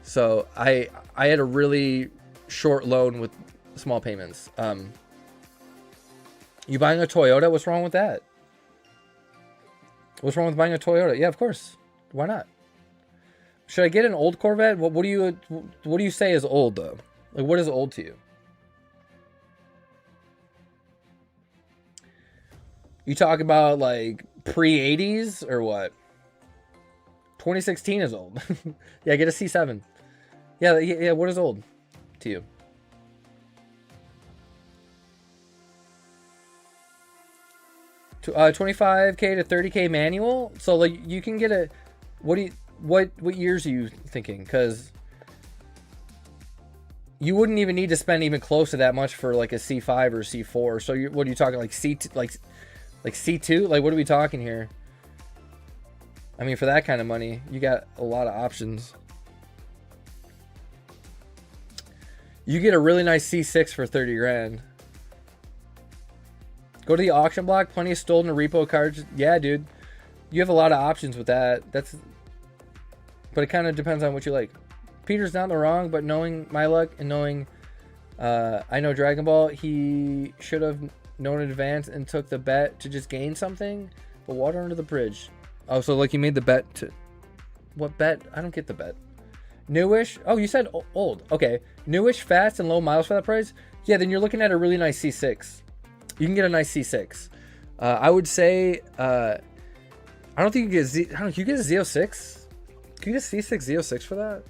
S1: So I had a really short loan with small payments. You buying a Toyota? What's wrong with that? What's wrong with buying a Toyota? Yeah, of course. Why not? Should I get an old Corvette? What do you say is old though? Like, what is old to you? You talk about like pre-80s or what? 2016 is old. Yeah, get a C7. Yeah. What is old to you? $25K to $30K manual. So like you can get a. What years are you thinking? Because you wouldn't even need to spend even close to that much for like a C5 or C4. So what are you talking, like C2, like C2? Like what are we talking here? I mean, for that kind of money, you got a lot of options. You get a really nice C6 for 30 grand. Go to the auction block, plenty of stolen repo cards. Yeah, dude. You have a lot of options with that. But it kind of depends on what you like. Peter's not in the wrong, but knowing my luck and knowing I know Dragon Ball, he should have known in advance and took the bet to just gain something. But water under the bridge. Oh, so like you made the bet to... What bet? I don't get the bet. Newish? Oh, you said old. Okay. Newish, fast, and low miles for that price? Yeah, then you're looking at a really nice C6. You can get a nice C6. I would say... I don't think you get you get a Z06? Can you get a C6 Z06 for that?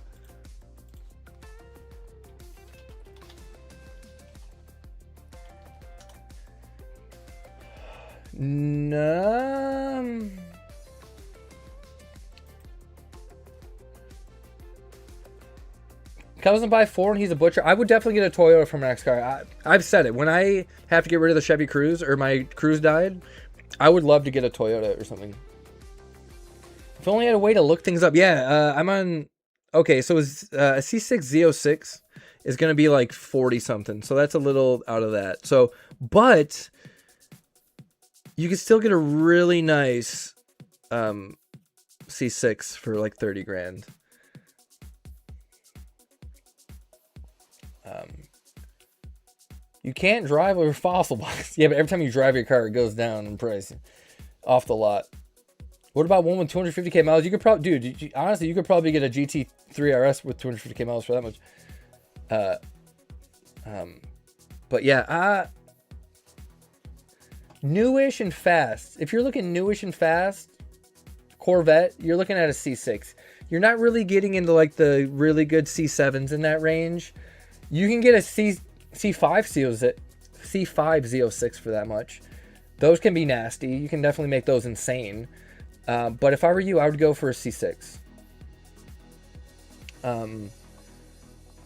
S1: No. Doesn't buy 4 and he's a butcher. I would definitely get a Toyota for my next car. I've said it. When I have to get rid of the Chevy Cruze or my Cruze died, I would love to get a Toyota or something. If only I had a way to look things up. Yeah, I'm on... Okay, so a C6 Z06 is going to be like 40 something. So that's a little out of that. So, but you can still get a really nice C6 for like 30 grand. You can't drive over fossil box. Yeah, but every time you drive your car, it goes down in price off the lot. What about one with 250k miles? You could probably, dude, honestly, you could probably get a GT3 RS with 250k miles for that much. But yeah, newish and fast. If you're looking newish and fast, Corvette, you're looking at a C6. You're not really getting into like the really good C7s in that range. You can get a C5 Z06 for that much. Those can be nasty. You can definitely make those insane. But if I were you, I would go for a C6. I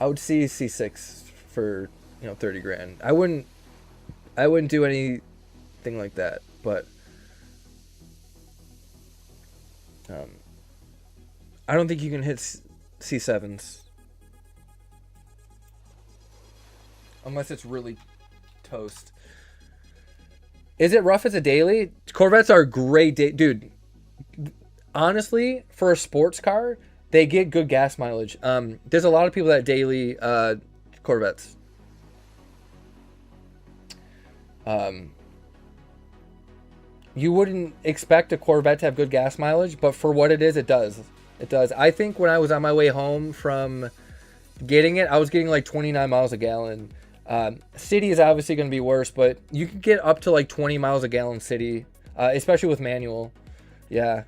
S1: would see a C6 for 30 grand. I wouldn't do anything like that. But I don't think you can hit C7s unless it's really toast. Is it rough as a daily? Corvettes are great, dude. Honestly, for a sports car, they get good gas mileage. There's a lot of people that daily Corvettes. You wouldn't expect a Corvette to have good gas mileage, but for what it is, it does. It does. I think when I was on my way home from getting it, I was getting like 29 miles a gallon. City is obviously going to be worse, but you can get up to like 20 miles a gallon city, especially with manual. Yeah,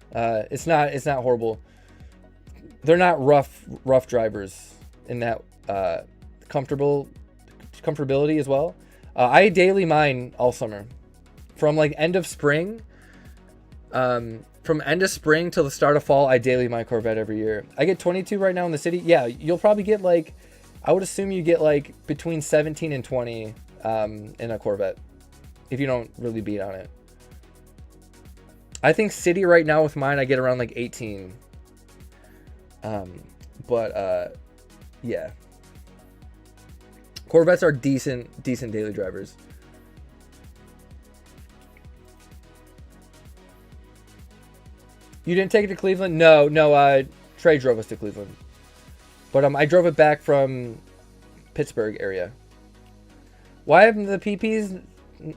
S1: it's not horrible. They're not rough drivers in that comfortability as well. I daily mine all summer, from like end of spring. From end of spring till the start of fall, I daily my Corvette every year. I get 22 right now in the city. Yeah, you'll probably get like, I would assume you get like between 17 and 20 in a Corvette if you don't really beat on it. I think city right now with mine, I get around like 18. Yeah. Corvettes are decent daily drivers. You didn't take it to Cleveland? No. Trey drove us to Cleveland. But I drove it back from Pittsburgh area. Why haven't the PPs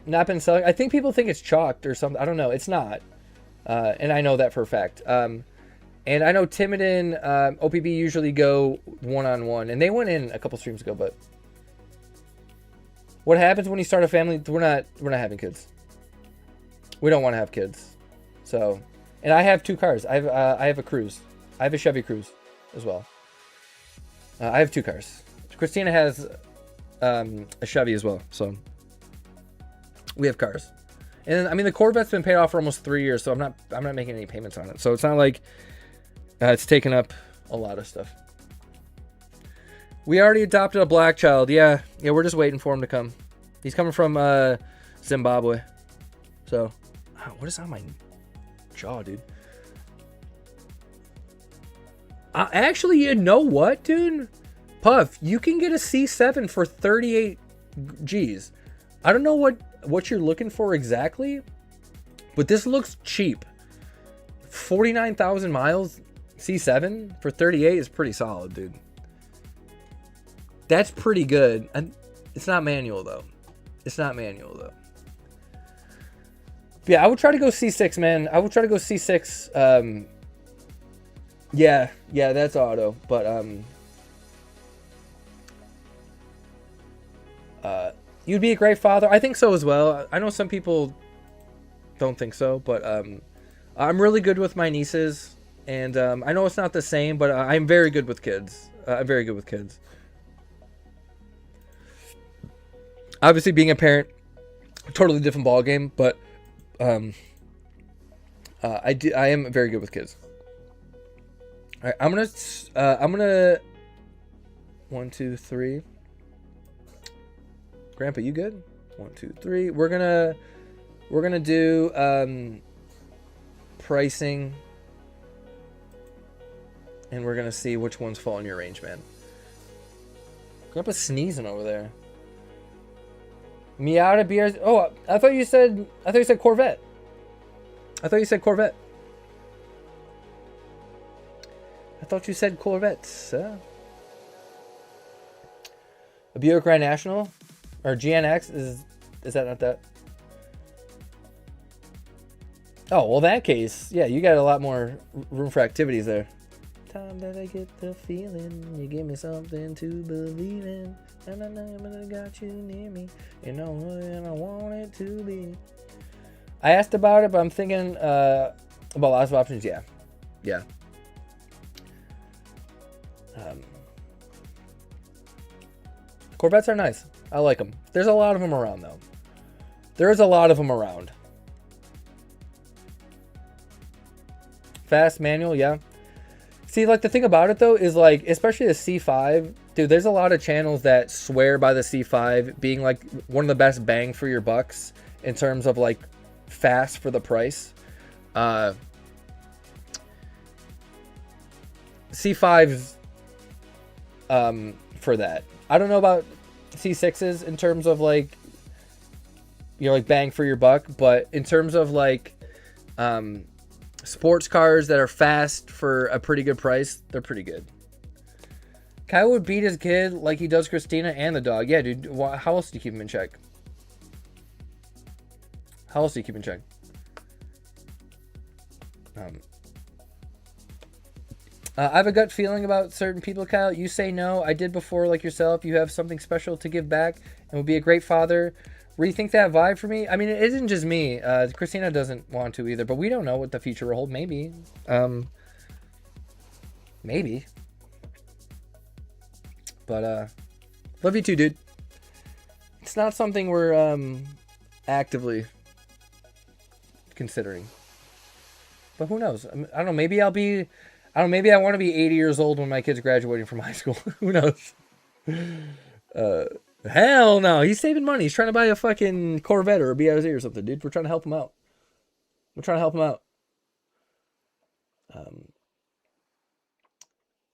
S1: not been selling? I think people think it's chalked or something. I don't know. It's not. And I know that for a fact. And I know Timid and OPB usually go one-on-one. And they went in a couple streams ago, but... What happens when you start a family? We're not having kids. We don't want to have kids. So... And I have 2 cars. I have a Cruze. I have a Chevy Cruze as well. I have 2 cars. Christina has a Chevy as well. So we have cars. And I mean, the Corvette's been paid off for almost 3 years, so I'm not making any payments on it. So it's not like it's taken up a lot of stuff. We already adopted a black child. Yeah, we're just waiting for him to come. He's coming from Zimbabwe. So, what is on my jaw, dude? Actually, you know what, dude? Puff, you can get a C7 for 38 G's. I don't know what you're looking for exactly, but this looks cheap. 49,000 miles C7 for 38 is pretty solid, dude. That's pretty good. And it's not manual though. Yeah, I would try to go C6, man. I would try to go C6. Yeah, that's auto. But you'd be a great father. I think so as well. I know some people don't think so, but I'm really good with my nieces, and I know it's not the same, but I'm very good with kids. Obviously, being a parent, totally different ball game, but I am very good with kids. All right, I'm gonna 1, 2, 3. Grandpa, you good? 1, 2, 3. We're gonna do pricing, and we're gonna see which ones fall in your range, man. Grandpa's sneezing over there. Miata BRZ. Oh, I thought you said Corvette. I thought you said Corvette. I thought you said Corvettes. A Buick Grand National or GNX is that not that? Oh, well, in that case, yeah, you got a lot more room for activities there. Time that I get the feeling you give me something to believe in, and I know that I got you near me, you know what I want it to be. I asked about it, but I'm thinking about lots of options. Yeah. Corvettes are nice. I like them. There's a lot of them around, though. There is a lot of them around. Fast manual, yeah. See, like, the thing about it, though, is, like, especially the C5, dude, there's a lot of channels that swear by the C5 being, like, one of the best bang for your bucks in terms of, like, fast for the price. C5s for that. I don't know about C6s in terms of, like, you know, like, bang for your buck, but in terms of, like, sports cars that are fast for a pretty good price, they're pretty good. Kyle would beat his kid like he does Christina and the dog. Yeah, dude. How else do you keep him in check? How else do you keep him in check? I have a gut feeling about certain people, Kyle. You say no. I did before, like yourself. You have something special to give back and would be a great father. Rethink that vibe for me. I mean, it isn't just me. Christina doesn't want to either, but we don't know what the future will hold. Maybe. Maybe. But, love you too, dude. It's not something we're, actively considering. But who knows? I don't know. Maybe maybe I want to be 80 years old when my kid's graduating from high school. Who knows? Hell no. He's saving money. He's trying to buy a fucking Corvette or a BRZ or something, dude. We're trying to help him out.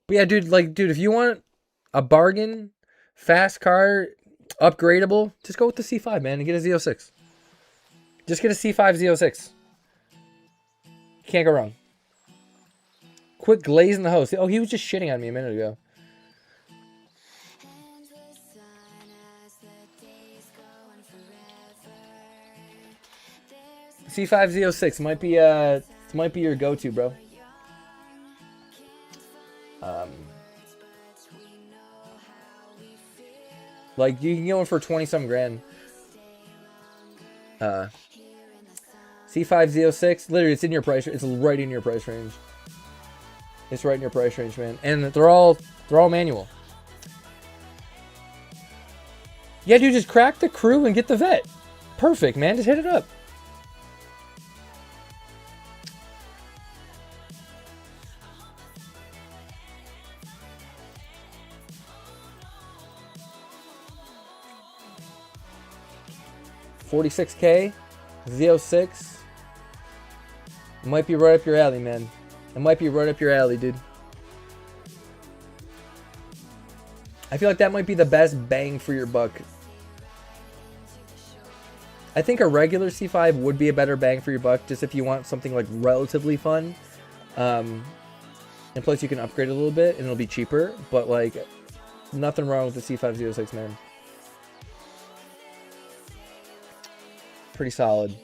S1: But yeah, dude, if you want a bargain, fast car, upgradable, just go with the C5, man, and get a Z06. Just get a C5 Z06. Can't go wrong. Quit glazing the host. Oh, he was just shitting on me a minute ago. C5 Z06 might be your go-to, bro. Like, you can get one for 20-some grand. C5 Z06, literally, it's in your price. It's right in your price range. It's right in your price range, man. And they're all manual. Yeah, dude, just crack the crew and get the vet. Perfect, man. Just hit it up. $46K, Z06. Might be right up your alley, man. It might be right up your alley, dude. I feel like that might be the best bang for your buck. I think a regular C5 would be a better bang for your buck, just if you want something like relatively fun. And plus you can upgrade a little bit and it'll be cheaper, but like nothing wrong with the C5 Z06, man. Pretty solid.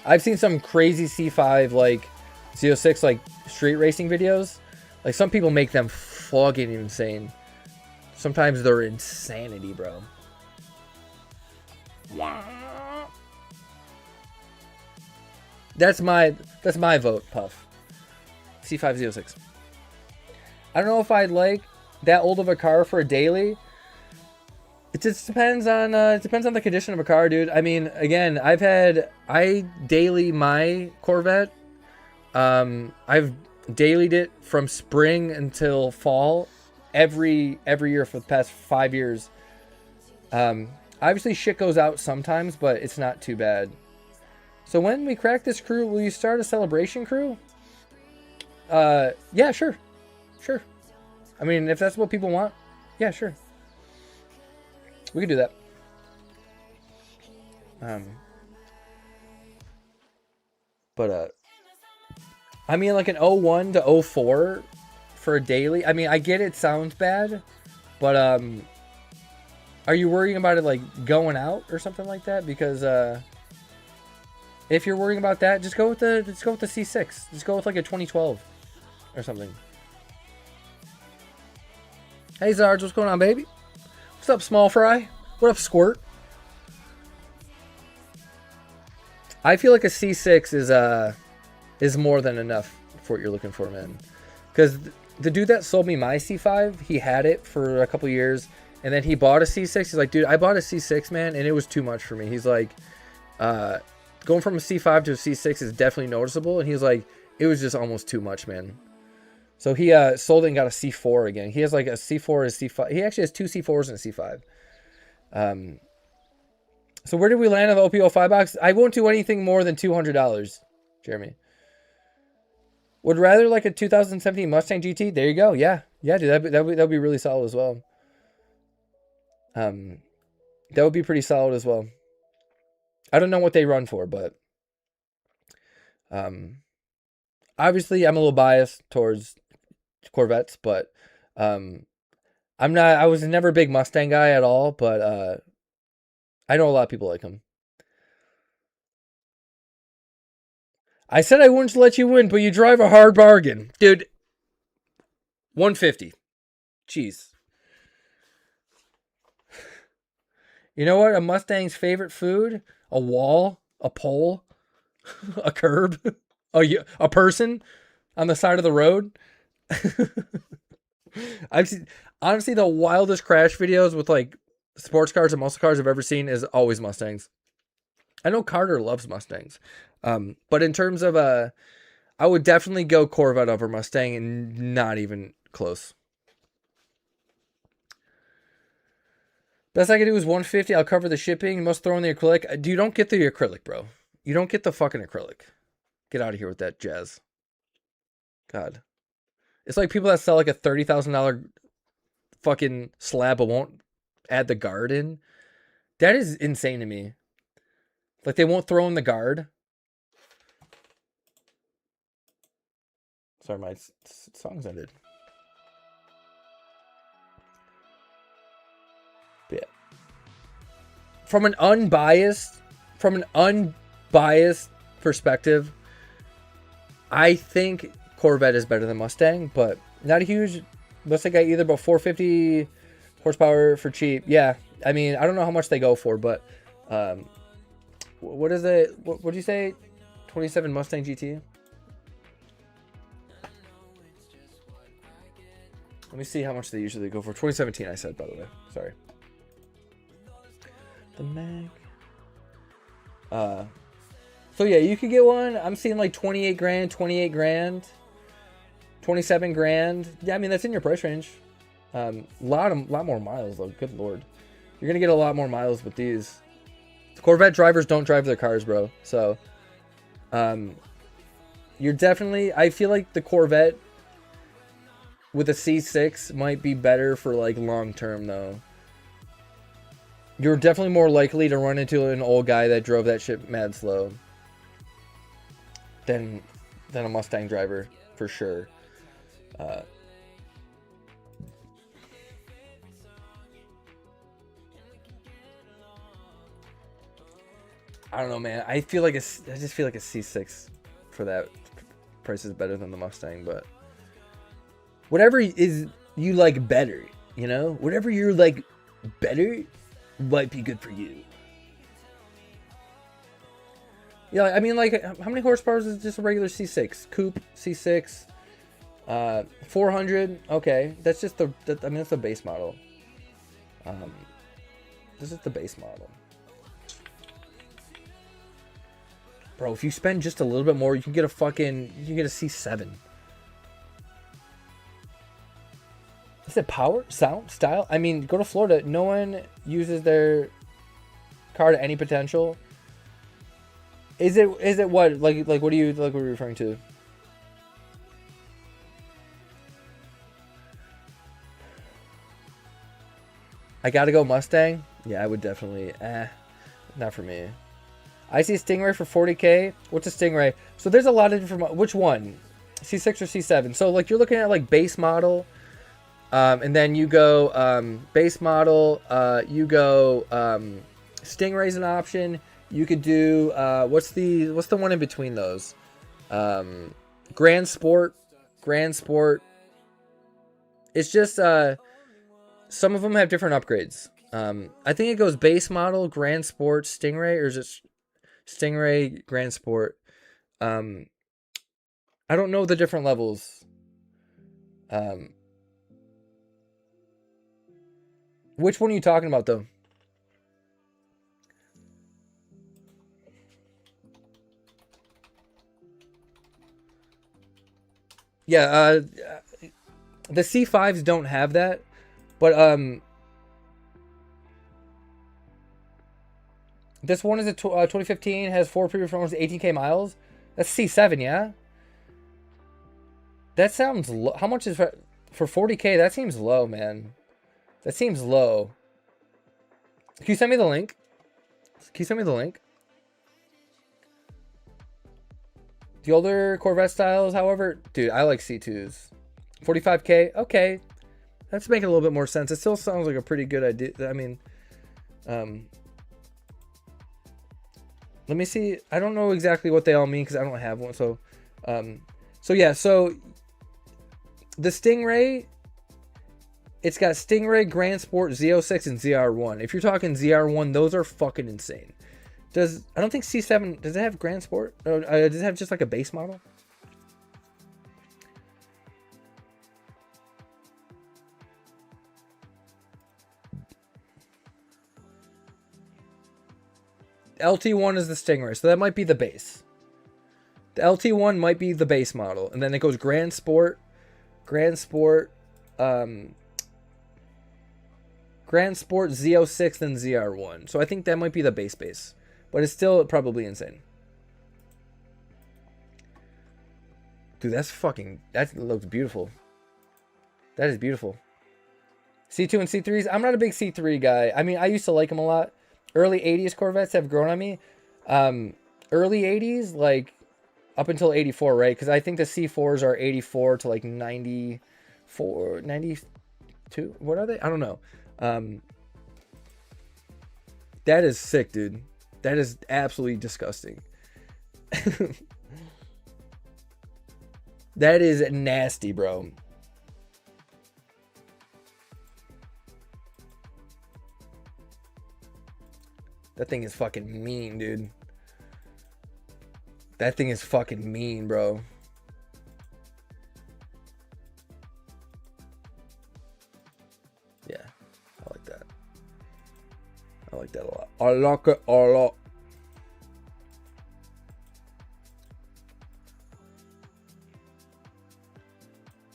S1: I've seen some crazy C5 like Z06 like street racing videos. Like some people make them fucking insane. Sometimes they're insanity, bro. That's my vote, Puff. C5 Z06. I don't know if I'd like that old of a car for a daily. It just depends on the condition of a car, dude. I mean, again, I daily my Corvette. I've dailied it from spring until fall, every year for the past 5 years. Obviously shit goes out sometimes, but it's not too bad. So when we crack this crew, will you start a celebration crew? Yeah, sure. Sure. I mean, if that's what people want, yeah, sure. We can do that. I mean, like an 01 to 04 for a daily. I mean, I get it sounds bad, but are you worrying about it like going out or something like that? Because if you're worrying about that, just go with the C6. Just go with like a 2012 or something. Hey Zards, what's going on, baby? What's up, Small Fry? What up, Squirt? I feel like a C6 is more than enough for what you're looking for, man. Because the dude that sold me my C5, he had it for a couple years, and then he bought a C6. He's like, dude, I bought a C6, man, and it was too much for me. He's like, going from a C5 to a C6 is definitely noticeable, and he was like, it was just almost too much, man. So he sold it and got a C4 again. He has like a C4 and a C5. He actually has 2 C4s and a C5. So where did we land on the OP05 box? I won't do anything more than $200, Jeremy. Would rather like a 2017 Mustang GT. There you go. Yeah, yeah, dude, that'd be really solid as well. That would be pretty solid as well. I don't know what they run for, but obviously I'm a little biased towards Corvettes, but I was never a big Mustang guy at all, but I know a lot of people like him. I said I wouldn't let you win, but you drive a hard bargain. Dude, 150. Jeez. You know what? A Mustang's favorite food? A wall? A pole? A curb? A person on the side of the road? I've seen, honestly, the wildest crash videos with like sports cars and muscle cars I've ever seen is always Mustangs. I know Carter loves Mustangs. But in terms of I would definitely go Corvette over Mustang, and not even close. Best I can do is 150. I'll cover the shipping. You must throw in the acrylic. You don't get the acrylic, bro. You don't get the fucking acrylic. Get out of here with that jazz. God. It's like people that sell like a $30,000 fucking slab but won't add the guard in. That is insane to me. Like they won't throw in the guard. Sorry, my song's ended. But yeah. From an unbiased perspective, I think Corvette is better than Mustang, but not a huge Mustang guy either, but 450 horsepower for cheap. Yeah, I mean, I don't know how much they go for, but what is it? What do you say? 27 Mustang GT? Let me see how much they usually go for. 2017, I said, by the way. Sorry. The Mac. So yeah, you could get one. I'm seeing like 28 grand, 28 grand, 27 grand. Yeah, I mean, that's in your price range. Lot more miles though. Good Lord. You're going to get a lot more miles with these. Corvette drivers don't drive their cars, bro. So, you're definitely, I feel like the Corvette with a C6 might be better for like long term though. You're definitely more likely to run into an old guy that drove that shit mad slow than a Mustang driver, for sure. I don't know, man. I just feel like a C6 for that price is better than the Mustang, but whatever is you like better, you know? Whatever you're like better might be good for you. Yeah, I mean, like, how many horsepower is just a regular C6? Coupe C6, 400. Okay, that's just that's the base model. This is the base model. Bro, if you spend just a little bit more, you can get a C7. it power, sound, style? I mean, go to Florida. No one uses their car to any potential. Is it what? Like what are you referring to? I gotta go Mustang. Yeah, I would definitely. Not for me. I see Stingray for 40K. What's a Stingray? So there's a lot of different. Which one? C6 or C7? So like you're looking at like base model, and then you go base model. You go Stingray's an option. You could do what's the one in between those? Grand Sport. It's just some of them have different upgrades. I think it goes base model, Grand Sport, Stingray, or is it Stingray, Grand Sport? I don't know the different levels. Which one are you talking about, though? Yeah, the C5s don't have that, but this one is a 2015, has 4 previous performance, 18K miles. That's C7, yeah? That sounds low. How much is for 40K? That seems low, man. That seems low. Can you send me the link? The older Corvette styles, however, dude, I like C2s. 45K, okay. That's making a little bit more sense. It still sounds like a pretty good idea. I mean, let me see. I don't know exactly what they all mean because I don't have one. So yeah. So the Stingray, it's got Stingray, Grand Sport, Z06, and ZR1. If you're talking ZR1, those are fucking insane. I don't think C7, does it have Grand Sport? Or, does it have just like a base model? LT1 is the Stingray, so that might be the base. The LT1 might be the base model, and then it goes Grand Sport, Z06, then ZR1. So I think that might be the base. But it's still probably insane. Dude, that looks beautiful. That is beautiful. C2 and C3s. I'm not a big C3 guy. I mean, I used to like them a lot. Early 80s Corvettes have grown on me. Early 80s, like up until 84, right? Because I think the C4s are 84 to like 94, 92. What are they? I don't know. That is sick, dude. That is absolutely disgusting. That is nasty, bro. That thing is fucking mean, dude. That thing is fucking mean, bro. Yeah, I like that. I like that a lot. I like it a lot.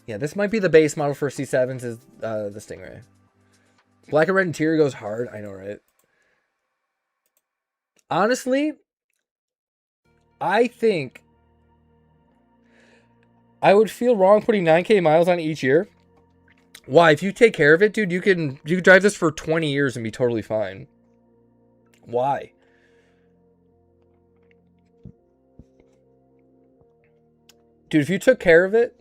S1: Yeah, this might be the base model for C7s is the Stingray. Black and red interior goes hard. I know, right? Honestly, I think I would feel wrong putting 9K miles on each year. Why? If you take care of it, dude, you can drive this for 20 years and be totally fine. Why? Dude, if you took care of it,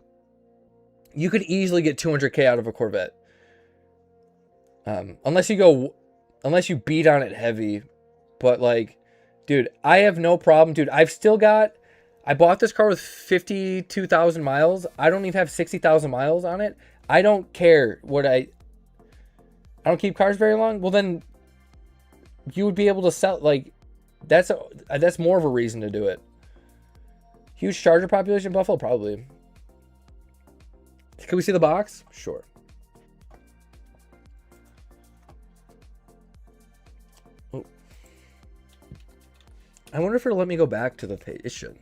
S1: you could easily get 200K out of a Corvette. Unless you beat on it heavy. But like, dude, I have no problem. Dude, I bought this car with 52,000 miles. I don't even have 60,000 miles on it. I don't care I don't keep cars very long. Well, then you would be able to sell, like, that's more of a reason to do it. Huge charger population in Buffalo? Probably. Can we see the box? Sure. Oh. I wonder if it'll let me go back to the page. It should.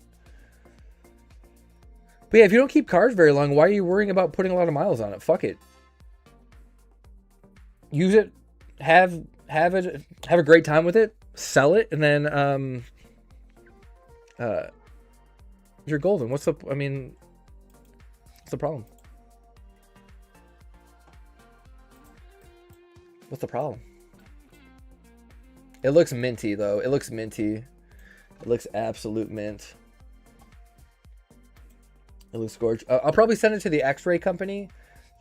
S1: But yeah, if you don't keep cars very long, why are you worrying about putting a lot of miles on it? Fuck it. use it, have a great time with it, sell it, and then you're golden. What's the problem? What's the problem? It looks minty though. It looks minty. It looks absolute mint. It looks gorgeous. I'll probably send it to the X-ray company.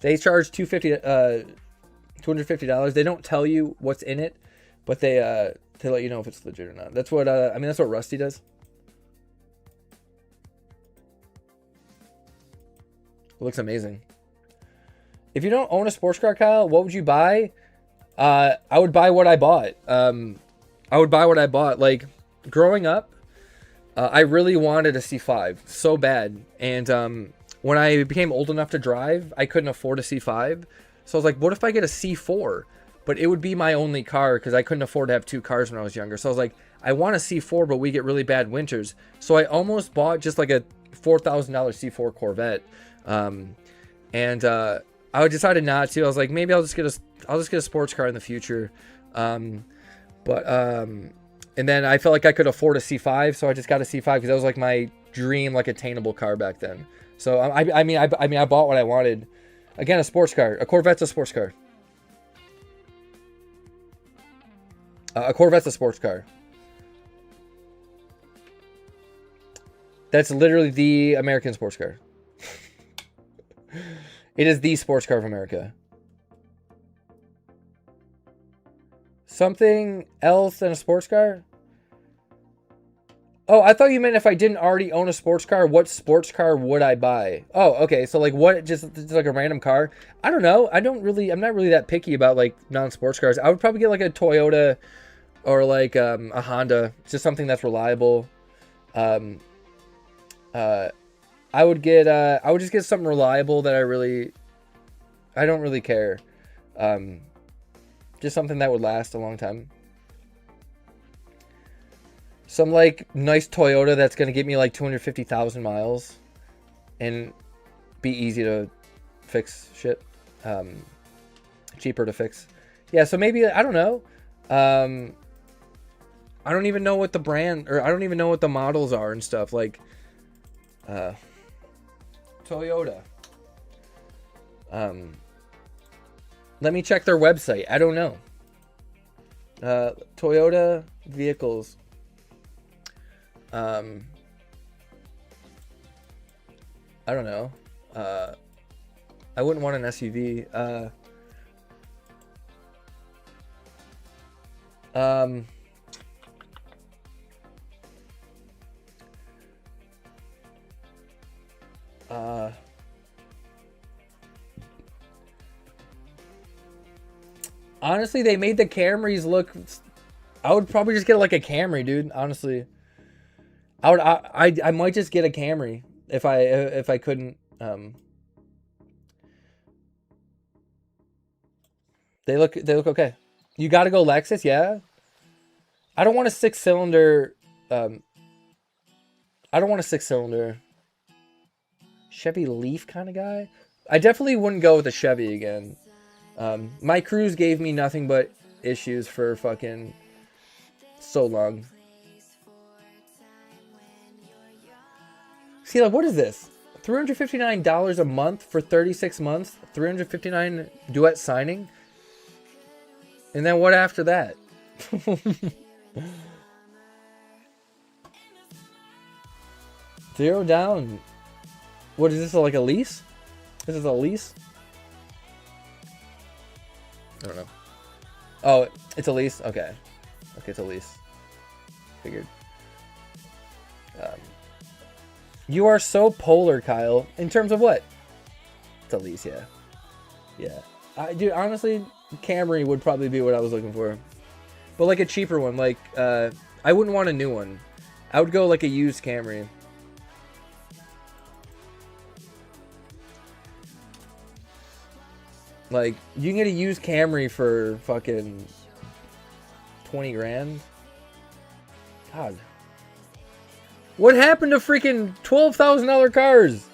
S1: They charge $250. They don't tell you what's in it, but they let you know if it's legit or not. That's what that's what Rusty does. It looks amazing. If you don't own a sports car, Kyle, what would you buy? I would buy what I bought. Like, growing up, I really wanted a C5 so bad. And when I became old enough to drive, I couldn't afford a C5. So I was like, what if I get a C4? But it would be my only car because I couldn't afford to have two cars when I was younger. So I was like, I want a C4, but we get really bad winters. So I almost bought just like a $4,000 C4 Corvette. I decided not to. I was like, maybe I'll just get a sports car in the future. And then I felt like I could afford a C5, so I just got a C5 because that was like my dream, like attainable car back then. So I bought what I wanted. Again, a sports car. A Corvette's a sports car. A Corvette's a sports car. That's literally the American sports car. It is the sports car of America. Something else than a sports car? Oh, I thought you meant if I didn't already own a sports car, what sports car would I buy? Oh, okay. So like what, just like a random car? I don't know. I'm not really that picky about like non-sports cars. I would probably get like a Toyota or like a Honda. It's just something that's reliable. I would just get something reliable that I don't really care. Just something that would last a long time. Some like nice Toyota that's going to get me like 250,000 miles and be easy to fix shit. Cheaper to fix. Yeah, so maybe, I don't know. I don't even know what the brand, or I don't even know what the models are and stuff. Like, Toyota. Let me check their website. I don't know. Toyota vehicles. I don't know. I wouldn't want an SUV. Honestly, they made the Camrys look. I would probably just get like a Camry, dude. Honestly, I might just get a Camry if I couldn't. They look okay. You got to go Lexus, yeah. I don't want a 6-cylinder. I don't want a 6-cylinder Chevy Leaf kind of guy. I definitely wouldn't go with a Chevy again. My Cruze gave me nothing but issues for fucking so long. See, like, what is this? $359 a month for 36 months. $359 duet signing. And then what after that? $0 down. What is this, like a lease? This is a lease? I don't know. Oh, it's a lease? Okay. Okay, it's a lease. Figured. You are so polar, Kyle. In terms of what? It's a lease, yeah. Yeah. Dude, honestly, Camry would probably be what I was looking for. But like a cheaper one. Like, I wouldn't want a new one. I would go like a used Camry. Like, you can get a used Camry for fucking 20 grand. God. What happened to freaking $12,000 cars?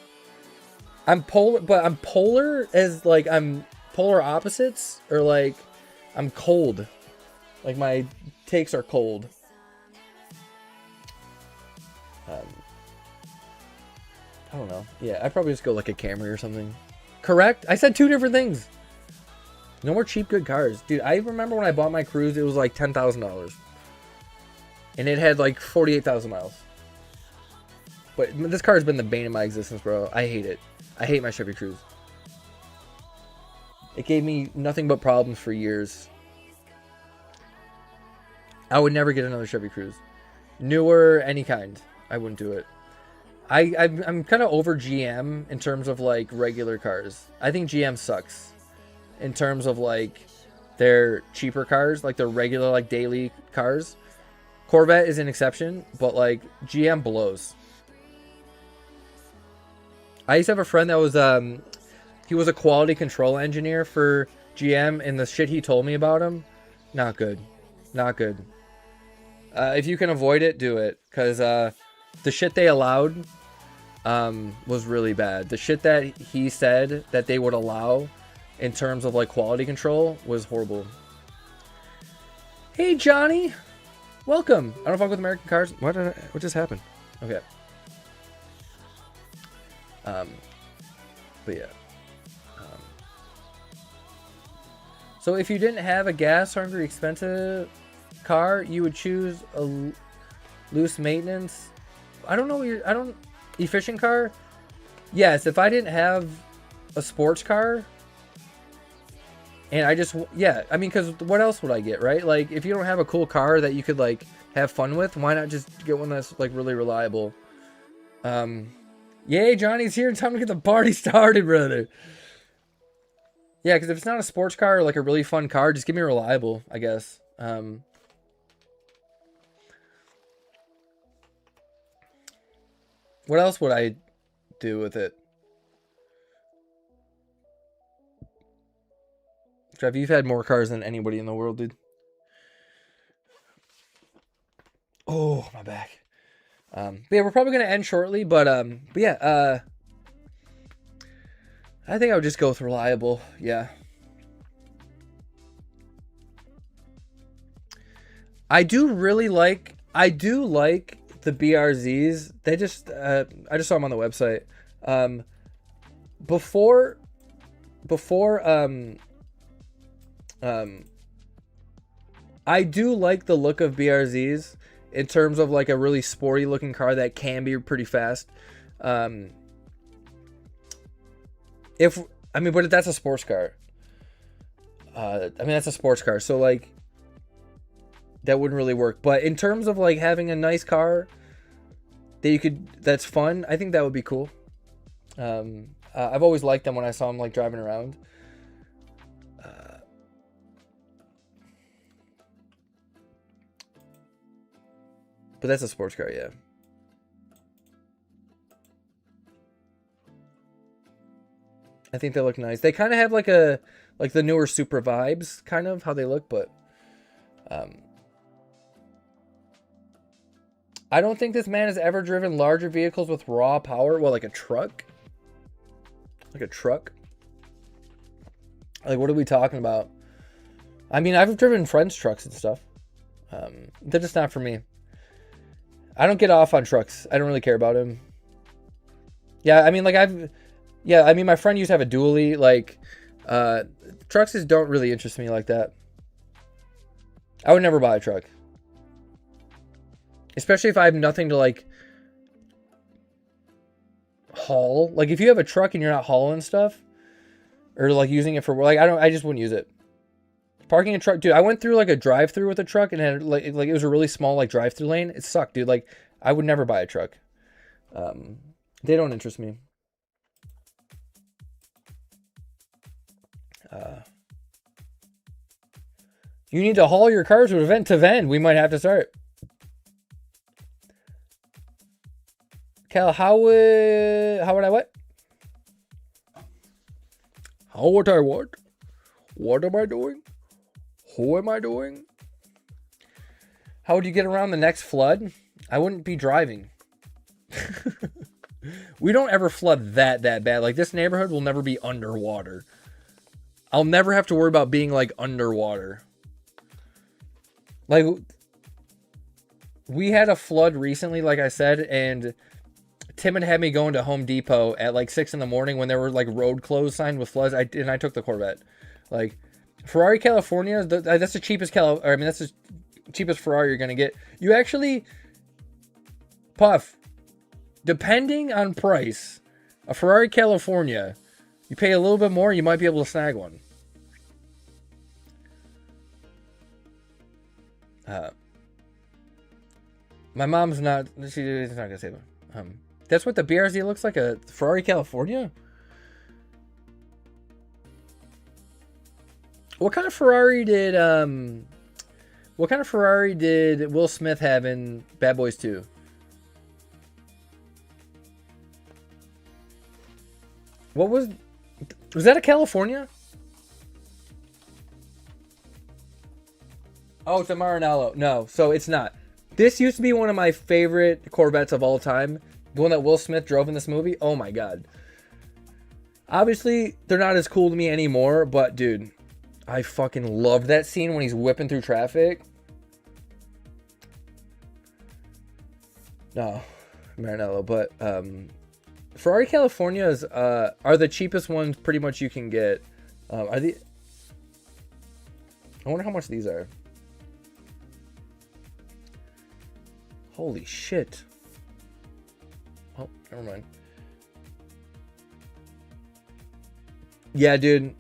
S1: I'm polar, but I'm polar as like I'm polar opposites, or like I'm cold. Like, my takes are cold. I don't know. Yeah, I'd probably just go like a Camry or something. Correct? I said 2 different things. No more cheap good cars. Dude, I remember when I bought my Cruze, it was like $10,000. And it had like 48,000 miles. But this car has been the bane of my existence, bro. I hate it. I hate my Chevy Cruze. It gave me nothing but problems for years. I would never get another Chevy Cruze. Newer, any kind. I wouldn't do it. I'm kind of over GM in terms of like regular cars. I think GM sucks in terms of like their cheaper cars, like their regular like daily cars. Corvette is an exception, but like GM blows. I used to have a friend that was he was a quality control engineer for GM, and the shit he told me about him, not good. Not good. If you can avoid it, do it, because the shit they allowed was really bad. The shit that he said that they would allow in terms of like quality control was horrible. Hey Johnny, welcome. I don't fuck with American cars. What just happened? Okay. But yeah. So if you didn't have a gas hungry expensive car, you would choose a loose maintenance. I don't know. Efficient car. Yes, if I didn't have a sports car, and I just I mean, because what else would I get, right? Like, if you don't have a cool car that you could like have fun with, why not just get one that's like really reliable? Yay, Johnny's here. Time to get the party started, brother. Yeah, because if it's not a sports car or like a really fun car, just give me reliable, I guess. What else would I do with it? Trev, you've had more cars than anybody in the world, dude. Oh, my back. But yeah, we're probably gonna end shortly, but yeah, I think I would just go with reliable. Yeah. I do like the BRZs. They just I just saw them on the website. Before I do like the look of BRZs in terms of like a really sporty looking car that can be pretty fast. But that's a sports car. That's a sports car. So like, that wouldn't really work. But in terms of like having a nice car that's fun, I think that would be cool. I've always liked them when I saw them like driving around. But that's a sports car, yeah. I think they look nice. They kind of have like the newer Supra vibes, kind of how they look, but I don't think this man has ever driven larger vehicles with raw power. Well, like a truck? Like a truck? Like, what are we talking about? I mean, I've driven friends' trucks and stuff. They're just not for me. I don't get off on trucks. I don't really care about them. Yeah, I mean, like my friend used to have a dually. Like, trucks just don't really interest me like that. I would never buy a truck. Especially if I have nothing to, like, haul. Like, if you have a truck and you're not hauling stuff, or, like, using it for, like, I just wouldn't use it. Parking a truck, dude, I went through, like, a drive-thru with a truck, and had, like, it was a really small, like, drive-thru lane. It sucked, dude. Like, I would never buy a truck. They don't interest me. You need to haul your cars from event to vend. We might have to start. Cal, how would I what? How would I what? What am I doing? Who am I doing? How would you get around the next flood? I wouldn't be driving. We don't ever flood that bad. Like, this neighborhood will never be underwater. I'll never have to worry about being like underwater. Like, we had a flood recently, like I said, and Tim had me going to Home Depot at like 6 in the morning when there were like road closed signs with floods. I took the Corvette. Like, Ferrari California, that's the cheapest that's the cheapest Ferrari you're gonna get. You actually, Puff, depending on price, a Ferrari California, you pay a little bit more, you might be able to snag one. My mom's not. She's not gonna say that. That's what the BRZ looks like, a Ferrari California. What kind of Ferrari did Will Smith have in Bad Boys 2? Was that a California? Oh, it's a Maranello. No, so it's not. This used to be one of my favorite Corvettes of all time. The one that Will Smith drove in this movie. Oh my god. Obviously, they're not as cool to me anymore, but dude, I fucking loved that scene when he's whipping through traffic. No, Maranello, but Ferrari Californias are the cheapest ones pretty much you can get. I wonder how much these are. Holy shit. Oh, never mind. Yeah, dude.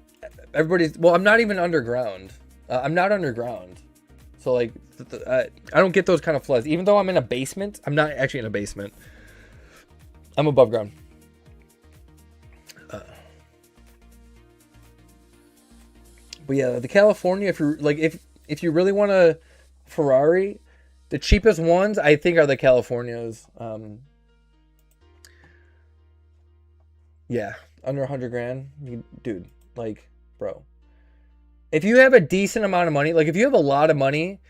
S1: Everybody's... Well, I'm not even underground. I'm not underground. So, like, I don't get those kind of floods. Even though I'm in a basement, I'm not actually in a basement. I'm above ground. But yeah, the California, if you're like, if you really want a Ferrari, the cheapest ones I think are the Californias. Yeah, under 100 grand, dude. Like, bro, if you have a decent amount of money, like if you have a lot of money,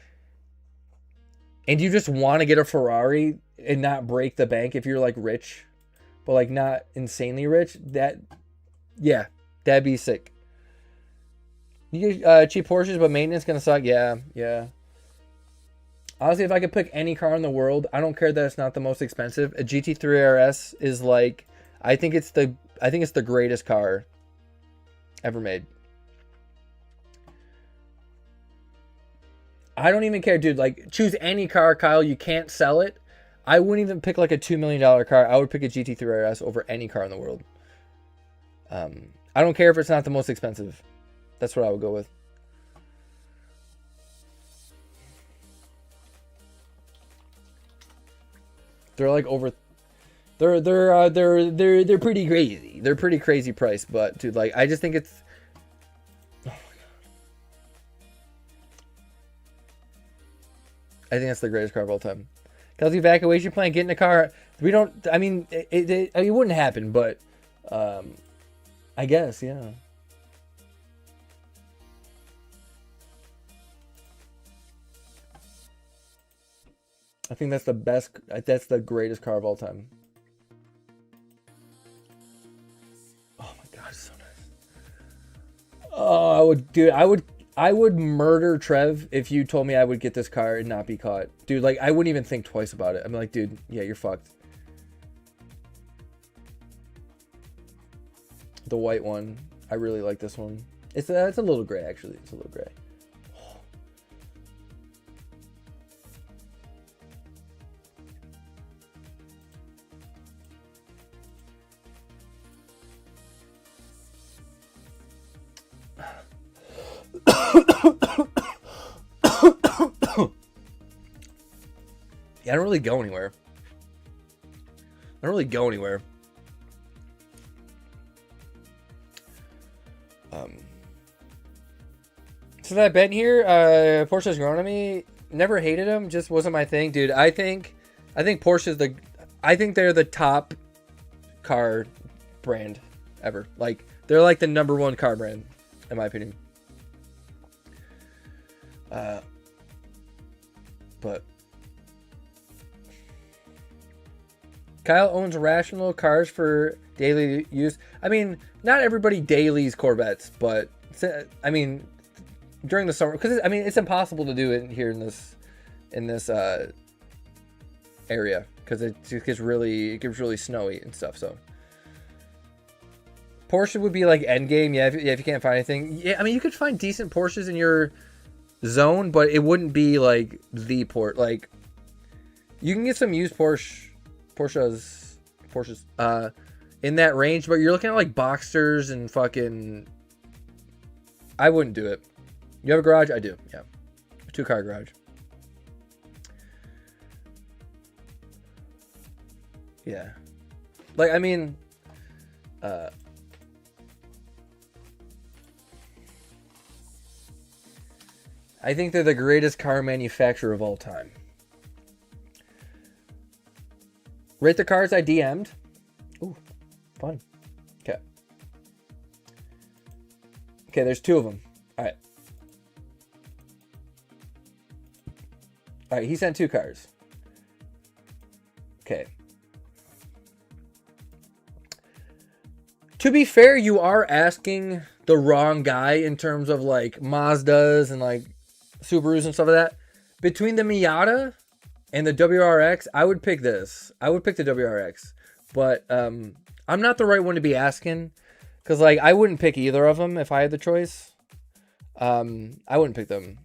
S1: and you just want to get a Ferrari and not break the bank, if you're like rich, but like not insanely rich, that'd be sick. You get cheap Porsches, but maintenance gonna suck. Yeah. Honestly, if I could pick any car in the world, I don't care that it's not the most expensive. A GT3 RS is like, I think it's the greatest car ever made. I don't even care, dude. Like, choose any car, Kyle. You can't sell it. I wouldn't even pick like a $2 million car. I would pick a GT3 RS over any car in the world. I don't care if it's not the most expensive. That's what I would go with. They're like over. They're pretty crazy. They're pretty crazy price, but dude, like I just think it's. Oh my god. I think that's the greatest car of all time. Cause the evacuation plan, get in the car. We don't. I mean, it wouldn't happen, but I guess yeah. I think that's the best. That's the greatest car of all time. Oh my god, it's so nice. Oh, I would murder Trev if you told me I would get this car and not be caught, dude. Like I wouldn't even think twice about it. I'm like, dude, yeah, you're fucked. The white one, I really like this one. It's a little gray actually. It's a little gray. Yeah, I don't really go anywhere. Since I've been here, Porsche's grown on me. Never hated them, just wasn't my thing, dude. I think Porsche's they're the top car brand ever. Like they're like the #1 car brand, in my opinion. But Kyle owns rational cars for daily use. I mean, not everybody dailies Corvettes, but I mean, during the summer, because I mean, it's impossible to do it here in this area because it gets really snowy and stuff. So Porsche would be like end game. Yeah, if you can't find anything. Yeah, I mean, you could find decent Porsches in your zone, but it wouldn't be like the port. Like, you can get some used Porsches in that range, but you're looking at like Boxsters and fucking. I wouldn't do it. You have a garage? I do. Yeah, 2-car garage. Yeah, like I mean, I think they're the greatest car manufacturer of all time. Rate the cars I DM'd. Ooh, fun. Okay. Okay, there's 2 of them. All right. All right, he sent 2 cars. Okay. To be fair, you are asking the wrong guy in terms of like Mazdas and like Subarus and stuff like that. Between the Miata and the WRX, I would pick this. I would pick the WRX. But I'm not the right one to be asking. Because like I wouldn't pick either of them if I had the choice. I wouldn't pick them.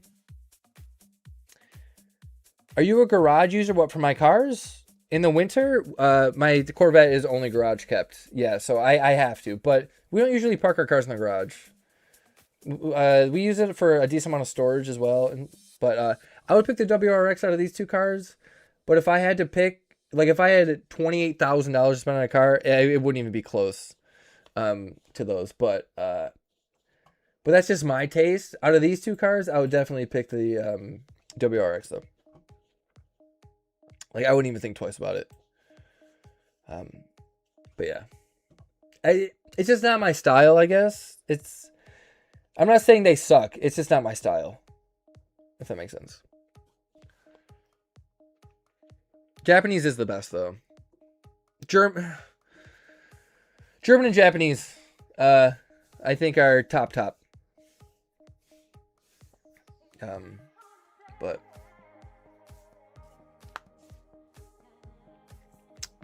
S1: Are you a garage user? What, for my cars? In the winter, my Corvette is only garage kept. Yeah, so I have to. But we don't usually park our cars in the garage. We use it for a decent amount of storage as well. But I would pick the WRX out of these 2 cars. But if I had to pick, like if I had $28,000 to spend on a car, it wouldn't even be close to those. But that's just my taste. Out of these 2 cars, I would definitely pick the WRX though. Like, I wouldn't even think twice about it. But yeah. It's just not my style, I guess. I'm not saying they suck. It's just not my style. If that makes sense. Japanese is the best, though. German and Japanese, I think are top. But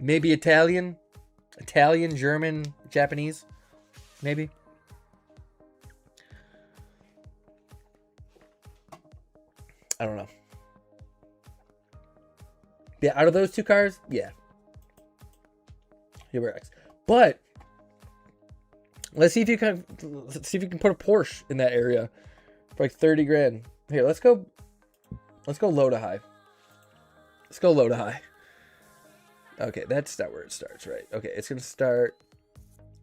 S1: maybe Italian, German, Japanese, maybe. I don't know. Yeah, out of those 2 cars, yeah. WRX. But let's see if you can put a Porsche in that area for like 30 grand. Here, let's go low to high. Let's go low to high. Okay, that's not where it starts, right? Okay, it's gonna start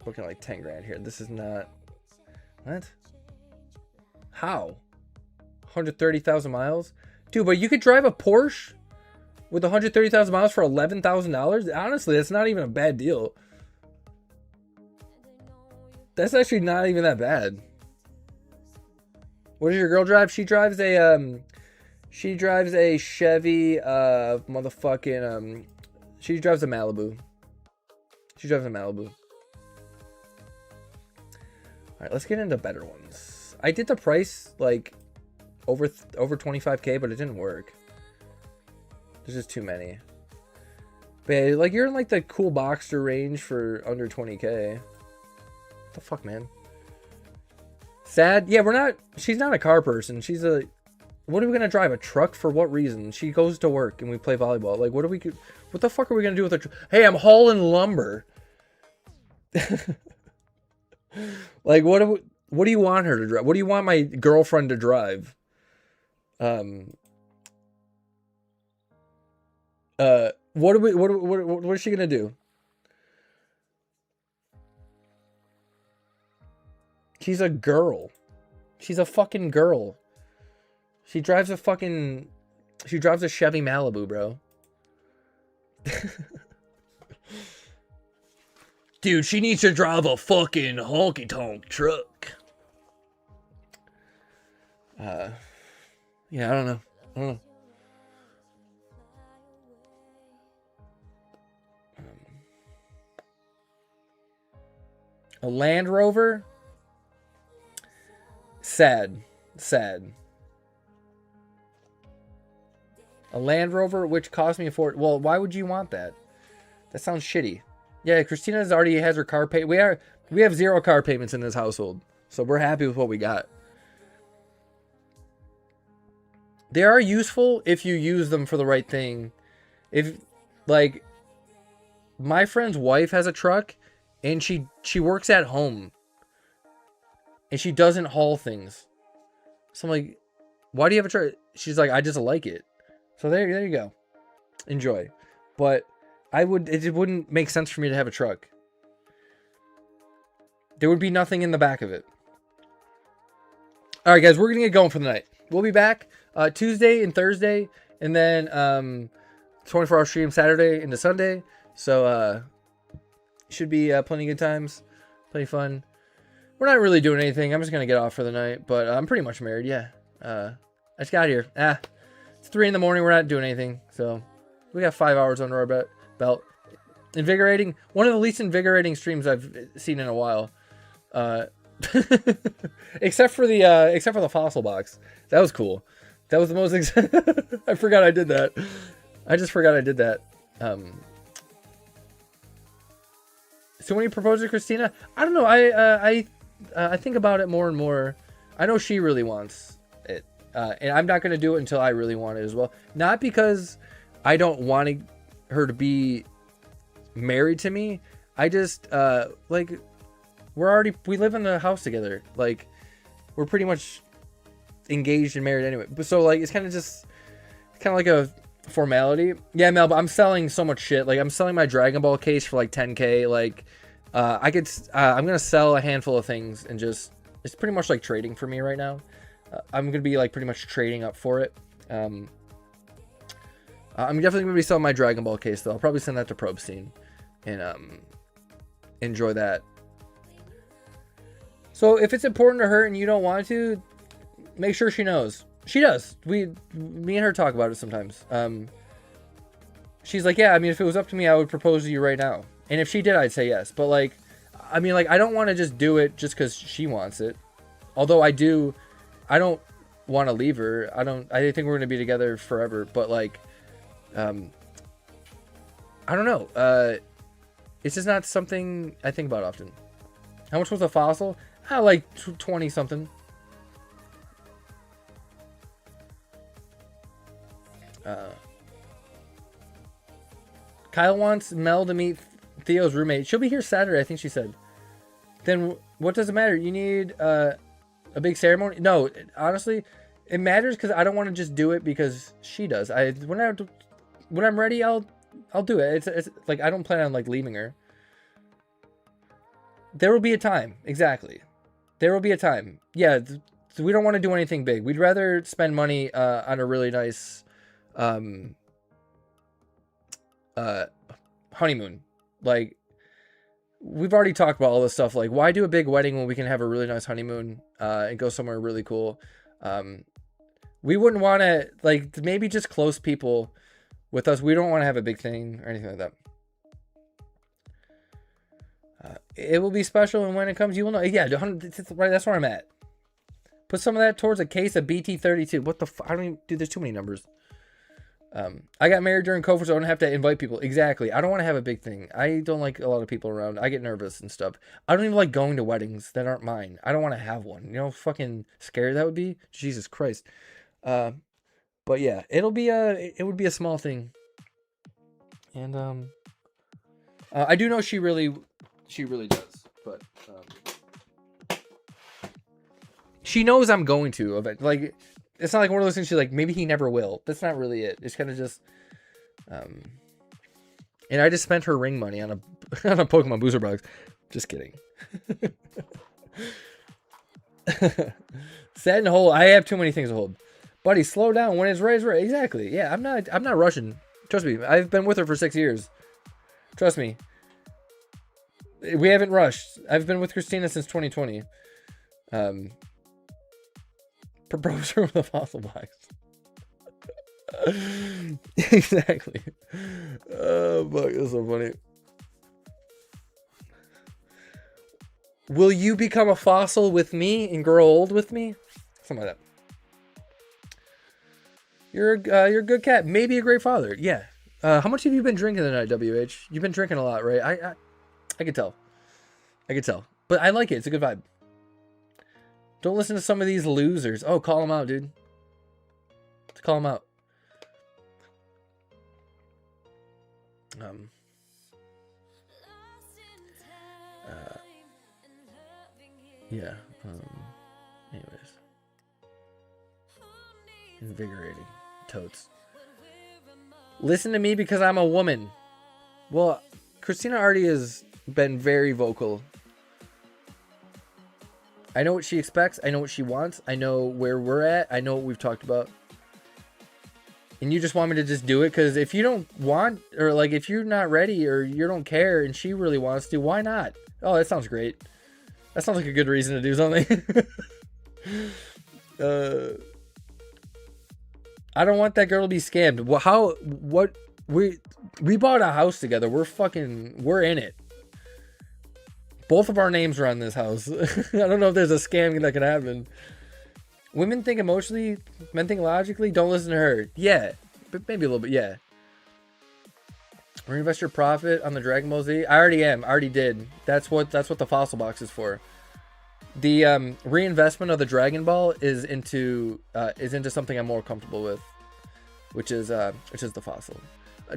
S1: looking like 10 grand here. This is not what? How? 130,000 miles? Dude, but you could drive a Porsche with 130,000 miles for $11,000? Honestly, that's not even a bad deal. That's actually not even that bad. What does your girl drive? She drives a Chevy motherfucking she drives a Malibu. All right, let's get into better ones. I did the price like over 25K, but it didn't work. There's just too many. But like you're in like the cool Boxster range for under 20K. What the fuck, man? Sad? Yeah, she's not a car person. What are we gonna drive? A truck for what reason? She goes to work and we play volleyball. Like, what the fuck are we gonna do with a truck? Hey, I'm hauling lumber. Like, what do you want her to drive? What do you want my girlfriend to drive? What is she gonna do? She's a girl. She's a fucking girl. She drives a Chevy Malibu, bro. Dude, she needs to drive a fucking honky-tonk truck. Yeah, I don't know. A Land Rover? Sad. Sad. A Land Rover, which cost me a fortune. Well, why would you want that? That sounds shitty. Yeah, Christina's already has her car paid. We have 0 car payments in this household, so we're happy with what we got. They are useful if you use them for the right thing. If, like, my friend's wife has a truck, and she works at home, and she doesn't haul things. So I'm like, why do you have a truck? She's like, I just like it. So there you go. Enjoy. But it wouldn't make sense for me to have a truck. There would be nothing in the back of it. All right, guys, we're going to get going for the night. We'll be back Tuesday and Thursday, and then 24-hour stream Saturday into Sunday. So should be plenty of good times, plenty of fun. We're not really doing anything. I'm just going to get off for the night, but I'm pretty much married, yeah. I just got here. It's 3 in the morning. We're not doing anything, so we got 5 hours under our belt. Invigorating. One of the least invigorating streams I've seen in a while. Except for the fossil box. That was cool. That was the most I forgot I did that. I just forgot I did that. So when you propose to Christina, I don't know. I think about it more and more. I know she really wants it. And I'm not going to do it until I really want it as well. Not because I don't want her to be married to me. I just, like, we live in a house together. Like, we're pretty much engaged and married anyway. But so, like, it's kind of like a formality. Yeah, Mel, but I'm selling so much shit. Like, I'm selling my Dragon Ball case for like 10K. Like, I'm going to sell a handful of things and just, it's pretty much like trading for me right now. I'm going to be like pretty much trading up for it. I'm definitely going to be selling my Dragon Ball case though. I'll probably send that to Probstein and enjoy that. So if it's important to her and you don't want to, make sure she knows. She does. Me and her talk about it sometimes. She's like, yeah, I mean, if it was up to me, I would propose to you right now. And if she did, I'd say yes. But like, I mean, like, I don't want to just do it just because she wants it. Although I don't want to leave her. I think we're going to be together forever. But like, I don't know. It's just not something I think about often. How much was a fossil? Like 20 something. Kyle wants Mel to meet Theo's roommate. She'll be here Saturday, I think she said. Then what does it matter? You need a big ceremony? No, honestly, it matters because I don't want to just do it because she does. When I'm ready, I'll do it. It's like I don't plan on like leaving her. There will be a time. Exactly. There will be a time. Yeah, we don't want to do anything big. We'd rather spend money on a really nice honeymoon. Like, we've already talked about all this stuff. Like, why do a big wedding when we can have a really nice honeymoon and go somewhere really cool? We wouldn't want to, like, maybe just close people with us. We don't want to have a big thing or anything like that. It will be special, and when it comes, you will know. Yeah, right, that's where I'm at. Put some of that towards a case of BT32. What the fuck? I don't even... Dude, there's too many numbers. I got married during COVID, so I don't have to invite people. Exactly. I don't want to have a big thing. I don't like a lot of people around. I get nervous and stuff. I don't even like going to weddings that aren't mine. I don't want to have one. You know how fucking scary that would be? Jesus Christ. But yeah, it would be a small thing. And I do know she really does. But she knows I'm going to. Like, it's not like one of those things she's like, maybe he never will. That's not really it. It's kind of just... and I just spent her ring money on a Pokemon booster box. Just kidding. Set and hold. I have too many things to hold. Buddy, slow down. When it's right, it's right. Exactly. Yeah, I'm not rushing. Trust me. I've been with her for 6 years. Trust me. We haven't rushed. I've been with Christina since 2020. Propose her with a fossil box. Exactly. Oh, fuck. That's so funny. Will you become a fossil with me and grow old with me? Something like that. You're a good cat. Maybe a great father. Yeah. How much have you been drinking tonight, WH? You've been drinking a lot, right? I could tell. I could tell. But I like it. It's a good vibe. Don't listen to some of these losers. Oh, call them out, dude. Let's call them out. Yeah. Anyways. Invigorating. Totes. Listen to me because I'm a woman. Well, Christina already has been very vocal. I know what she expects. I know what she wants. I know where we're at. I know what we've talked about. And you just want me to just do it? Because if you don't want, or like if you're not ready or you don't care and she really wants to, why not? Oh, that sounds great. That sounds like a good reason to do something. I don't want that girl to be scammed. Well, we bought a house together. We're in it. Both of our names are on this house. I don't know if there's a scam that can happen. Women think emotionally, men think logically. Don't listen to her. Yeah, but maybe a little bit. Yeah. Reinvest your profit on the Dragon Ball Z. I already am. I already did. That's what the fossil box is for. The reinvestment of the Dragon Ball is into something I'm more comfortable with, which is the fossil.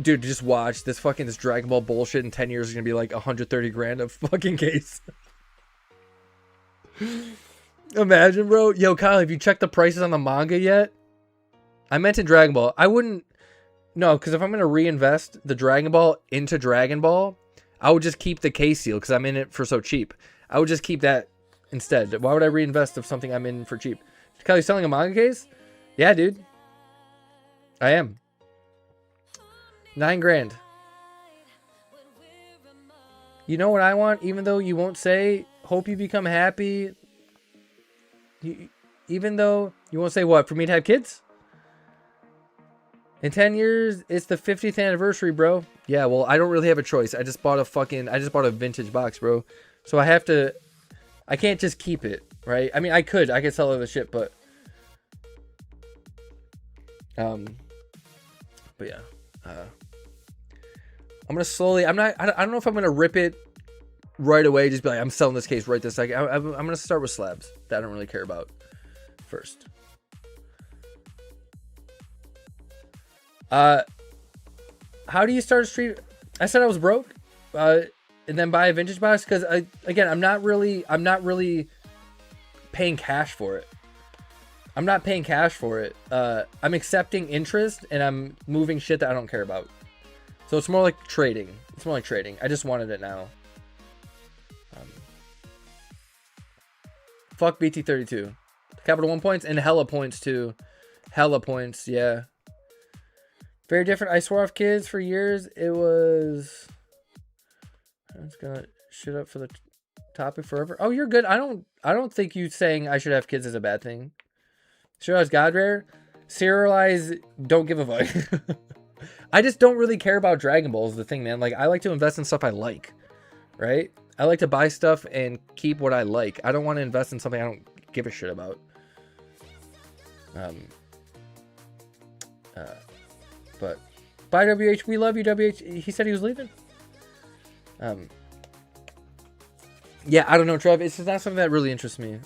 S1: Dude, just watch this Dragon Ball bullshit in 10 years is gonna be like 130 grand a fucking case. Imagine, bro. Yo, Kyle, have you checked the prices on the manga yet? I meant in Dragon Ball. I wouldn't. No, because if I'm gonna reinvest the Dragon Ball into Dragon Ball, I would just keep the case seal because I'm in it for so cheap. I would just keep that instead. Why would I reinvest of something I'm in for cheap? Kyle, you selling a manga case? Yeah, dude. I am. 9 grand. You know what I want? Even though you won't say, hope you become happy. Even though you won't say what? For me to have kids? In 10 years, it's the 50th anniversary, bro. Yeah, well, I don't really have a choice. I just bought a vintage box, bro. So I can't just keep it, right? I mean, I could sell other shit, but yeah. I'm gonna slowly. I don't know if I'm gonna rip it right away. Just be like, I'm selling this case right this second. I'm gonna start with slabs that I don't really care about first. How do you start a street? I said I was broke, and then buy a vintage box because I'm not really paying cash for it. I'm not paying cash for it. I'm accepting interest and I'm moving shit that I don't care about. So it's more like trading. I just wanted it now. Fuck BT32. Capital 1 points and hella points too. Hella points, yeah. Very different. I swore off kids for years. It was. I'm just gonna shit up for the topic forever. Oh, you're good. I don't think you saying I should have kids is a bad thing. Serialize God Rare. Serialize. Don't give a fuck. I just don't really care about Dragon Ball is the thing, man. Like, I like to invest in stuff I like, right? I like to buy stuff and keep what I like. I don't want to invest in something I don't give a shit about. But bye, WH. We love you, WH. He said he was leaving. Yeah, I don't know, Trev. It's just not something that really interests me.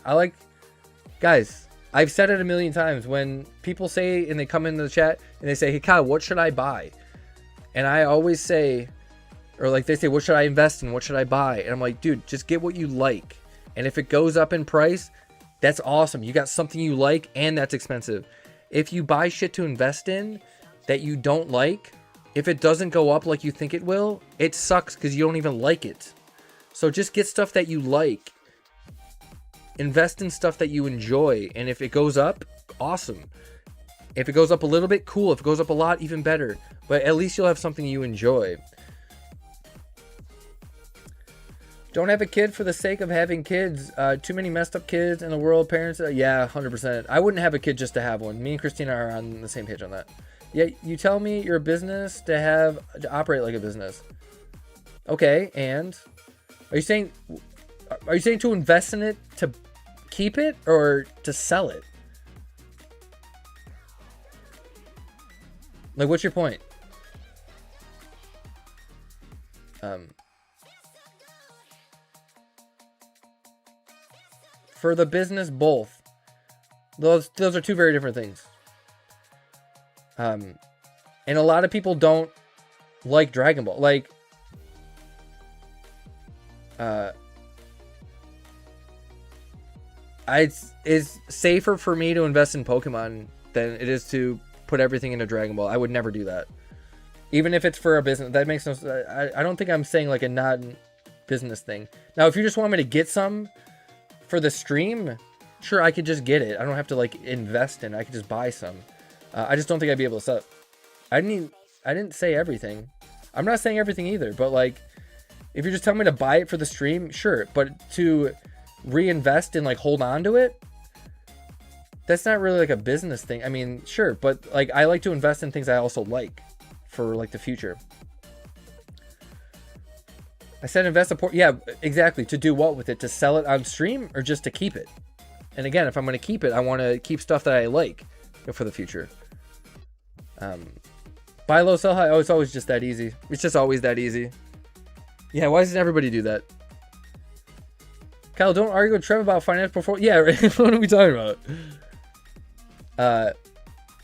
S1: Guys, I've said it a million times. When people say, and they come into the chat, and they say, hey, Kyle, what should I buy? And I always say, or like they say, what should I invest in? What should I buy? And I'm like, dude, just get what you like. And if it goes up in price, that's awesome. You got something you like, and that's expensive. If you buy shit to invest in that you don't like, if it doesn't go up like you think it will, it sucks because you don't even like it. So just get stuff that you like. Invest in stuff that you enjoy. And if it goes up, awesome. If it goes up a little bit, cool. If it goes up a lot, even better. But at least you'll have something you enjoy. Don't have a kid for the sake of having kids. Too many messed up kids in the world. Parents, yeah, 100%. I wouldn't have a kid just to have one. Me and Christina are on the same page on that. Yeah, you tell me you're a business to operate like a business. Okay, and are you saying to invest in it to keep it or to sell it? Like, what's your point? For the business, both. Those are two very different things. And a lot of people don't like Dragon Ball. Like, it's safer for me to invest in Pokemon than it is to put everything into Dragon Ball. I would never do that. Even if it's for a business. That makes no sense. I don't think I'm saying like a non-business thing. Now, if you just want me to get some for the stream, sure, I could just get it. I don't have to like invest in it. I could just buy some. I just don't think I'd be able to sell it. I didn't say everything. I'm not saying everything either, but like, if you're just telling me to buy it for the stream, sure. But to reinvest and like hold on to it, that's not really like a business thing. I mean, sure, but like, I like to invest in things I also like for like the future. I said invest a port. Yeah, exactly. To do what with it? To sell it on stream or just to keep it? And again, if I'm going to keep it, I want to keep stuff that I like for the future. Buy low, sell high. Oh, it's always just that easy. It's just always that easy. Yeah, why doesn't everybody do that? Kyle, don't argue with Trev about financial performance. Yeah, right? What are we talking about?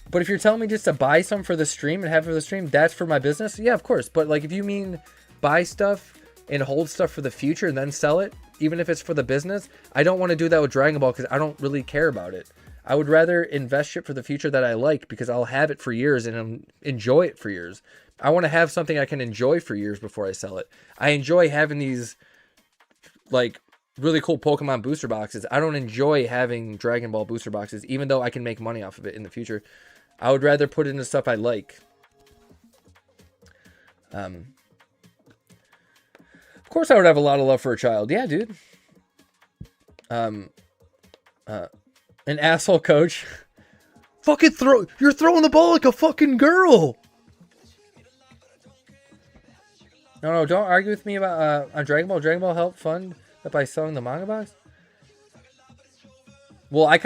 S1: But if you're telling me just to buy some for the stream and have it for the stream, that's for my business? Yeah, of course. But like, if you mean buy stuff and hold stuff for the future and then sell it, even if it's for the business, I don't want to do that with Dragon Ball because I don't really care about it. I would rather invest shit for the future that I like because I'll have it for years and enjoy it for years. I want to have something I can enjoy for years before I sell it. I enjoy having these like really cool Pokemon booster boxes. I don't enjoy having Dragon Ball booster boxes, even though I can make money off of it in the future. I would rather put it into stuff I like. Of course I would have a lot of love for a child. Yeah, dude. An asshole coach. Fucking you're throwing the ball like a fucking girl. No, don't argue with me about on Dragon Ball. Dragon Ball helped fund that by selling the manga box. Well, I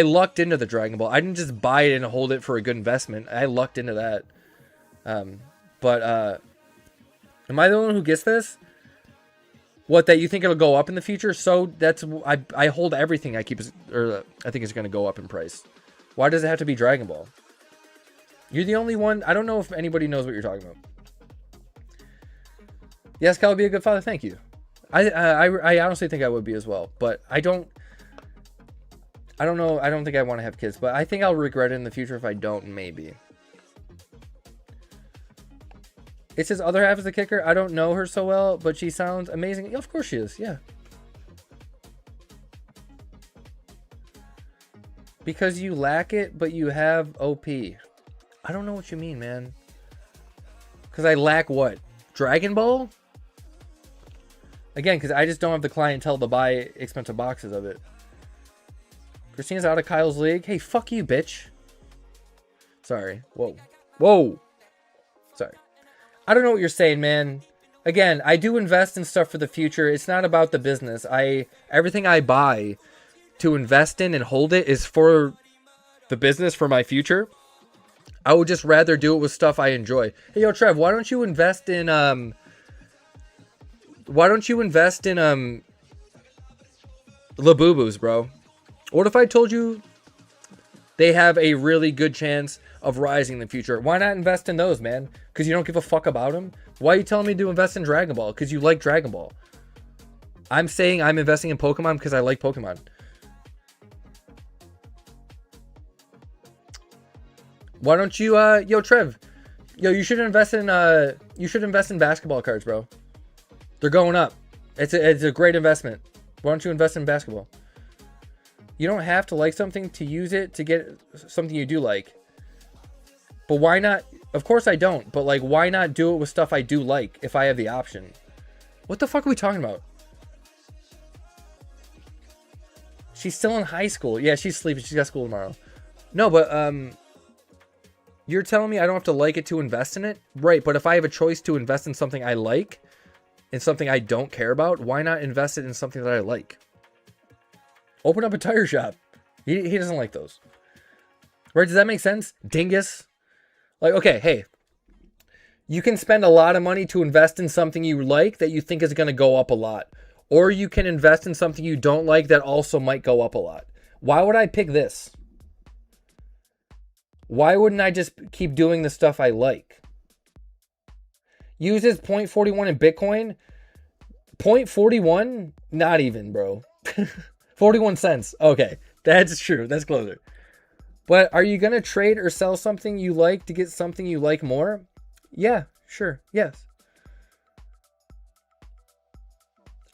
S1: lucked into the Dragon Ball. I didn't just buy it and hold it for a good investment. I lucked into that. But am I the one who gets this? What, that you think it'll go up in the future? So that's I hold everything I keep, or I think it's going to go up in price. Why does it have to be Dragon Ball? You're the only one. I don't know if anybody knows what you're talking about. Yes, Cal would be a good father. Thank you. I honestly think I would be as well, but I don't know. I don't think I want to have kids, but I think I'll regret it in the future if I don't. Maybe. It says other half is the kicker. I don't know her so well, but she sounds amazing. Yeah, of course she is. Yeah. Because you lack it, but you have OP. I don't know what you mean, man. Because I lack what? Dragon Ball? Again, because I just don't have the clientele to buy expensive boxes of it. Christina's out of Kyle's league. Hey, fuck you, bitch. Sorry. Whoa. Whoa. Sorry. I don't know what you're saying, man. Again, I do invest in stuff for the future. It's not about the business. Everything I buy to invest in and hold it is for the business, for my future. I would just rather do it with stuff I enjoy. Hey, yo, Trev, why don't you invest in Labubus, bro? What if I told you they have a really good chance of rising in the future? Why not invest in those, man? Because you don't give a fuck about them? Why are you telling me to invest in Dragon Ball? Because you like Dragon Ball. I'm saying I'm investing in Pokemon because I like Pokemon. Why don't you, yo, Trev, yo, you should invest in basketball cards, bro. They're going up. It's a great investment. Why don't you invest in basketball? You don't have to like something to use it to get something you do like. But why not? Of course I don't. But like, why not do it with stuff I do like if I have the option? What the fuck are we talking about? She's still in high school. Yeah, she's sleeping. She's got school tomorrow. No, but you're telling me I don't have to like it to invest in it? Right, but if I have a choice to invest in something I like and something I don't care about, why not invest it in something that I like? Open up a tire shop. He doesn't like those. Right, does that make sense? Dingus. Like, okay, hey, you can spend a lot of money to invest in something you like that you think is going to go up a lot. Or you can invest in something you don't like that also might go up a lot. Why would I pick this? Why wouldn't I just keep doing the stuff I like? Uses 0.41 in Bitcoin. 0.41? Not even, bro. 41 cents. Okay, that's true. That's closer. But are you going to trade or sell something you like to get something you like more? Yeah, sure. Yes.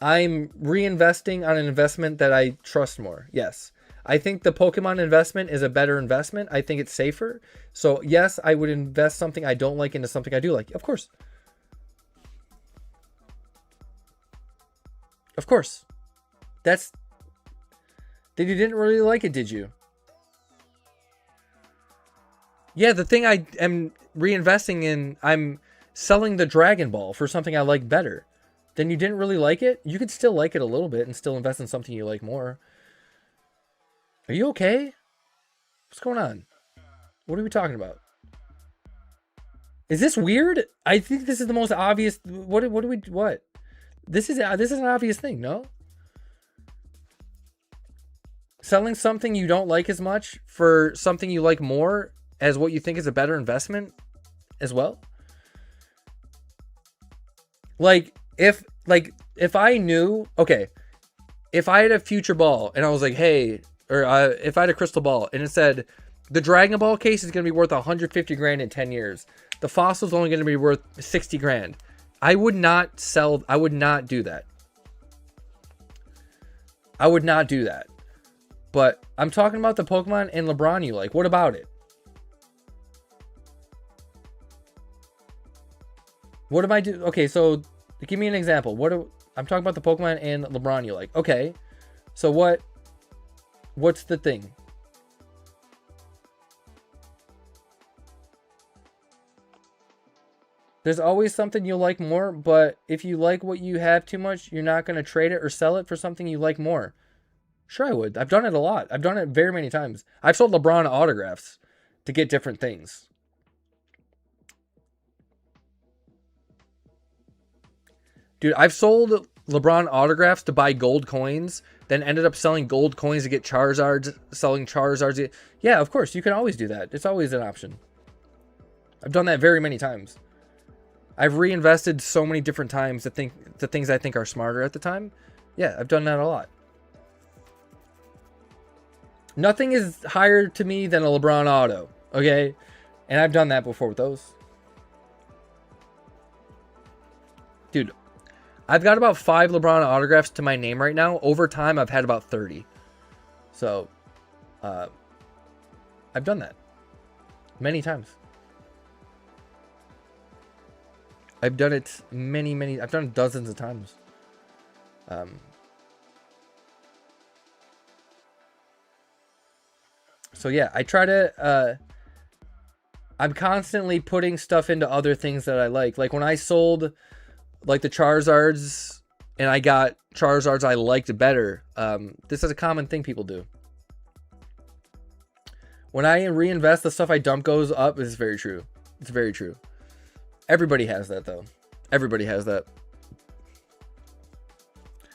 S1: I'm reinvesting on an investment that I trust more. Yes. I think the Pokemon investment is a better investment. I think it's safer. So yes, I would invest something I don't like into something I do like. Of course. Of course. Then you didn't really like it, did you? Yeah, the thing I am reinvesting in, I'm selling the Dragon Ball for something I like better. Then you didn't really like it? You could still like it a little bit and still invest in something you like more. Are you okay? What's going on? What are we talking about? Is this weird? I think this is the most obvious. What? This is an obvious thing, no? Selling something you don't like as much for something you like more as what you think is a better investment as well? If I knew, okay, if I had a future ball and I was like, hey, or if I had a crystal ball and it said the Dragon Ball case is going to be worth 150 grand in 10 years. The fossil's only going to be worth 60 grand. I would not do that. I would not do that. But I'm talking about the Pokemon and LeBron you like. What about it? What am I do? Okay, so give me an example. I'm talking about the Pokemon and LeBron you like. Okay, so what's the thing? There's always something you'll like more, but if you like what you have too much, you're not going to trade it or sell it for something you like more. Sure, I would. I've done it a lot. I've done it very many times. I've sold LeBron autographs to get different things. Dude, I've sold LeBron autographs to buy gold coins, then ended up selling gold coins to get Charizards, selling Charizards. Yeah, of course, you can always do that. It's always an option. I've done that very many times. I've reinvested so many different times the things I think are smarter at the time. Yeah, I've done that a lot. Nothing is higher to me than a LeBron auto, okay? And I've done that before with those. Dude, I've got about 5 LeBron autographs to my name right now. Over time, I've had about 30. So, I've done that many times. I've done it I've done it dozens of times. So yeah, I try to, I'm constantly putting stuff into other things that I like. Like when I sold like the Charizards and I got Charizards I liked better. This is a common thing people do. When I reinvest, the stuff I dump goes up. This is very true. It's very true. Everybody has that though. Everybody has that.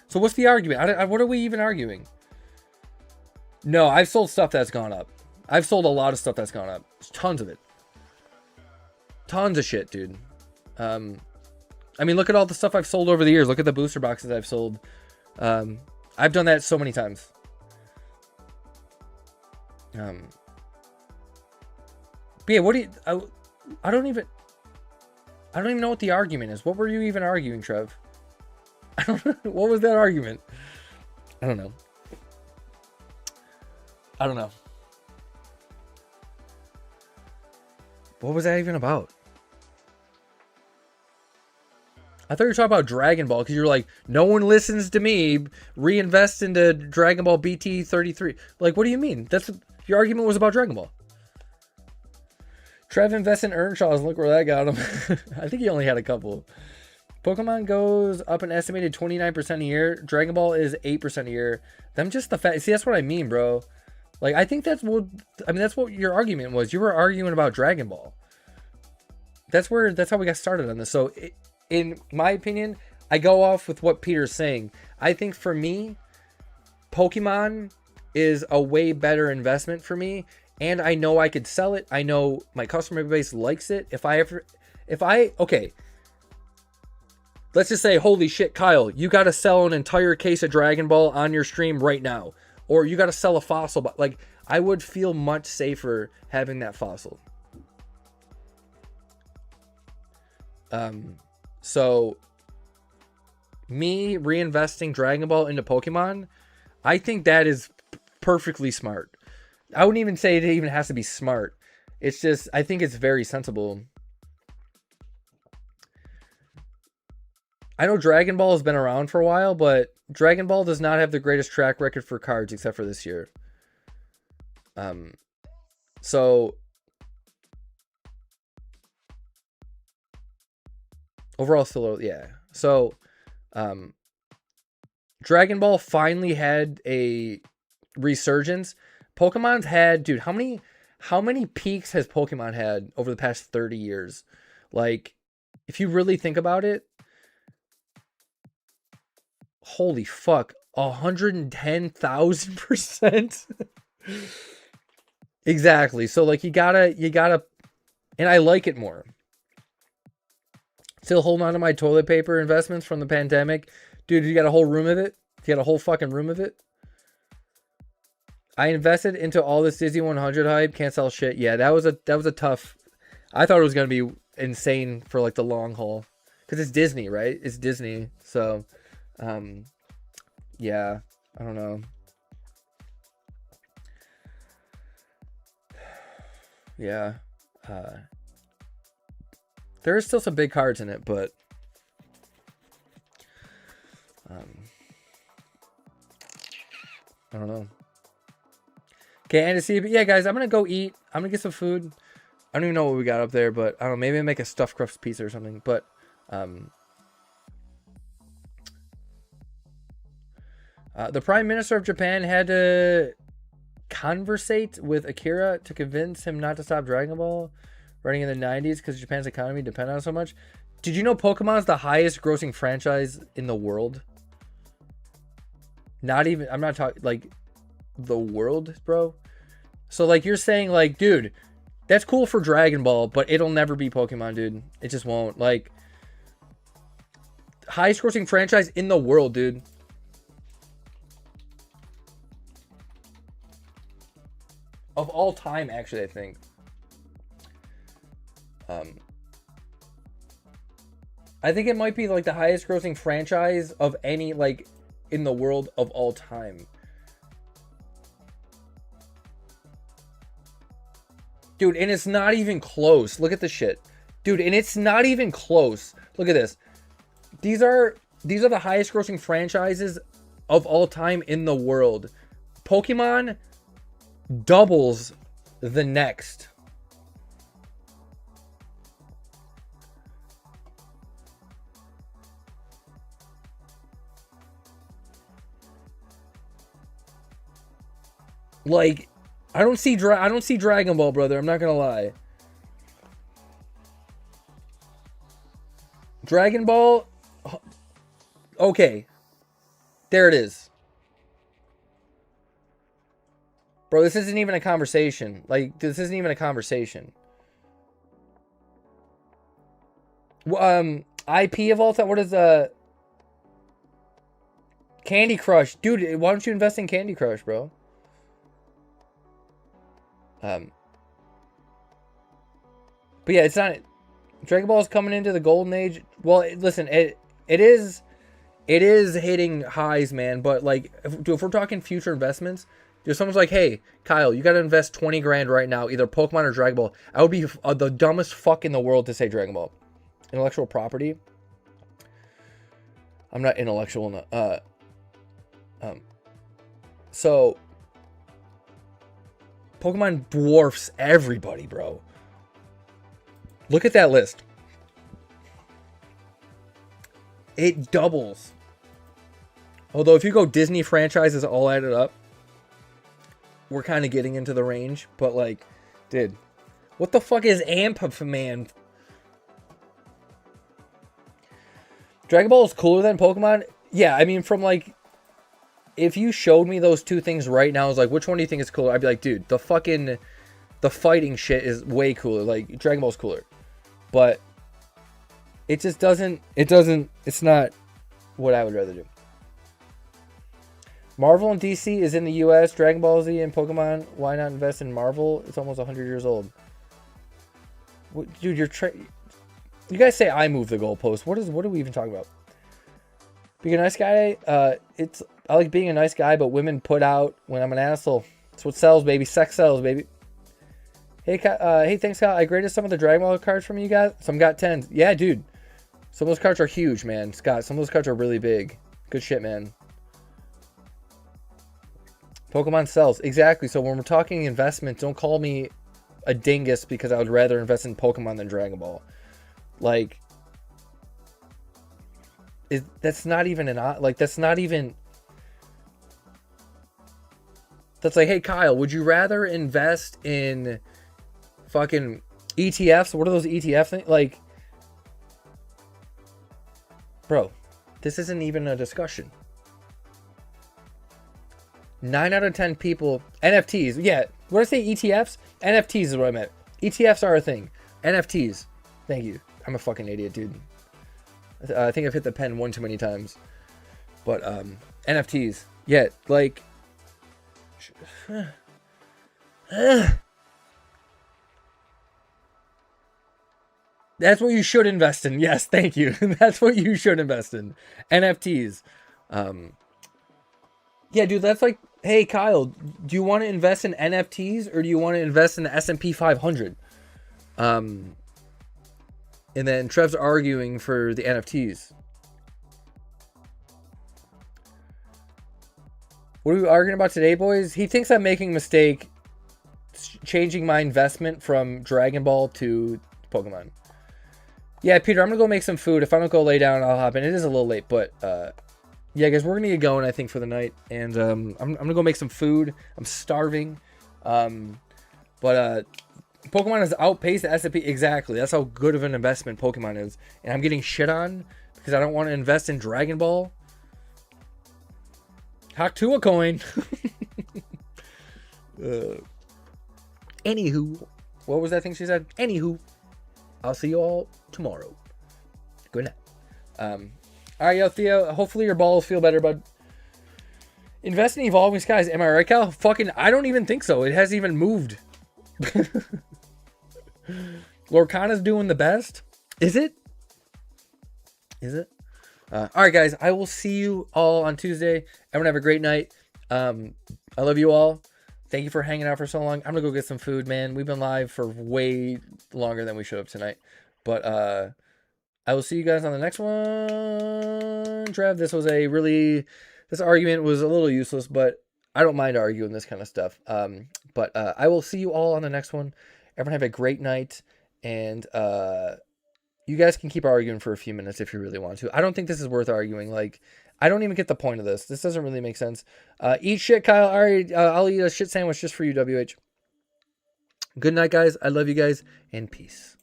S1: So what's the argument? What are we even arguing? No, I've sold stuff that's gone up. I've sold a lot of stuff that's gone up. Tons of it. Tons of shit, dude. I mean, look at all the stuff I've sold over the years. Look at the booster boxes I've sold. I've done that so many times. But yeah, what do you... I don't even know what the argument is. What were you even arguing, Trev? I don't know. What was that argument? I don't know. What was that even about? I thought you were talking about Dragon Ball because you're like, no one listens to me. Reinvest into Dragon Ball BT 33. Like, what do you mean? Your argument was about Dragon Ball. Trev invests in Earnshaws. Look where that got him. I think he only had a couple. Pokemon goes up an estimated 29% a year. Dragon Ball is 8% a year. Them just the fact. See, that's what I mean, bro. Like, I think that's what your argument was. You were arguing about Dragon Ball. that's how we got started on this. So in my opinion, I go off with what Peter's saying. I think for me, Pokemon is a way better investment for me, and I know I could sell it. I know my customer base likes it. Okay, let's just say, holy shit, Kyle, you got to sell an entire case of Dragon Ball on your stream right now, or you got to sell a fossil. But like, I would feel much safer having that fossil. So me reinvesting Dragon Ball into Pokemon, I think that is perfectly smart. I wouldn't even say it even has to be smart. It's just, I think it's very sensible. I know Dragon Ball has been around for a while, but Dragon Ball does not have the greatest track record for cards except for this year. So overall still, yeah. So Dragon Ball finally had a resurgence. Pokemon's had, dude, how many peaks has Pokemon had over the past 30 years? Like, if you really think about it, holy fuck, 110,000%. Exactly. So like, you gotta, and I like it more. Still holding on to my toilet paper investments from the pandemic. Dude, you got a whole room of it? You got a whole fucking room of it? I invested into all this Disney 100 hype. Can't sell shit. Yeah, that was a tough. I thought it was gonna be insane for like the long haul, because it's Disney, right? It's Disney. So, yeah, I don't know. Yeah, there is still some big cards in it, but I don't know. Okay, and to see, but yeah, guys, I'm gonna go eat. I'm gonna get some food. I don't even know what we got up there, but I don't know. Maybe I'll make a stuffed crust pizza or something. But the Prime Minister of Japan had to conversate with Akira to convince him not to stop Dragon Ball running in the 90s because Japan's economy depended on it so much. Did you know Pokemon's the highest grossing franchise in the world? Not even, I'm not talking like the world, bro. So like, you're saying like, dude, that's cool for Dragon Ball, but it'll never be Pokemon, dude. It just won't. Like, highest grossing franchise in the world, dude. Of all time, actually, I think. I think it might be like the highest grossing franchise of any, like, in the world of all time. Dude, and it's not even close. Look at the shit. Dude, and it's not even close. Look at this. These are the highest grossing franchises of all time in the world. Pokemon doubles the next. Like, I don't see Dragon Ball, brother. I'm not gonna lie. Dragon Ball. Okay, there it is. Bro, this isn't even a conversation. Like, this isn't even a conversation. IP of all time. What is Candy Crush, dude? Why don't you invest in Candy Crush, bro? But yeah, it's not. Dragon Ball is coming into the golden age. Well, listen, it is hitting highs, man. But like, if we're talking future investments, if someone's like, "Hey, Kyle, you got to invest 20 grand right now, either Pokemon or Dragon Ball," I would be the dumbest fuck in the world to say Dragon Ball. Intellectual property. I'm not intellectual enough. So Pokemon dwarfs everybody, bro. Look at that list. It doubles. Although if you go Disney franchises all added up, we're kind of getting into the range. But like, dude, what the fuck is Amp Man? Dragon Ball is cooler than Pokemon. Yeah, I mean, from like, if you showed me those two things right now, I was like, which one do you think is cooler? I'd be like, dude, the fighting shit is way cooler. Like, Dragon Ball's cooler. But it just doesn't, it's not what I would rather do. Marvel and DC is in the US. Dragon Ball Z and Pokemon. Why not invest in Marvel? It's almost 100 years old. What, dude, you guys say I move the goalpost. What are we even talking about? Being a nice guy, I like being a nice guy, but women put out when I'm an asshole. That's what sells, baby. Sex sells, baby. Hey, thanks, Kyle. I graded some of the Dragon Ball cards from you guys. Some got 10s. Yeah, dude. Some of those cards are huge, man. Scott, some of those cards are really big. Good shit, man. Pokemon sells. Exactly. So when we're talking investment, don't call me a dingus because I would rather invest in Pokemon than Dragon Ball. Like, that's not even that's like, hey, Kyle, would you rather invest in fucking ETFs? What are those ETF things? Like, bro, this isn't even a discussion. 9 out of 10 people, NFTs. Yeah, what did I say? ETFs? NFTs is what I meant. ETFs are a thing. NFTs. Thank you. I'm a fucking idiot, dude. I think I've hit the pen one too many times. But NFTs. Yeah, like... That's what you should invest in. Yes, thank you. That's what you should invest in. NFTs. Yeah, dude, that's like, hey, Kyle, do you want to invest in NFTs or do you want to invest in the S&P 500? And then Trev's arguing for the NFTs. What are we arguing about today, boys? He thinks I'm making a mistake changing my investment from Dragon Ball to Pokemon. Yeah, Peter, I'm going to go make some food. If I don't go lay down, I'll hop in. It is a little late, but yeah, guys, we're going to get going, I think, for the night. And I'm going to go make some food. I'm starving. But Pokemon has outpaced the S&P. Exactly. That's how good of an investment Pokemon is. And I'm getting shit on because I don't want to invest in Dragon Ball. Hack to a coin. Anywho. What was that thing she said? Anywho. I'll see you all tomorrow. Good night. All right, yo, Theo. Hopefully your balls feel better, bud. Invest in Evolving Skies. Am I right, Cal? Fucking, I don't even think so. It hasn't even moved. Lorcana's doing the best. Is it? Is it? All right, guys. I will see you all on Tuesday. Everyone have a great night. I love you all. Thank you for hanging out for so long. I'm going to go get some food, man. We've been live for way longer than we should have tonight. But I will see you guys on the next one. Trev, this argument was a little useless, but I don't mind arguing this kind of stuff. But I will see you all on the next one. Everyone have a great night. And you guys can keep arguing for a few minutes if you really want to. I don't think this is worth arguing. Like, I don't even get the point of this. This doesn't really make sense. Eat shit, Kyle. All right, I'll eat a shit sandwich just for you, WH. Good night, guys. I love you guys, and peace.